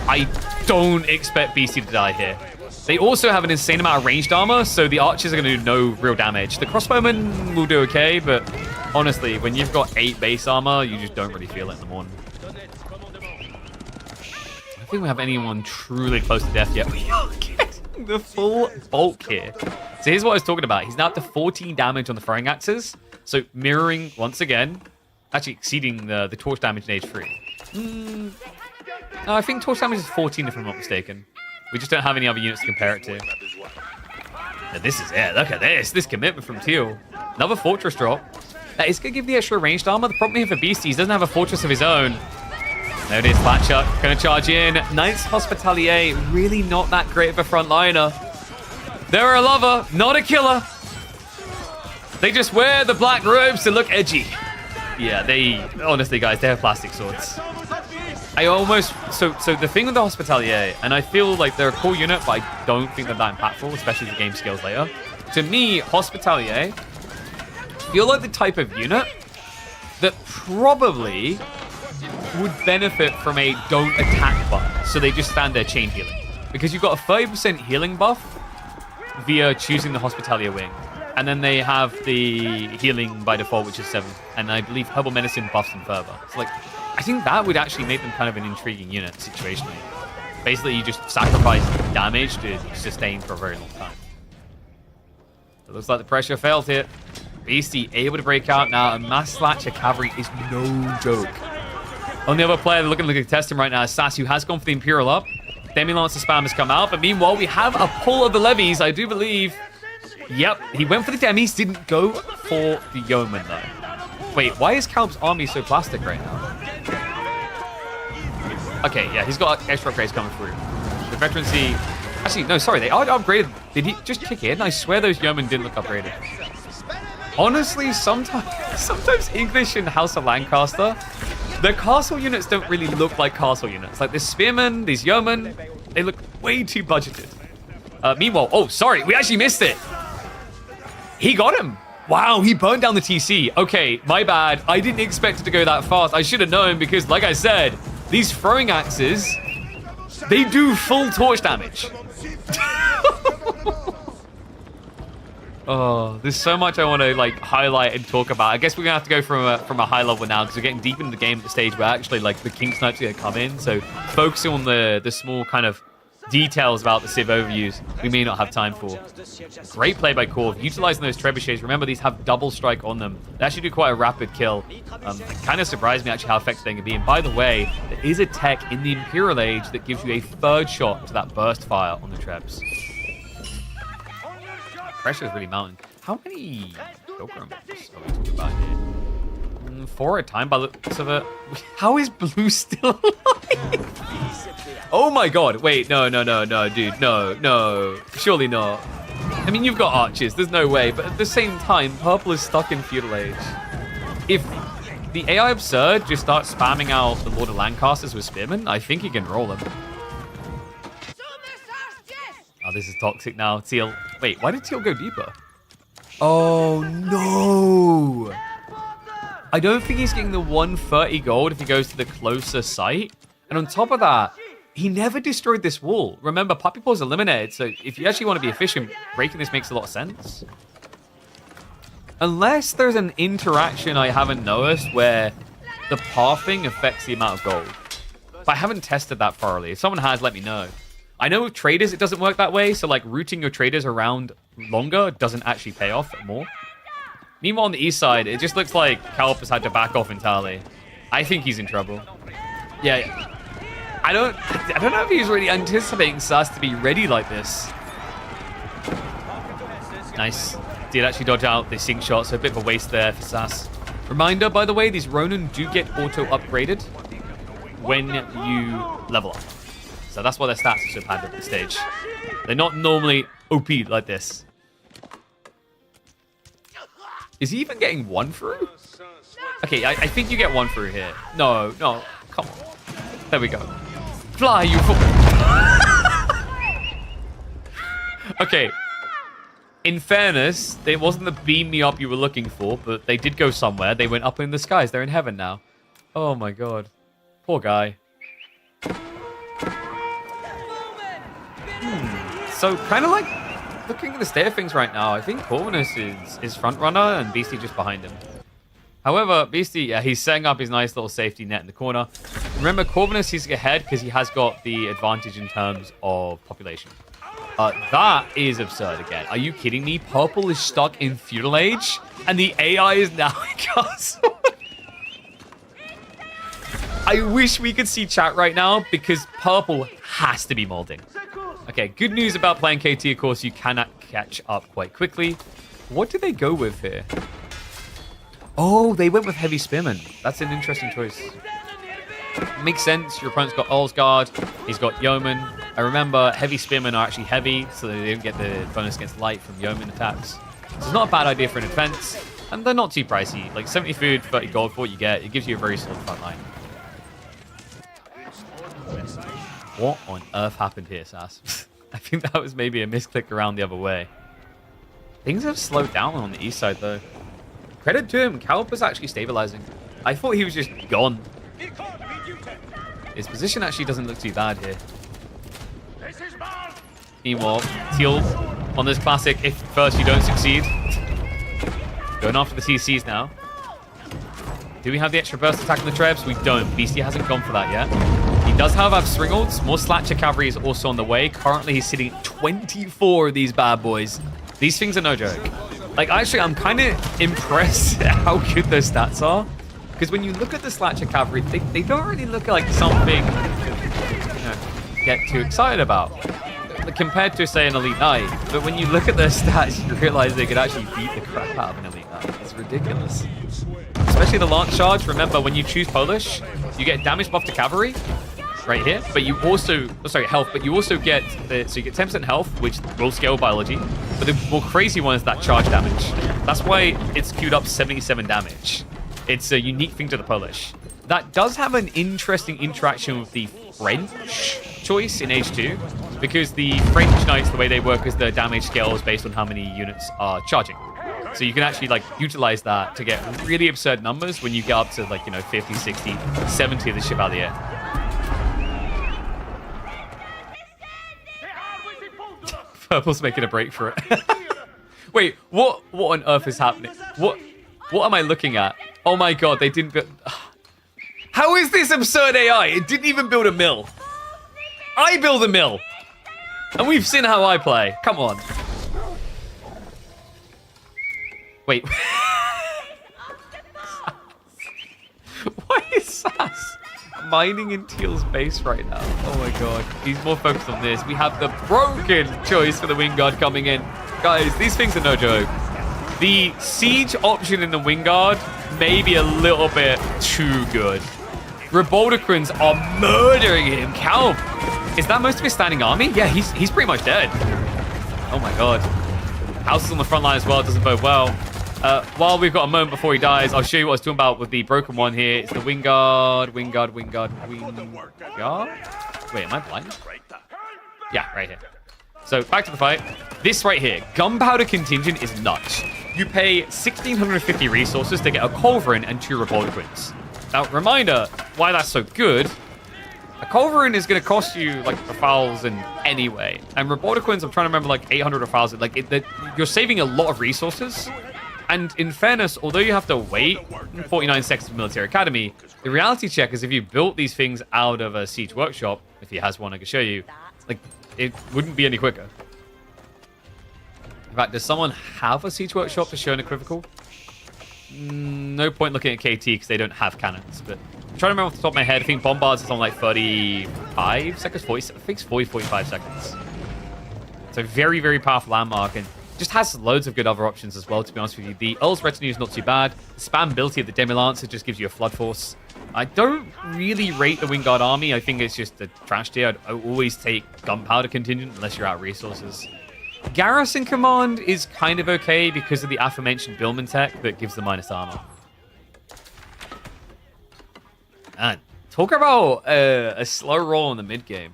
I don't expect Beastie to die here. They also have an insane amount of ranged armor, so the archers are going to do no real damage. The crossbowmen will do okay, but honestly, when you've got 8 base armor, you just don't really feel it in the morning. I don't think we have anyone truly close to death yet. We are getting the full bulk here. So here's what I was talking about. He's now up to 14 damage on the throwing axes. So mirroring, once again, actually exceeding the torch damage in age 3. No, I think torch damage is 14 if I'm not mistaken. We just don't have any other units to compare it to. Now, this is it. Look at this. This commitment from Teal. Another fortress drop. It's going to give the extra ranged armor. The problem here for Beastie, he doesn't have a fortress of his own. There it is. Thatcher going to charge in. Knights Hospitalier, really not that great of a frontliner. They're a lover, not a killer. They just wear the black robes to look edgy. Yeah, honestly, guys, they have plastic swords. So the thing with the Hospitalier, and I feel like they're a cool unit, but I don't think they're that impactful, especially if the game scales later. To me, Hospitalier feel like the type of unit that probably would benefit from a don't attack buff, so they just stand there chain healing. Because you've got a 30% healing buff via choosing the Hospitalier wing. And then they have the healing by default, which is 7. And I believe Herbal Medicine buffs them further. So, I think that would actually make them kind of an intriguing unit situationally. Basically, you just sacrifice damage to sustain for a very long time. It looks like the pressure failed here. Beastie able to break out now, and Mass Slatcher Cavalry is no joke. Only other player looking to test him right now is Sass, who has gone for the Imperial up. Demi Lancer spam has come out, but meanwhile, we have a pull of the levies, I do believe. Yep, he went for the demis, didn't go for the yeoman though. Wait, why is Calb's army so plastic right now? Okay, yeah, he's got extra upgrades coming through. The veterancy... Actually, no, sorry, they are upgraded. Did he just kick in? I swear those yeomen didn't look upgraded. Honestly, sometimes English in House of Lancaster, their castle units don't really look like castle units. Like, the spearmen, these yeomen, they look way too budgeted. Meanwhile, oh, sorry, we actually missed it. He got him. Wow, he burned down the TC. Okay, my bad. I didn't expect it to go that fast. I should have known because, like I said, these throwing axes, they do full torch damage. Oh, there's so much I want to like highlight and talk about. I guess we're gonna have to go from a high level now because we're getting deep into the game at the stage where actually like the king snipes are gonna come in. So focusing on the small kind of details about the civ overviews, we may not have time for. Great play by Corv, utilizing those trebuchets. Remember, these have double strike on them. They actually do quite a rapid kill. It kind of surprised me actually how effective they can be. And by the way, there is a tech in the Imperial Age that gives you a third shot to that burst fire on the trebs. Pressure is really mounting. How many Pilgrims are we talking about here? 4 at a time by the looks of it. How is Blue still alive? Oh my god. Wait, no, dude. No. Surely not. I mean, you've got archers. There's no way. But at the same time, Purple is stuck in Feudal Age. If the AI Absurd just starts spamming out the Lord of Lancasters with Spearmen, I think he can roll them. Oh, this is toxic now. Teal. Wait, why did Teal go deeper? Oh, no. I don't think he's getting the 130 gold if he goes to the closer site. And on top of that, he never destroyed this wall. Remember, Puppy Paw's eliminated, so if you actually want to be efficient, breaking this makes a lot of sense. Unless there's an interaction I haven't noticed where the pathing affects the amount of gold. But I haven't tested that thoroughly. If someone has, let me know. I know with traders, it doesn't work that way. So, like, routing your traders around longer doesn't actually pay off more. Meanwhile, on the east side, it just looks like Calp has had to back off entirely. I think he's in trouble. Yeah. I don't know if he's really anticipating Sass to be ready like this. Nice. Did actually dodge out the sync shot, so a bit of a waste there for Sass. Reminder, by the way, these Ronin do get auto-upgraded when you level up. So that's why their stats are so bad at this stage. They're not normally OP like this. Is he even getting one through? Okay, I think you get one through here. No, come on. There we go. Fly, you fool. Okay. In fairness, it wasn't the beam me up you were looking for, but they did go somewhere. They went up in the skies. They're in heaven now. Oh my god. Poor guy. So, kind of like, looking at the state of things right now, I think Corvinus is front runner and Beastie just behind him. However, Beastie, yeah, he's setting up his nice little safety net in the corner. Remember, Corvinus, he's ahead because he has got the advantage in terms of population. That is absurd again. Are you kidding me? Purple is stuck in Feudal Age and the AI is now in Castle. I wish we could see chat right now because Purple has to be molding. Okay, good news about playing KT, of course, you cannot catch up quite quickly. What did they go with here? Oh, they went with Heavy Spearman. That's an interesting choice. Makes sense. Your opponent's got Olsgard. He's got Yeoman. I remember Heavy Spearmen are actually heavy, so they don't get the bonus against light from Yeoman attacks. So it's not a bad idea for an defense, and they're not too pricey. Like 70 food, 30 gold for what you get. It gives you a very solid front line. What on earth happened here, Sass? I think that was maybe a misclick around the other way. Things have slowed down on the east side, though. Credit to him, Calp is actually stabilizing. I thought he was just gone. His position actually doesn't look too bad here. Meanwhile, Teal on this classic, if first you don't succeed. Going after the CCs now. Do we have the extra burst attack on the Trebs? We don't. Beastie hasn't gone for that yet. He does have Stringholds. More Slatcher Cavalry is also on the way. Currently, he's sitting at 24 of these bad boys. These things are no joke. Like, actually, I'm kind of impressed at how good those stats are. Because when you look at the Slatcher Cavalry, they don't really look like something to get too excited about. compared to, say, an Elite Knight. But when you look at their stats, you realize they could actually beat the crap out of an Elite Knight. It's ridiculous. Especially the Lance Charge. Remember, when you choose Polish, you get damage buff to cavalry right here. But you also, health, but you also get, so you get 10% health, which will scale biology. But the more crazy one is that charge damage. That's why it's queued up 77 damage. It's a unique thing to the Polish. That does have an interesting interaction with the French choice in H2, because the French Knights, the way they work is the damage scale is based on how many units are charging. So you can actually like utilize that to get really absurd numbers when you get up to like, 50, 60, 70 of the Chevalier. Purple's making a break for it. Wait, what on earth is happening? What am I looking at? Oh my god, they didn't build... How is this absurd AI? It didn't even build a mill. I build a mill. And we've seen how I play. Come on. Wait. Why is Sass mining in Teal's base right now? Oh my god. He's more focused on this. We have the broken choice for the Wingard coming in. Guys, these things are no joke. The siege option in the Wingard may be a little bit too good. Reboldaquins are murdering him. Cal, is that most of his standing army? Yeah, he's pretty much dead. Oh my god. House is on the front line as well. It doesn't bode well. While we've got a moment before he dies, I'll show you what I was talking about with the broken one here. It's the Wingard. Wait, am I blind? Yeah, right here. So back to the fight. This right here, Gunpowder Contingent is nuts. You pay 1,650 resources to get a Culverin and 2 Reboldaquins. Now, reminder, why that's so good. A Culverin is going to cost you, like, 1,000 anyway. And Reboldaquins, I'm trying to remember, like, 800 or 1,000. Like, you're saving a lot of resources. And in fairness, although you have to wait 49 seconds for Military Academy, the reality check is if you built these things out of a Siege Workshop, if he has one I can show you, like, it wouldn't be any quicker. In fact, does someone have a Siege Workshop to show an equivocal? No point looking at KT because they don't have cannons, but I'm trying to remember off the top of my head. I think Bombards is on like 35 seconds, 40, I think it's 40, 45 seconds. So very, very powerful landmark, and just has loads of good other options as well, to be honest with you. The Earl's Retinue is not too bad. The spam ability of the Demi-Lancer just gives you a Flood Force. I don't really rate the Wingard army. I think it's just a trash tier. I always take Gunpowder Contingent unless you're out of resources. Garrison Command is kind of okay because of the aforementioned Billman tech that gives the minus armor. And talk about a slow roll in the mid game.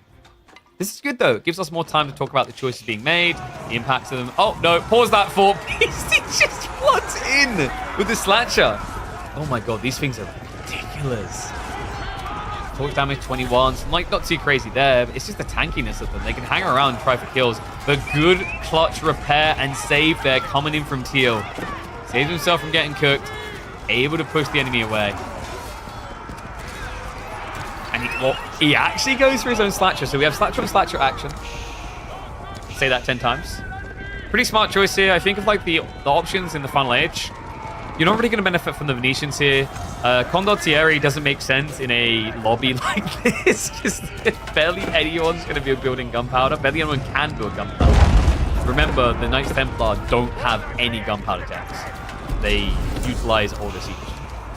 This is good though. It gives us more time to talk about the choices being made, the impacts of them. Oh no, pause that for Beast. He just floods in with the slasher. Oh my god, these things are ridiculous. Torque damage 21, so like not too crazy there, but it's just the tankiness of them. They can hang around and try for kills. But good clutch repair and save there coming in from Teal. Saves himself from getting cooked. Able to push the enemy away. And he actually goes for his own Slatcher. So we have Slatcher on Slatcher action. Say that 10 times. Pretty smart choice here. I think of like the options in the final age. You're not really going to benefit from the Venetians here. Condottieri doesn't make sense in a lobby like this. Just barely anyone's going to be building gunpowder. Barely anyone can build gunpowder. Remember, the Knights Templar don't have any gunpowder decks. They utilize Order Siege.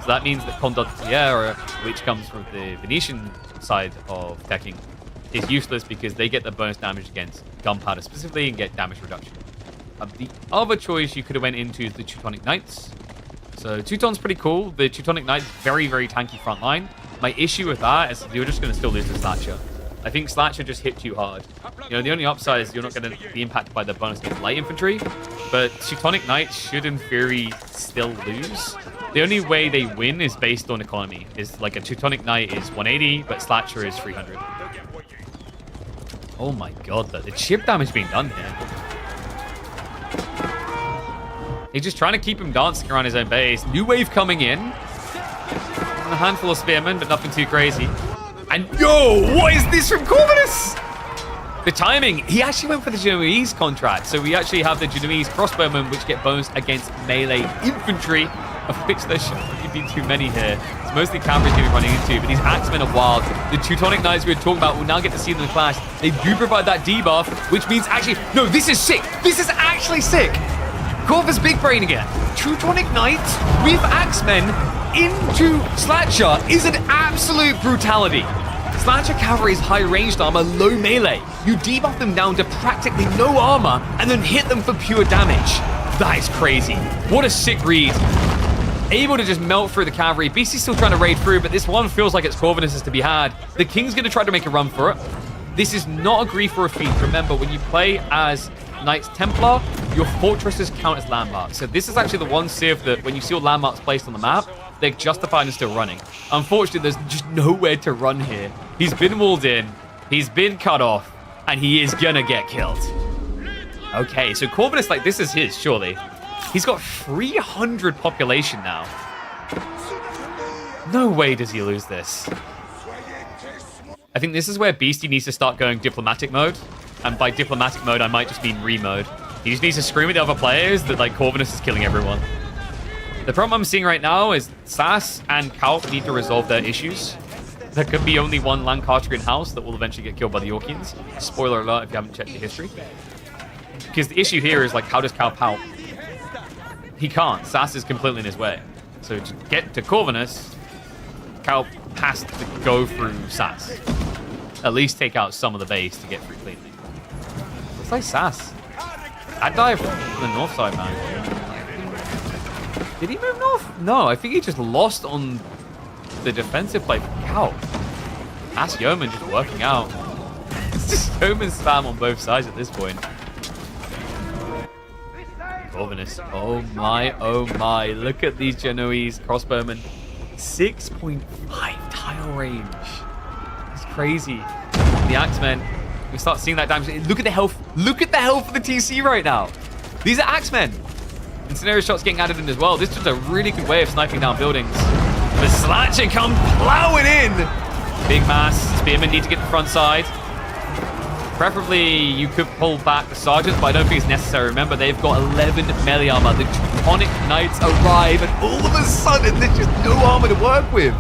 So that means that Condottieri, which comes from the Venetian side of decking, is useless because they get the bonus damage against gunpowder specifically and get damage reduction. The other choice you could have went into is the Teutonic Knights. So Teuton's pretty cool. The Teutonic Knights, very, very tanky front line. My issue with that is you're just going to still lose to Slatcher. I think Slatcher just hit too hard. You know, the only upside is you're not going to be impacted by the bonus against light infantry, but Teutonic Knights should, in theory, still lose. The only way they win is based on economy. Is like a Teutonic Knight is 180, but Slatcher is 300. Oh my god, the chip damage being done here. He's just trying to keep him dancing around his own base. New wave coming in. A handful of spearmen, but nothing too crazy. And yo, what is this from Corvinus? The timing. He actually went for the Genoese contract. So we actually have the Genoese crossbowmen, which get bonus against melee infantry. of which there shouldn't really be too many here. It's mostly cameras going to be running into, but these Axemen are wild. The Teutonic Knights we were talking about, we'll now get to see them in the clash. They do provide that debuff, which means actually, no, this is sick. This is actually sick. Corvus Big Brain again. Teutonic Knights with Axemen into Slatcher is an absolute brutality. Slatcher cavalry's high ranged armor, low melee. You debuff them down to practically no armor and then hit them for pure damage. That is crazy. What a sick read. Able to just melt through the cavalry. BC's still trying to raid through, but this one feels like its Corvinus is to be had. The King's going to try to make a run for it. This is not a grief or a feat. Remember, when you play as Knights Templar, your fortresses count as landmarks. So this is actually the one civ that when you see all landmarks placed on the map, they're justified and still running. Unfortunately, there's just nowhere to run here. He's been walled in, he's been cut off, and he is gonna get killed. Okay, so Corvinus, like, this is his, surely. He's got 300 population now. No way does he lose this. I think this is where Beastie needs to start going diplomatic mode. And by diplomatic mode, I might just mean re-mode. He just needs to scream at the other players that, like, Corvinus is killing everyone. The problem I'm seeing right now is Sass and Kalp need to resolve their issues. There could be only one Lancaster in-house that will eventually get killed by the Yorkians. Spoiler alert if you haven't checked the history. Because the issue here is, like, how does Kalp help? He can't. Sass is completely in his way. So to get to Corvinus, Kalp has to go through Sass. At least take out some of the base to get through cleanly. Looks like Sass. That dive from the north side, man. Did he move north? No, I think he just lost on the defensive play from Kalp. That's Yeoman just working out. It's just Yeoman spam on both sides at this point. Corvinus. Oh my. Look at these Genoese crossbowmen. 6.5 tile range. It's crazy. The Axemen, we start seeing that damage. Look at the health. Look at the health of the TC right now. These are Axemen. Incendiary shots getting added in as well. This is just a really good way of sniping down buildings. The Slatcher come plowing in. Big mass. Spearmen need to get the front side. Preferably, you could pull back the Sergeants, but I don't think it's necessary. Remember, they've got 11 melee armor. The Teutonic Knights arrive, and all of a sudden, there's just no armor to work with.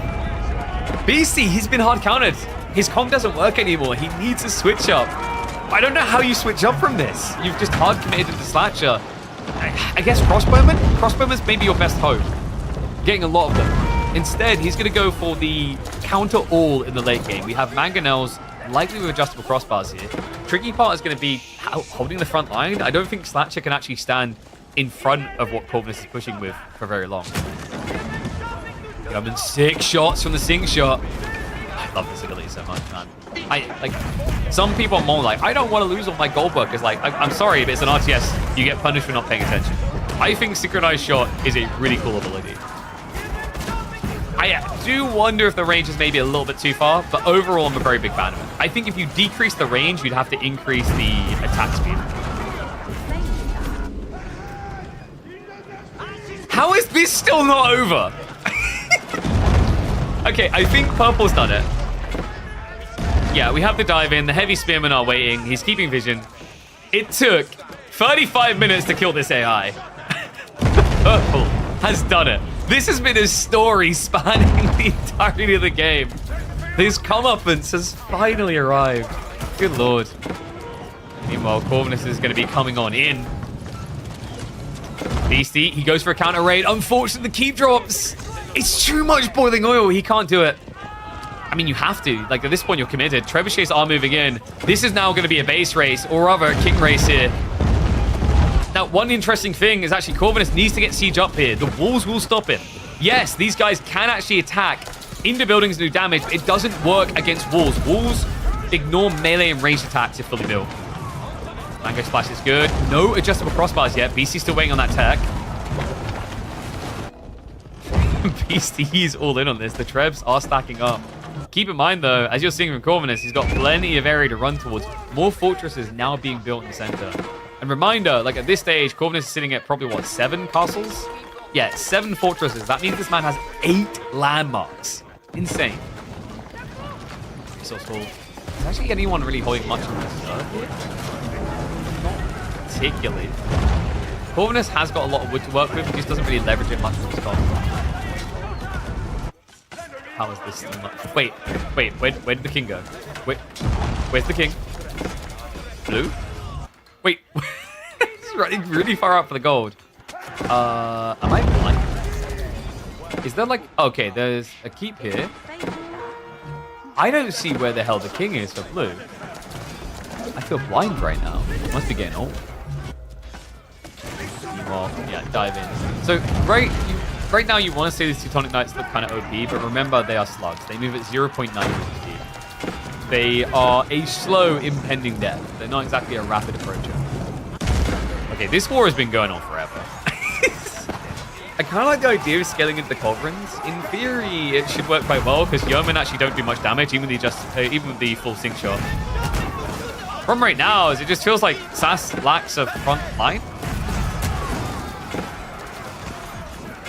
Beastie, he's been hard countered. His comm doesn't work anymore. He needs to switch up. I don't know how you switch up from this. You've just hard committed to the Slatcher. I guess Crossbowman? Crossbowman's maybe your best hope. Getting a lot of them. Instead, he's going to go for the counter all in the late game. We have Mangonels, likely with adjustable crossbars here. Tricky part is going to be holding the front line. I don't think Slatcher can actually stand in front of what Corvinus is pushing with for very long. Coming 6 shots from the Sing shot. I love this ability so much, man. Some people are more like, I don't want to lose all my gold work. It's like, I'm sorry, but it's an RTS. You get punished for not paying attention. I think Synchronized Shot is a really cool ability. I do wonder if the range is maybe a little bit too far, but overall, I'm a very big fan of it. I think if you decrease the range, you'd have to increase the attack speed. How is this still not over? Okay, I think Purple's done it. Yeah, we have the dive in. The heavy spearmen are waiting. He's keeping vision. It took 35 minutes to kill this AI. Purple has done it. This has been a story spanning the entirety of the game. His comeuppance has finally arrived. Good lord. Meanwhile, Corvinus is going to be coming on in. Beastie, he goes for a counter raid. Unfortunately, the keep drops. It's too much boiling oil. He can't do it. I mean, you have to. Like, at this point, you're committed. Trebuchets are moving in. This is now going to be a base race, or rather a king race here. Now, one interesting thing is actually Corvinus needs to get siege up here. The walls will stop him. Yes, these guys can actually attack into buildings and do damage, but it doesn't work against walls. Walls ignore melee and ranged attacks if fully built. Mango Splash is good. No adjustable crossbars yet. Beastie's still waiting on that tech. Beastie, he's all in on this. The Trebs are stacking up. Keep in mind, though, as you're seeing from Corvinus, he's got plenty of area to run towards. More fortresses now being built in the center. And reminder, like at this stage, Corvinus is sitting at probably, what, 7 castles? Yeah, 7 fortresses. That means this man has 8 landmarks. Insane. Resourceful. Is actually anyone really holding much on this stuff here? Not particularly. Corvinus has got a lot of wood to work with, he just doesn't really leverage it much for his top. How is this still not... Wait, where did the king go? Wait, where's the king? Blue? Wait, he's running really far out for the gold. Am I blind? Is there like... Okay, there's a keep here. I don't see where the hell the king is for blue. I feel blind right now. Must be getting old. Well, yeah, dive in. So, right now you want to say these Teutonic Knights look kind of OP, but remember they are slugs. They move at 0.9 speed. They are a slow impending death. They're not exactly a rapid approacher. Okay, this war has been going on forever. I kind of like the idea of scaling into the culverins. In theory, it should work quite well because yeomen actually don't do much damage, even with the full sync shot. Problem right now is it just feels like SAS lacks a front line.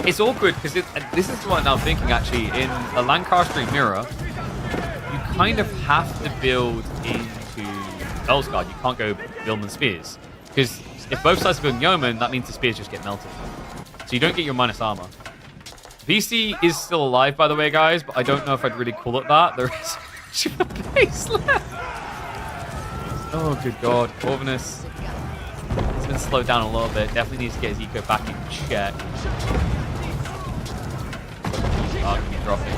It's awkward because this is what I'm now thinking actually. In a Lancastrian mirror, you kind of have to build into Bellsguard. You can't go Yeoman Spears. Because if both sides are building Yeoman, that means the Spears just get melted. So you don't get your minus armor. VC is still alive, by the way, guys, but I don't know if I'd really call it that. There is much of a base left. Oh, good God. Corvinus. He's been slowed down a little bit. Definitely needs to get his eco back in check. Dropping.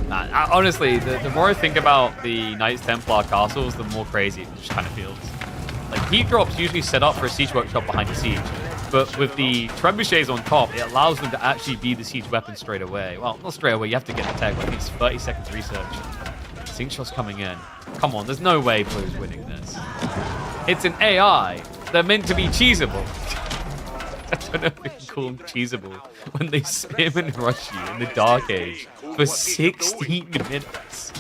Nah, honestly, the more I think about the Knights Templar castles, the more crazy it just kind of feels. Like, heat drops usually set up for a siege workshop behind the siege. But with the trebuchets on top, it allows them to actually be the siege weapon straight away. Well, not straight away, you have to get the tech. I think it's 30 seconds research. Sync shot's coming in. Come on, there's no way Blue's winning this. It's an AI. They're meant to be cheesable. I don't know if we can call them cheesable when they spam and rush you in the Dark Age for 16 minutes.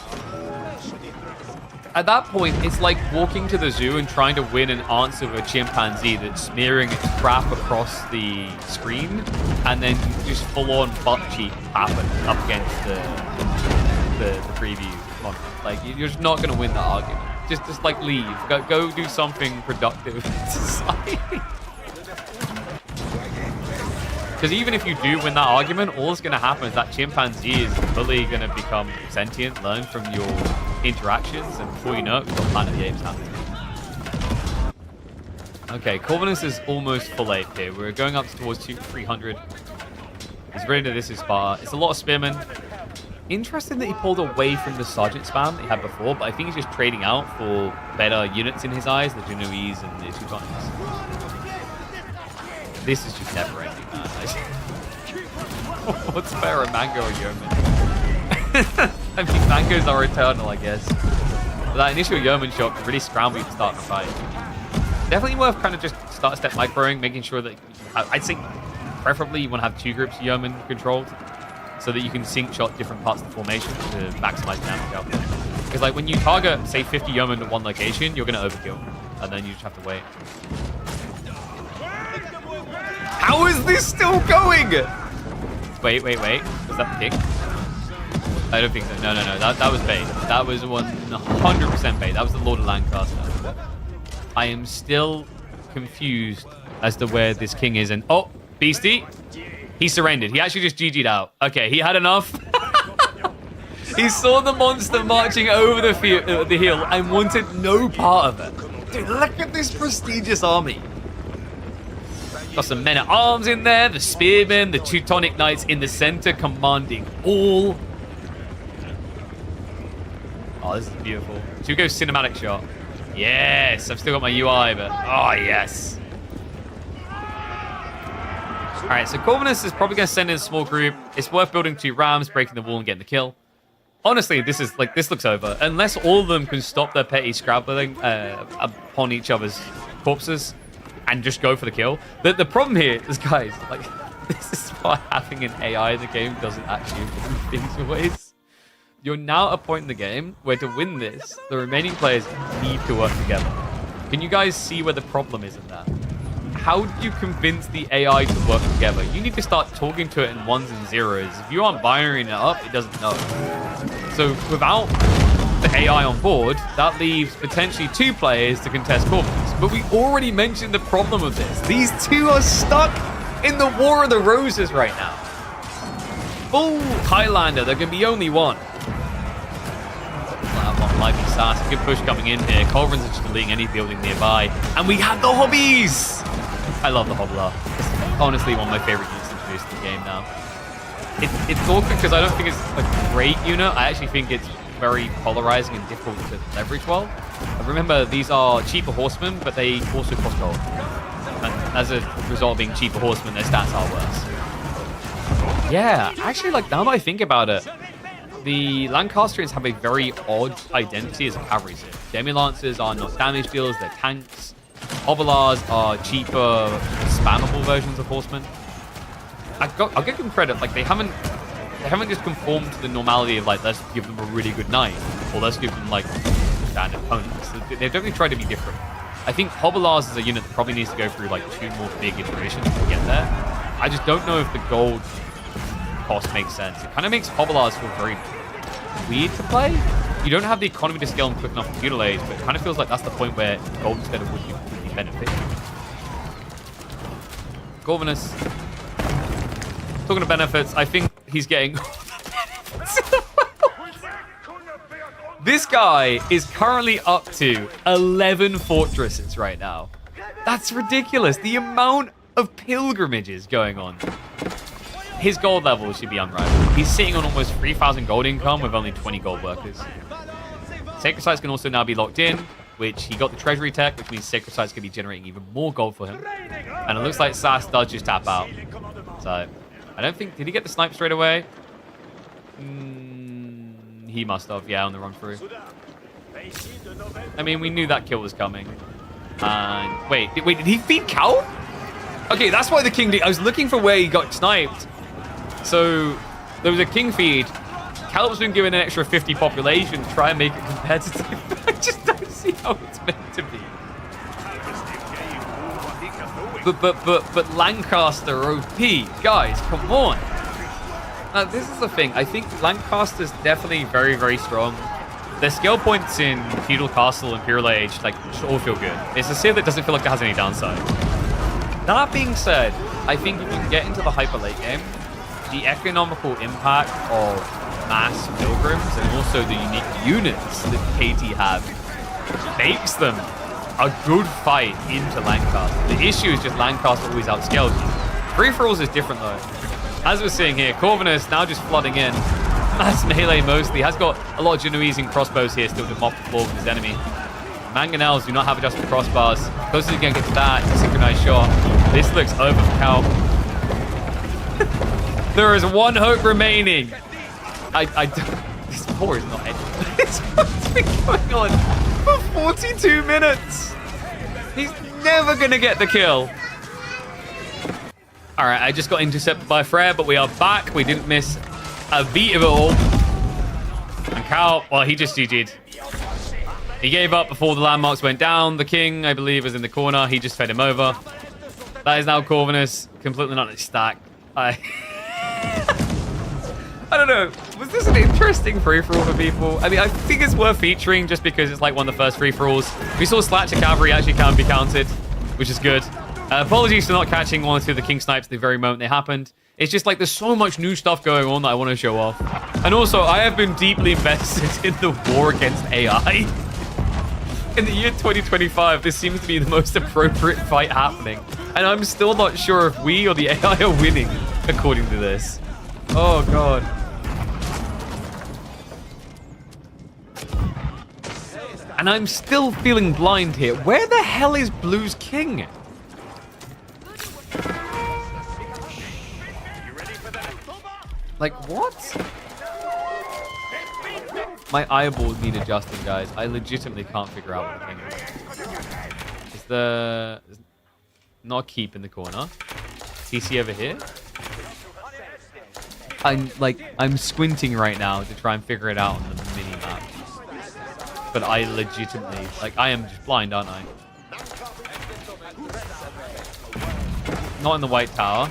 At that point, it's like walking to the zoo and trying to win an answer of a chimpanzee that's smearing its crap across the screen, and then just full-on butt cheek happen up against the preview content. Like, you're just not going to win that argument. Just like leave. Go do something productive in society. Because even if you do win that argument, all that's going to happen is that chimpanzee is fully going to become sentient, learn from your interactions, and before you know it, we've got Planet of the Apes happening. Okay, Corvinus is almost full ape here. We're going up towards 300. He's ready to this his bar. It's a lot of spearmen. Interesting that he pulled away from the sergeant spam that he had before, but I think he's just trading out for better units in his eyes, the Genoese and the Teutonics. This is just never ending, man. What's better, a mango or yeoman? I mean, mangoes are eternal, I guess. But that initial yeoman shot can really scramble you to start the fight. Definitely worth kind of just start step microing, making sure that I'd say preferably you want to have 2 groups of yeoman controlled so that you can sync shot different parts of the formation to maximize damage output. Because like when you target, say 50 yeoman to one location, you're going to overkill. And then you just have to wait. How is this still going? Wait. Was that the king? I don't think so. No. That was bait. That was 100% bait. That was the Lord of Lancaster. I am still confused as to where this king is. And oh, Beastie, he surrendered. He actually just GG'd out. Okay, he had enough. He saw the monster marching over the hill and wanted no part of it. Dude, look at this prestigious army. Got some men-at-arms in there, the spearmen, the Teutonic Knights in the center commanding all. Oh, this is beautiful. Should we go cinematic shot? Yes, I've still got my UI, but oh, yes. All right, so Corvinus is probably going to send in a small group. It's worth building 2 rams, breaking the wall, and getting the kill. Honestly, this looks over. Unless all of them can stop their petty scrabbling upon each other's corpses and just go for the kill. The problem here is, guys, like, this is why having an AI in the game doesn't actually improve things always. You're now at a point in the game where to win this, the remaining players need to work together. Can you guys see where the problem is in that? How do you convince the AI to work together? You need to start talking to it in 1s and 0s. If you aren't binarying it up, it doesn't know. So without the AI on board, that leaves potentially 2 players to contest corpses. But we already mentioned the problem of this. These two are stuck in the War of the Roses right now. Full Highlander, there can be only one. That one might be Sass. Good push coming in here. Culverin's just deleting any building nearby. And we have the hobbies! I love the Hobbler. It's honestly one of my favorite units introduced to the game now. It's awkward because I don't think it's a great unit. I actually think it's very polarizing and difficult to leverage well. Remember, these are cheaper horsemen, but they also cost gold. And as a result of being cheaper horsemen, their stats are worse. Yeah, actually, like, now that I think about it, the Lancastrians have a very odd identity as a cavalry civ. Demi-Lancers are not damage dealers, they're tanks. Hobilars are cheaper, spammable versions of horsemen. I'll give them credit, like, they haven't just conformed to the normality of, like, let's give them a really good knight, or let's give them, like, standard opponents. They've definitely tried to be different. I think Hobilars is a unit that probably needs to go through, like, 2 more big iterations to get there. I just don't know if the gold cost makes sense. It kind of makes Hobilars feel very weird to play. You don't have the economy to scale them quick enough to feudal age, but it kind of feels like that's the point where gold instead of would be beneficial. Corvinus. Talking of benefits, I think he's getting... This guy is currently up to 11 fortresses right now. That's ridiculous. The amount of pilgrimages going on. His gold level should be unrivaled. He's sitting on almost 3,000 gold income with only 20 gold workers. Sacred Sites can also now be locked in, which he got the treasury tech, which means Sacred Sites can be generating even more gold for him. And it looks like Sass does just tap out. So, I don't think... Did he get the snipe straight away? He must have, yeah, on the run through. I mean, we knew that kill was coming. And wait, did he feed Cal? Okay, that's why the king did. I was looking for where he got sniped. So there was a king feed. Cal was been given an extra 50 population to try and make it competitive. I just don't see how it's meant to be. But Lancaster OP, guys, come on. Now, this is the thing. I think Lancaster's definitely very, very strong. Their skill points in Feudal Castle and Imperial Age, like, just all feel good. It's a civ that doesn't feel like it has any downside. That being said, I think if you get into the hyper late game, the economical impact of mass pilgrims and also the unique units that KT have makes them a good fight into Lancaster. The issue is just Lancaster always outscales you. Free-for-alls is different, though. As we're seeing here, Corvinus now just flooding in. Mass melee mostly. Has got a lot of Genoese and crossbows here still to mop the floor with his enemy. Mangonels do not have adjustable crossbars. Closest you can get to that, synchronized shot. This looks over for Cal. There is one hope remaining. This war is not ending. What's been going on for 42 minutes? He's never going to get the kill. All right, I just got intercepted by Frere, but we are back. We didn't miss a beat of it all. And Cal, well, he just GG'd. He gave up before the landmarks went down. The king, I believe, was in the corner. He just fed him over. That is now Corvinus, completely not in his stack. I don't know. Was this an interesting free-for-all for people? I mean, I think it's worth featuring just because it's like one of the first free-for-alls. We saw Slatcher Cavalry actually can be counted, which is good. Apologies for not catching one or two of the king snipes at the very moment they happened. It's just like there's so much new stuff going on that I want to show off. And also, I have been deeply invested in the war against AI. In the year 2025, this seems to be the most appropriate fight happening. And I'm still not sure if we or the AI are winning, according to this. Oh, God. And I'm still feeling blind here. Where the hell is Blue's king? Like, what? My eyeballs need adjusting, guys. I legitimately can't figure out what the thing is. Is there... Not keep in the corner. TC over here? I'm squinting right now to try and figure it out on the mini-map. But I legitimately... Like, I am just blind, aren't I? Not in the White Tower.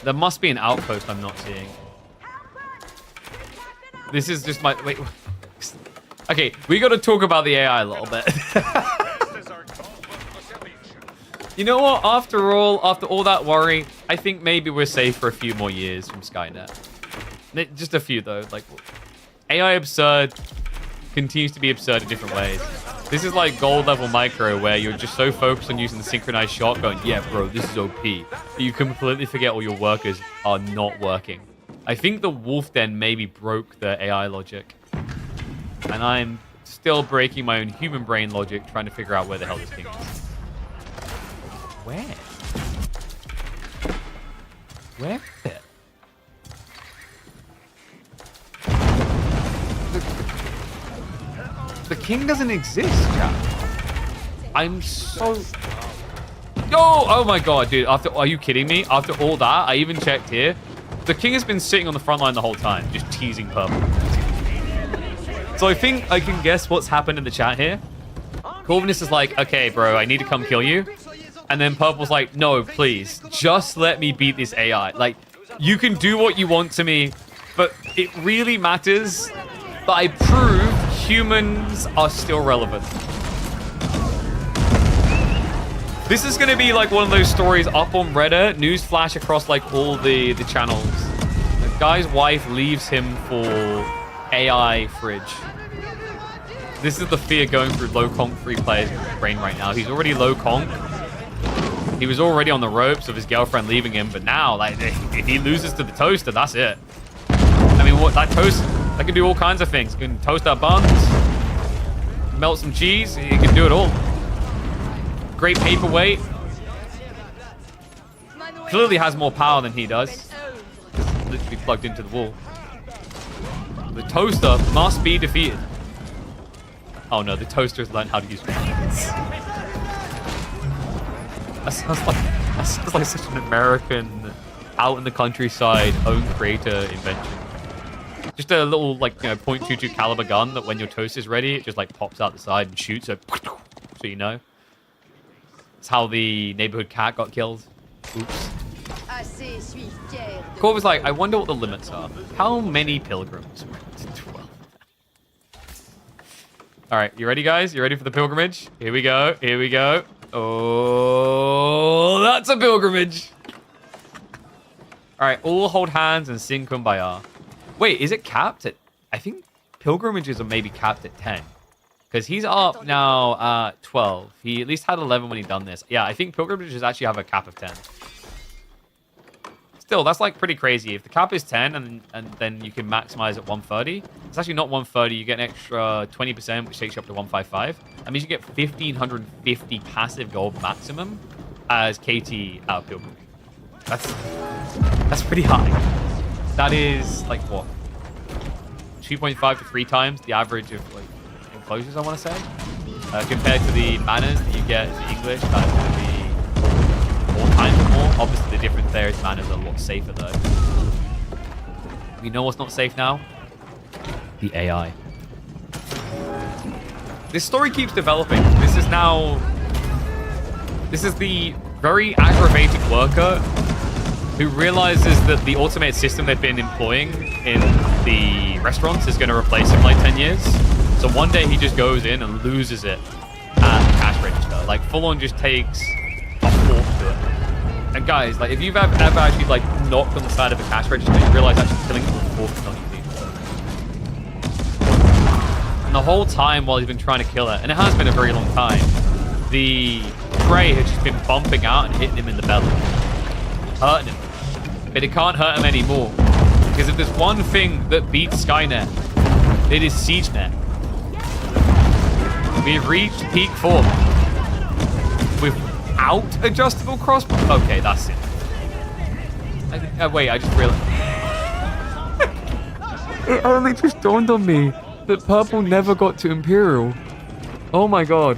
There must be an outpost I'm not seeing. This is just my... Wait. Okay, we got to talk about the AI a little bit. You know what? After all that worry, I think maybe we're safe for a few more years from Skynet. Just a few, though. Like, AI absurd continues to be absurd in different ways. This is like gold level micro, where you're just so focused on using the synchronized shot, going, yeah, bro, this is OP. That you completely forget all your workers are not working. I think the wolf den maybe broke the AI logic. And I'm still breaking my own human brain logic, trying to figure out where the hell this king is. Where? Where is it? The king doesn't exist, chat. I'm so... Yo! Oh my god, dude. Are you kidding me? After all that, I even checked here. The king has been sitting on the front line the whole time, just teasing purple. So I think I can guess what's happened in the chat here. Corvinus is like, okay, bro, I need to come kill you. And then Purple's like, no, please, just let me beat this AI. Like, you can do what you want to me, but it really matters that I prove humans are still relevant. This is going to be like one of those stories up on Reddit, news flash across like all the channels. The guy's wife leaves him for AI fridge. This is the fear going through low conk free players' brain right now. He's already low conk. He was already on the ropes of his girlfriend leaving him, but now, like, if he loses to the toaster, that's it. I mean, what that toast, that can do all kinds of things. He can toast our buns, melt some cheese. He can do it all. Great paperweight. Clearly has more power than he does. Literally plugged into the wall. The toaster must be defeated. Oh no, the toaster has learned how to use rockets. That sounds like such an American, out in the countryside, own creator invention. Just a little, like, you know, .22 caliber gun that when your toast is ready, it just like pops out the side and shoots it, so you know. It's how the neighborhood cat got killed. Oops. Corv was like, I wonder what the limits are. How many pilgrims? 12. All right, you ready, guys? You ready for the pilgrimage? Here we go. Here we go. Oh, that's a pilgrimage. All right, all hold hands and sing Kumbaya. Wait, is it capped at... I think pilgrimages are maybe capped at 10. Because he's up now at 12. He at least had 11 when he done this. Yeah, I think pilgrimages actually have a cap of 10. Still, that's like pretty crazy. If the cap is 10 and then you can maximize at 130, it's actually not 130. You get an extra 20%, which takes you up to 155. That means you get 1,550 passive gold maximum as KT out of pilgrimage. That's pretty high. That is like what? 2.5 to 3 times the average of like enclosures, I want to say. Compared to the manners that you get in English, that's going to be 4 times more. Obviously, the difference there is manners are a lot safer though. You know what's not safe now? The AI. This story keeps developing. This is the very aggravated worker who realizes that the automated system they've been employing in the restaurants is going to replace him in like 10 years. So one day he just goes in and loses it at the cash register. Like, full on just takes a fork to it. And guys, like, if you've ever actually like knocked on the side of a cash register, you realize actually killing it with a fork is not easy. And the whole time while he's been trying to kill it, and it has been a very long time, the tray has just been bumping out and hitting him in the belly. Hurting him. But it can't hurt him anymore. Because if there's one thing that beats Skynet, it is SiegeNet. We've reached peak form. Without adjustable crossbow. Okay, that's it. Wait, I just realized. It only just dawned on me that Purple never got to Imperial. Oh my god.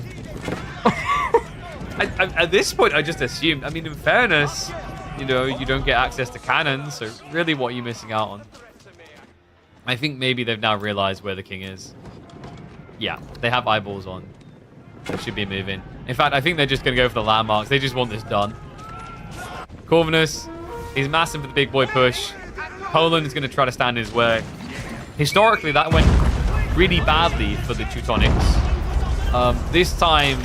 At this point, I just assumed. I mean, in fairness, you know, you don't get access to cannons, so really what are you missing out on? I think maybe they've now realized where the king is. Yeah, they have eyeballs on. They should be moving. In fact, I think they're just going to go for the landmarks. They just want this done. Corvinus, he's massing for the big boy push. Poland is going to try to stand in his way. Historically, that went really badly for the Teutonics. This time,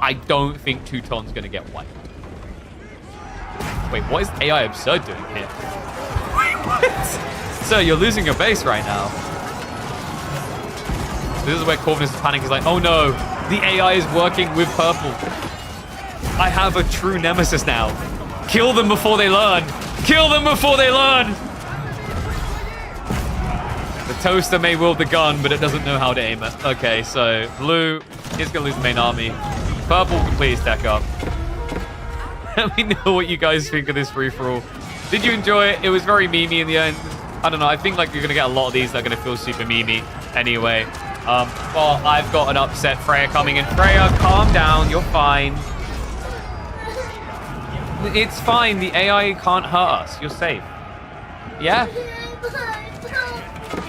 I don't think Teuton's going to get wiped. Wait, what is AI Absurd doing here? Wait, what? Sir, you're losing your base right now. This is where Corvinus is panicking. He's like, oh no, the AI is working with purple. I have a true nemesis now. Kill them before they learn. Kill them before they learn. The toaster may wield the gun, but it doesn't know how to aim it. Okay, so blue is going to lose the main army. Purple can please stack up. Let me know what you guys think of this free-for-all. Did you enjoy it? It was very memey in the end. I don't know. I think like you're going to get a lot of these that are going to feel super memey anyway. Well, I've got an upset Freya coming in. Freya, calm down. You're fine. It's fine. The AI can't hurt us. You're safe. Yeah?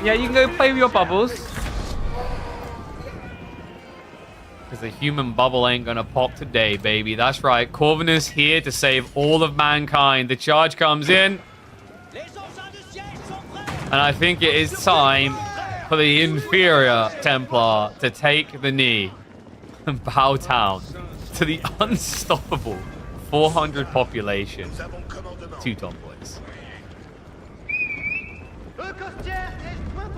Yeah, you can go play with your bubbles. Because the human bubble ain't gonna pop today, baby. That's right. Corvinus here to save all of mankind. The charge comes in. And I think it is time for the inferior Templar to take the knee and bow down to the unstoppable 400 population Teuton boys.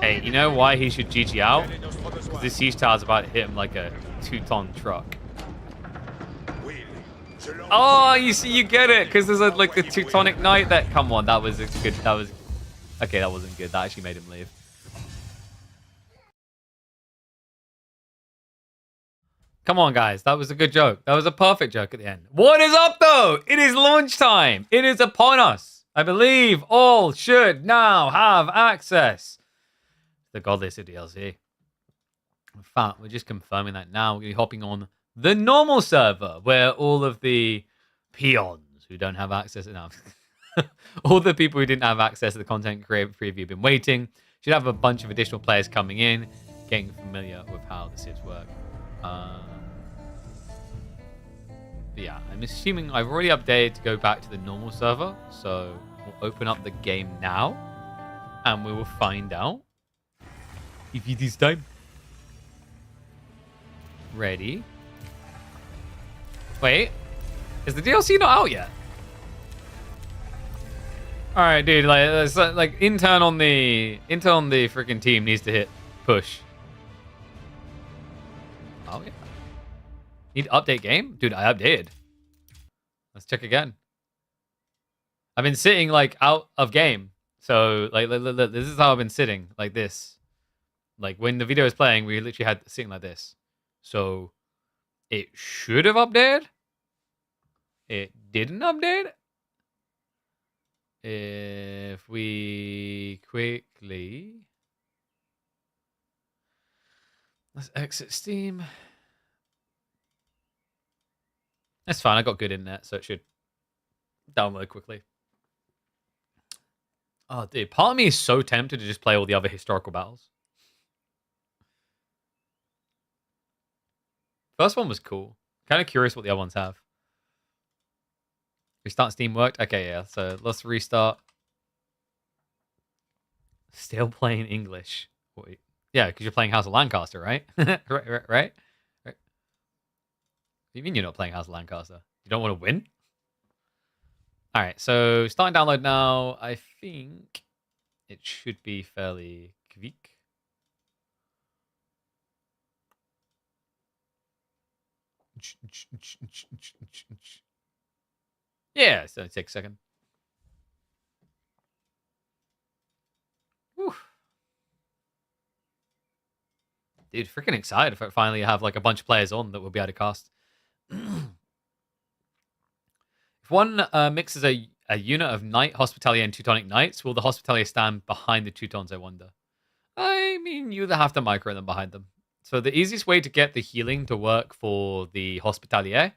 Hey, you know why he should GG out? Because this siege tower is about to hit him like a 2-ton truck. Oh, you see, you get it, because there's like the Teutonic Knight that... Come on, that was a good... That was... Okay, that wasn't good. That actually made him leave. Come on, guys. That was a good joke. That was a perfect joke at the end. What is up, though? It is launch time. It is upon us. I believe all should now have access to the Godless DLC. In fact, we're just confirming that now. We're going to be hopping on the normal server where all of the peons who don't have access now, all the people who didn't have access to the content creator preview have been waiting. Should have a bunch of additional players coming in, getting familiar with how the civs work. Yeah, I'm assuming I've already updated to go back to the normal server. So we'll open up the game now and we will find out if it is time. Ready? Wait, is the DLC not out yet? All right, dude. Like intern on the freaking team needs to hit push. Oh yeah. Need to update game, dude. I updated. Let's check again. I've been sitting like out of game, so like look, this is how I've been sitting like this. Like when the video is playing, we literally had sitting like this. So it should have updated. It didn't update. If we quickly... Let's exit Steam. That's fine. I got good internet, so it should download quickly. Oh, dude. Part of me is so tempted to just play all the other historical battles. First one was cool. Kind of curious what the other ones have. Restart Steam worked? Okay, yeah. So let's restart. Still playing English. Wait. Yeah, because you're playing House of Lancaster, right? right? What do you mean you're not playing House of Lancaster? You don't want to win? All right, so starting download now. I think it should be fairly quick. Yeah, so it takes a second. Whew. Dude, freaking excited if I finally have like a bunch of players on that we'll be able to cast. If one mixes a unit of Knight, Hospitalier, and Teutonic Knights, will the Hospitalier stand behind the Teutons, I wonder? I mean, you have to micro them behind them. So the easiest way to get the healing to work for the Hospitalier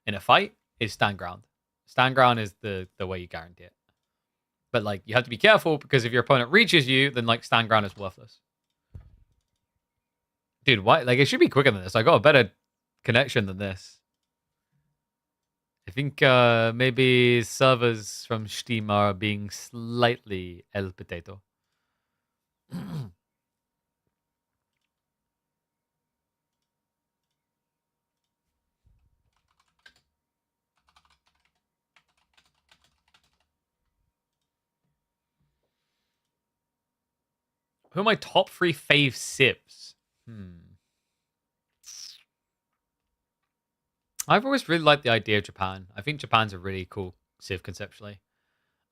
in a fight is stand ground. Stand ground is the way you guarantee it. But like you have to be careful because if your opponent reaches you, then like stand ground is worthless. Dude, why? Like it should be quicker than this. I got a better connection than this. I think maybe servers from Steam are being slightly el potato. Who are my top 3 fave civs? I've always really liked the idea of Japan. I think Japan's a really cool civ conceptually.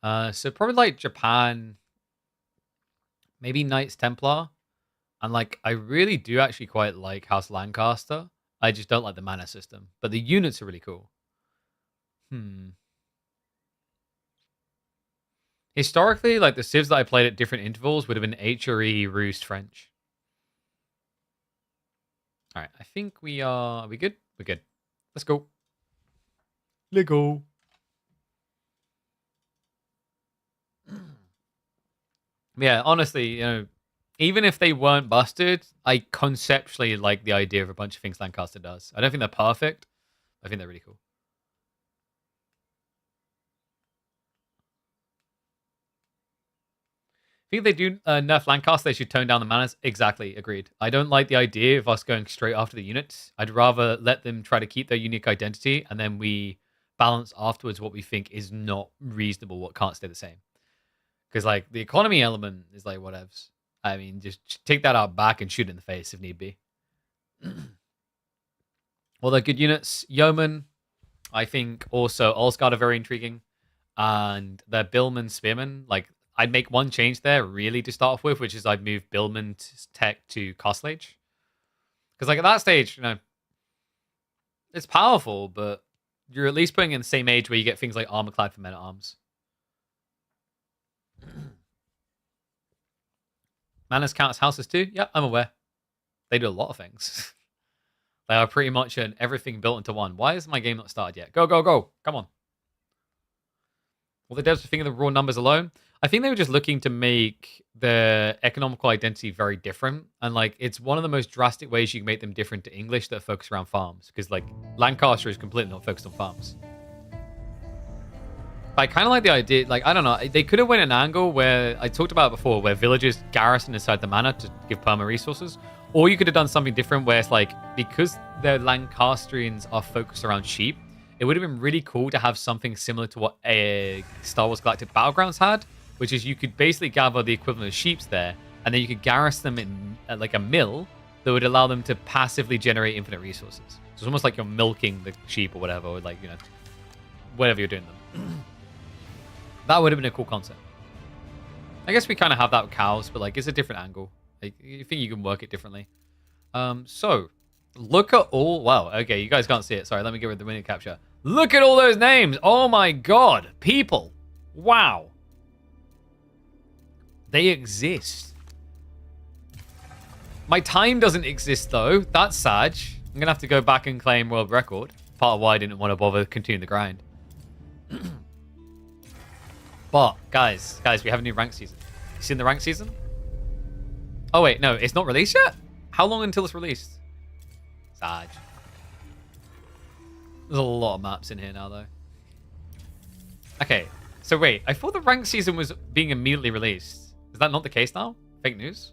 So probably like Japan, maybe Knights Templar. And like, I really do actually quite like House Lancaster. I just don't like the mana system. But the units are really cool. Historically, like the civs that I played at different intervals would have been HRE, Roost, French. All right, I think are we good? We're good. Let's go. Let's go. Yeah, honestly, you know, even if they weren't busted, I conceptually like the idea of a bunch of things Lancaster does. I don't think they're perfect. I think they're really cool. I think if they do nerf Lancaster, they should tone down the manners. Exactly, agreed. I don't like the idea of us going straight after the units. I'd rather let them try to keep their unique identity, and then we balance afterwards what we think is not reasonable, what can't stay the same. Because, like, the economy element is like, whatevs. I mean, just take that out back and shoot it in the face if need be. Well, they're good units. Yeoman, I think also Olsgaard are very intriguing. And the Billman Spearman, like, I'd make one change there really to start off with, which is I'd move Billman tech to Castlage. Because, like, at that stage, you know, it's powerful, but you're at least putting in the same age where you get things like Armorclad for Men at Arms. Manners count as houses too? Yeah, I'm aware. They do a lot of things. They are pretty much an everything built into one. Why is my game not started yet? Go, go, go. Come on. Well, the devs were thinking of the raw numbers alone. I think they were just looking to make the economical identity very different. And, like, it's one of the most drastic ways you can make them different to English that focus around farms. Because, like, Lancaster is completely not focused on farms. But I kind of like the idea, like, I don't know, they could have went an angle where, I talked about it before, where villagers garrison inside the manor to give perma resources. Or you could have done something different where it's like, because the Lancastrians are focused around sheep, it would have been really cool to have something similar to what a Star Wars Galactic Battlegrounds had, which is you could basically gather the equivalent of sheeps there, and then you could garrison them in like a mill that would allow them to passively generate infinite resources. So it's almost like you're milking the sheep or whatever, or like, you know, whatever you're doing them. That would have been a cool concept. I guess we kind of have that with cows, but like it's a different angle. Like, you think you can work it differently. So look at all. Wow. Okay, you guys can't see it. Sorry, let me get rid of the minute capture. Look at all those names. Oh my god, people. Wow. They exist. My time doesn't exist though. That's sad. I'm gonna have to go back and claim world record. Part of why I didn't want to bother continuing the grind. But, guys, we have a new rank season. You seen the rank season? Oh, wait, no, it's not released yet? How long until it's released? Sad. There's a lot of maps in here now, though. Okay, so wait, I thought the rank season was being immediately released. Is that not the case now? Fake news?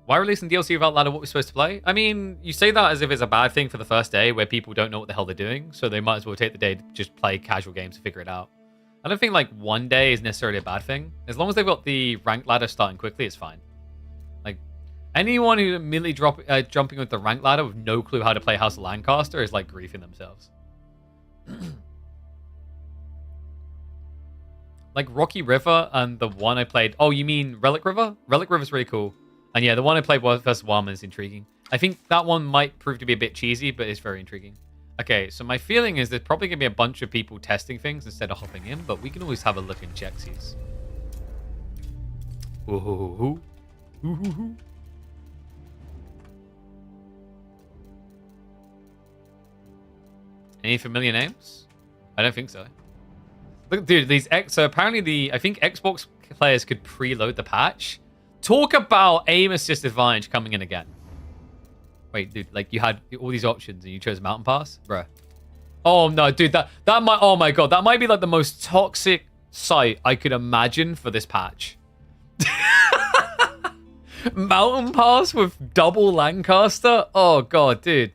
Why releasing DLC without ladder what we're supposed to play? I mean, you say that as if it's a bad thing for the first day where people don't know what the hell they're doing, so they might as well take the day to just play casual games to figure it out. I don't think, like, one day is necessarily a bad thing. As long as they've got the rank ladder starting quickly, it's fine. Like, anyone who's immediately jumping with the rank ladder with no clue how to play House of Lancaster is, like, griefing themselves. Like, Rocky River and the one I played... Oh, you mean Relic River? Relic River's really cool. And yeah, the one I played versus Wildman is intriguing. I think that one might prove to be a bit cheesy, but it's very intriguing. Okay, so my feeling is there's probably going to be a bunch of people testing things instead of hopping in, but we can always have a look and check these. Ooh. Ooh. Any familiar names? I don't think so. Look, dude, so apparently I think Xbox players could preload the patch. Talk about aim assist advantage coming in again. Wait, dude, like you had all these options and you chose Mountain Pass? Bruh. Oh no, dude, that might, oh my god, that might be like the most toxic sight I could imagine for this patch. Mountain Pass with double Lancaster? Oh god, dude.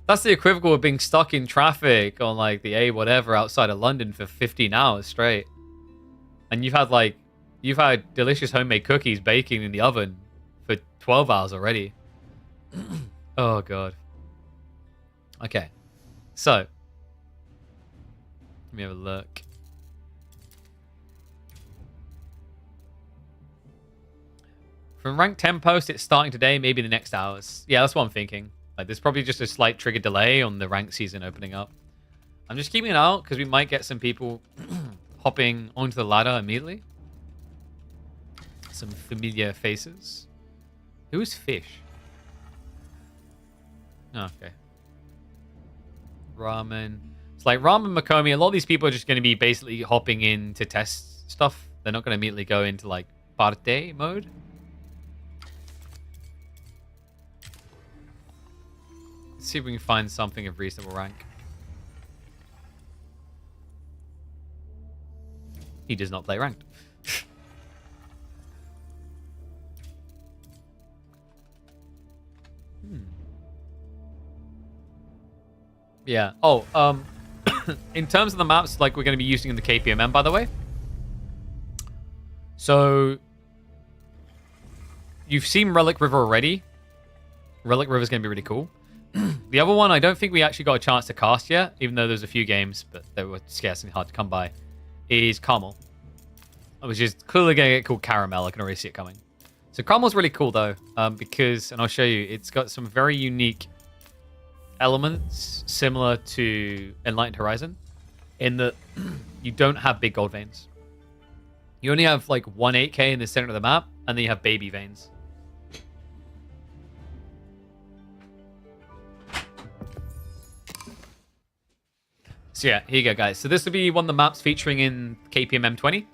That's the equivalent of being stuck in traffic on like the A whatever outside of London for 15 hours straight. And you've had like You've had delicious homemade cookies baking in the oven for 12 hours already. Oh, God. Okay. So, let me have a look. From rank 10 post, it's starting today, maybe the next hours. Yeah, that's what I'm thinking. Like, there's probably just a slight trigger delay on the rank season opening up. I'm just keeping it out because we might get some people hopping onto the ladder immediately. Some familiar faces. Who is Fish? Oh, okay. Ramen. It's like Ramen Makomi. A lot of these people are just going to be basically hopping in to test stuff. They're not going to immediately go into like parte mode. Let's see if we can find something of reasonable rank. He does not play ranked. Yeah. Oh, in terms of the maps, like we're going to be using in the KPMM, by the way. So, you've seen Relic River already. Relic River is going to be really cool. The other one, I don't think we actually got a chance to cast yet, even though there's a few games, but they were scarce and hard to come by, is Carmel. Which is clearly going to get called Caramel. I can already see it coming. So Carmel's really cool, though, because, and I'll show you, it's got some very unique elements similar to Enlightened Horizon in that you don't have big gold veins. You only have like 8K in the center of the map, and then you have baby veins. So yeah, here you go, guys. So this will be one of the maps featuring in KPM M20.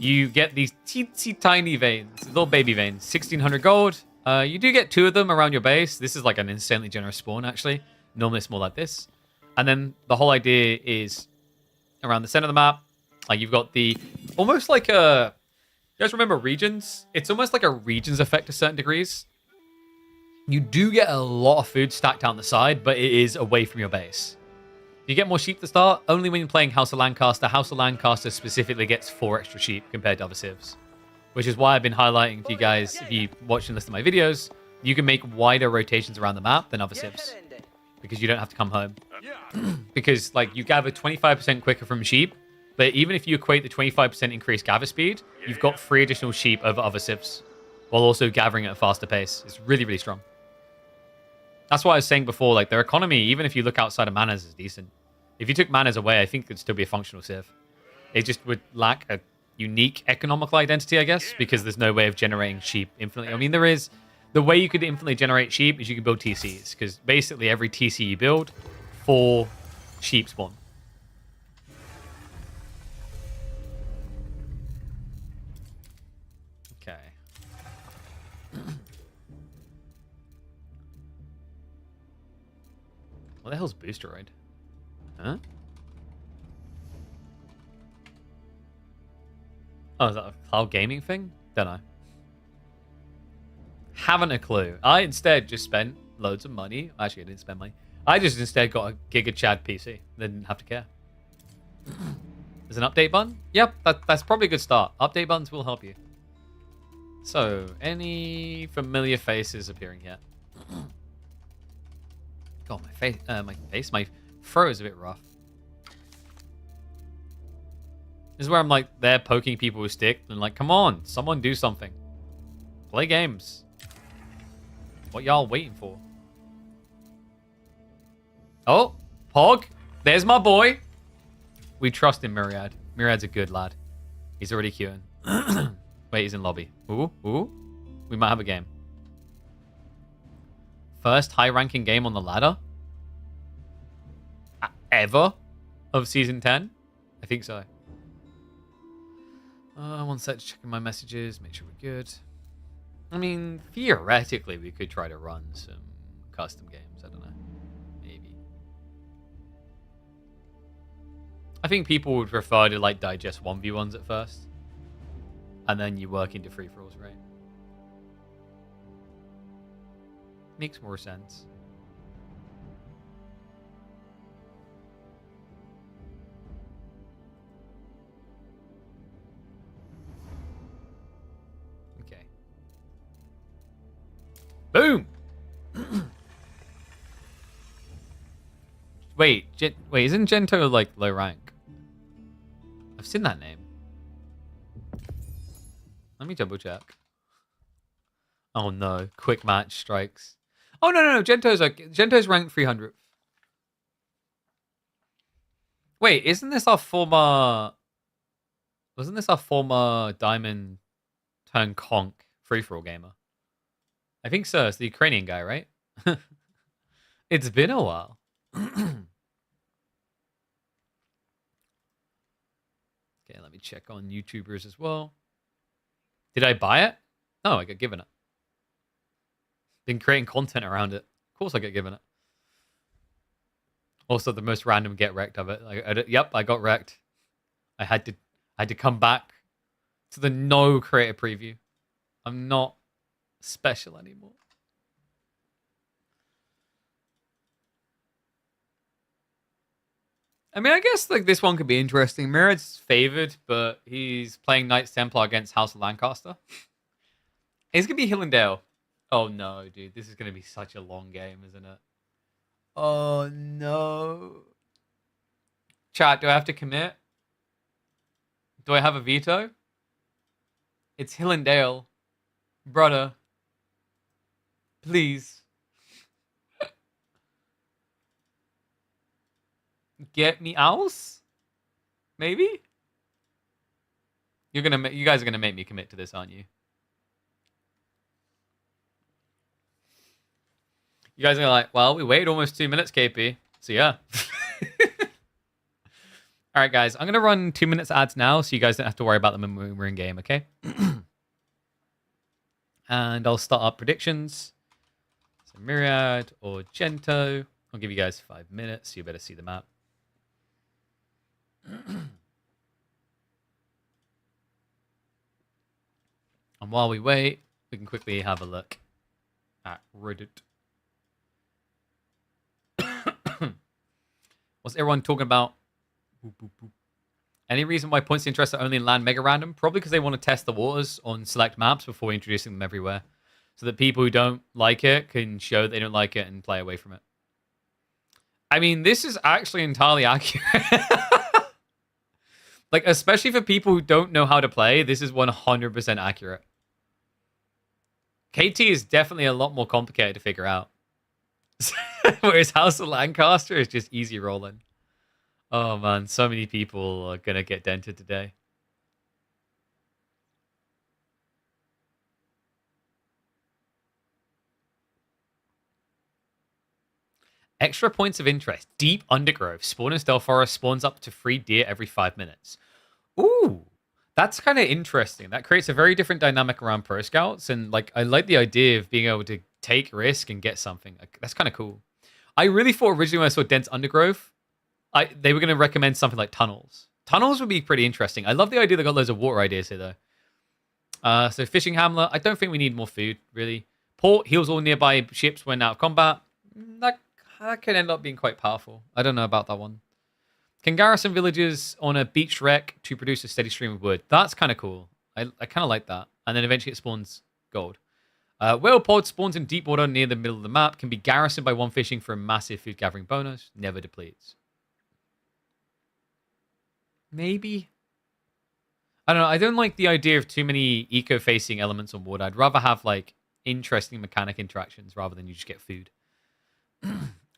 You get these teensy tiny veins, little baby veins, 1600 gold. You do get 2 of them around your base. This is like an insanely generous spawn, actually. Normally it's more like this. And then the whole idea is around the center of the map. Like you've got the, almost like a, you guys remember regions? It's almost like a regions effect to certain degrees. You do get a lot of food stacked down the side, but it is away from your base. You get more sheep to start only when you're playing House of Lancaster. House of Lancaster specifically gets 4 extra sheep compared to other civs, which is why I've been highlighting to you guys, if you watch and listen to my videos, you can make wider rotations around the map than other civs because you don't have to come home. Because like you gather 25% quicker from sheep, but even if you equate the 25% increased gather speed, you've got 3 additional sheep over other civs while also gathering at a faster pace. It's really, really strong. That's why I was saying before, like their economy, even if you look outside of manners, is decent. If you took manners away, I think it'd still be a functional civ. It just would lack a unique economical identity, I guess, because there's no way of generating sheep infinitely. I mean, there is. The way you could infinitely generate sheep is you can build TCs, because basically every TC you build, 4 sheep spawn. Okay. What the hell's Boosteroid? Huh? Oh, is that a cloud gaming thing? Don't know. Haven't a clue. I instead just spent loads of money. Actually, I didn't spend money. I just instead got a Giga Chad PC. Didn't have to care. There's an update button? Yep, that's probably a good start. Update buttons will help you. So, any familiar faces appearing yet? God, my throat is a bit rough. This is where I'm like, they're poking people with stick and like, come on, someone do something. Play games. What y'all waiting for? Oh, Pog, there's my boy. We trust in Myriad. Myriad's a good lad. He's already queuing. Wait, he's in lobby. Ooh. We might have a game. First high-ranking game on the ladder? Ever? Of Season 10? I think so. One sec, checking my messages, make sure we're good. I mean, theoretically, we could try to run some custom games. I don't know. Maybe. I think people would prefer to, like, digest 1v1s at first. And then you work into free-for-alls, right? Makes more sense. Boom. Wait, isn't Gento like low rank? I've seen that name. Let me double check. Oh no, quick match strikes. Oh no, Gento's ranked 300th. Wait, isn't this our former? Wasn't this our former Diamond turn conk free for all gamer? I think so. It's the Ukrainian guy, right? It's been a while. Okay, let me check on YouTubers as well. Did I buy it? No, I got given it. Been creating content around it. Of course I get given it. Also, the most random get wrecked of it. Yep, I got wrecked. I had to come back to the no creator preview. I'm not special anymore. I mean, I guess like this one could be interesting. Mirad's favored, but he's playing Knights Templar against House of Lancaster. It's gonna be Hillendale. Oh no, dude, this is gonna be such a long game, isn't it? Oh no. Chat, do I have to commit? Do I have a veto? It's Hillendale. Brother. Please. Get me else? Maybe? You guys are gonna make me commit to this, aren't you? You guys are like, well, we waited almost 2 minutes, KP. So yeah. All right, guys. I'm going to run 2 minutes ads now so you guys don't have to worry about them when we're in game, okay? And I'll start up predictions. So Myriad or Gento. I'll give you guys 5 minutes so you better see the map. And while we wait, we can quickly have a look at Reddit. What's everyone talking about? Boop, boop, boop. Any reason why points of interest are only in land mega random? Probably because they want to test the waters on select maps before introducing them everywhere. So that people who don't like it can show they don't like it and play away from it. I mean, this is actually entirely accurate. Like, especially for people who don't know how to play, this is 100% accurate. KT is definitely a lot more complicated to figure out. Whereas House of Lancaster is just easy rolling. Oh man, so many people are gonna get dented today. Extra points of interest. Deep undergrowth. Spawn in Stealth Forest spawns up to 3 deer every 5 minutes. Ooh, that's kind of interesting. That creates a very different dynamic around Pro Scouts. And like, I like the idea of being able to take risk and get something. Like, that's kind of cool. I really thought originally when I saw dense undergrowth, they were going to recommend something like tunnels. Tunnels would be pretty interesting. I love the idea they got loads of water ideas here, though. So fishing hamlet. I don't think we need more food, really. Port heals all nearby ships when out of combat. That can end up being quite powerful. I don't know about that one. Can garrison villages on a beach wreck to produce a steady stream of wood. That's kind of cool. I kind of like that. And then eventually it spawns gold. Whale pod spawns in deep water near the middle of the map. Can be garrisoned by one fishing for a massive food gathering bonus. Never depletes. Maybe. I don't know. I don't like the idea of too many eco-facing elements on water. I'd rather have like interesting mechanic interactions rather than you just get food.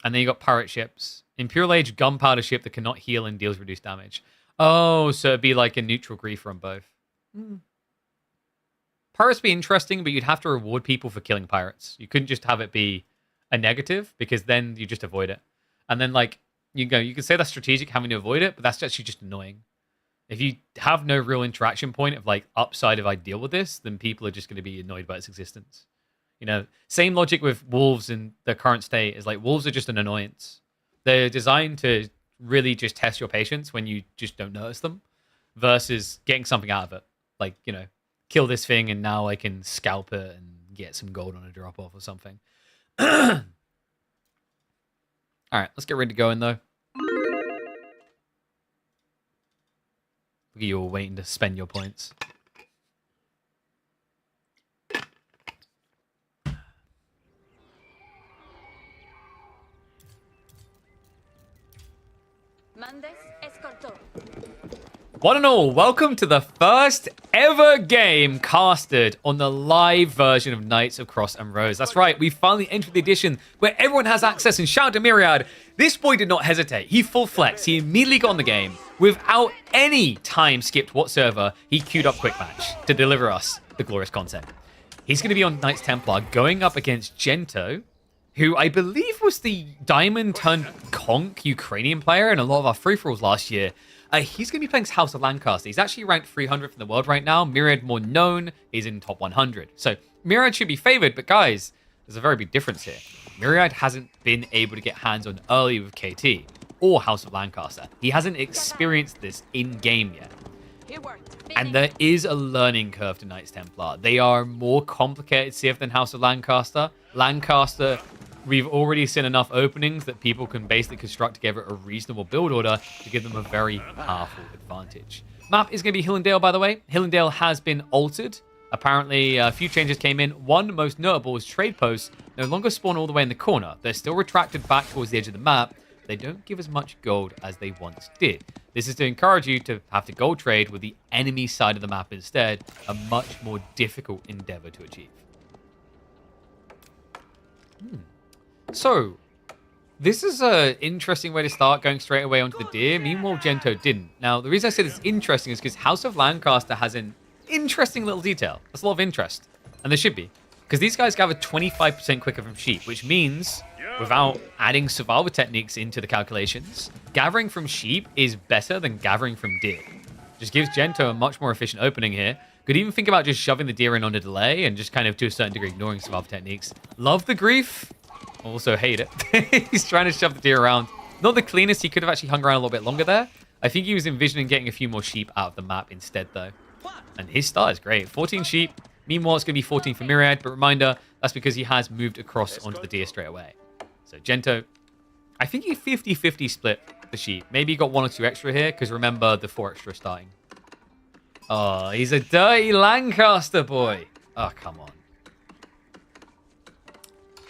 And then you got pirate ships. Imperial Age gunpowder ship that cannot heal and deals reduced damage. Oh, so it'd be like a neutral griefer on both. Pirates be interesting, but you'd have to reward people for killing pirates. You couldn't just have it be a negative because then you just avoid it. And then like you can say that's strategic having to avoid it, but that's actually just annoying. If you have no real interaction point of like upside if I deal with this, then people are just going to be annoyed by its existence. You know, same logic with wolves in the current state is like wolves are just an annoyance. They're designed to really just test your patience when you just don't notice them versus getting something out of it. Like, you know, kill this thing and now I can scalp it and get some gold on a drop off or something. All right, let's get ready to go in though. Look at you all waiting to spend your points. One and all, welcome to the first ever game casted on the live version of Knights of Cross and Rose. That's right, we finally entered the edition where everyone has access, and shout out to Myriad. This boy did not hesitate. He full flex. He immediately got on the game without any time skipped whatsoever. He queued up Quick Match to deliver us the glorious content. He's going to be on Knights Templar going up against Gento, who I believe was the Diamond turned Conk Ukrainian player in a lot of our free-for-alls last year. He's going to be playing House of Lancaster. He's actually ranked 300th in the world right now. Myriad, more known, is in top 100. So Myriad should be favored, but guys, there's a very big difference here. Myriad hasn't been able to get hands on early with KT or House of Lancaster. He hasn't experienced this in-game yet. And there is a learning curve to Knights Templar. They are a more complicated civ than House of Lancaster. Lancaster, we've already seen enough openings that people can basically construct together a reasonable build order to give them a very powerful advantage. Map is going to be Hillendale, by the way. Hillendale has been altered. Apparently, a few changes came in. One most notable is trade posts no longer spawn all the way in the corner. They're still retracted back towards the edge of the map. They don't give as much gold as they once did. This is to encourage you to have to gold trade with the enemy side of the map instead, a much more difficult endeavor to achieve. So, this is an interesting way to start, going straight away onto the deer. Meanwhile, Gento didn't. Now, the reason I said it's interesting is because House of Lancaster has an interesting little detail. There's a lot of interest, and there should be. Because these guys gather 25% quicker from sheep, which means, without adding survival techniques into the calculations, gathering from sheep is better than gathering from deer. Just gives Gento a much more efficient opening here. Could even think about just shoving the deer in on a delay and just kind of, to a certain degree, ignoring survival techniques. Love the grief. Also hate it. He's trying to shove the deer around. Not the cleanest. He could have actually hung around a little bit longer there. I think he was envisioning getting a few more sheep out of the map instead, though. And his start is great. 14 sheep. Meanwhile, it's going to be 14 for Myriad. But reminder, that's because he has moved across onto the deer straight away. So Gento, I think he 50-50 split the sheep. Maybe he got 1 or 2 extra here, because remember, the 4 extra starting. Oh, he's a dirty Lancaster boy. Oh, come on.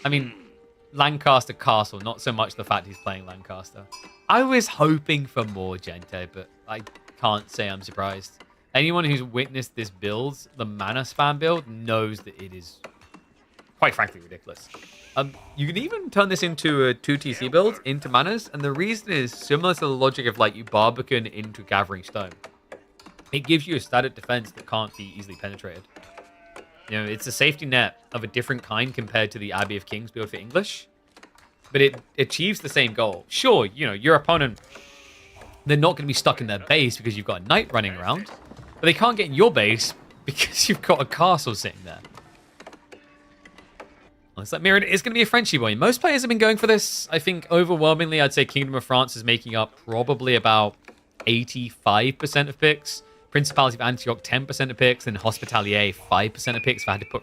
I mean, Lancaster Castle, not so much the fact he's playing Lancaster. I was hoping for more Gento, but I can't say I'm surprised. Anyone who's witnessed this build, the mana spam build, knows that it is, quite frankly, ridiculous. You can even turn this into a 2TC build, into manas, and the reason is similar to the logic of like you Barbican into Gathering Stone. It gives you a static defense that can't be easily penetrated. You know, it's a safety net of a different kind compared to the Abbey of Kings build for English, but it achieves the same goal. Sure, you know, your opponent, they're not going to be stuck in their base because you've got a knight running around, but they can't get in your base because you've got a castle sitting there. Looks like Myriad is going to be a Frenchy boy. Most players have been going for this. I think overwhelmingly, I'd say Kingdom of France is making up probably about 85% of picks. Principality of Antioch, 10% of picks. And Hospitalier, 5% of picks if I had to put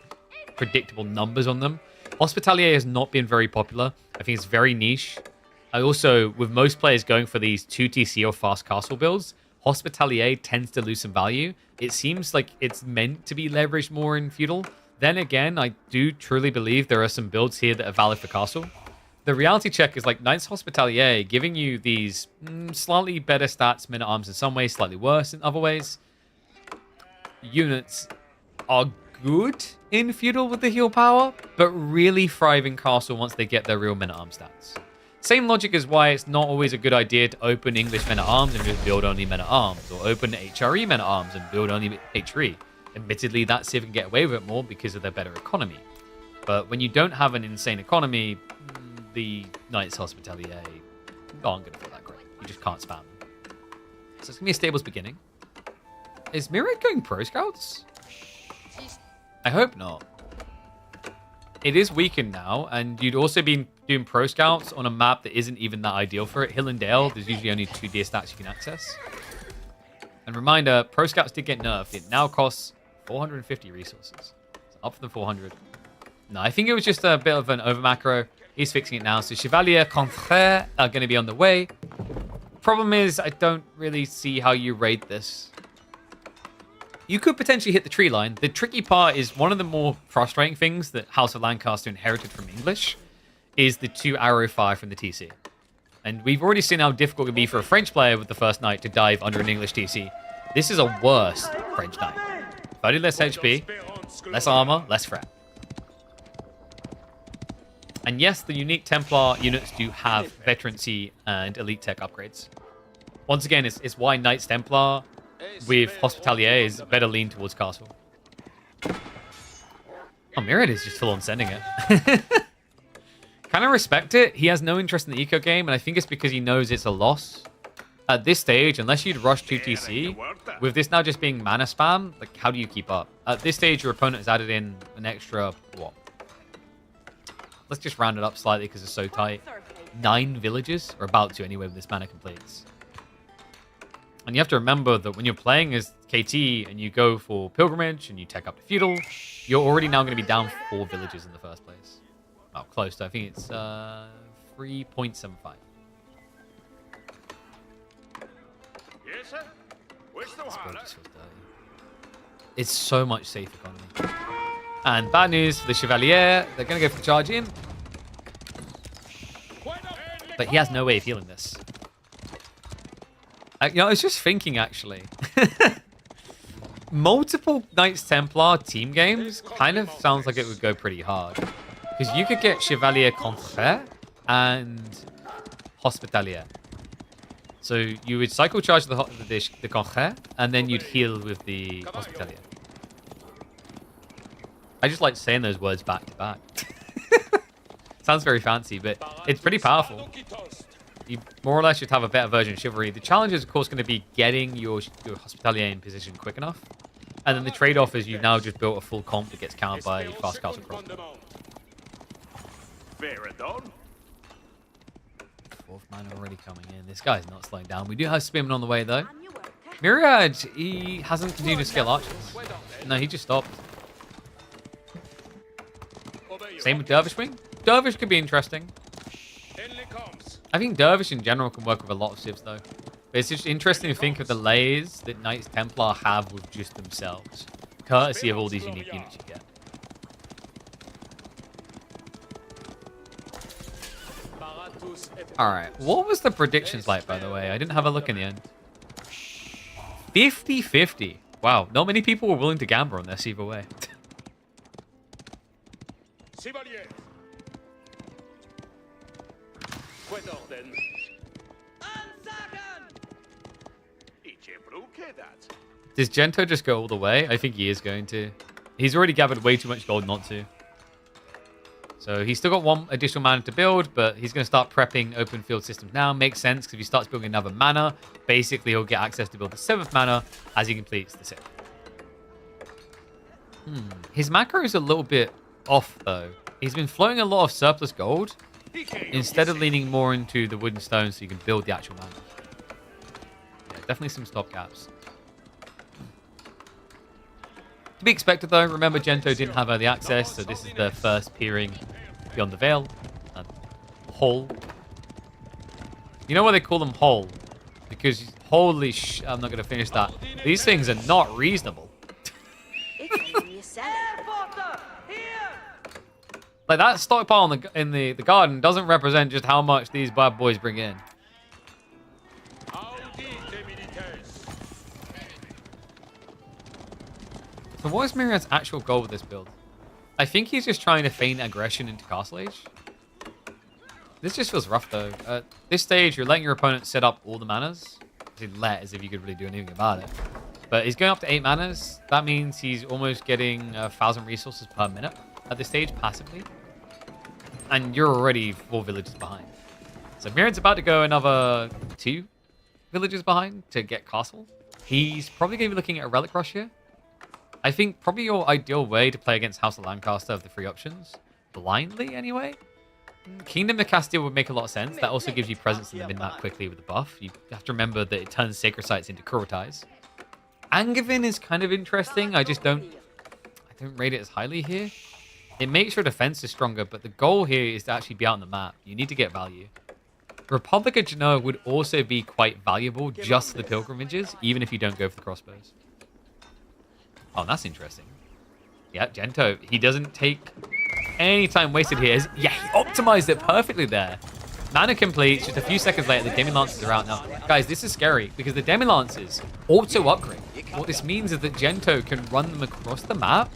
predictable numbers on them. Hospitalier has not been very popular. I think it's very niche. I also, with most players going for these 2TC or fast castle builds, Hospitalier tends to lose some value. It seems like it's meant to be leveraged more in feudal. Then again, I do truly believe there are some builds here that are valid for castle. The reality check is like Knights Hospitalier giving you these slightly better stats, men-at-arms in some ways, slightly worse in other ways. Units are good in feudal with the heal power, but really thrive in castle once they get their real men-at-arms stats. Same logic is why it's not always a good idea to open English men-at-arms and just build only men-at-arms, or open HRE men-at-arms and build only HRE. Admittedly, that civ can get away with it more because of their better economy. But when you don't have an insane economy, the Knights Hospitalier aren't going to feel that great. You just can't spam them. So it's going to be a stables beginning. Is Myriad going pro scouts? I hope not. It is weakened now, and you'd also be doing pro scouts on a map that isn't even that ideal for it. Hillendale, there's usually only 2 deer stats you can access. And reminder, pro scouts did get nerfed. It now costs 450 resources. It's up from the 400. No, I think it was just a bit of an over macro. He's fixing it now. So Chevalier, Confrère are going to be on the way. Problem is, I don't really see how you raid this. You could potentially hit the tree line. The tricky part is one of the more frustrating things that House of Lancaster inherited from English is the 2 arrow fire from the TC. And we've already seen how difficult it can be for a French player with the first knight to dive under an English TC. This is a worse French knight. 30 less HP, less armor, less threat. And yes, the unique Templar units do have veterancy and elite tech upgrades. Once again, it's why Knights Templar with Hospitalier is better lean towards Castle. Oh, Myriad is just full on sending it. Kind of respect it. He has no interest in the eco game, and I think it's because he knows it's a loss. At this stage, unless you'd rush 2TC, with this now just being mana spam, like, how do you keep up? At this stage, your opponent has added in an extra, what? Let's just round it up slightly because it's so tight. 9 villages, or about to anyway, when this mana completes. And you have to remember that when you're playing as KT and you go for Pilgrimage and you tech up to Feudal, you're already now going to be down 4 villages in the first place. Oh, close to. I think it's 3.75. Yes, sir. Where's the This build just feels dirty. It's so much safe economy. And bad news for the Chevalier. They're going to go for the charge in. But he has no way of healing this. You know, I was just thinking, actually. Multiple Knights Templar team games kind of sounds like it would go pretty hard. Because you could get Chevalier Confrère and Hospitalier. So you would cycle charge the Confrère, and then you'd heal with the Hospitalier. I just like saying those words back to back. Sounds very fancy, but it's pretty powerful. You more or less should have a better version of Chivalry. The challenge is, of course, going to be getting your Hospitalier in position quick enough. And then the trade-off is you've now just built a full comp that gets countered by fast castle crossbow. Fourth mana already coming in. This guy's not slowing down. We do have Spearman on the way, though. Myriad, he hasn't continued to scale archers. No, he just stopped. Same with Dervish Wing. Dervish could be interesting. I think Dervish in general can work with a lot of civs, though. But it's just interesting to think of the layers that Knights Templar have with just themselves, courtesy of all these unique units you get. Alright, what was the predictions like, by the way? I didn't have a look in the end. 50-50. Wow, not many people were willing to gamble on this either way. Does Gento just go all the way? I think he is going to. He's already gathered way too much gold not to. So he's still got 1 additional mana to build, but he's going to start prepping open field systems now. Makes sense, because if he starts building another mana, basically he'll get access to build the 7th mana as he completes the 6th. His macro is a little bit off, though. He's been flowing a lot of surplus gold, instead of leaning more into the wooden stone so you can build the actual mana. Yeah, definitely some stop gaps. To be expected, though. Remember, Gento didn't have early access, so this is the first peering beyond the veil. Hole. You know why they call them hole? Because holy sh... I'm not going to finish that. These things are not reasonable. Like, that stockpile in the garden doesn't represent just how much these bad boys bring in. So what is Myriad's actual goal with this build? I think he's just trying to feign aggression into Castle Age. This just feels rough, though. At this stage, you're letting your opponent set up all the manas. Let as if you could really do anything about it. But he's going up to 8 manas. That means he's almost getting 1,000 resources per minute at this stage, passively. And you're already 4 villages behind. So Myriad's about to go another 2 villages behind to get Castle. He's probably going to be looking at a Relic Rush here. I think probably your ideal way to play against House of Lancaster of the 3 options, blindly anyway. Kingdom of Castile would make a lot of sense. That also gives you presence in the mid-map quickly with the buff. You have to remember that it turns Sacred Sites into Kurotais. Angevin is kind of interesting. I don't rate it as highly here. It makes your defense is stronger, but the goal here is to actually be out on the map. You need to get value. Republic of Genoa would also be quite valuable just for the pilgrimages, even if you don't go for the crossbows. Oh, that's interesting. Yeah, Gento, he doesn't take any time wasted here. Yeah, he optimized it perfectly there. Mana complete. Just a few seconds later, the Demi-Lancers are out now. Guys, this is scary because the Demi-Lancers auto-upgrade. What this means is that Gento can run them across the map,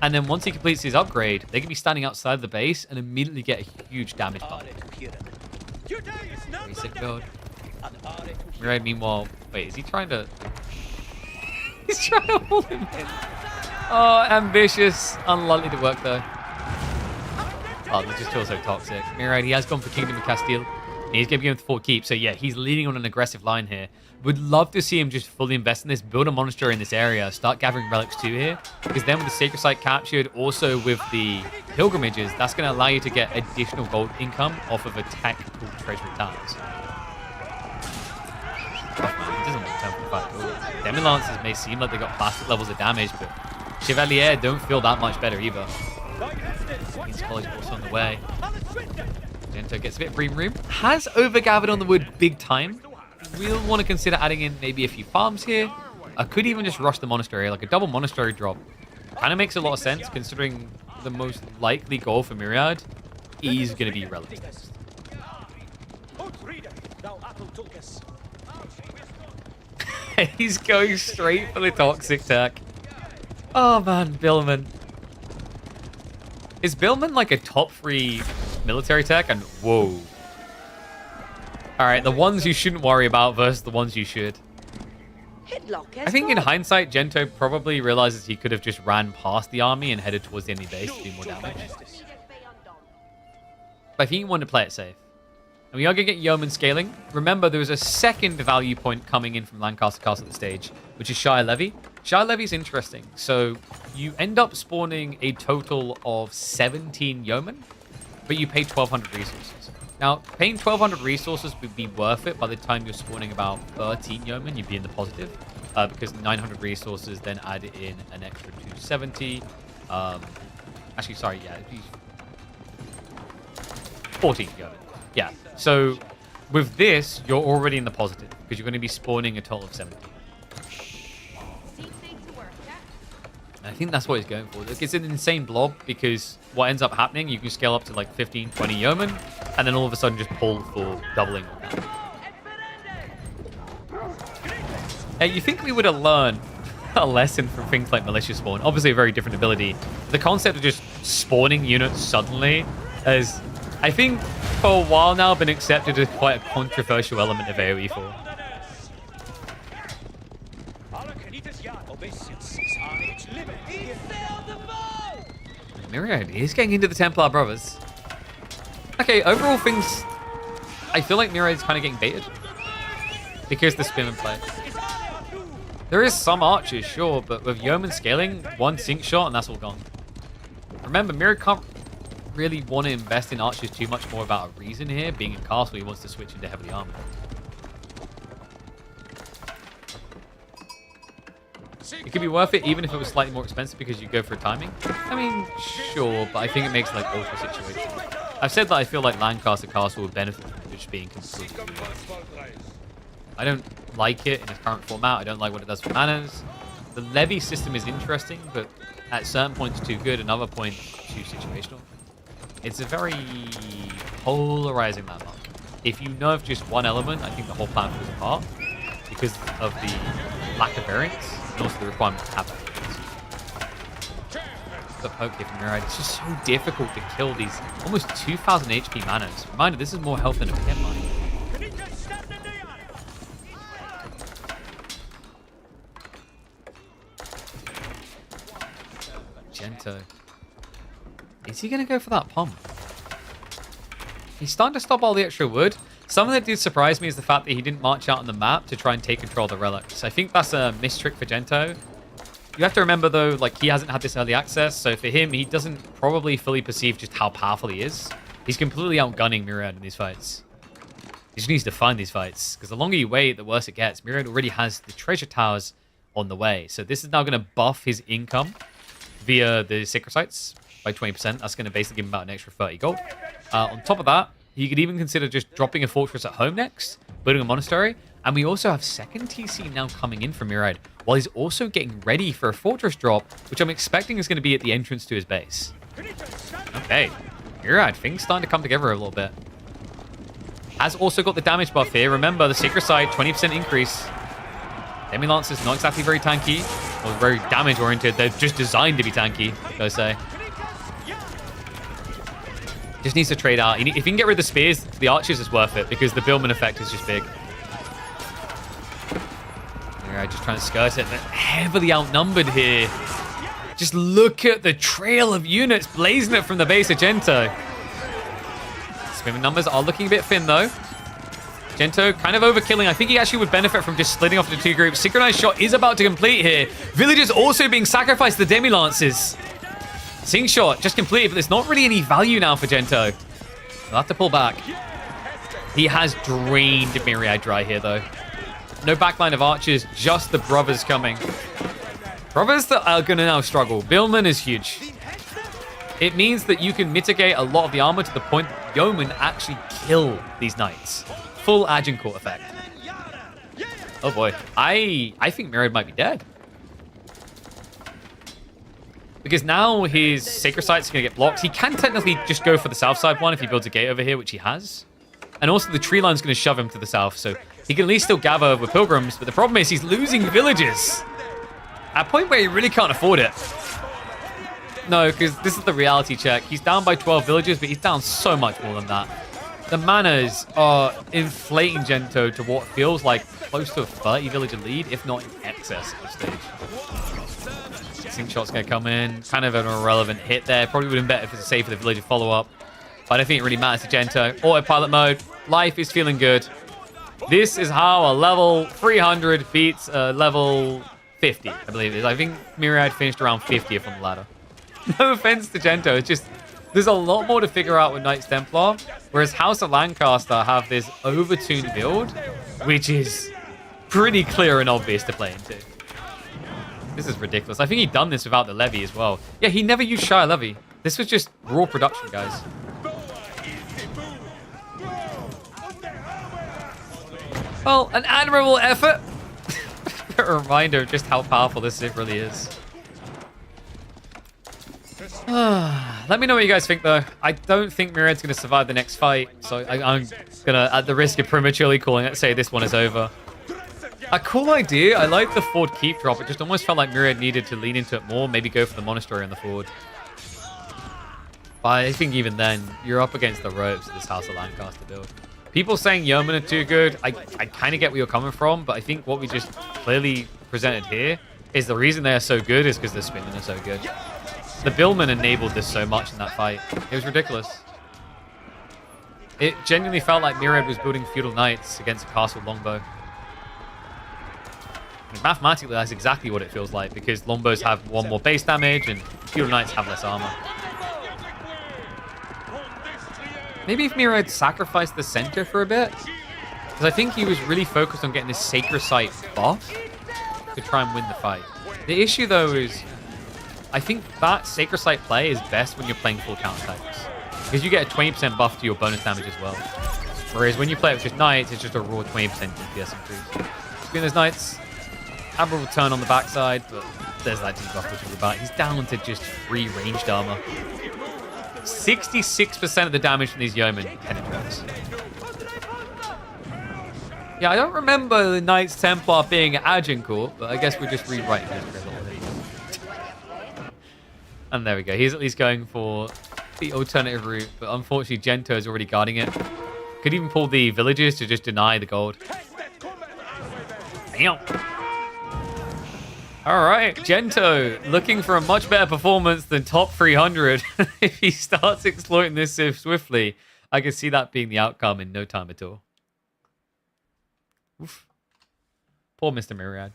and then once he completes his upgrade, they can be standing outside the base and immediately get a huge damage bump. Very sick build. Mirai, meanwhile, wait, is he trying to... He's trying to hold him in. Oh, ambitious. Unlikely to work, though. Oh, this just feels so toxic. Mirai, he has gone for Kingdom of Castile. He's going to be going for keep. So, yeah, he's leading on an aggressive line here. Would love to see him just fully invest in this, build a monastery in this area, start gathering relics too here. Because then with the sacred site captured, also with the pilgrimages, that's going to allow you to get additional gold income off of a tactical treasury towers. He doesn't want to turn for the fight at all. Demi-Lancers may seem like they got plastic levels of damage, but Chevalier don't feel that much better either. Queen's College also on the way. Gento gets a bit of breathing room. Has overgathered on the wood big time. We'll want to consider adding in maybe a few farms here. I could even just rush the monastery, like a double monastery drop. Kind of makes a lot of sense considering the most likely goal for Myriad is going to be relics next. He's going straight for the toxic tech. Oh man, Billman. Is Billman like a top 3 military tech? And whoa. Alright, the ones you shouldn't worry about versus the ones you should. I think in hindsight, Gento probably realizes he could have just ran past the army and headed towards the enemy base to do more damage. But I think he wanted to play it safe. And we are going to get yeoman scaling. Remember, there was a second value point coming in from Lancaster Castle at the stage, which is Shire Levy. Shire Levy is interesting. So you end up spawning a total of 17 yeomen, but you pay 1,200 resources. Now, paying 1,200 resources would be worth it by the time you're spawning about 13 yeomen. You'd be in the positive, because 900 resources then add in an extra 270. Actually, sorry, yeah, 14 yeomen. Yeah, so with this, you're already in the positive because you're going to be spawning a total of 17. And I think that's what he's going for. Like, it's an insane blob because what ends up happening, you can scale up to like 15, 20 yeomen, and then all of a sudden just pull for doubling. You think we would have learned a lesson from things like Militia Spawn? Obviously a very different ability. The concept of just spawning units suddenly has, I think, for a while now been accepted as quite a controversial element of AoE 4. Myriad is getting into the Templar Brothers. Okay, overall things, I feel like Myriad is kind of getting baited because the spin and play. There is some archers, sure, but with yeoman scaling, one sink shot and that's all gone. Remember, Myriad can't really want to invest in archers too much more about a reason here. Being in castle, he wants to switch into heavily armored. It could be worth it even if it was slightly more expensive because you go for timing. I mean, sure, but I think it makes like ultra situation. I've said that I feel like Lancaster Castle would benefit from just being completely I don't like it in its current format. I don't like what it does for manas. The levy system is interesting, but at certain points too good, and other points too situational. It's a very polarizing landmark. If you nerf just one element, I think the whole plan falls apart because of the lack of variance and also the requirement to have that variance. The poke here from Myriad, it's just so difficult to kill these almost 2,000 HP manas. Reminder, this is more health than a pit mine. Gento. Is he going to go for that pump? He's starting to stop all the extra wood. Something that did surprise me is the fact that he didn't march out on the map to try and take control of the relics. I think that's a mistrick for Gento. You have to remember, though, like, he hasn't had this early access, so for him, he doesn't probably fully perceive just how powerful he is. He's completely outgunning Myriad in these fights. He just needs to find these fights, because the longer you wait, the worse it gets. Myriad already has the treasure towers on the way, so this is now going to buff his income via the sacred sites by 20%. That's going to basically give him about an extra 30 gold. On top of that, he could even consider just dropping a fortress at home next, building a monastery, and we also have second TC now coming in from Myriad, while he's also getting ready for a fortress drop, which I'm expecting is going to be at the entrance to his base. Okay, Myriad, things starting to come together a little bit. Has also got the damage buff here. Remember, the Sacred Sight, 20% increase. Demi-Lancer's not exactly very tanky, or very damage-oriented. They're just designed to be tanky, I say. Just needs to trade out. If you can get rid of the spears, the archers is worth it, because the Billman effect is just big. Alright, just trying to skirt it. They're heavily outnumbered here. Just look at the trail of units blazing it from the base of Gento. Swimming numbers are looking a bit thin, though. Gento kind of overkilling. I think he actually would benefit from just splitting off into two groups. Synchronized shot is about to complete here. Villagers also being sacrificed to the Demi-Lances. Sing shot just completed, but there's not really any value now for Gento. He'll have to pull back. He has drained Myriad dry here, though. No backline of archers, just the brothers coming. Brothers that are going to now struggle. Billman is huge. It means that you can mitigate a lot of the armor to the point that Yeoman actually kill these knights. Full Agincourt effect. Oh boy. I think Myriad might be dead. Because now his Sacred Sight's going to get blocked. He can technically just go for the south side one if he builds a gate over here, which he has. And also the tree line's going to shove him to the south, so he can at least still gather with pilgrims. But the problem is he's losing villages. At a point where he really can't afford it. No, because this is the reality check. He's down by 12 villages, but he's down so much more than that. The manas are inflating Gento to what feels like close to a 30 villager lead, if not in excess at this stage. Sing shot's going to come in. Kind of an irrelevant hit there. Probably would have been better if it's a save for the villager follow-up. But I don't think it really matters to Gento. Autopilot mode. Life is feeling good. This is how a level 300 beats a level 50, I believe it is. I think Myriad finished around 50th on the ladder. No offense to Gento, it's just there's a lot more to figure out with Knights Templar, whereas House of Lancaster have this overtuned build, which is pretty clear and obvious to play into. This is ridiculous. I think he'd done this without the levy as well. Yeah, he never used Shire Levy. This was just raw production, guys. Well, an admirable effort. A reminder of just how powerful this civ really is. Let me know what you guys think, though. I don't think Myriad's going to survive the next fight, so I'm going to, at the risk of prematurely calling it, say this one is over. A cool idea. I like the Ford keep drop. It just almost felt like Myriad needed to lean into it more, maybe go for the monastery on the Ford. But I think even then, you're up against the ropes of this House of Lancaster build. People saying Yeoman are too good, I kind of get where you're coming from, but I think what we just clearly presented here is the reason they are so good is because the spinning are so good. The Billman enabled this so much in that fight. It was ridiculous. It genuinely felt like Myriad was building feudal knights against a castle longbow. And mathematically, that's exactly what it feels like, because longbows have one more base damage and feudal knights have less armor. Maybe if Myriad sacrificed the center for a bit, because I think he was really focused on getting this Sacred Sight buff to try and win the fight. The issue, though, is I think that Sacred Sight play is best when you're playing full counter types, because you get a 20% buff to your bonus damage as well. Whereas when you play it with just knights, it's just a raw 20% DPS increase. Between those knights, admirable turn on the backside, but there's that debuff which is about. He's down to just 3 ranged armor. 66% of the damage from these yeomen penetrates. Yeah, I don't remember the Knights Templar being at Agincourt, but I guess we're just rewriting history a little bit. And there we go. He's at least going for the alternative route, but unfortunately Gento is already guarding it. Could even pull the villagers to just deny the gold. Damn. All right, Gento looking for a much better performance than top 300. If he starts exploiting this civ swiftly, I can see that being the outcome in no time at all. Oof. Poor Mr. Myriad.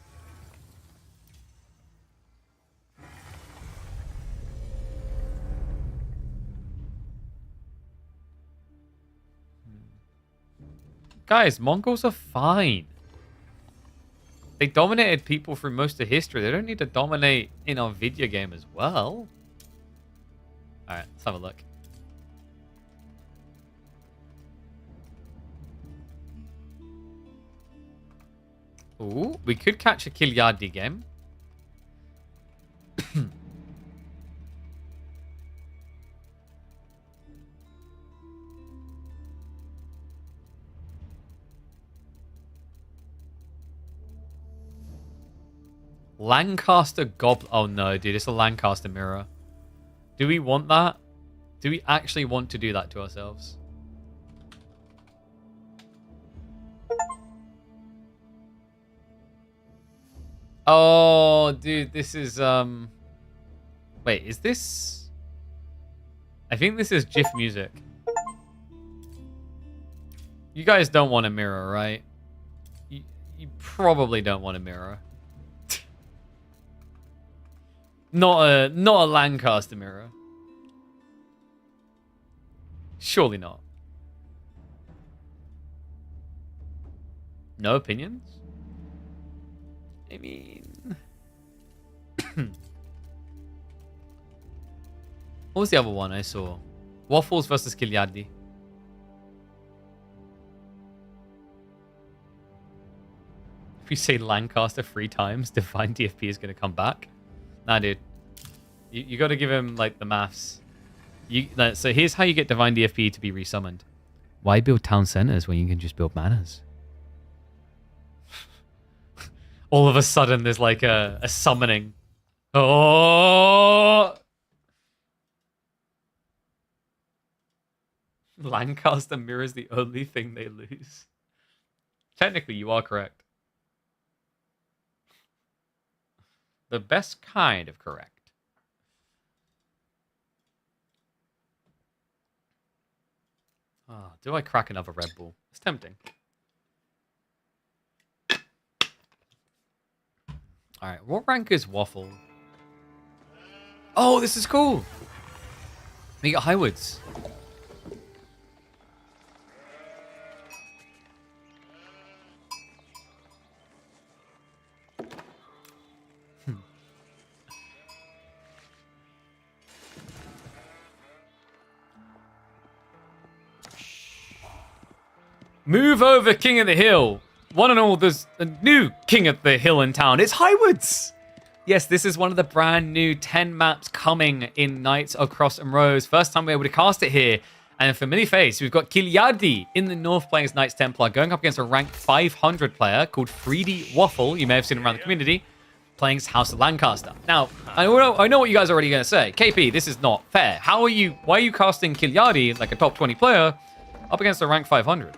Guys, Mongols are fine. They dominated people through most of history. They don't need to dominate in our video game as well. Alright, let's have a look. Ooh, we could catch a Kilyadi game. Lancaster Goblin. Oh no, dude, it's a Lancaster mirror. Do we want that? Do we actually want to do that to ourselves? Oh, dude, this is wait, is this? I think this is GIF music. You guys don't want a mirror, right? You probably don't want a mirror. Not a Lancaster mirror. Surely not. No opinions? I mean... What was the other one I saw? Waffles versus Kiliardi. If you say Lancaster 3 times, Divine DFP is going to come back. Nah, dude. You got to give him, like, the maths. So here's how you get Divine DFP to be resummoned. Why build town centers when you can just build manors? All of a sudden, there's like a summoning. Oh! Lancaster mirrors the only thing they lose. Technically, you are correct. The best kind of correct. Oh, do I crack another Red Bull? It's tempting. Alright, what rank is Waffle? Oh, this is cool! We got Highwoods. Move over, King of the Hill. One and all, there's a new King of the Hill in town. It's Highwoods. Yes, this is one of the brand new 10 maps coming in Knights of Cross and Rose. First time we're able to cast it here. And a familiar face. We've got Kiliardi in the North playing as Knights Templar, going up against a ranked 500 player called 3D Waffle. You may have seen him around the community, playing as House of Lancaster. Now, I know what you guys are already going to say. KP, this is not fair. Why are you casting Kiliardi, like a top 20 player, up against a rank 500?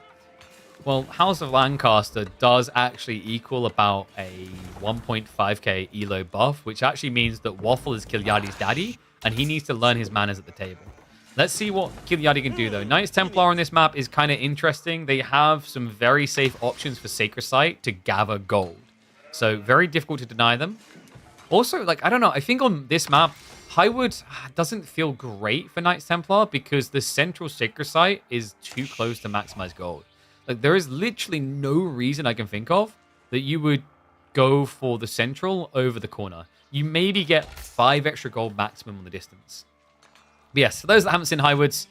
Well, House of Lancaster does actually equal about a 1.5k elo buff, which actually means that Waffle is Kiliardi's daddy, and he needs to learn his manners at the table. Let's see what Kiliardi can do, though. Knights Templar on this map is kind of interesting. They have some very safe options for Sacred Site to gather gold. So, very difficult to deny them. Also, like, I don't know, I think on this map, Highwood doesn't feel great for Knights Templar because the central Sacred Site is too close to maximize gold. Like, there is literally no reason I can think of that you would go for the central over the corner. You maybe get 5 extra gold maximum on the distance. But yes, for those that haven't seen Highwoods,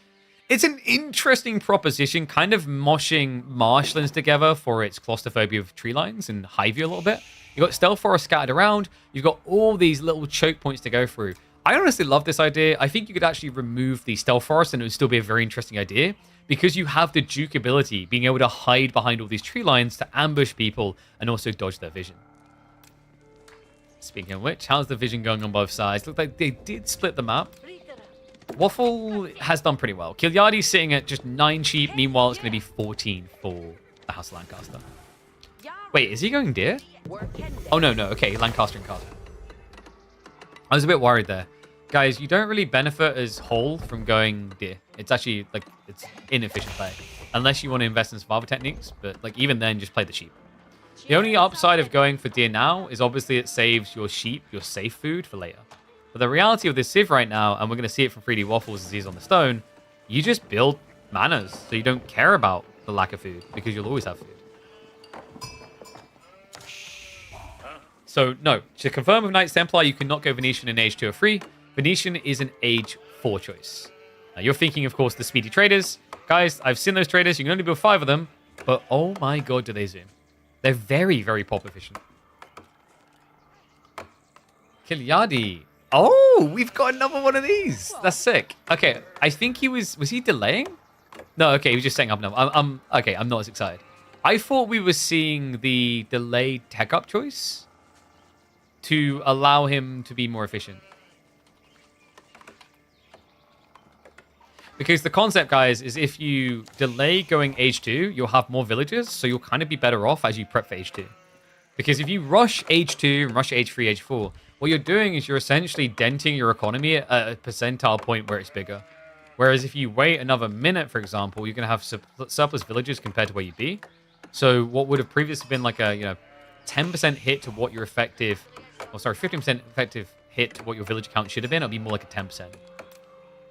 it's an interesting proposition, kind of moshing marshlands together for its claustrophobia of tree lines and high view a little bit. You've got stealth forest scattered around. You've got all these little choke points to go through. I honestly love this idea. I think you could actually remove the stealth forest and it would still be a very interesting idea, because you have the Duke ability, being able to hide behind all these tree lines to ambush people and also dodge their vision. Speaking of which, how's the vision going on both sides? Look like they did split the map. Waffle has done pretty well. Kiliardi's sitting at just 9 sheep. Meanwhile, it's going to be 14 for the House of Lancaster. Wait, is he going deer? Oh, no. Okay, Lancaster and Carter. I was a bit worried there. Guys, you don't really benefit as whole from going deer. It's actually, like, it's inefficient play. Unless you want to invest in survival techniques. But, like, even then, just play the sheep. The only upside of going for deer now is obviously it saves your sheep, your safe food, for later. But the reality of this civ right now, and we're going to see it from 3D Waffles as he's on the stone, you just build manors. So you don't care about the lack of food, because you'll always have food. So, no. To confirm with Knights Templar, you cannot go Venetian in age 2 or 3. Venetian is an age 4 choice. Now, you're thinking, of course, the speedy traders. Guys, I've seen those traders. You can only build 5 of them. But, oh my god, do they zoom. They're very, very pop efficient. Kiliardi. Oh, we've got another one of these. That's sick. Okay, I think he was he delaying? No, okay, he was just setting up now. Okay, I'm not as excited. I thought we were seeing the delayed tech up choice. to allow him to be more efficient. Because the concept, guys, is if you delay going age 2, you'll have more villagers, so you'll kind of be better off as you prep for age 2. Because if you rush age 2, rush age 3, age 4, what you're doing is you're essentially denting your economy at a percentile point where it's bigger. Whereas if you wait another minute, for example, you're going to have surplus villagers compared to where you'd be. So what would have previously been like a 10% hit to what your effective, 15% effective hit to what your village count should have been, it'll be more like a 10%.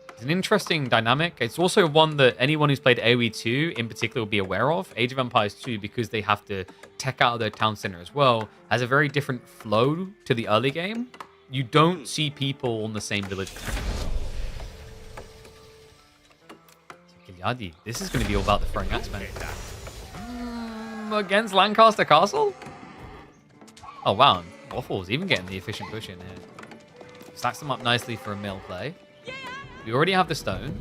It's an interesting dynamic. It's also one that anyone who's played AoE 2 in particular will be aware of. Age of Empires 2, because they have to tech out of their town center as well, has a very different flow to the early game. You don't see people on the same village. Gileadi, this is going to be all about the throwing axe man. Against Lancaster Castle? Oh wow, Waffles even getting the efficient push in here. Stacks them up nicely for a mill play. We already have the stone.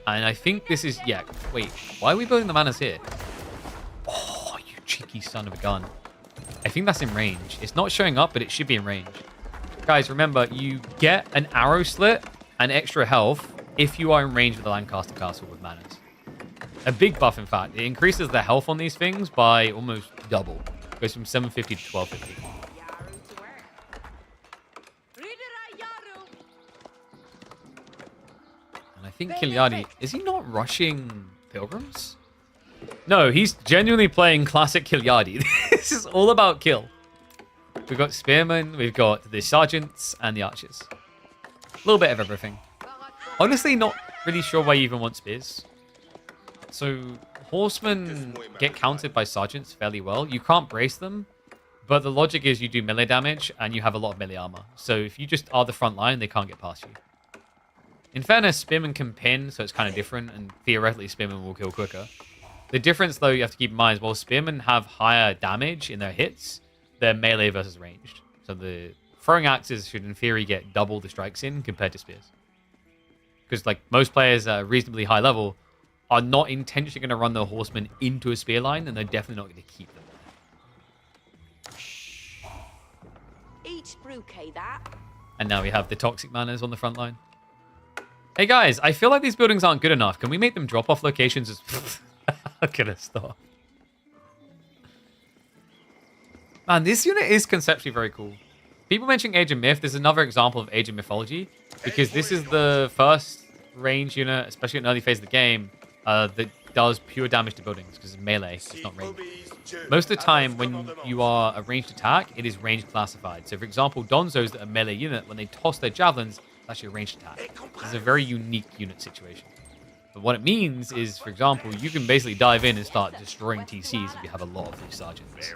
And I think this is... Yeah, wait. Why are we building the manors here? Oh, you cheeky son of a gun. I think that's in range. It's not showing up, but it should be in range. Guys, remember, you get an arrow slit and extra health if you are in range with the Lancaster Castle with manors. A big buff, in fact. It increases the health on these things by almost double. It goes from 750 to 1250. I think Gileadi, is he not rushing pilgrims? No, he's genuinely playing classic Gileadi. This is all about kill. We've got spearmen, we've got the sergeants, and the archers. A little bit of everything. Honestly, not really sure why you even want spears. So, horsemen get countered by sergeants fairly well. You can't brace them, but the logic is you do melee damage, and you have a lot of melee armor. So if you just are the front line, they can't get past you. In fairness, spearmen can pin, so it's kind of different, and theoretically, spearmen will kill quicker. The difference, though, you have to keep in mind is, while spearmen have higher damage in their hits, they're melee versus ranged. So the throwing axes should, in theory, get double the strikes in compared to spears. Because, like, most players at a reasonably high level are not intentionally going to run their horsemen into a spear line, and they're definitely not going to keep them there. Each bouquet that. And now we have the toxic manors on the front line. Hey guys, I feel like these buildings aren't good enough. Can we make them drop off locations as... How can I stop? Man, this unit is conceptually very cool. People mentioning Age of Myth. There's another example of Age of Mythology. Because this is the first range unit, especially in an early phase of the game, that does pure damage to buildings. Because it's melee, it's not range. Most of the time, when you are a ranged attack, it is range classified. So for example, Donzos that are melee unit, when they toss their javelins, actually a ranged attack. It's a very unique unit situation. But what it means is, for example, you can basically dive in and start destroying TCs if you have a lot of these sergeants.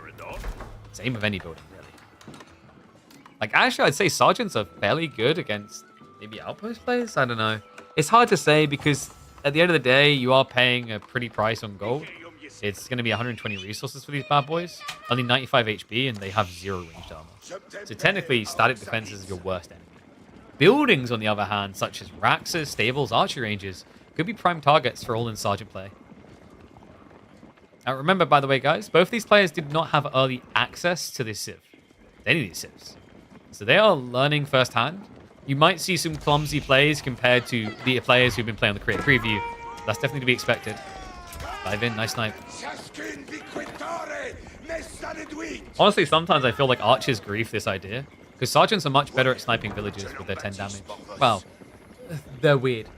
Same with any building, really. Like, actually, I'd say sergeants are fairly good against maybe outpost players? I don't know. It's hard to say because at the end of the day, you are paying a pretty price on gold. It's going to be 120 resources for these bad boys. Only 95 HP, and they have 0 ranged armor. So technically, static defense is your worst enemy. Buildings, on the other hand, such as Raxas, stables, archery ranges, could be prime targets for all-in sergeant play. Now remember, by the way, guys, both these players did not have early access to this civ. Any of these civs. So they are learning firsthand. You might see some clumsy plays compared to the players who've been playing on the creative preview. That's definitely to be expected. Dive in, nice snipe. Honestly, sometimes I feel like archers grief this idea. Because sergeants are much better at sniping villagers with their 10 damage. Well, they're weird.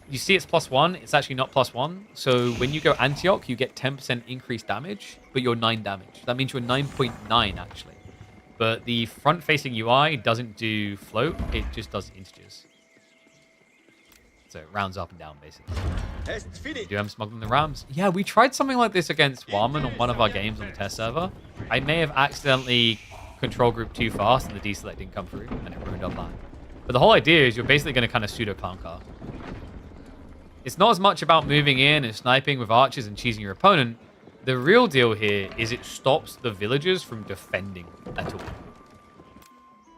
You see it's +1, it's actually not +1. So when you go Antioch, you get 10% increased damage, but you're 9 damage. That means you're 9.9 actually. But the front-facing UI doesn't do float, it just does integers. So it rounds up and down, basically. Do I'm smuggling the rams? Yeah, we tried something like this against Warman on one of our games on the test server. I may have accidentally control group too fast and the deselect didn't come through and it ruined our plan. But the whole idea is you're basically going to kind of pseudo clown car. It's not as much about moving in and sniping with archers and cheesing your opponent. The real deal here is it stops the villagers from defending at all.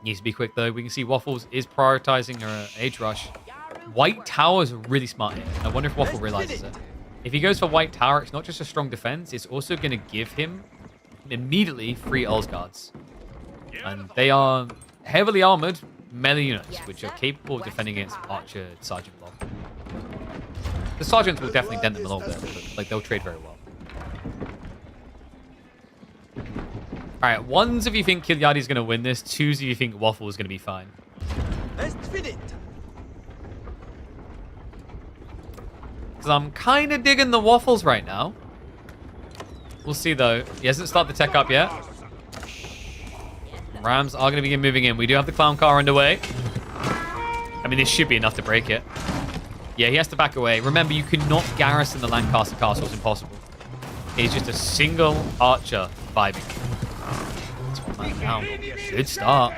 Needs to be quick though. We can see Waffles is prioritizing her age rush. White Tower is really smart here. I wonder if Waffle realizes it. If he goes for White Tower, it's not just a strong defense, it's also going to give him immediately 3 Earls Guards. And they are heavily armored melee units, which are capable of defending against Archer Sergeant block. The Sergeants will definitely dent them a little bit, but like they'll trade very well. Alright, ones if you think Kilyadi's going to win this, twos if you think Waffle is going to be fine. Because I'm kind of digging the Waffles right now. We'll see though. He hasn't started the tech up yet. Rams are going to begin moving in. We do have the clown car underway. I mean, this should be enough to break it. Yeah, he has to back away. Remember, you cannot garrison the Lancaster castle. It's impossible. It's just a single archer vibing. Now, good start.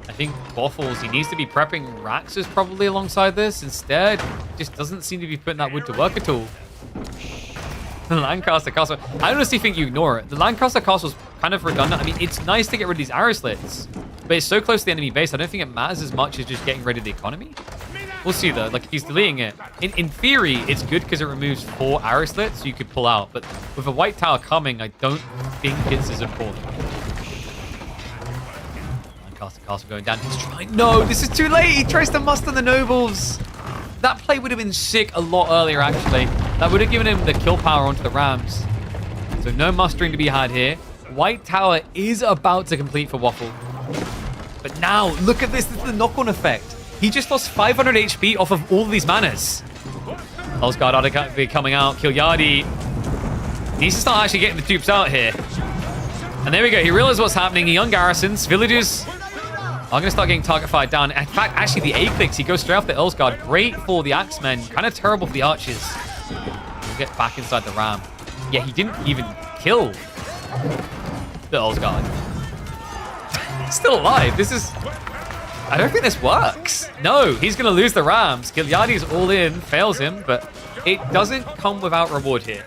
I think Waffles, he needs to be prepping Raxus probably alongside this. Instead, just doesn't seem to be putting that wood to work at all. The Lancaster castle. I honestly think you ignore it. The Lancaster castle is kind of redundant. I mean, it's nice to get rid of these arrow slits, but it's so close to the enemy base, I don't think it matters as much as just getting rid of the economy. We'll see though. Like, if he's deleting it, in theory, it's good because it removes 4 arrow slits, so you could pull out. But with a white tower coming, I don't think it's as important. Lancaster castle going down. He's trying. No, this is too late. He tries to muster the nobles. That play would have been sick a lot earlier, actually. That would have given him the kill power onto the Rams. So no mustering to be had here. White tower is about to complete for Waffle. But now, look at this. This is the knock-on effect. He just lost 500 HP off of all of these manners. Osgard ought to be coming out. Kilyadi needs to start actually getting the dupes out here. And there we go. He realized what's happening. He ungarrisons. Villagers are going to start getting target fired down. In fact, actually, the A-clicks, he goes straight off the Earlsguard. Great for the Axemen. Kind of terrible for the Archers. We'll get back inside the Ram. Yeah, he didn't even kill the Earlsguard. He's still alive. This is... I don't think this works. No, he's going to lose the Rams. Kilyadi's all in, fails him, but it doesn't come without reward here.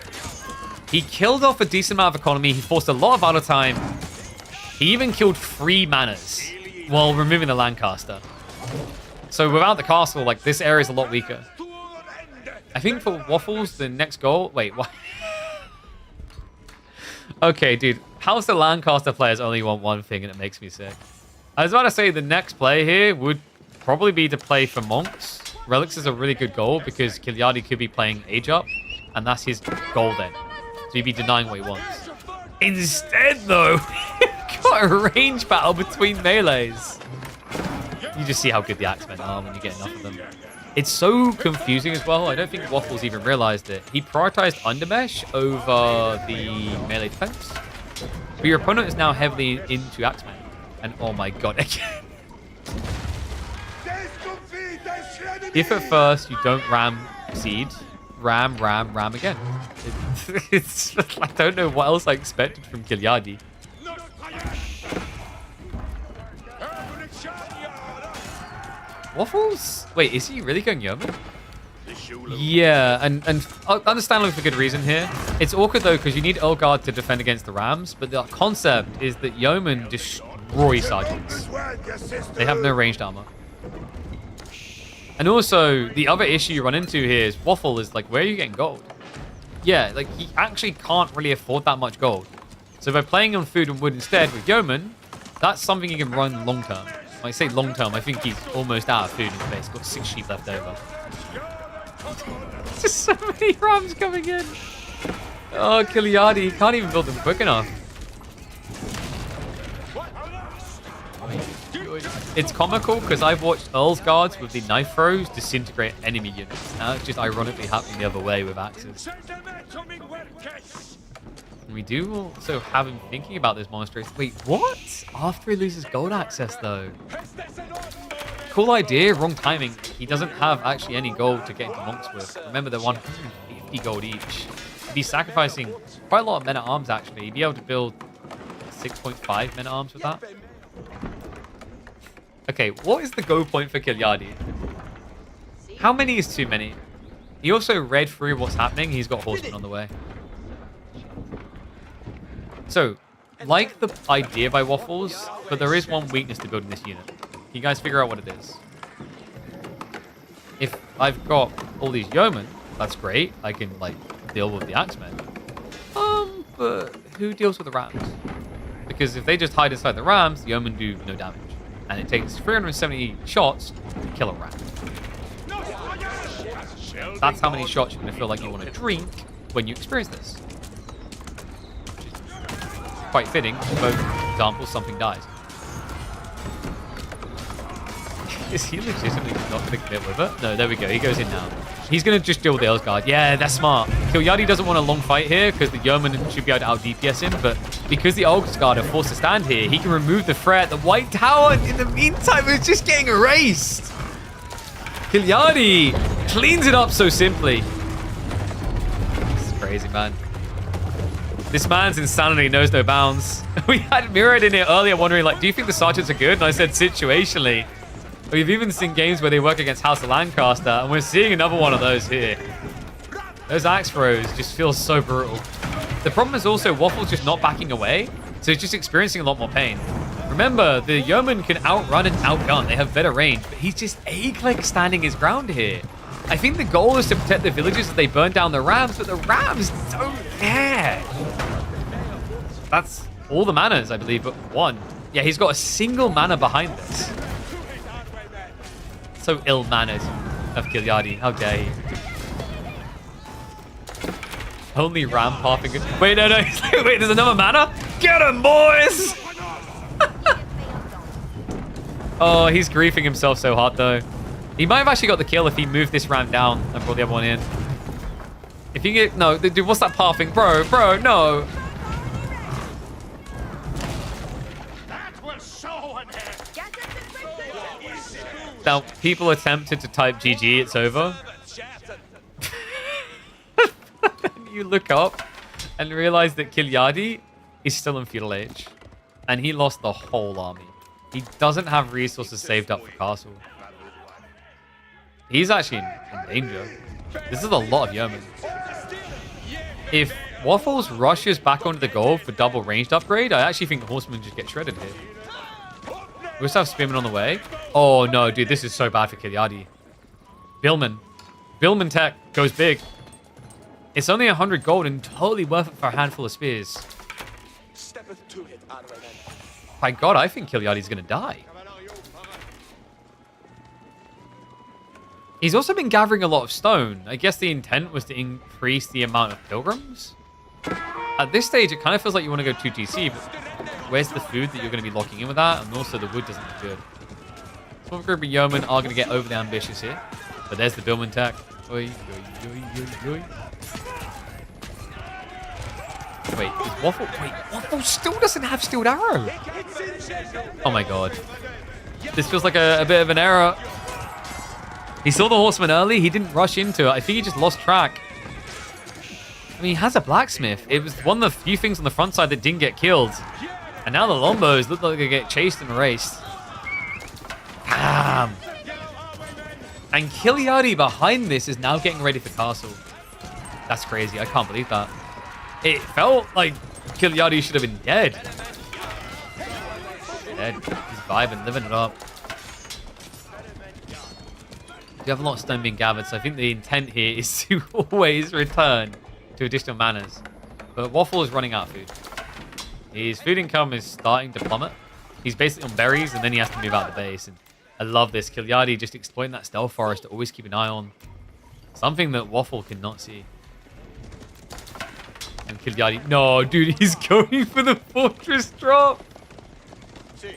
He killed off a decent amount of economy. He forced a lot of auto time. He even killed 3 manners while removing the Lancaster. So without the castle, like, this area is a lot weaker. I think for Waffles, the next goal... Wait, what? Okay, dude. How's the Lancaster players only want one thing and it makes me sick? I was about to say the next play here would probably be to play for Monks. Relics is a really good goal because Kilyadi could be playing Age Up, and that's his goal then. So he'd be denying what he wants. Instead, though, got a range battle between melees. You just see how good the Axemen are when you get enough of them. It's so confusing as well. I don't think Waffles even realized it. He prioritized Undermesh over the melee defense. But your opponent is now heavily into Axemen. And oh my god, again. If at first you don't ram seed, ram again. It's I don't know what else I expected from Kilyadi. Waffles? Wait, is he really going Yeoman? Yeah, and understandably for good reason here. It's awkward though because you need Earlguard to defend against the Rams, but the concept is that Yeoman destroy Sergeants. They have no ranged armor. And also, the other issue you run into here is Waffle is like, where are you getting gold? Yeah, like he actually can't really afford that much gold. So by playing on food and wood instead with Yeoman, that's something you can run long term. When I say long term, I think he's almost out of food in the base. Got 6 sheep left over. Just so many Rams coming in. Oh, Kilyadi, he can't even build them quick enough. It's comical because I've watched Earl's Guards with the knife throws disintegrate enemy units. Now it's just ironically happening the other way with axes. We do also have him thinking about this monastery. Wait, what? After he loses gold access though. Cool idea, wrong timing. He doesn't have actually any gold to get into monks with. Remember, they're 150 gold each. He'd be sacrificing quite a lot of men-at-arms actually. He'd be able to build 6.5 men-at-arms with that. Okay, what is the go point for Kilyadi? How many is too many? He also read through what's happening. He's got horsemen on the way. So, like the idea by Waffles, but there is one weakness to building this unit. Can you guys figure out what it is? If I've got all these yeomen, that's great. I can, like, deal with the axemen. But who deals with the rams? because if they just hide inside the rams, the yeomen do no damage. And it takes 370 shots to kill a ram. That's how many shots you're going to feel like you want to drink when you experience this. Quite fitting. For both examples, something dies. Is he legitimately not going to commit with it? No, there we go. He goes in now. He's going to just deal with the Earlsguard. Yeah, that's smart. Kilyadi doesn't want a long fight here because the Yeoman should be able to out-DPS him, but because the Earlsguard are forced to stand here, he can remove the threat. The White Tower, in the meantime, is just getting erased. Kilyadi cleans it up so simply. This is crazy, man. This man's insanity knows no bounds. We had Mirrored in here earlier wondering, like, do you think the Sergeants are good? And I said, situationally. We've even seen games where they work against House of Lancaster, and we're seeing another one of those here. Those axe throws just feel so brutal. The problem is also Waffle's just not backing away, so he's just experiencing a lot more pain. Remember, the Yeoman can outrun and outgun. They have better range, but he's just egg-like standing his ground here. I think the goal is to protect the villages as they burn down the Rams, but the Rams don't care. That's all the manas, I believe, but one. Yeah, he's got a single mana behind this. So ill-mannered of Kilyadi. How dare he? Only ram pathing. Wait, no. Wait, there's another mana? Get him, boys! Oh, he's griefing himself so hard, though. He might have actually got the kill if he moved this ram down and brought the other one in. If you get... No, dude, what's that pathing? Bro, no. Now, people attempted to type GG, it's over. You look up and realize that Kilyadi is still in feudal age. And he lost the whole army. He doesn't have resources saved up for castle. He's actually in danger. This is a lot of yeomen. If Waffles rushes back onto the gold for double ranged upgrade, I actually think Horsemen just get shredded here. We also have Spearman on the way. Oh, no, dude. This is so bad for Kilyadi. Billman tech goes big. It's only 100 gold and totally worth it for a handful of spears. My God, I think Kilyadi's going to die. He's also been gathering a lot of stone. I guess the intent was to increase the amount of pilgrims. At this stage, it kind of feels like you want to go 2TC, but where's the food that you're going to be locking in with that? And also, the wood doesn't look good. Small group of yeomen are going to get overly ambitious here. But there's the Billman tech. Oi. Wait, is Waffle... Wait, Waffle still doesn't have Steeled Arrow. Oh my God. This feels like a bit of an error. He saw the Horseman early. He didn't rush into it. I think he just lost track. I mean, he has a blacksmith. It was one of the few things on the front side that didn't get killed. And now the Lombos look like they get chased and erased. Damn. And Kilyadi behind this is now getting ready for castle. That's crazy. I can't believe that. It felt like Kilyadi should have been dead. Dead. He's vibing, living it up. We have a lot of stone being gathered, so I think the intent here is to always return to additional manas. But Waffle is running out of food. His food income is starting to plummet. He's basically on berries, and then he has to move out the base. And I love this. Kilyadi just exploiting that stealth forest to always keep an eye on. Something that Waffle cannot see. And Kilyadi... No, dude, he's going for the fortress drop.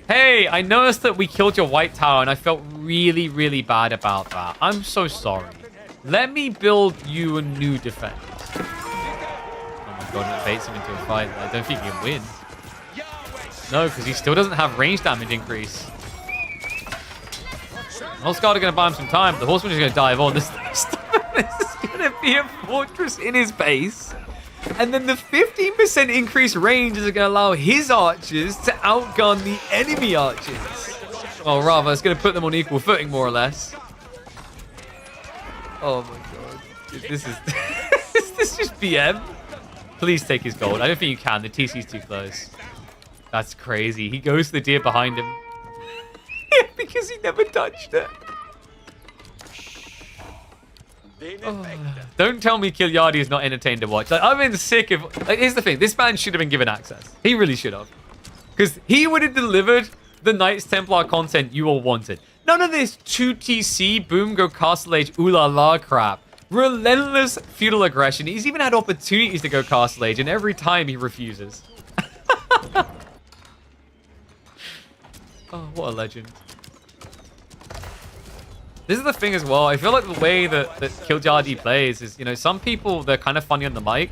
Hey, I noticed that we killed your white tower, and I felt really, really bad about that. I'm so sorry. Let me build you a new defense. Oh my God, it baits him into a fight. I don't think he can win. No, because he still doesn't have range damage increase. Hellsguard are going to buy him some time. The Horseman is going to dive on. This is going to be a fortress in his base. And then the 15% increased range is going to allow his archers to outgun the enemy archers. Well, rather, it's going to put them on equal footing, more or less. Oh my God. This is... is this just BM? Please take his gold. I don't think you can. The TC's too close. That's crazy. He goes to the deer behind him. Because he never touched it. Oh, don't tell me Kilyadi is not entertained to watch. Like, I've been sick of... Like, here's the thing. This man should have been given access. He really should have. Because he would have delivered the Knights Templar content you all wanted. None of this 2TC, boom, go Castle Age, ooh la la crap. Relentless feudal aggression. He's even had opportunities to go Castle Age, and every time he refuses. Oh, what a legend. This is the thing as well. I feel like the way that Kiljadi plays is, you know, some people, they're kind of funny on the mic.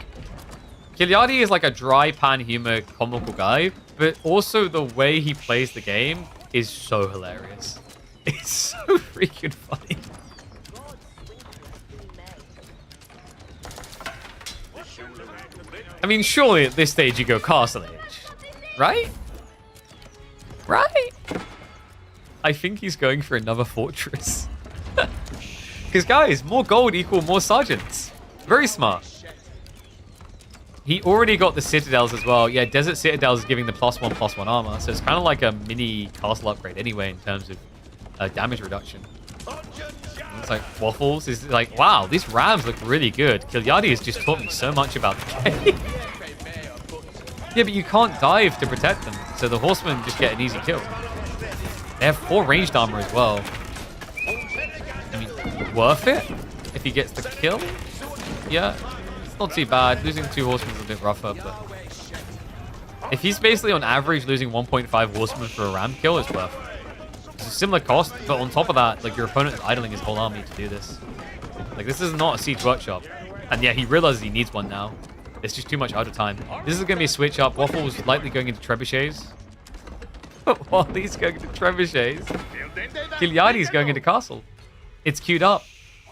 Kiljadi is like a dry pan humor comical guy, but also the way he plays the game is so hilarious. It's so freaking funny. I mean, surely at this stage you go Castle Age, right? Right? I think he's going for another fortress. Because guys, more gold equal more sergeants. Very smart. He already got the citadels as well. Yeah, Desert Citadels is giving the +1/+1 armor, so it's kind of like a mini castle upgrade anyway in terms of damage reduction. It's like Waffles is like, wow, these rams look really good. Kiljadi has just taught me so much about the game. Yeah, but you can't dive to protect them, so the horsemen just get an easy kill. They have 4 ranged armor as well. I mean, worth it if he gets the kill. Yeah, it's not too bad. Losing 2 horsemen is a bit rougher, but if he's basically on average losing 1.5 horsemen for a ram kill, it's worth it. It's a similar cost, but on top of that, like your opponent is idling his whole army to do this. Like this is not a siege workshop, and yeah, he realizes he needs one now. It's just too much out of time. This is going to be a switch up. Waffle's likely going into trebuchets. While he's going into trebuchets, Kiljadi's going into castle. It's queued up.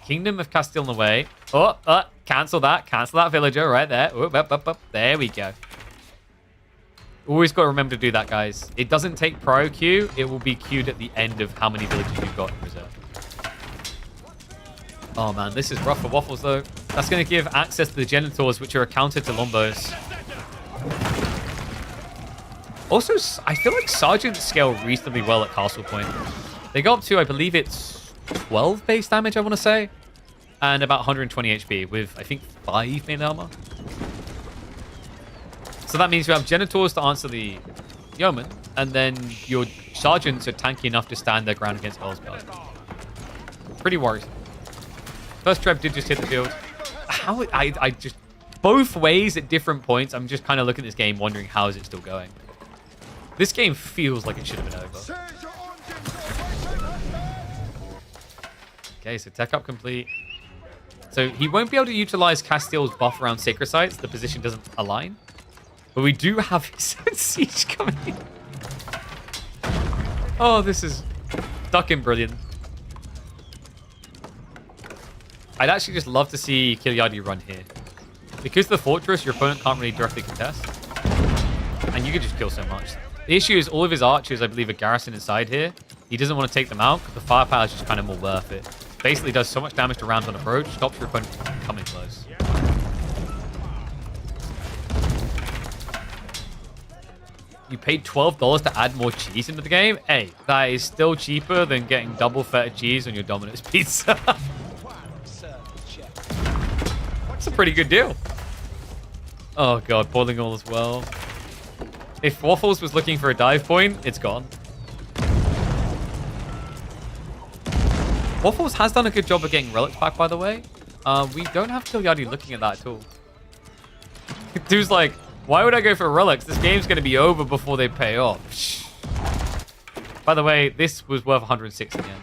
Kingdom of Castile in the way. Oh, cancel that. Cancel that villager right there. Oh, up. There we go. Always got to remember to do that, guys. It doesn't take prior queue. It will be queued at the end of how many villages you've got in reserve. Oh man, this is rough for Waffles though. That's going to give access to the Genitors, which are a counter to Lombos. Also, I feel like Sergeants scale reasonably well at Castle Point. They go up to, I believe it's 12 base damage, I want to say. And about 120 HP with, I think, 5 main armor. So that means you have Genitors to answer the Yeoman, and then your Sergeants are tanky enough to stand their ground against Earl's Guard. Pretty worrisome. First Treb did just hit the field. How I just both ways at different points. I'm just kind of looking at this game, wondering how is it still going. This game feels like it should have been over. Okay, so tech up complete. So he won't be able to utilize Castile's buff around Sacred Sites. The position doesn't align. But we do have his siege coming in. Oh, this is fucking brilliant. I'd actually just love to see Kiljadi run here. Because the fortress, your opponent can't really directly contest. And you can just kill so much. The issue is all of his archers, I believe, are garrisoned inside here. He doesn't want to take them out because the firepower is just kind of more worth it. Basically does so much damage to rams on approach, stops your opponent from coming close. You paid $12 to add more cheese into the game? Hey, that is still cheaper than getting double feta cheese on your Domino's pizza. That's a pretty good deal. Oh god, boiling all as well. If Waffles was looking for a dive point, it's gone. Waffles has done a good job of getting relics back, by the way. We don't have Kiljadi looking at that at all. Dude's like, why would I go for relics? This game's going to be over before they pay off. By the way, this was worth 106 again.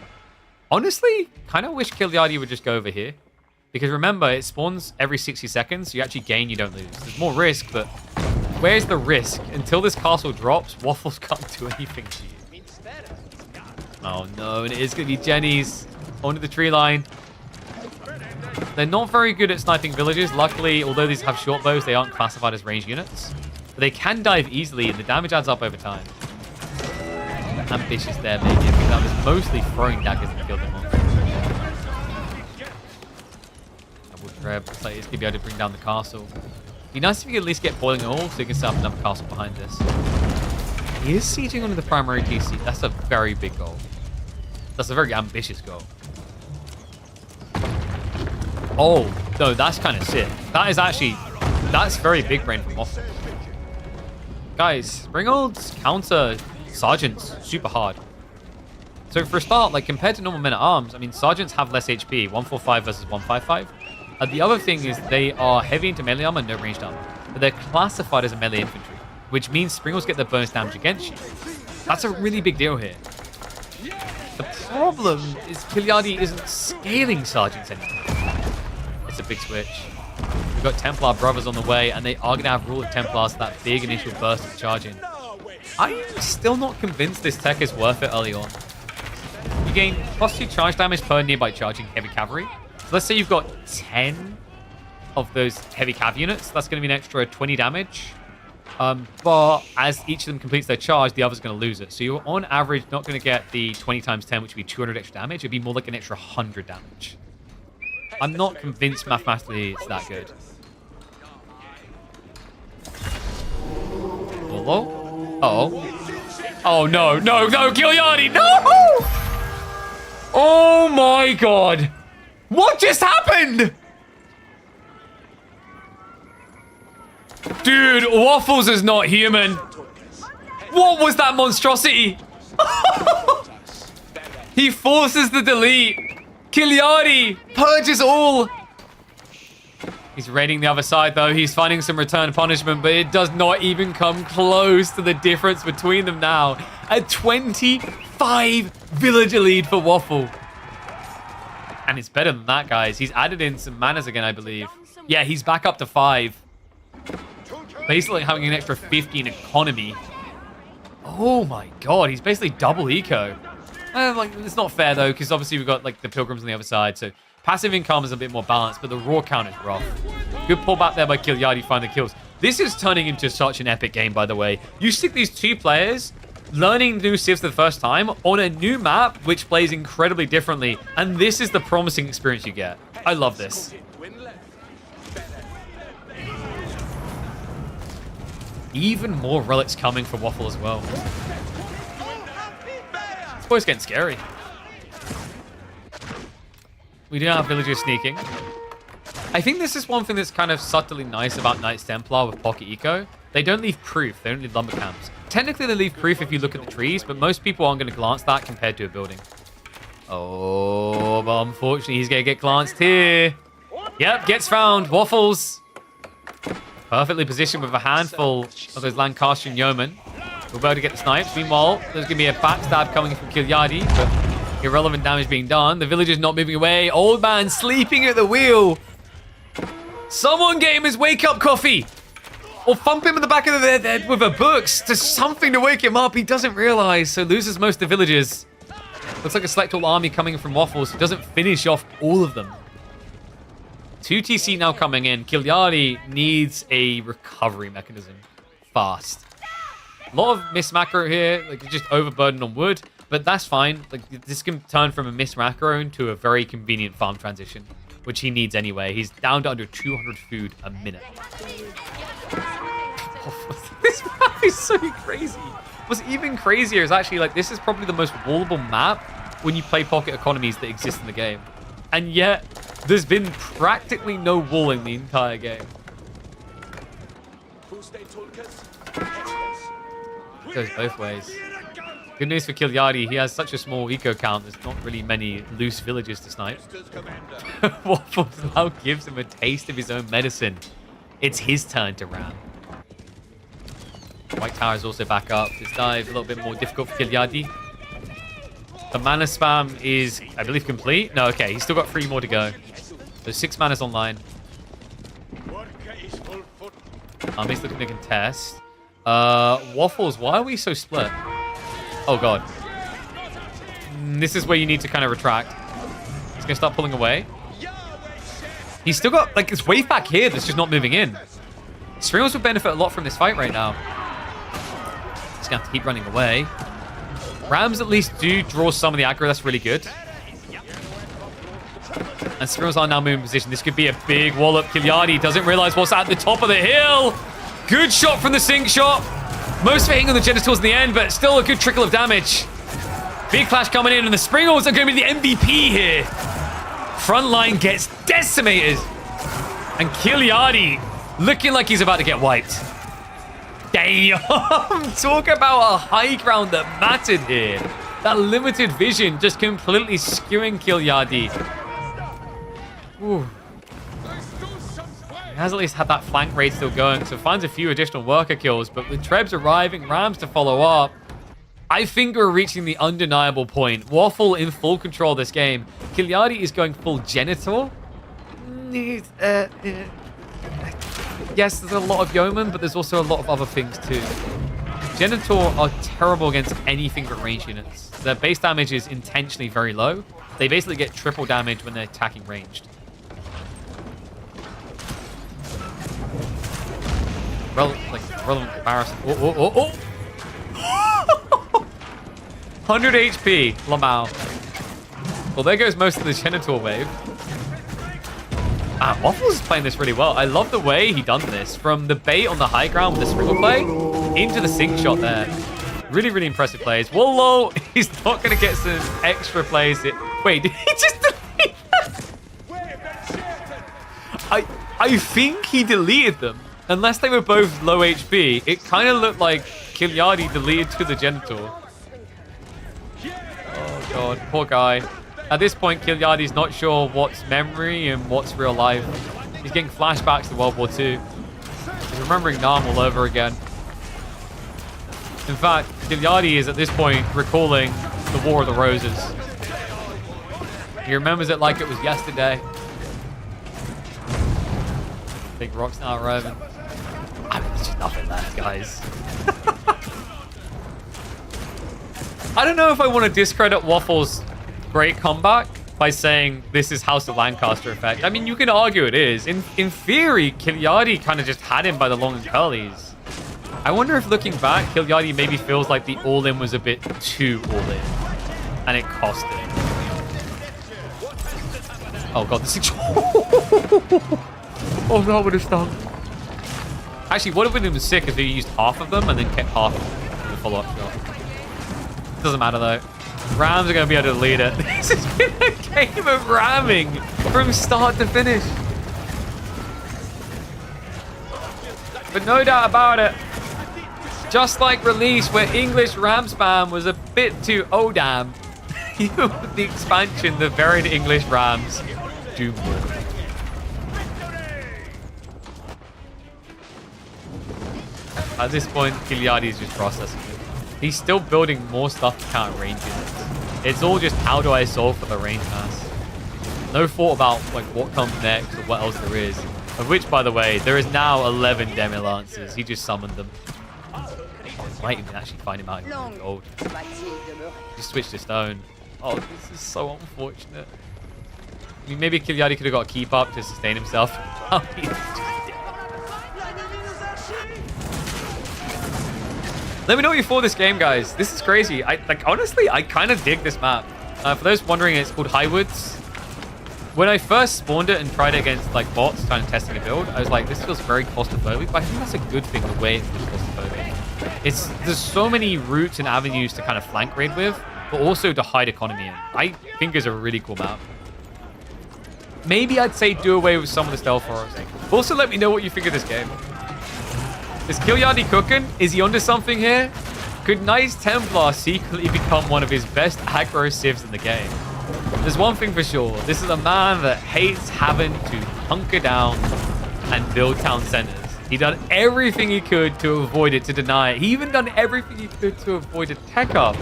Honestly, kind of wish Kiljadi would just go over here. Because remember, it spawns every 60 seconds. So you actually gain, you don't lose. There's more risk, but where's the risk? Until this castle drops, Waffles can't do anything to you. Oh no, and it is going to be Jenny's onto the tree line. They're not very good at sniping villages. Luckily, although these have short bows, they aren't classified as ranged units. But they can dive easily, and the damage adds up over time. Ambitious there, maybe. Because that was mostly throwing daggers that killed them off. Double Treb. Looks like he's going to be able to bring down the castle. Be nice if you could at least get boiling all, so you can set up another castle behind this. He is sieging onto the primary TC. That's a very big goal. That's a very ambitious goal. Oh, no, that's kind of sick. That is actually... That's very big brain from Waffle. Guys, Springald's counter Sergeants super hard. So for a start, like compared to normal men-at-arms, I mean, Sergeants have less HP, 145 versus 155. The other thing is they are heavy into melee armor, no ranged armor. But they're classified as a melee infantry, which means Springalds get their bonus damage against you. That's a really big deal here. The problem is Kiliardi isn't scaling Sergeants anymore. It's a big switch. We've got Templar brothers on the way, and they are going to have Rule of Templars for that big initial burst of charging. I'm still not convinced this tech is worth it early on. You gain +2 charge damage per nearby charging heavy cavalry. So let's say you've got 10 of those heavy cav units. That's going to be an extra 20 damage. But as each of them completes their charge, the other's going to lose it. So you're on average not going to get the 20 times 10, which would be 200 extra damage. It'd be more like an extra 100 damage. I'm not convinced mathematically it's that good. Hello? Uh-oh. Oh, no, no, no, Kiliardi, no! Oh, my God. What just happened? Dude, Waffles is not human. What was that monstrosity? He forces the delete. Kiliardi purges all. He's raiding the other side, though. He's finding some return punishment, but it does not even come close to the difference between them now. A 25 villager lead for Waffle. And it's better than that, guys. He's added in some manners again, I believe. Yeah, he's back up to 5. Basically having an extra 50 in economy. Oh my God, he's basically double eco. Like, it's not fair, though, because obviously we've got like the pilgrims on the other side, so passive income is a bit more balanced, but the raw count is rough. Good pullback there by Kiliardi, find the kills. This is turning into such an epic game, by the way. You stick these two players learning new civs for the first time on a new map, which plays incredibly differently, and this is the promising experience you get. I love this. Even more relics coming for Waffle as well. This boy's getting scary. We do have villagers sneaking. I think this is one thing that's kind of subtly nice about Knights Templar with Pocket Eco. They don't leave proof. They don't leave lumber camps. Technically, they leave proof if you look at the trees, but most people aren't going to glance that compared to a building. Oh, but unfortunately, he's going to get glanced here. Yep, gets found. Waffles. Perfectly positioned with a handful of those Lancastrian yeomen. We'll be able to get the snipes. Meanwhile, there's going to be a backstab coming from Kiliardi, but irrelevant damage being done. The villager's not moving away. Old man sleeping at the wheel. Someone get him his wake-up coffee. Or thump him in the back of the head with a books. Just something to wake him up. He doesn't realize, so loses most of the villagers. Looks like a select all army coming from Waffles who doesn't finish off all of them. 2 TC now coming in. Kiliardi needs a recovery mechanism. Fast. A lot of miss macro here. Like, just overburdened on wood. But that's fine. Like, this can turn from a miss macro into a very convenient farm transition, which he needs anyway. He's down to under 200 food a minute. This map is so crazy. What's even crazier is actually, like, this is probably the most wallable map when you play pocket economies that exist in the game. And yet, there's been practically no walling the entire game. It goes both ways. Good news for Kiliardi, he has such a small eco count, there's not really many loose villages to snipe. Waffles now gives him a taste of his own medicine. It's his turn to ram. White Tower is also back up. This dive a little bit more difficult for Kiliardi. The mana spam is, I believe, complete. No, okay, he's still got 3 more to go. So 6 mana's online. Army's looking to contest. Waffles, why are we so split? Oh, God. This is where you need to kind of retract. He's going to start pulling away. He's still got, like, this wave back here that's just not moving in. Springals would benefit a lot from this fight right now. He's going to have to keep running away. Rams at least do draw some of the aggro. That's really good. And Springals are now moving position. This could be a big wallop. Kiliardi doesn't realize what's at the top of the hill. Good shot from the sink shot. Most of it hitting on the genitals in the end, but still a good trickle of damage. Big clash coming in, and the Springals are going to be the MVP here. Front line gets decimated. And Kiliardi looking like he's about to get wiped. Damn! Talk about a high ground that mattered here. That limited vision just completely skewing Kilyadi. Ooh. He has at least had that flank raid still going, so finds a few additional worker kills, but with Trebs arriving, Rams to follow up, I think we're reaching the undeniable point. Waffle in full control of this game. Kilyadi is going full Genitor. Yes, there's a lot of Yeoman, but there's also a lot of other things too. Genitor are terrible against anything but range units. Their base damage is intentionally very low. They basically get triple damage when they're attacking ranged. Relevant comparison. Oh. 100 HP, Lamau. Well, there goes most of the Genitor wave. Waffles is playing this really well. I love the way he done this. From the bait on the high ground with the sprinkle play into the sink shot there. Really, really impressive plays. Whoa, he's not going to get some extra plays. Wait, did he just delete that? I think he deleted them. Unless they were both low HP, it kind of looked like Kilyadi deleted to the Genitor. Oh, God. Poor guy. At this point, Kilyadi's not sure what's memory and what's real life. He's getting flashbacks to World War II. He's remembering Nam all over again. In fact, Kilyadi is at this point recalling the War of the Roses. He remembers it like it was yesterday. Big rocks now arriving. I mean, there's just nothing left, guys. I don't know if I want to discredit Waffle's great comeback by saying this is House of Lancaster effect. I mean, you can argue it is. In theory, Kilyadi kind of just had him by the long and curlies. I wonder if looking back, Kilyadi maybe feels like the all-in was a bit too all-in. And it cost him. Oh god, this is... Oh no, what a stung. Actually, what if it was sick if he used half of them and then kept half of the follow-up shot? Doesn't matter though. Rams are going to be able to lead it. This has been a game of ramming from start to finish. But no doubt about it, just like Release, where English ram spam was a bit too oh damn, with the expansion, the varied English rams do more. At this point, Kilyadi is just processing it. He's still building more stuff to counter range units. It's all just how do I solve for the range mass. No thought about like what comes next or what else there is. Of which, by the way, there is now 11 Demi Lancers. He just summoned them. Might even actually find him out in gold. Just switched to stone. Oh, this is so unfortunate. I mean, maybe Kilyadi could have got a keep up to sustain himself. Oh, he's just dead. Let me know what you thought of this game, guys. This is crazy. Honestly, I kind of dig this map. For those wondering, it's called Highwoods. When I first spawned it and tried it against like bots, kind of testing a build, I was like, this feels very claustrophobic, but I think that's a good thing, the way it feels claustrophobic. There's so many routes and avenues to kind of flank raid with, but also to hide economy in. I think it's a really cool map. Maybe I'd say do away with some of the stealth horrors. Also, let me know what you think of this game. Is Kilyadi cooking? Is he onto something here? Could Knights Templar secretly become one of his best aggro civs in the game? There's one thing for sure. This is a man that hates having to hunker down and build town centers. He done everything he could to avoid it, to deny it. He even done everything he could to avoid a tech up.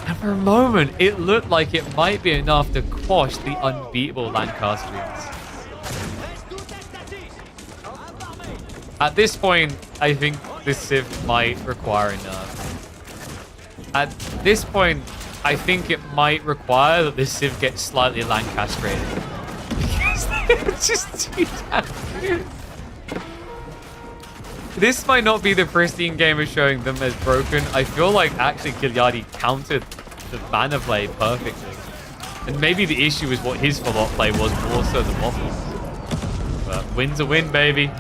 And for a moment, it looked like it might be enough to quash the unbeatable Lancastrians. At this point, I think this civ might require a nerf. At this point, I think it might require that this civ gets slightly Lancastrated. Because they're just too damn good. This might not be the pristine game of showing them as broken. I feel like actually Kilyadi countered the banner play perfectly. And maybe the issue is what his follow-up play was more so than Waffles. But win's a win, baby.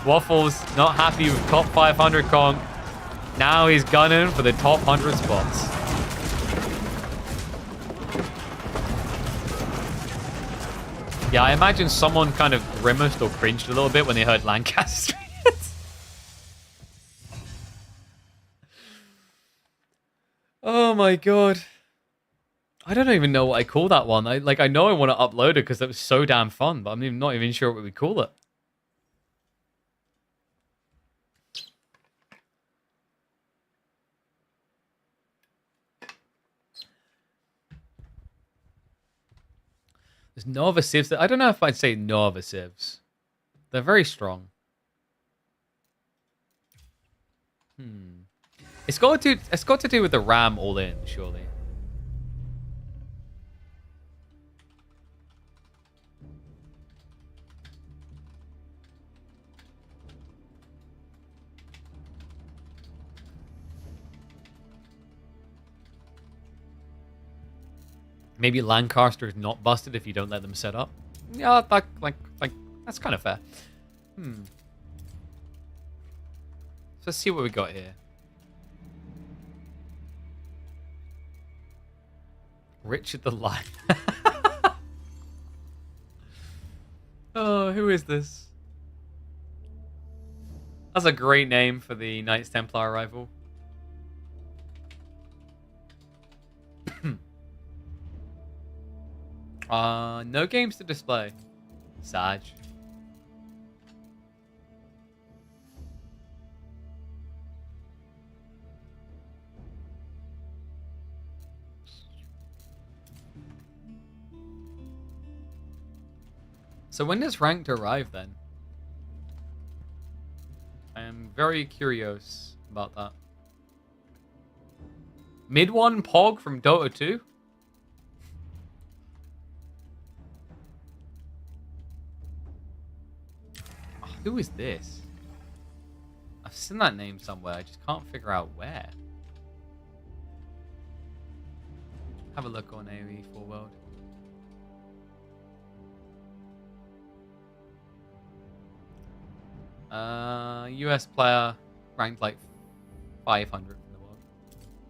Waffles not happy with top 500 Kong. Now he's gunning for the top 100 spots. Yeah, I imagine someone kind of grimaced or cringed a little bit when they heard Lancastrian. my god. I don't even know what I call that one. I know I want to upload it because it was so damn fun, but I'm not even sure what we call it. There's no other civs. I don't know if I'd say no other civs. They're very strong. It's got to do with the RAM all in, surely. Maybe Lancaster is not busted if you don't let them set up. Yeah, that's kind of fair. So let's see what we got here. Richard the Lion. Oh, who is this? That's a great name for the Knights Templar rival. No games to display. Sag. So when does ranked arrive then? I am very curious about that. Mid 1 Pog from Dota 2? Oh, who is this? I've seen that name somewhere. I just can't figure out where. Have a look on AoE 4 World. US player ranked like 500 in the world.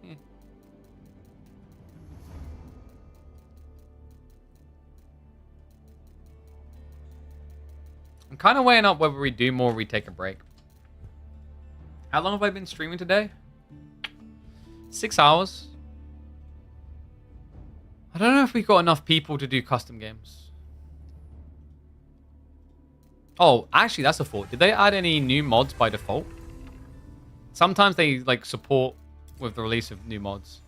Yeah. I'm kind of weighing up whether we do more or we take a break. How long have I been streaming today? 6 hours. I don't know if we got enough people to do custom games. Oh, actually, that's a thought. Did they add any new mods by default? Sometimes they like support with the release of new mods.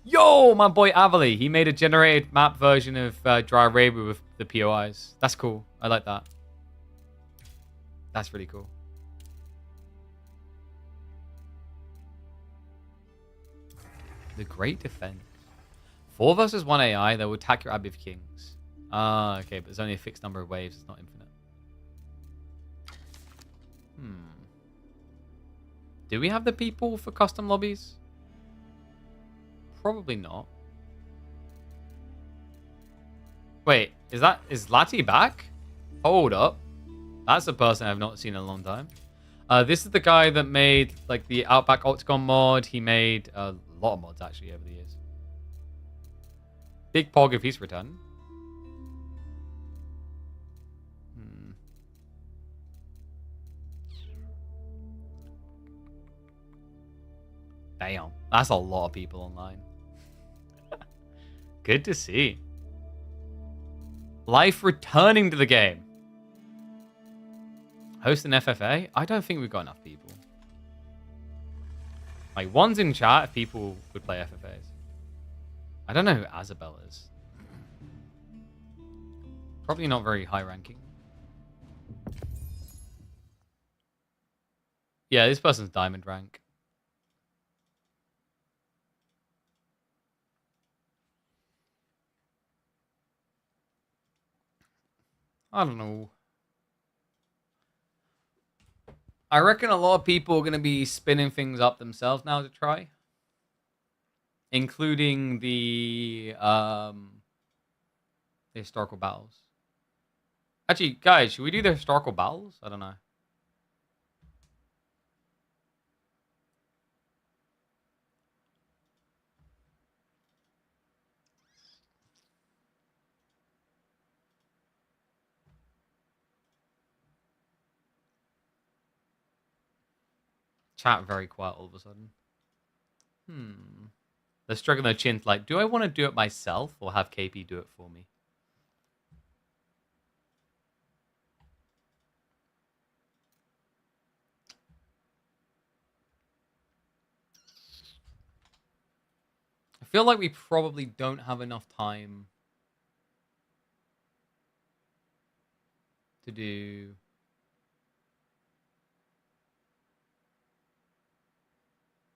Yo, my boy Avali, he made a generated map version of Dry Arabia with the POIs. That's cool. I like that. That's really cool. The Great Defense. 4 versus 1 AI that will attack your Abbey of Kings. Ah, okay, but there's only a fixed number of waves. It's not infinite. Do we have the people for custom lobbies? Probably not. Wait, is Lati back? Hold up. That's a person I've not seen in a long time. This is the guy that made like the Outback Octagon mod. He made a lot of mods actually over the years. Big Pog if he's returned. Damn, that's a lot of people online. Good to see. Life returning to the game. Host an FFA? I don't think we've got enough people. Like, one's in chat if people would play FFAs. I don't know who Azabel is. Probably not very high ranking. Yeah, this person's diamond rank. I don't know. I reckon a lot of people are going to be spinning things up themselves now to try. Including the historical battles. Actually, guys, should we do the historical battles? I don't know. Chat very quiet all of a sudden. They're struggling their chins like, do I want to do it myself or have KP do it for me? I feel like we probably don't have enough time to do...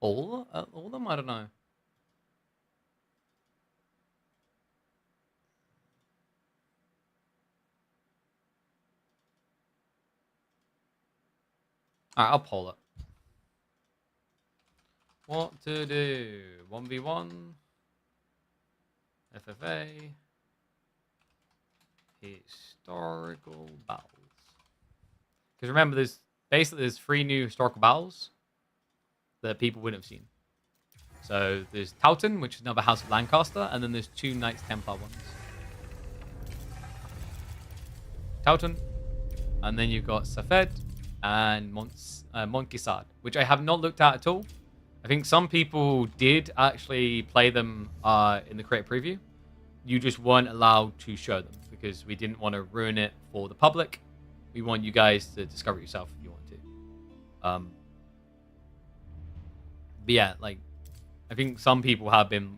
all of them? I don't know. Alright, I'll poll it. What to do? 1v1. FFA. Historical battles. Because remember, there's 3 new historical battles that people wouldn't have seen. So there's Towton, which is another House of Lancaster, and then there's 2 Knights Templar ones. Towton, and then you've got Safed and Montgisard, which I have not looked at all. I think some people did actually play them in the creator preview. You just weren't allowed to show them because we didn't want to ruin it for the public. We want you guys to discover it yourself if you want to. But yeah, like, I think some people have been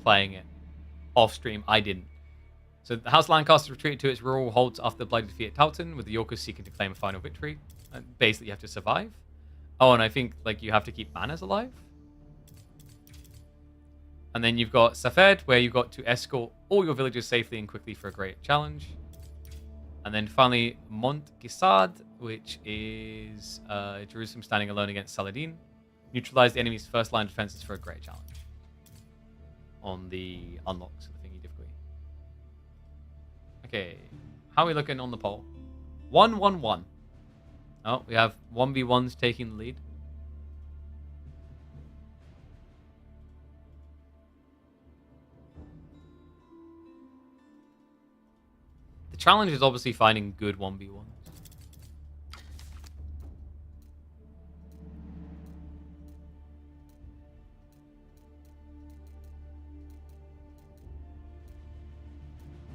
playing it off stream. I didn't. So the House Lancaster retreated to its rural holds after the bloody defeat at Towton, with the Yorkers seeking to claim a final victory. And basically, you have to survive. Oh, and I think like you have to keep banners alive. And then you've got Safed, where you've got to escort all your villagers safely and quickly for a great challenge. And then finally, Montgisard, which is Jerusalem standing alone against Saladin. Neutralize the enemy's first line of defenses for a great challenge. On the unlocks of the thingy difficulty. Okay, how are we looking on the poll? 1-1-1. Oh, we have 1v1s taking the lead. The challenge is obviously finding good 1v1s.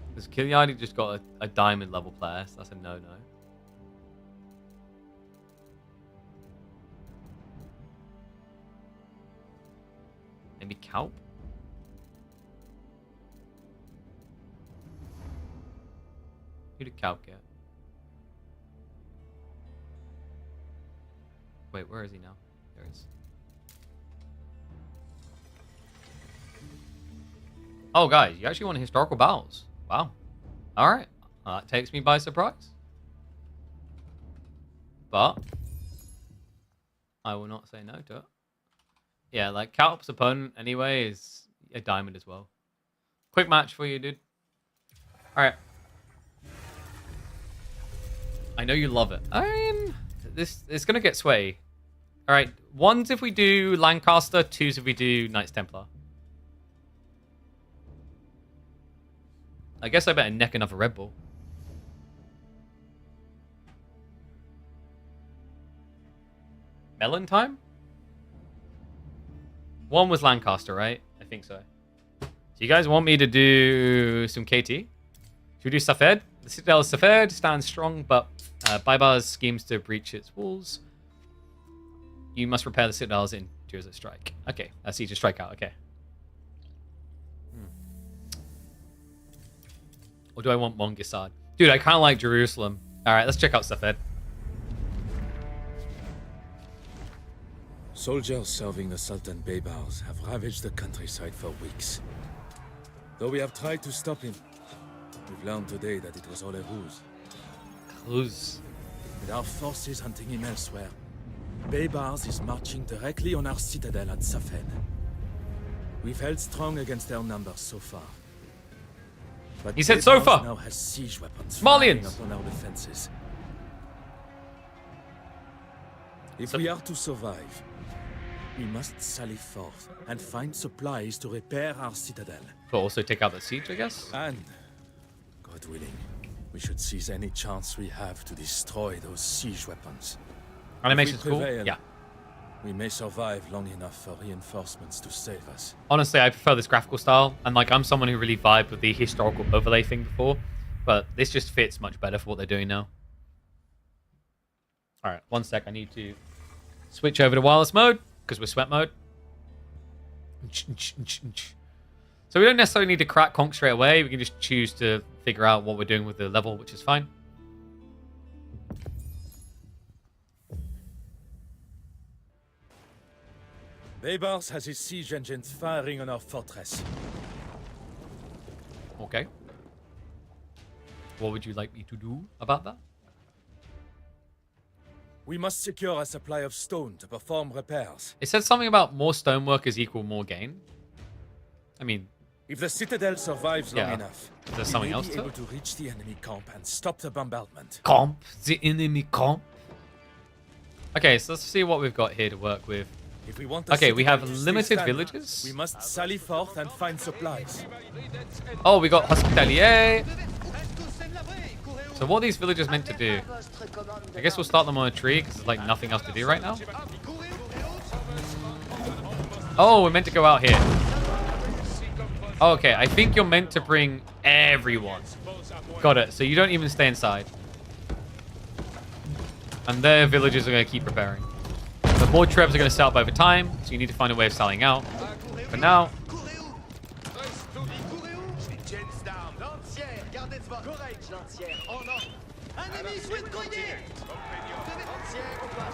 Because Kiliani just got a diamond level player, so that's a no-no. Maybe Kalp? Who did Kalp get? Wait, where is he now? There he is. Oh, guys, you actually want historical battles. Wow. Alright. That takes me by surprise. But I will not say no to it. Yeah, like Kalp's opponent anyway is a diamond as well. Quick match for you, dude. Alright. I know you love it. I mean, it's gonna get sway. Alright, 1s if we do Lancaster, 2s if we do Knights Templar. I guess I better neck another Red Bull. Melon time? 1 was Lancaster, right? I think so. So you guys want me to do some KT? Should we do Safed? The Citadel of Safed stands strong, but Baibar's schemes to breach its walls. You must repair the Citadels in Tears of Strike. Okay, that's easy to strike out. Okay. Or do I want Montgisard? Dude, I kind of like Jerusalem. All right, let's check out Safed. Soldiers serving the Sultan Baybars have ravaged the countryside for weeks. Though we have tried to stop him, we've learned today that it was all a ruse. Ruse. With our forces hunting him elsewhere, Baybars is marching directly on our citadel at Safed. We've held strong against their numbers so far. But He said Baybars so far. now has siege weapons Malians. firing upon our defenses. If we are to survive, we must sally forth and find supplies to repair our citadel. But also take out the siege, I guess. And, God willing, we should seize any chance we have to destroy those siege weapons. Animation's we cool. prevail, Yeah. We may survive long enough for reinforcements to save us. Honestly, I prefer this graphical style. And like, I'm someone who really vibed with the historical overlay thing before. But this just fits much better for what they're doing now. All right, 1 sec. I need to switch over to wireless mode because we're sweat mode. So we don't necessarily need to crack conch straight away. We can just choose to figure out what we're doing with the level, which is fine. Baybars has his siege engines firing on our fortress. Okay. What would you like me to do about that? We must secure a supply of stone to perform repairs. It said something about more stonework is equal more gain. I mean, If the citadel survives long enough, there's we something may else be to able it. to reach the enemy camp and stop the bombardment. Camp, the enemy camp. Okay, so let's see what we've got here to work with. If we want the Okay, we citadel have to stay limited standing, villages. we must sally forth and find supplies. Oh, we got Hospitalier. So what are these villagers meant to do? I guess we'll start them on a tree because there's like nothing else to do right now. Oh, we're meant to go out here. Oh, okay, I think you're meant to bring everyone. Got it. So you don't even stay inside. And their villagers are going to keep preparing. The more trebs are going to set up over time, so you need to find a way of selling out. For now,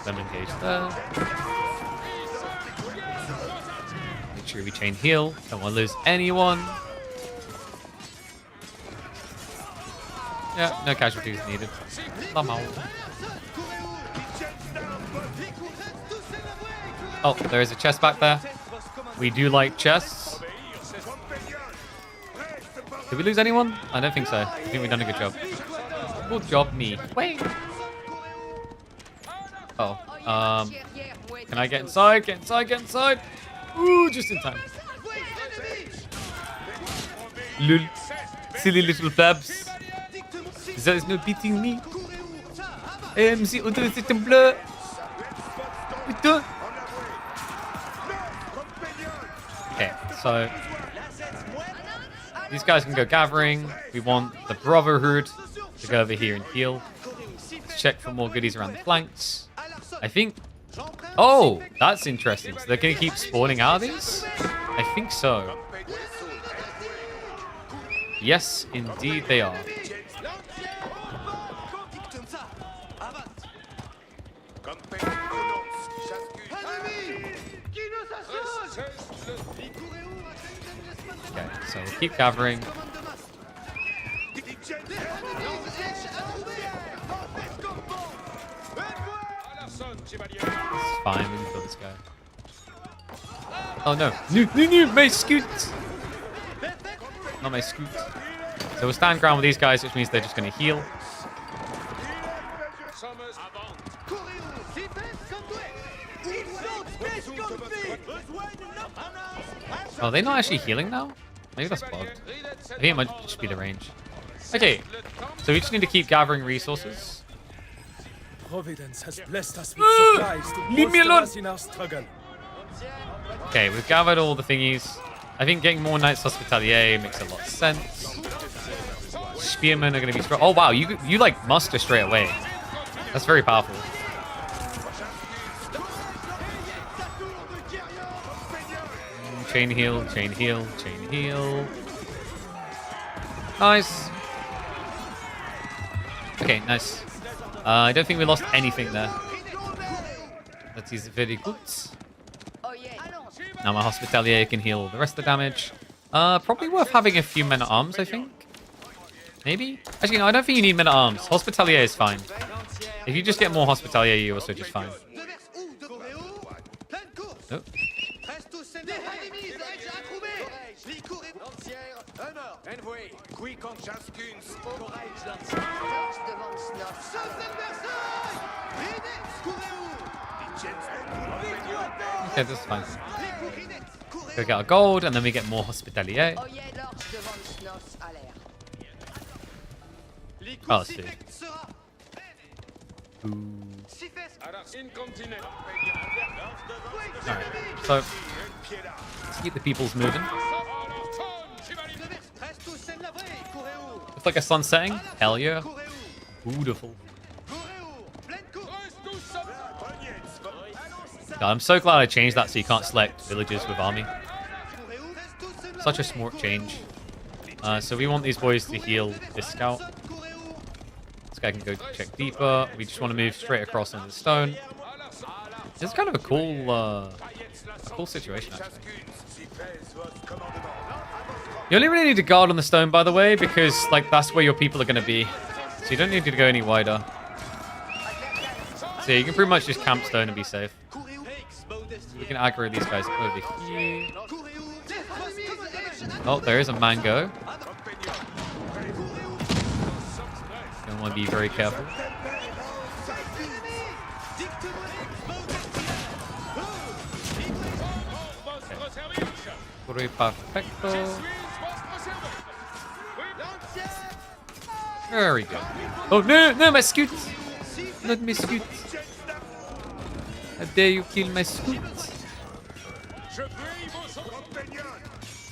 them engage there. Make sure we chain heal. Don't want to lose anyone. Yeah, no casualties needed. Somehow. Oh, there is a chest back there. We do like chests. Did we lose anyone? I don't think so. I think we've done a good job. Good job, me. Wait. Oh, can I get inside? Get inside, get inside. Ooh, just in time. Lul. Silly little fabs. There is no beating me. AMC Auto System Bleu. Putain. Okay, so these guys can go gathering. We want the Brotherhood to go over here and heal. Let's check for more goodies around the flanks. I think... Oh, that's interesting. So they're going to keep spawning out of these? I think so. Yes, indeed they are. Okay, so we'll keep gathering. It's fine, we can kill this guy. Oh no. No, my scoot! Not my scoot. So we'll stand ground with these guys, which means they're just going to heal. Oh, are they not actually healing now? Maybe that's bugged. I think it might just be the range. Okay, so we just need to keep gathering resources. Providence has blessed us with supplies to Leave me bolster alone. us in our struggle. Okay, we've gathered all the thingies. I think getting more Knights Hospitalier makes a lot of sense. Spearmen are going to be strong. Oh, wow, you like muster straight away. That's very powerful. Chain heal, chain heal, chain heal. Nice. Okay, nice. I don't think we lost anything there. That is very good. Now my Hospitalier can heal the rest of the damage. Probably worth having a few men-at-arms, I think. Maybe? Actually, no, I don't think you need men-at-arms. Hospitalier is fine. If you just get more Hospitalier, you're also just fine. Oh. Okay, this is fine. Go get our gold, and then we get more Hospitalier. Oh, let's see. Alright, so let's keep the peoples moving. Looks like a sun setting. Hell yeah. Beautiful. God, I'm so glad I changed that so you can't select villages with army. Such a smart change. So we want these boys to heal this scout. This guy can go check deeper. We just want to move straight across into the stone. This is kind of a cool situation, actually. You only really need to guard on the stone, by the way, because like that's where your people are going to be. So you don't need to go any wider. So yeah, you can pretty much just camp stone and be safe. We can aggro these guys over here. Oh, there is a mango. Don't want to be very careful. Okay. Perfecto. Very good. Oh no, my scoot! Not my scoot. How dare you kill my scoot?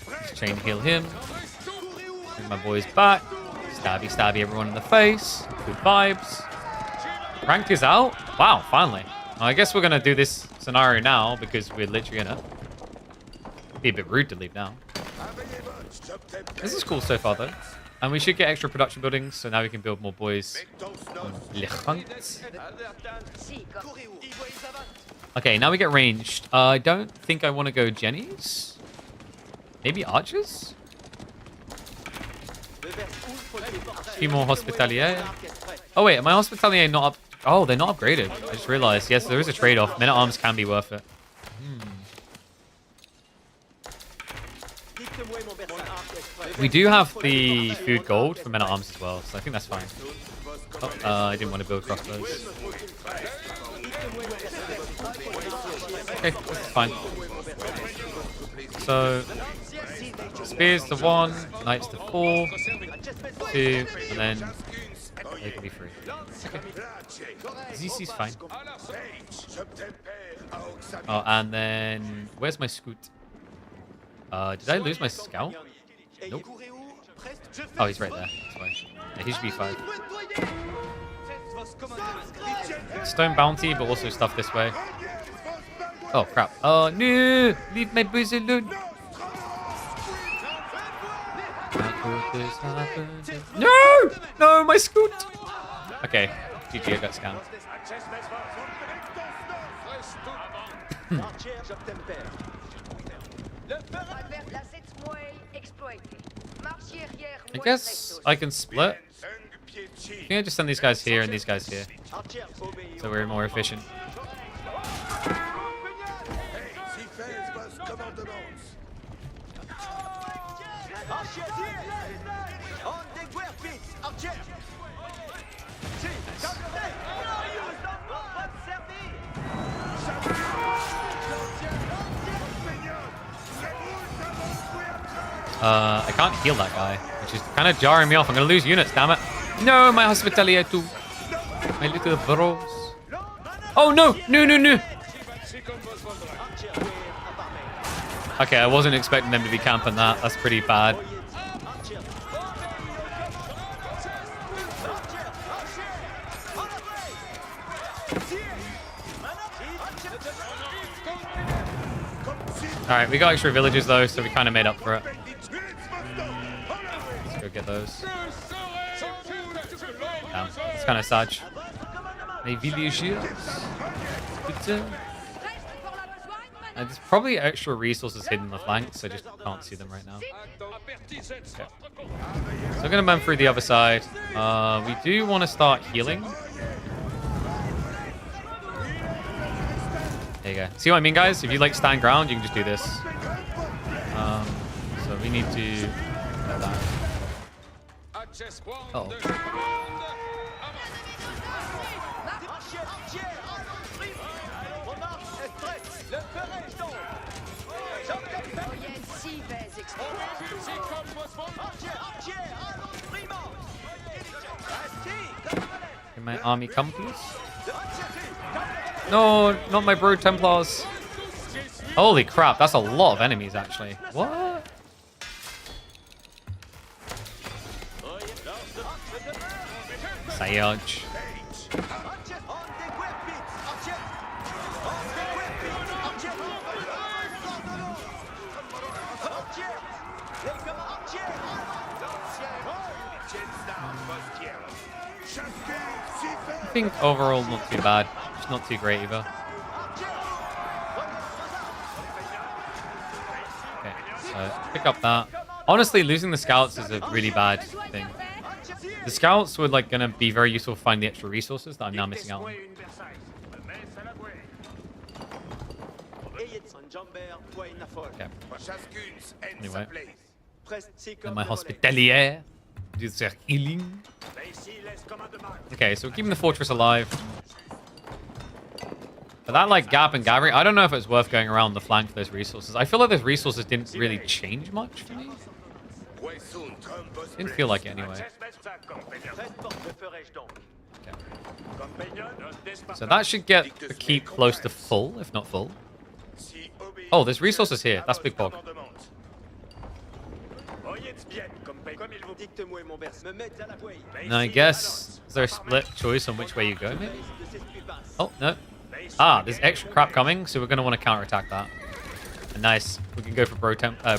Let's chain heal him. Bring my boys back. Stabby everyone in the face. Good vibes. Ranked is out? Wow, finally. Well, I guess we're gonna do this scenario now because we're literally in it. Be a bit rude to leave now. This is cool so far though. And we should get extra production buildings, so now we can build more boys. Okay, now we get ranged. I don't think I want to go Jennies. Maybe archers? A few more hospitalier. Oh wait, my hospitalier not up. Oh, they're not upgraded. I just realized. Yes, there is a trade-off. Men at arms can be worth it. We do have the food gold for men at arms as well, so I think that's fine. Oh, I didn't want to build crossbows. Okay, that's fine. So, spears to 1, knights to 4, 2, and then they can be 3. Okay. ZC's fine. Oh, and then where's my scoot? Did I lose my scout? Nope. Oh, he's right there. That's fine. Yeah, he should be 5. Stone bounty, but also stuff this way. Oh, crap. Oh, no! Leave my boys alone! No! No, my scoot! Okay, GG, I got scammed. I guess I can split. I think I just send these guys here and these guys here. So we're more efficient. I can't heal that guy, which is kind of jarring me off. I'm going to lose units, damn it. No, my hospitalier too. My little bros. Oh, no. No. Okay, I wasn't expecting them to be camping that. That's pretty bad. Alright, we got extra villages though, so we kind of made up for it. Let's go get those. Damn, it's kind of sad. Les villages. There's probably extra resources hidden in the flanks, I just can't see them right now. Okay. So I'm going to move through the other side. We do want to start healing. There you go. See what I mean, guys? If you like stand ground, you can just do this. So we need to do that. Uh-oh. Can my army come, please? No, not my Brood Templars. Holy crap, that's a lot of enemies, actually. What? Sayage. I think overall not too bad. It's not too great either. Okay, so pick up that. Honestly, losing the scouts is a really bad thing. The scouts were like gonna be very useful to find the extra resources that I'm now missing out on. Okay. Anyway. And my hospitalier. Do their healing. Okay, so we're keeping the fortress alive. But that like gap and gathering, I don't know if it's worth going around the flank for those resources. I feel like those resources didn't really change much for me. Didn't feel like it anyway. Okay. So that should get the keep close to full, if not full. Oh, there's resources here. That's Big Pog. And I guess, is there a split choice on which way you go, maybe? Oh, no. Ah, there's extra crap coming, so we're going to want to counterattack that. And nice. We can go for Bro Templar.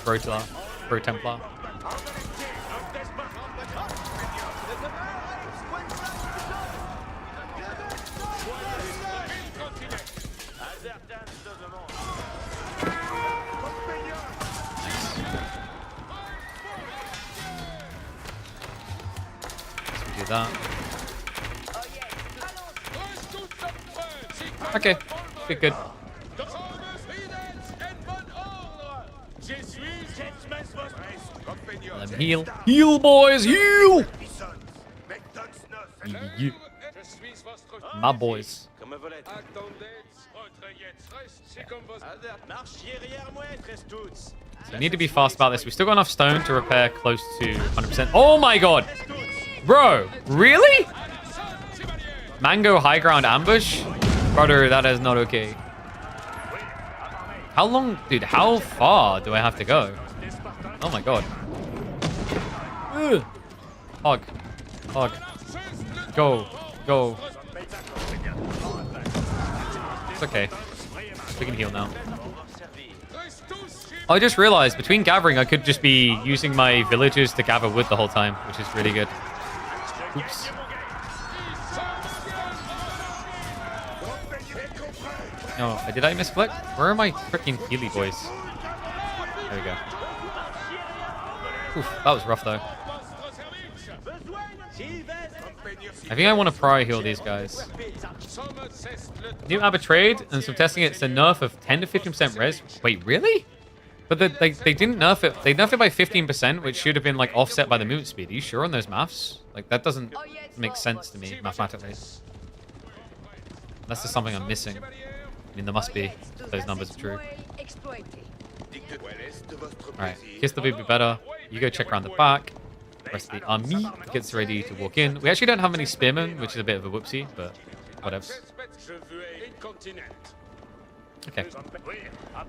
Do that. Okay, good. Let me heal. Heal, boys, heal! Yeah. My boys. So I need to be fast about this. We still got enough stone to repair close to 100%. Oh my god! Bro, really? Mango high ground ambush? Brother, that is not okay. How long, dude, how far do I have to go? Oh my god. Ugh. Hog. Go. It's okay. We can heal now. I just realized between gathering, I could just be using my villagers to gather wood the whole time, which is really good. Oops. No, did I misclick? Where are my freaking Healy boys? There we go. Oof, that was rough though. I think I want to prior heal these guys. New Abba trade and some testing it's a nerf of 10 to 15% res. Wait, really? But they didn't nerf it. They nerfed it by 15%, which should have been like offset by the movement speed. Are you sure on those maths? Like that doesn't make sense to me mathematically. Unless there's something I'm missing. I mean, there must be. If those numbers are true. Alright, Kiss will be better. You go check around the back. The rest of the army gets ready to walk in. We actually don't have many spearmen, which is a bit of a whoopsie, but whatever. Okay. I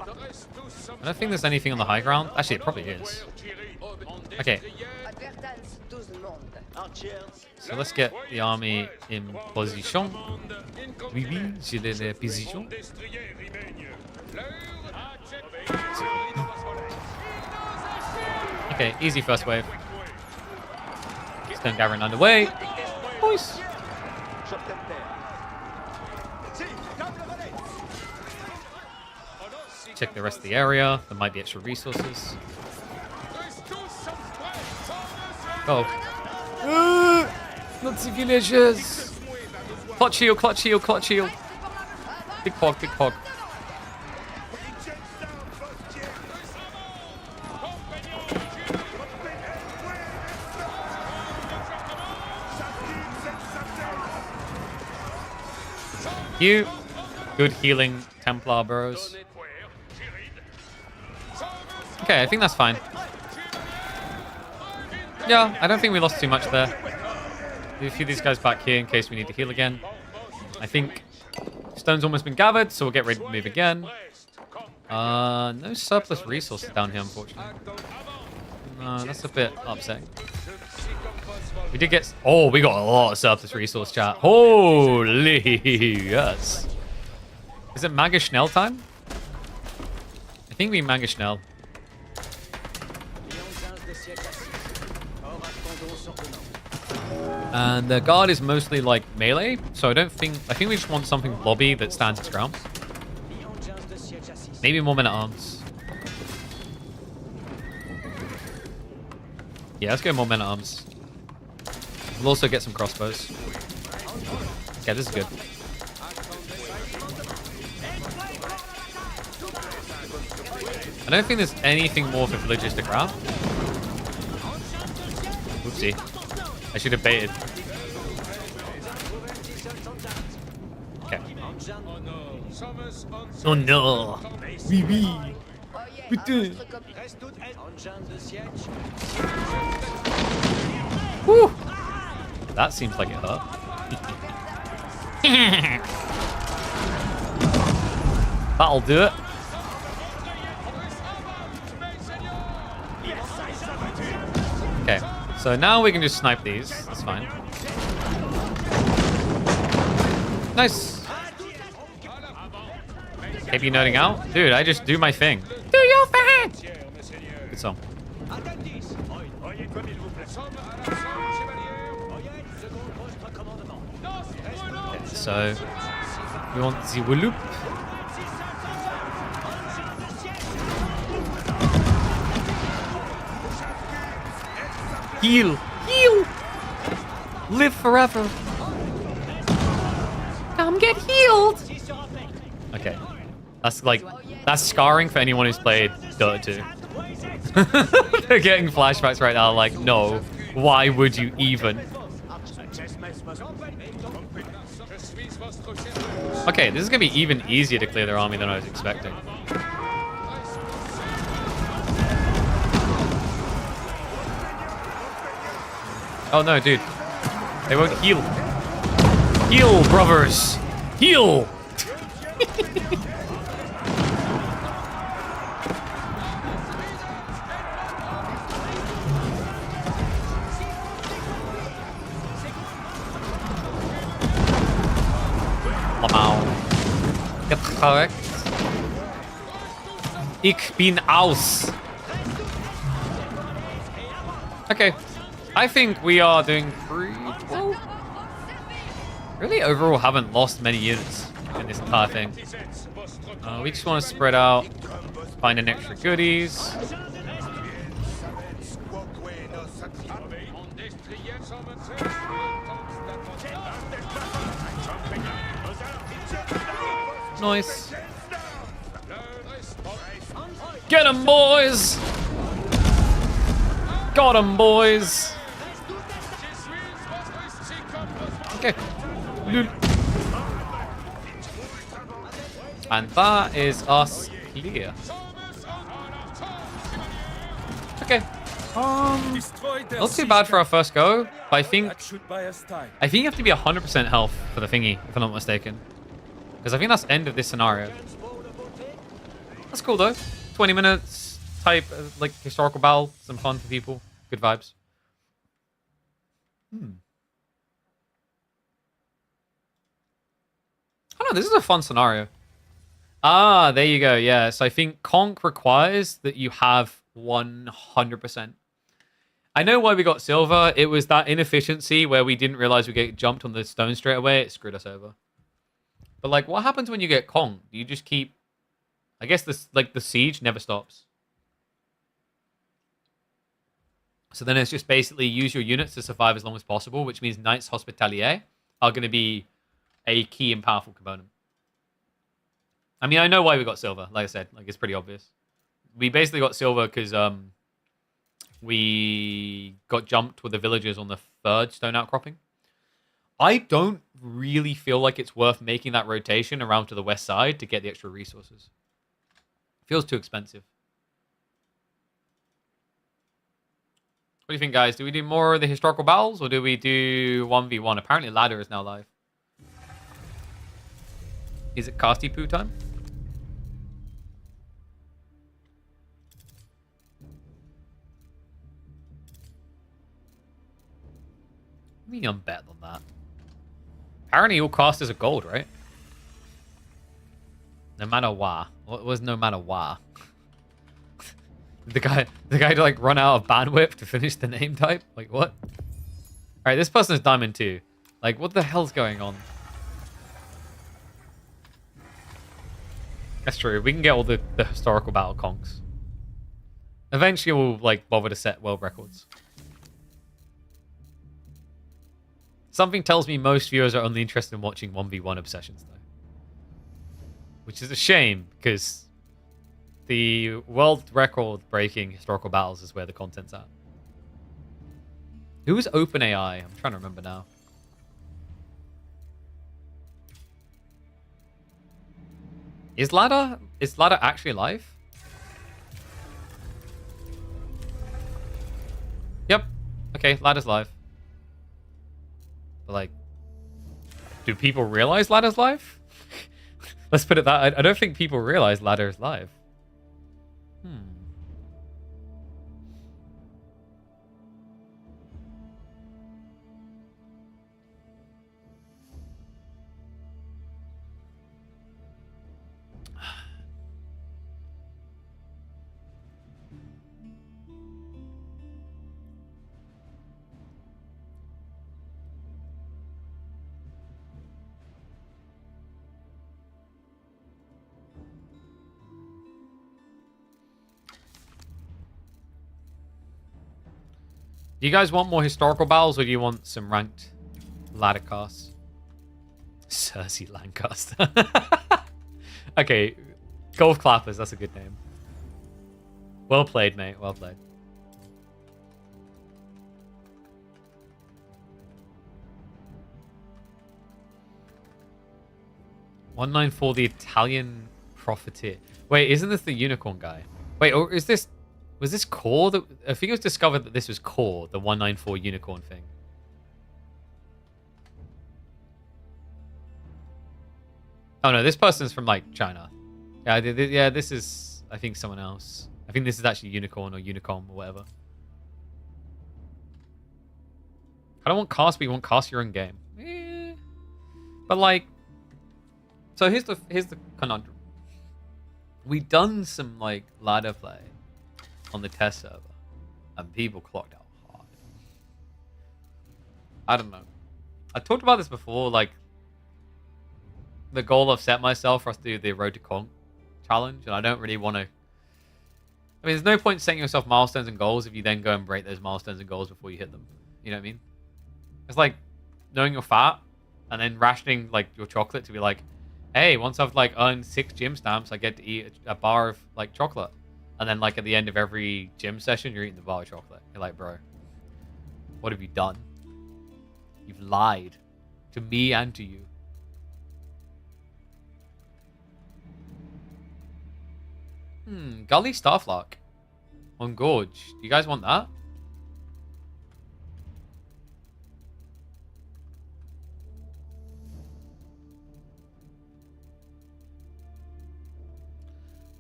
don't think there's anything on the high ground. Actually, it probably is. Okay. So let's get the army in position. Oui, oui, j'ai les positions. Okay, easy first wave. Stone gathering underway. Boys. Check the rest of the area. There might be extra resources. Go. Not the villagers. Clutch heal. Big Pog. You. Good healing Templar bros. Okay, I think that's fine. Yeah, I don't think we lost too much there. Leave a few of these guys back here in case we need to heal again. I think Stone's almost been gathered, so we'll get ready to move again. No surplus resources down here, unfortunately. No, that's a bit upsetting. We did get... Oh, we got a lot of surplus resource, chat. Holy yes. Is it Maga Schnell time? I think we Maga Schnell. And the guard is mostly like melee, so I think we just want something lobby that stands its ground. Maybe more men at arms. Yeah, let's go more men at arms. We'll also get some crossbows. Yeah, this is good. I don't think there's anything more for villagers to grab. Oopsie. I should have baited. Okay. Oh no. Oui, oui. Putain. Whew. That seems like it hurt. That'll do it. Okay, so now we can just snipe these. That's fine. Nice. KP nerding out? Dude, I just do my thing. Do your thing! Good song. Okay, so we want the Waloop. Heal! Heal! Live forever! Come get healed! Okay. That's scarring for anyone who's played Dota 2. They're getting flashbacks right now, like, no. Why would you even? Okay, this is gonna be even easier to clear their army than I was expecting. Oh no, dude. They won't heal. Heal, brothers! Heal! Correct. Ich bin aus. Okay. I think we are doing pretty well. Really, overall, haven't lost many units in this entire thing. We just want to spread out, find an extra goodies. Nice. Get 'em, boys! Got 'em, boys! Okay. And that is us clear. Okay. Not too bad for our first go, but I think you have to be 100% health for the thingy, if I'm not mistaken. Because I think that's the end of this scenario. That's cool though. 20 minutes type like historical battle, some fun for people, good vibes. Oh no, this is a fun scenario. Ah, there you go. Yeah, so I think Conk requires that you have 100%. I know why we got silver. It was that inefficiency where we didn't realize we get jumped on the stone straight away. It screwed us over. But like, what happens when you get Kong? Do you just keep... I guess this, like, the siege never stops. So then it's just basically use your units to survive as long as possible, which means Knights Hospitalier are going to be a key and powerful component. I mean, I know why we got silver. Like I said, like it's pretty obvious. We basically got silver because we got jumped with the villagers on the 3rd stone outcropping. I don't really feel like it's worth making that rotation around to the west side to get the extra resources. Feels too expensive. What do you think, guys? Do we do more of the historical battles or do we do 1v1? Apparently ladder is now live. Is it casty poo time? I mean, I'm better than that. Apparently, all casters are gold, right? No matter what. What was no matter what? the guy to like run out of bandwidth to finish the name type? Like what? All right, this person is diamond 2. Like, what the hell's going on? That's true. We can get all the historical battle conks. Eventually, we'll like bother to set world records. Something tells me most viewers are only interested in watching 1v1 obsessions, though. Which is a shame, because the world record-breaking historical battles is where the content's at. Who was OpenAI? I'm trying to remember now. Is Ladder actually alive? Yep. Okay, Ladder's live. But like, do people realize Ladder's live? Let's put it that. I don't think people realize Ladder's live. Do you guys want more historical battles, or do you want some ranked ladder casts? Cersei Lancaster. Okay, Golf Clappers, that's a good name. Well played, mate, well played. $194, the Italian profiteer. Wait, isn't this the unicorn guy? Wait, or is this... Was this core? I think it was discovered that this was core, the 194 unicorn thing. Oh no, this person's from like China. Yeah, this is, I think, someone else. I think this is actually unicorn or unicom or whatever. I don't want cast, but you want cast your own game. But like, so here's the conundrum. We done some like ladder play on the test server, and people clocked out hard. I don't know. I talked about this before, like the goal I've set myself for us to do the Road to Conk challenge, and I don't really want to. I mean, there's no point setting yourself milestones and goals if you then go and break those milestones and goals before you hit them. You know what I mean? It's like knowing you're fat and then rationing like your chocolate to be like, hey, once I've like earned 6 gym stamps, I get to eat a bar of like chocolate. And then, like, at the end of every gym session, you're eating the bar of chocolate. You're like, bro, what have you done? You've lied to me and to you. Gully Starflark on Gorge. Do you guys want that?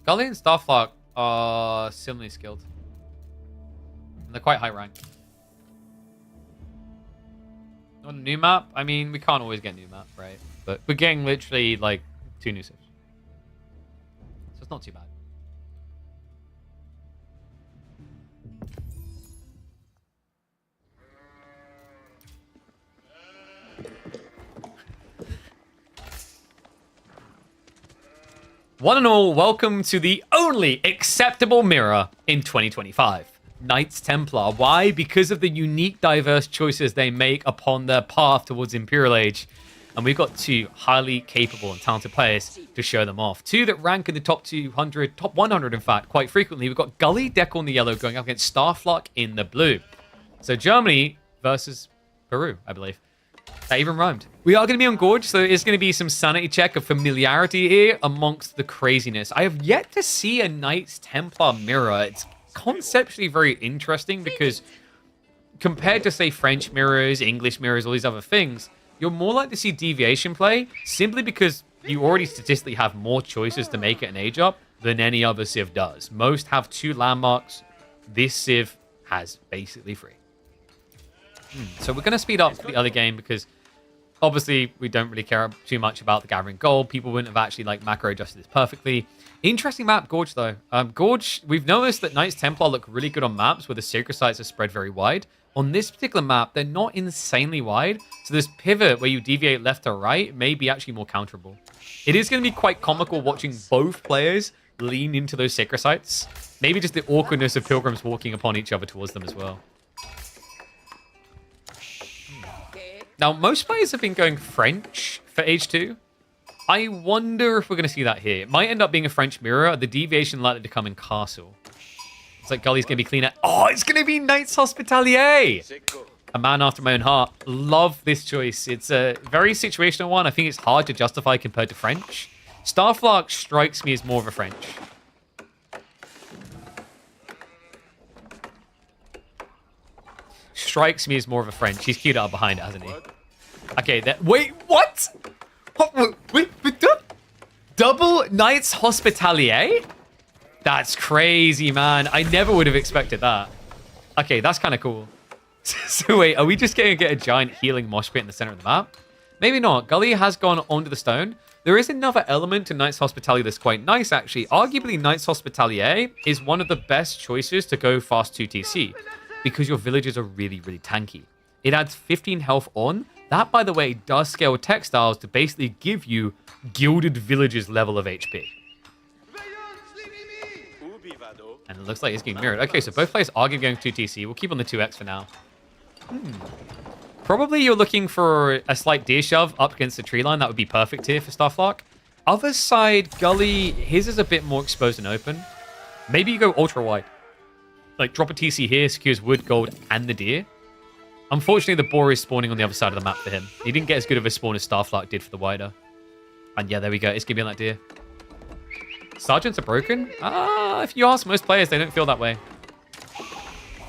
Gully and Starflark are similarly skilled. And they're quite high rank. On a new map? I mean, we can't always get new map, right? But we're getting literally like 2 new civs. So it's not too bad. One and all, welcome to the only acceptable mirror in 2025. Knights Templar. Why? Because of the unique, diverse choices they make upon their path towards Imperial Age. And we've got 2 highly capable and talented players to show them off. 2 that rank in the top 200, top 100 in fact, quite frequently. We've got Gully, Deco in the yellow, going up against Starflark in the blue. So Germany versus Peru, I believe. That even rhymed. We are going to be on Gorge, so it's going to be some sanity check of familiarity here amongst the craziness. I have yet to see a Knights Templar mirror. It's conceptually very interesting because compared to, say, French mirrors, English mirrors, all these other things, you're more likely to see deviation play simply because you already statistically have more choices to make it an age up than any other civ does. Most have 2 landmarks. This civ has basically 3. So we're going to speed up the other game because obviously we don't really care too much about the gathering gold. People wouldn't have actually like macro adjusted this perfectly. Interesting map, Gorge, though. Gorge, we've noticed that Knights Templar look really good on maps where the sacred sites are spread very wide. On this particular map, they're not insanely wide, so this pivot where you deviate left or right may be actually more counterable. It is going to be quite comical watching both players lean into those sacred sites. Maybe just the awkwardness of pilgrims walking upon each other towards them as well. Now, most players have been going French for Age 2. I wonder if we're going to see that here. It might end up being a French mirror. The deviation likely to come in Castle. It's like Gully's going to be cleaner. Oh, it's going to be Knights Hospitalier. A man after my own heart. Love this choice. It's a very situational one. I think it's hard to justify compared to French. Starflark strikes me as more of a French. Strikes me as more of a French. He's queued up behind it, hasn't he? Okay, wait, what? Wait, double Knights Hospitalier? That's crazy, man. I never would have expected that. Okay, that's kind of cool. So wait, are we just going to get a giant healing mosh pit in the center of the map? Maybe not. Gully has gone onto the stone. There is another element to Knights Hospitalier that's quite nice, actually. Arguably, Knights Hospitalier is one of the best choices to go fast 2 TC because your villagers are really, really tanky. It adds 15 health on. That, by the way, does scale textiles to basically give you gilded villagers level of HP. And it looks like it's getting mirrored. Okay, so both players are going 2 TC. We'll keep on the 2x for now. Probably you're looking for a slight deer shove up against the tree line. That would be perfect here for Starflark. Other side, Gully, his is a bit more exposed and open. Maybe you go ultra wide. Like drop a TC here, secures wood, gold, and the deer. Unfortunately, the boar is spawning on the other side of the map for him. He didn't get as good of a spawn as Starflark did for the wider. And yeah, there we go. It's going to be on that deer. Sergeants are broken? If you ask most players, they don't feel that way.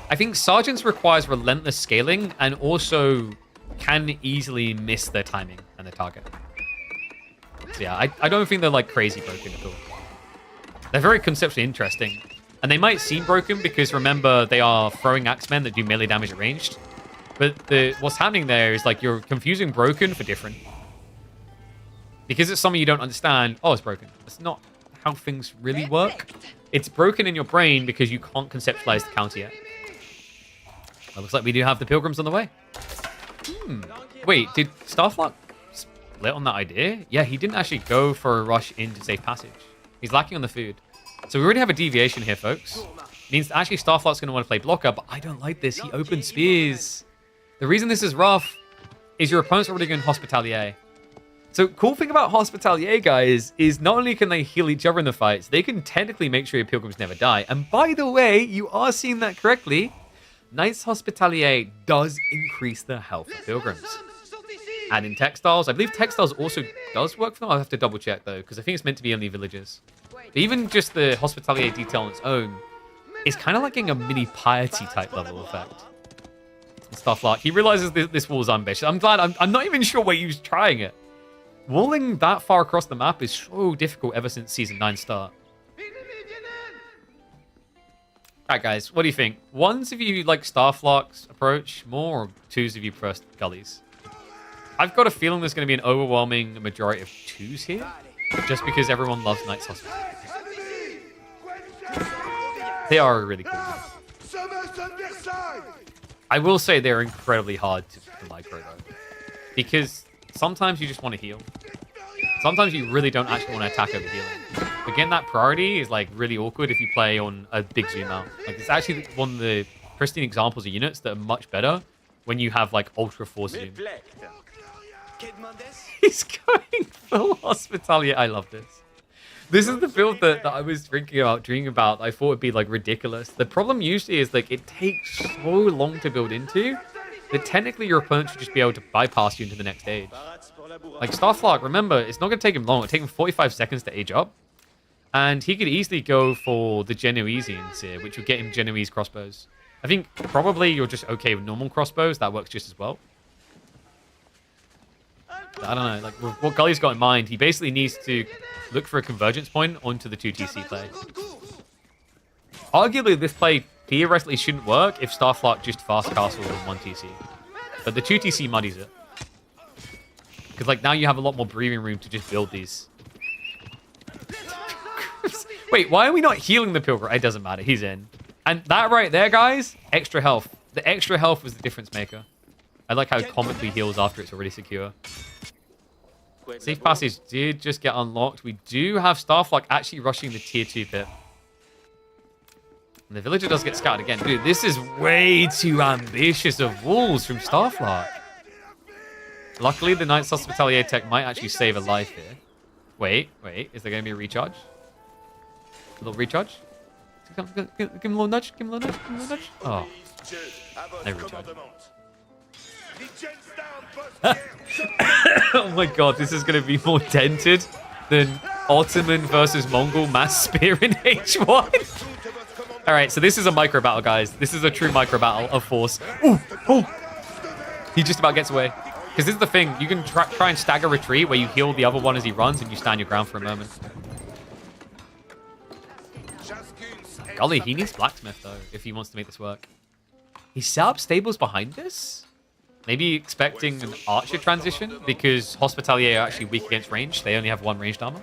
I think Sergeants requires relentless scaling and also can easily miss their timing and their target. So yeah, I don't think they're like crazy broken at all. They're very conceptually interesting. And they might seem broken because remember, they are throwing axemen that do melee damage at ranged. But what's happening there is like you're confusing broken for different. Because it's something you don't understand. Oh, it's broken. That's not how things really work. It's broken in your brain because you can't conceptualize the counter yet. Well, looks like we do have the pilgrims on the way. Wait, did Starflark split on that idea? Yeah, he didn't actually go for a rush into safe passage. He's lacking on the food. So we already have a deviation here, folks. Means actually Starflark's going to want to play blocker, but I don't like this. He opened spears. The reason this is rough is your opponent's already going Hospitalier. So cool thing about Hospitalier, guys, is not only can they heal each other in the fights, they can technically make sure your pilgrims never die. And by the way, you are seeing that correctly. Knights Hospitalier does increase the health of pilgrims. And in textiles, I believe textiles also does work for them. I'll have to double check though, because I think it's meant to be only villagers. But even just the Hospitalier detail on its own is kind of like getting a mini piety type level effect. And stuff like he realizes this wall is ambitious. I'm glad. I'm not even sure why he was trying it. Walling that far across the map is so difficult ever since Season 9 start. Alright guys, what do you think? Ones of you like Starflark's approach more, or twos of you prefer Gullies? I've got a feeling there's going to be an overwhelming majority of twos here, just because everyone loves Knights Hospital. They are really cool. I will say they're incredibly hard to micro though, because sometimes you just want to heal. Sometimes you really don't actually want to attack over healing. But getting that priority is like really awkward if you play on a big zoom out. Like it's actually one of the pristine examples of units that are much better when you have like ultra force zoom. He's going full Hospitalier. I love this. This is the build that I was dreaming about. I thought it'd be like ridiculous. The problem usually is like it takes so long to build into that technically your opponent should just be able to bypass you into the next stage. Like Starflark, remember, it's not going to take him long. It'll take him 45 seconds to age up. And he could easily go for the Genoesians here, which would get him Genoese crossbows. I think probably you're just okay with normal crossbows. That works just as well. I don't know, like what Gully's got in mind, he basically needs to look for a convergence point onto the 2 TC play. Arguably, this play theoretically shouldn't work if Starflock just fast castle on 1 TC. But the 2 TC muddies it. Because like now you have a lot more breathing room to just build these. Wait, why are we not healing the Pilgrim? It doesn't matter, he's in. And that right there, guys, extra health. The extra health was the difference maker. I like how it comically heals after it's already secure. Safe passage did just get unlocked. We do have Starflock actually rushing the tier 2 pit. And the villager does get scouted again. Dude, this is way too ambitious of walls from Starflock. Luckily, the Knight's Hospitalier tech might actually save a life here. Wait. Is there going to be a recharge? A little recharge? Give him a little nudge. Oh. No recharge. Oh my god, this is going to be more dented than Ottoman versus Mongol mass spear in H1. Alright, so this is a micro battle, guys. This is a true micro battle of force. Ooh, oh! He just about gets away. Because this is the thing, you can try and stagger retreat where you heal the other one as he runs and you stand your ground for a moment. Golly, he needs blacksmith though, if he wants to make this work. He set up stables behind this? Maybe expecting an archer transition, because Hospitalier are actually weak against range. They only have 1 ranged armor.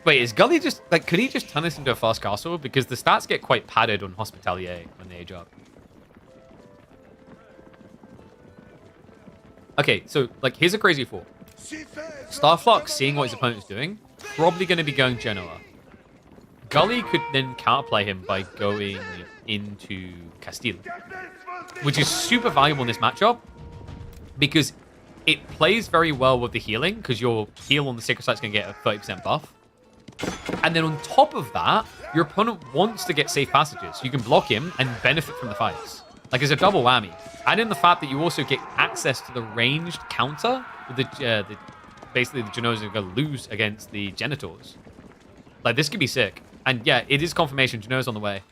Wait, is Gully just, like, could he just turn this into a fast castle? Because the stats get quite padded on Hospitalier when they age up. Okay, so, like, here's a crazy thought. Starflock, seeing what his opponent's doing, probably going to be going Genoa. Gully could then counterplay him by going into Castile, which is super valuable in this matchup because it plays very well with the healing, because your heal on the Sacred Site's going to get a 30% buff. And then on top of that, your opponent wants to get safe passages. You can block him and benefit from the fights. Like, it's a double whammy. And in the fact that you also get access to the ranged counter, basically the Genoas are going to lose against the Genitors. Like, this could be sick. And yeah, it is confirmation. Genoa's on the way.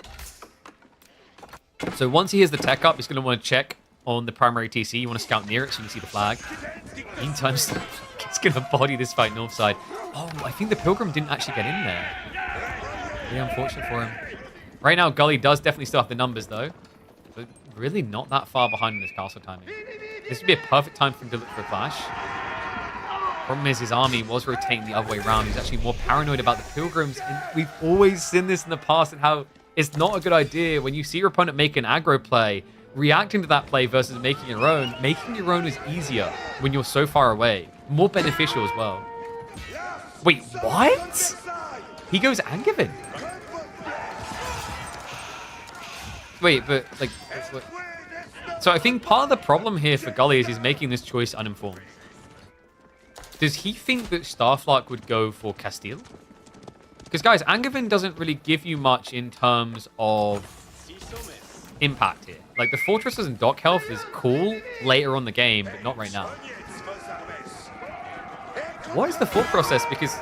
So once he hears the tech up, he's going to want to check on the primary TC. You want to scout near it so you can see the flag. Meantime, it's going to body this fight north side. Oh, I think the Pilgrim didn't actually get in there. Really unfortunate for him. Right now, Gully does definitely still have the numbers, though. But really not that far behind in this castle timing. This would be a perfect time for him to look for a clash. Problem is, his army was rotating the other way around. He's actually more paranoid about the Pilgrims. And we've always seen this in the past and how it's not a good idea when you see your opponent make an aggro play, reacting to that play versus making your own. Making your own is easier when you're so far away. More beneficial as well. Wait, what? He goes Angevin. Wait, but like... What? So I think part of the problem here for Gully is he's making this choice uninformed. Does he think that Starflock would go for Castile? Because, guys, Angevin doesn't really give you much in terms of impact here. Like, the fortresses and dock health is cool later on the game, but not right now. What is the thought process? Because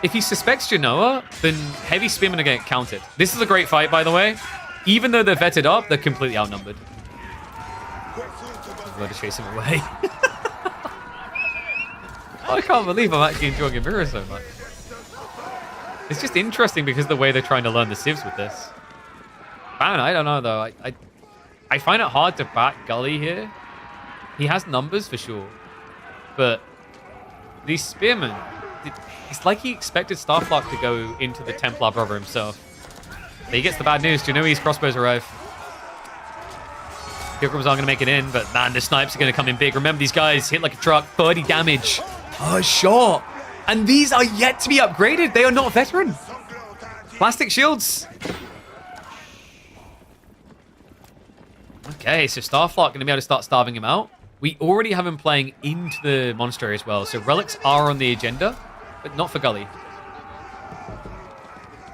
if he suspects Genoa, then heavy spearmen are going to get counted. This is a great fight, by the way. Even though they're vetted up, they're completely outnumbered. I'm going to chase him away. I can't believe I'm actually enjoying Amira so much. It's just interesting because of the way they're trying to learn the civs with this. Man, I don't know, though. I find it hard to back Gully here. He has numbers for sure. But these spearmen, it's like he expected Starflock to go into the Templar brother himself. But he gets the bad news. Genoese crossbows arrive. Pilgrims aren't going to make it in, but man, the snipes are going to come in big. Remember, these guys hit like a truck, 30 damage per shot. And these are yet to be upgraded. They are not veteran. Plastic shields. Okay, so Starflock going to be able to start starving him out. We already have him playing into the monastery as well. So relics are on the agenda, but not for Gully.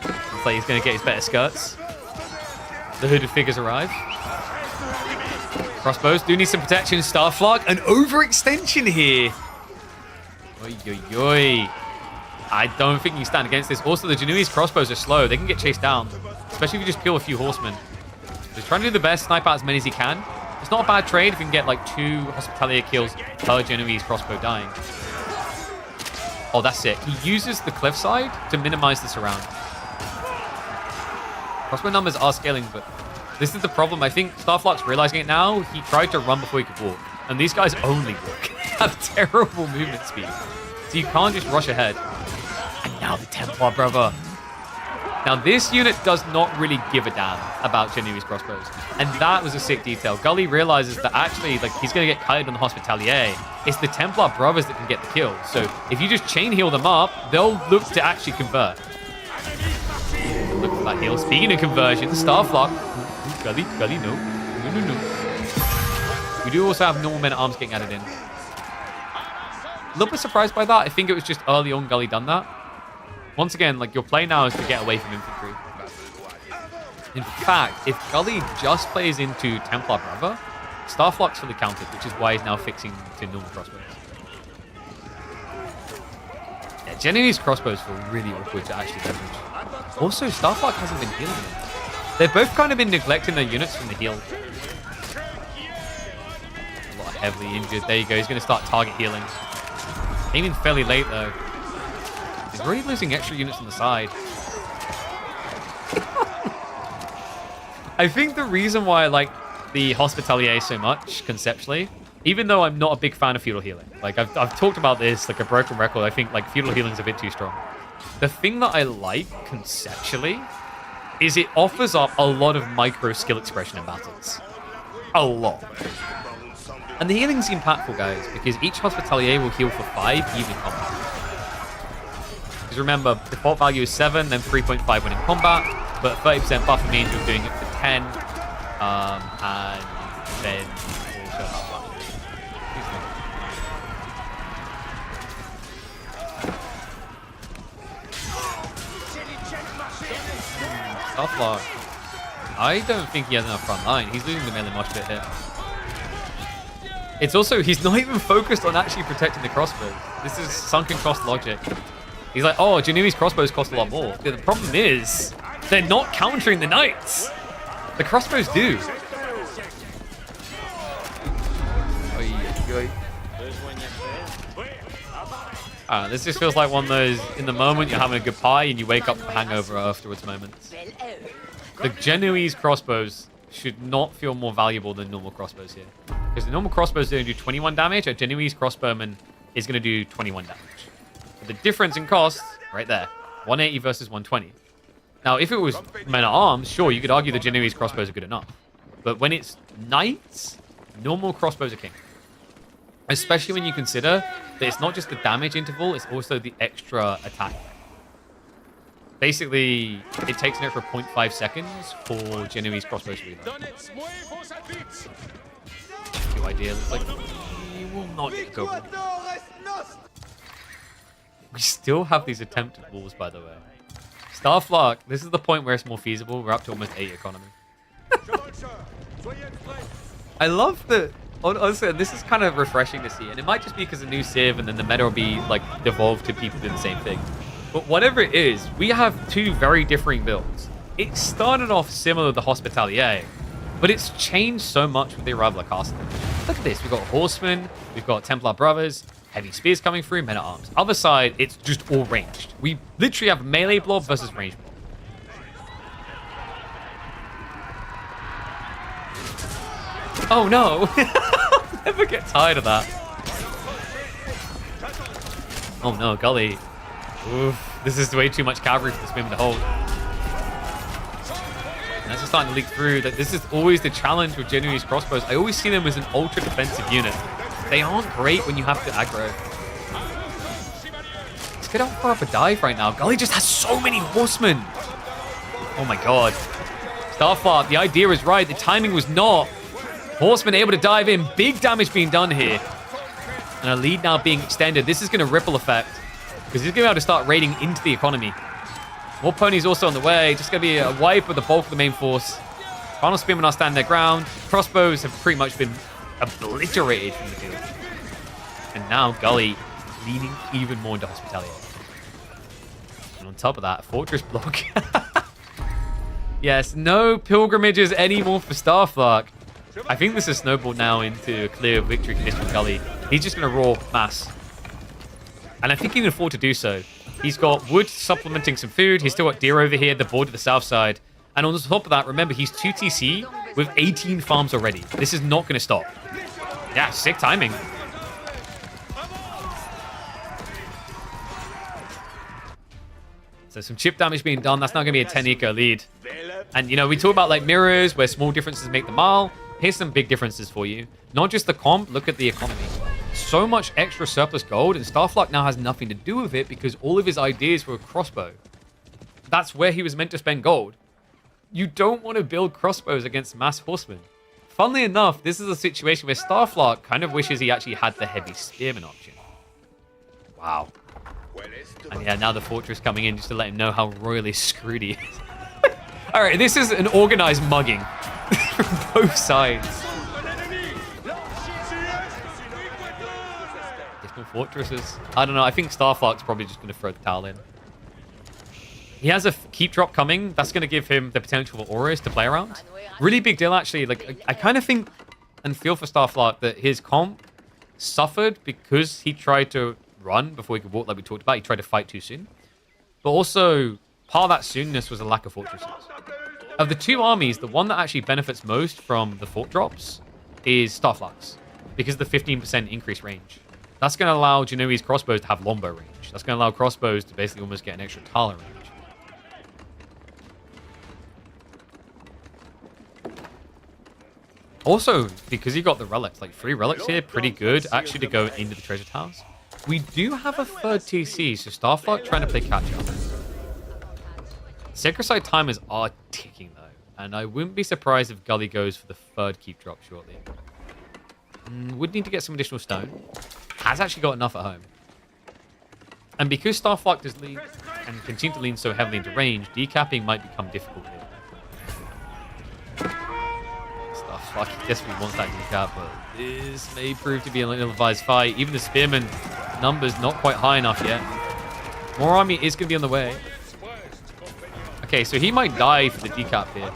Looks like he's going to get his better skirts. The hooded figures arrive. Crossbows do need some protection. Starflock, an overextension here. Oi, oi, oi. I don't think you stand against this. Also, the Genoese crossbows are slow. They can get chased down, especially if you just kill a few horsemen. He's trying to do the best, snipe out as many as he can. It's not a bad trade if you can get like 2 Hospitalier kills per Genoese crossbow dying. Oh, that's it. He uses the cliffside to minimize the surround. Crossbow numbers are scaling, but this is the problem. I think Starflock's realizing it now. He tried to run before he could walk. And these guys only walk. Have terrible movement speed. So you can't just rush ahead. And now the Templar, brother. Now, this unit does not really give a damn about Genoese crossbows. And that was a sick detail. Gully realizes that actually, like, he's going to get kited on the Hospitalier. It's the Templar brothers that can get the kills. So if you just chain heal them up, they'll look to actually convert. Look at that heal. Speaking of conversion, Starflock. Gully, no. No. We do also have normal men-at-arms getting added in. A little bit surprised by that. I think it was just early on Gully done that. Once again, like, your play now is to get away from infantry. In fact, if Gully just plays into Templar Brother, Starflock's fully counted, which is why he's now fixing to normal crossbows. Yeah, Genoese crossbows feel really awkward to actually leverage. Also, Starflock hasn't been healing them. They've both kind of been neglecting their units from the heal. A lot heavily injured. There you go. He's going to start target healing. Aiming fairly late, though. He's already losing extra units on the side. I think the reason why I like the Hospitalier so much, conceptually, even though I'm not a big fan of feudal healing, like I've talked about this like a broken record, I think like feudal healing is a bit too strong. The thing that I like conceptually is it offers up a lot of micro skill expression in battles. A lot. And the healing's impactful, guys, because each Hospitalier will heal for 5 even in combat. Because remember, default value is 7, then 3.5 when in combat, but 30% buffer means you're doing it for 10, and then also... Starflock. I don't think he has enough front line. He's losing the melee mosh pit here. It's also, he's not even focused on actually protecting the crossbows. This is sunken cost logic. He's like, oh, Genoese crossbows cost a lot more. The problem is, they're not countering the knights. The crossbows do. This just feels like one of those, in the moment you're having a good pie and you wake up with a hangover afterwards moments. The Genoese crossbows should not feel more valuable than normal crossbows here. Because the normal crossbows are going to do 21 damage, a Genoese crossbowman is going to do 21 damage. But the difference in cost, right there, 180 versus 120. Now, if it was men-at-arms, sure, you could argue the Genoese crossbows are good enough. But when it's knights, normal crossbows are king. Especially when you consider that it's not just the damage interval, it's also the extra attack. Basically, it takes an extra 0.5 seconds for Genoese crossbows to reload. Your idea looks like he will not get the Cobra. We still have these attempted walls, by the way. Starflock, this is the point where it's more feasible. We're up to almost 8 economy. I love that. Honestly, this is kind of refreshing to see, and it might just be because of new civ, and then the meta will be like devolved to people doing the same thing. But whatever it is, we have 2 very differing builds. It started off similar to the Hospitalier, but it's changed so much with the arrival of Castle. Look at this. We've got Horsemen, we've got Templar Brothers, heavy spears coming through, men-at-arms. Other side, it's just all ranged. We literally have melee blob versus ranged blob. Oh no! I'll never get tired of that. Oh no, Gully. Oof, this is way too much cavalry for this women to hold. And that's just starting to leak through that this is always the challenge with Genoese crossbows. I always see them as an ultra defensive unit. They aren't great when you have to aggro. Let's get up for a dive right now. Gully just has so many horsemen. Oh my god. Starflock, the idea is right. The timing was not. Horseman able to dive in. Big damage being done here. And a lead now being extended. This is going to ripple effect. Because he's going to be able to start raiding into the economy. More ponies also on the way. Just going to be a wipe with the bulk of the main force. Final Spearmen are standing their ground. Crossbows have pretty much been obliterated from the field. And now Gully leaning even more into Hospitalier. And on top of that, Fortress block. Yes, no pilgrimages anymore for Starflock. I think this is snowballed now into a clear victory condition for Gully. He's just going to raw mass. And I think he can afford to do so. He's got wood supplementing some food. He's still got deer over here, the board to the south side. And on top of that, remember, he's 2 TC with 18 farms already. This is not going to stop. Yeah, sick timing. So some chip damage being done. That's now going to be a 10 eco lead. And, you know, we talk about, like, mirrors where small differences make the mile. Here's some big differences for you. Not just the comp, look at the economy. So much extra surplus gold, and Starflock now has nothing to do with it because all of his ideas were a crossbow. That's where he was meant to spend gold. You don't want to build crossbows against mass horsemen. Funnily enough, this is a situation where Starflock kind of wishes he actually had the heavy spearman option. Wow. And yeah, now the fortress coming in just to let him know how royally screwed he is. Alright, this is an organized mugging from both sides. Additional fortresses. I don't know, I think Starflock's probably just going to throw the towel in. He has a keep drop coming. That's going to give him the potential for auras to play around. Really big deal, actually. Like, I kind of think and feel for Starflock that his comp suffered because he tried to run before he could walk, like we talked about. He tried to fight too soon. But also, part of that soonness was a lack of fortresses. Of the two armies, the one that actually benefits most from the fort drops is Starflock's, because of the 15% increased range. That's going to allow Genoese crossbows to have longbow range. That's going to allow crossbows to basically almost get an extra Tala range. Also, because you got the relics, like 3 relics here, pretty good actually to go into the treasure towers. We do have a third TC, so Starflock trying to play catch up. Sacred Site timers are ticking though, and I wouldn't be surprised if Gully goes for the third keep drop shortly. Would need to get some additional stone. Has actually got enough at home. And because Starflock does lean and continue to lean so heavily into range, decapping might become difficult here. Starflock desperately wants that decap, but this may prove to be an ill-advised fight. Even the spearman number's not quite high enough yet. More army is going to be on the way. Okay, so he might die for the decap here.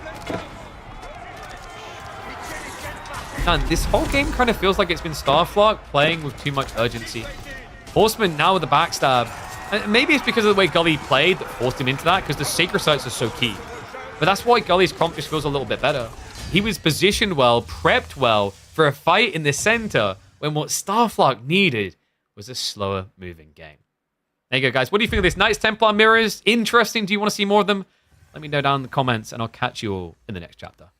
Man, this whole game kind of feels like it's been Starflock playing with too much urgency. Horseman now with the backstab. And maybe it's because of the way Gully played that forced him into that, because the sacred sites are so key. But that's why Gully's comp just feels a little bit better. He was positioned well, prepped well for a fight in the center, when what Starflock needed was a slower moving game. There you go, guys. What do you think of this? Knights Templar mirrors? Interesting. Do you want to see more of them? Let me know down in the comments, and I'll catch you all in the next chapter.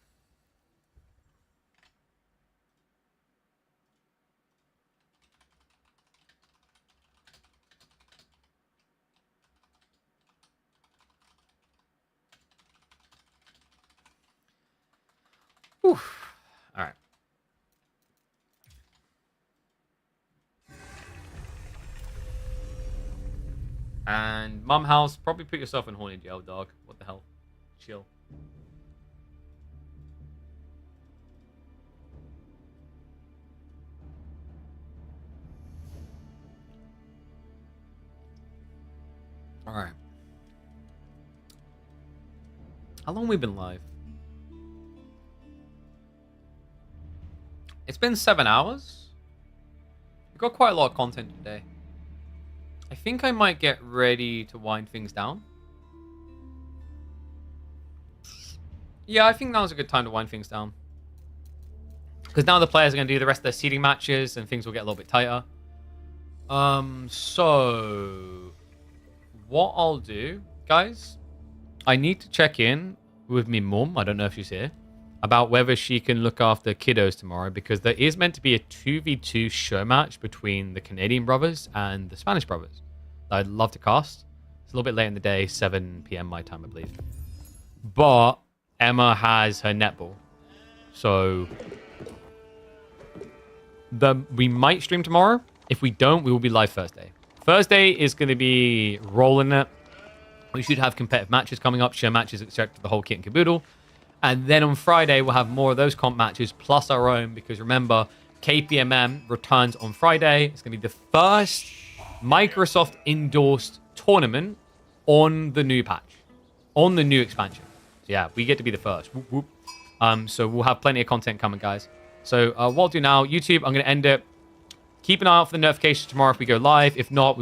Whew. All right. And Mum House, probably put yourself in horny jail, dog. What the hell? Chill. All right. How long have we been live? It's been 7 hours. We've got quite a lot of content today. I think I might get ready to wind things down. Yeah, I think now's a good time to wind things down. Because now the players are going to do the rest of their seeding matches and things will get a little bit tighter. So what I'll do, guys, I need to check in with me mum. I don't know if she's here. About whether she can look after kiddos tomorrow, because there is meant to be a 2v2 show match between the Canadian brothers and the Spanish brothers that I'd love to cast. It's a little bit late in the day, 7 p.m. my time, I believe. But Emma has her netball. So we might stream tomorrow. If we don't, we will be live Thursday. Thursday is going to be rolling it. We should have competitive matches coming up, show matches, etc. The whole kit and caboodle. And then on Friday, we'll have more of those comp matches, plus our own, because remember, KPMM returns on Friday. It's going to be the first Microsoft-endorsed tournament on the new patch, on the new expansion. So yeah, we get to be the first. Whoop, whoop. So we'll have plenty of content coming, guys. So what I'll do now, YouTube, I'm going to end it. Keep an eye out for the notifications tomorrow if we go live. If not, we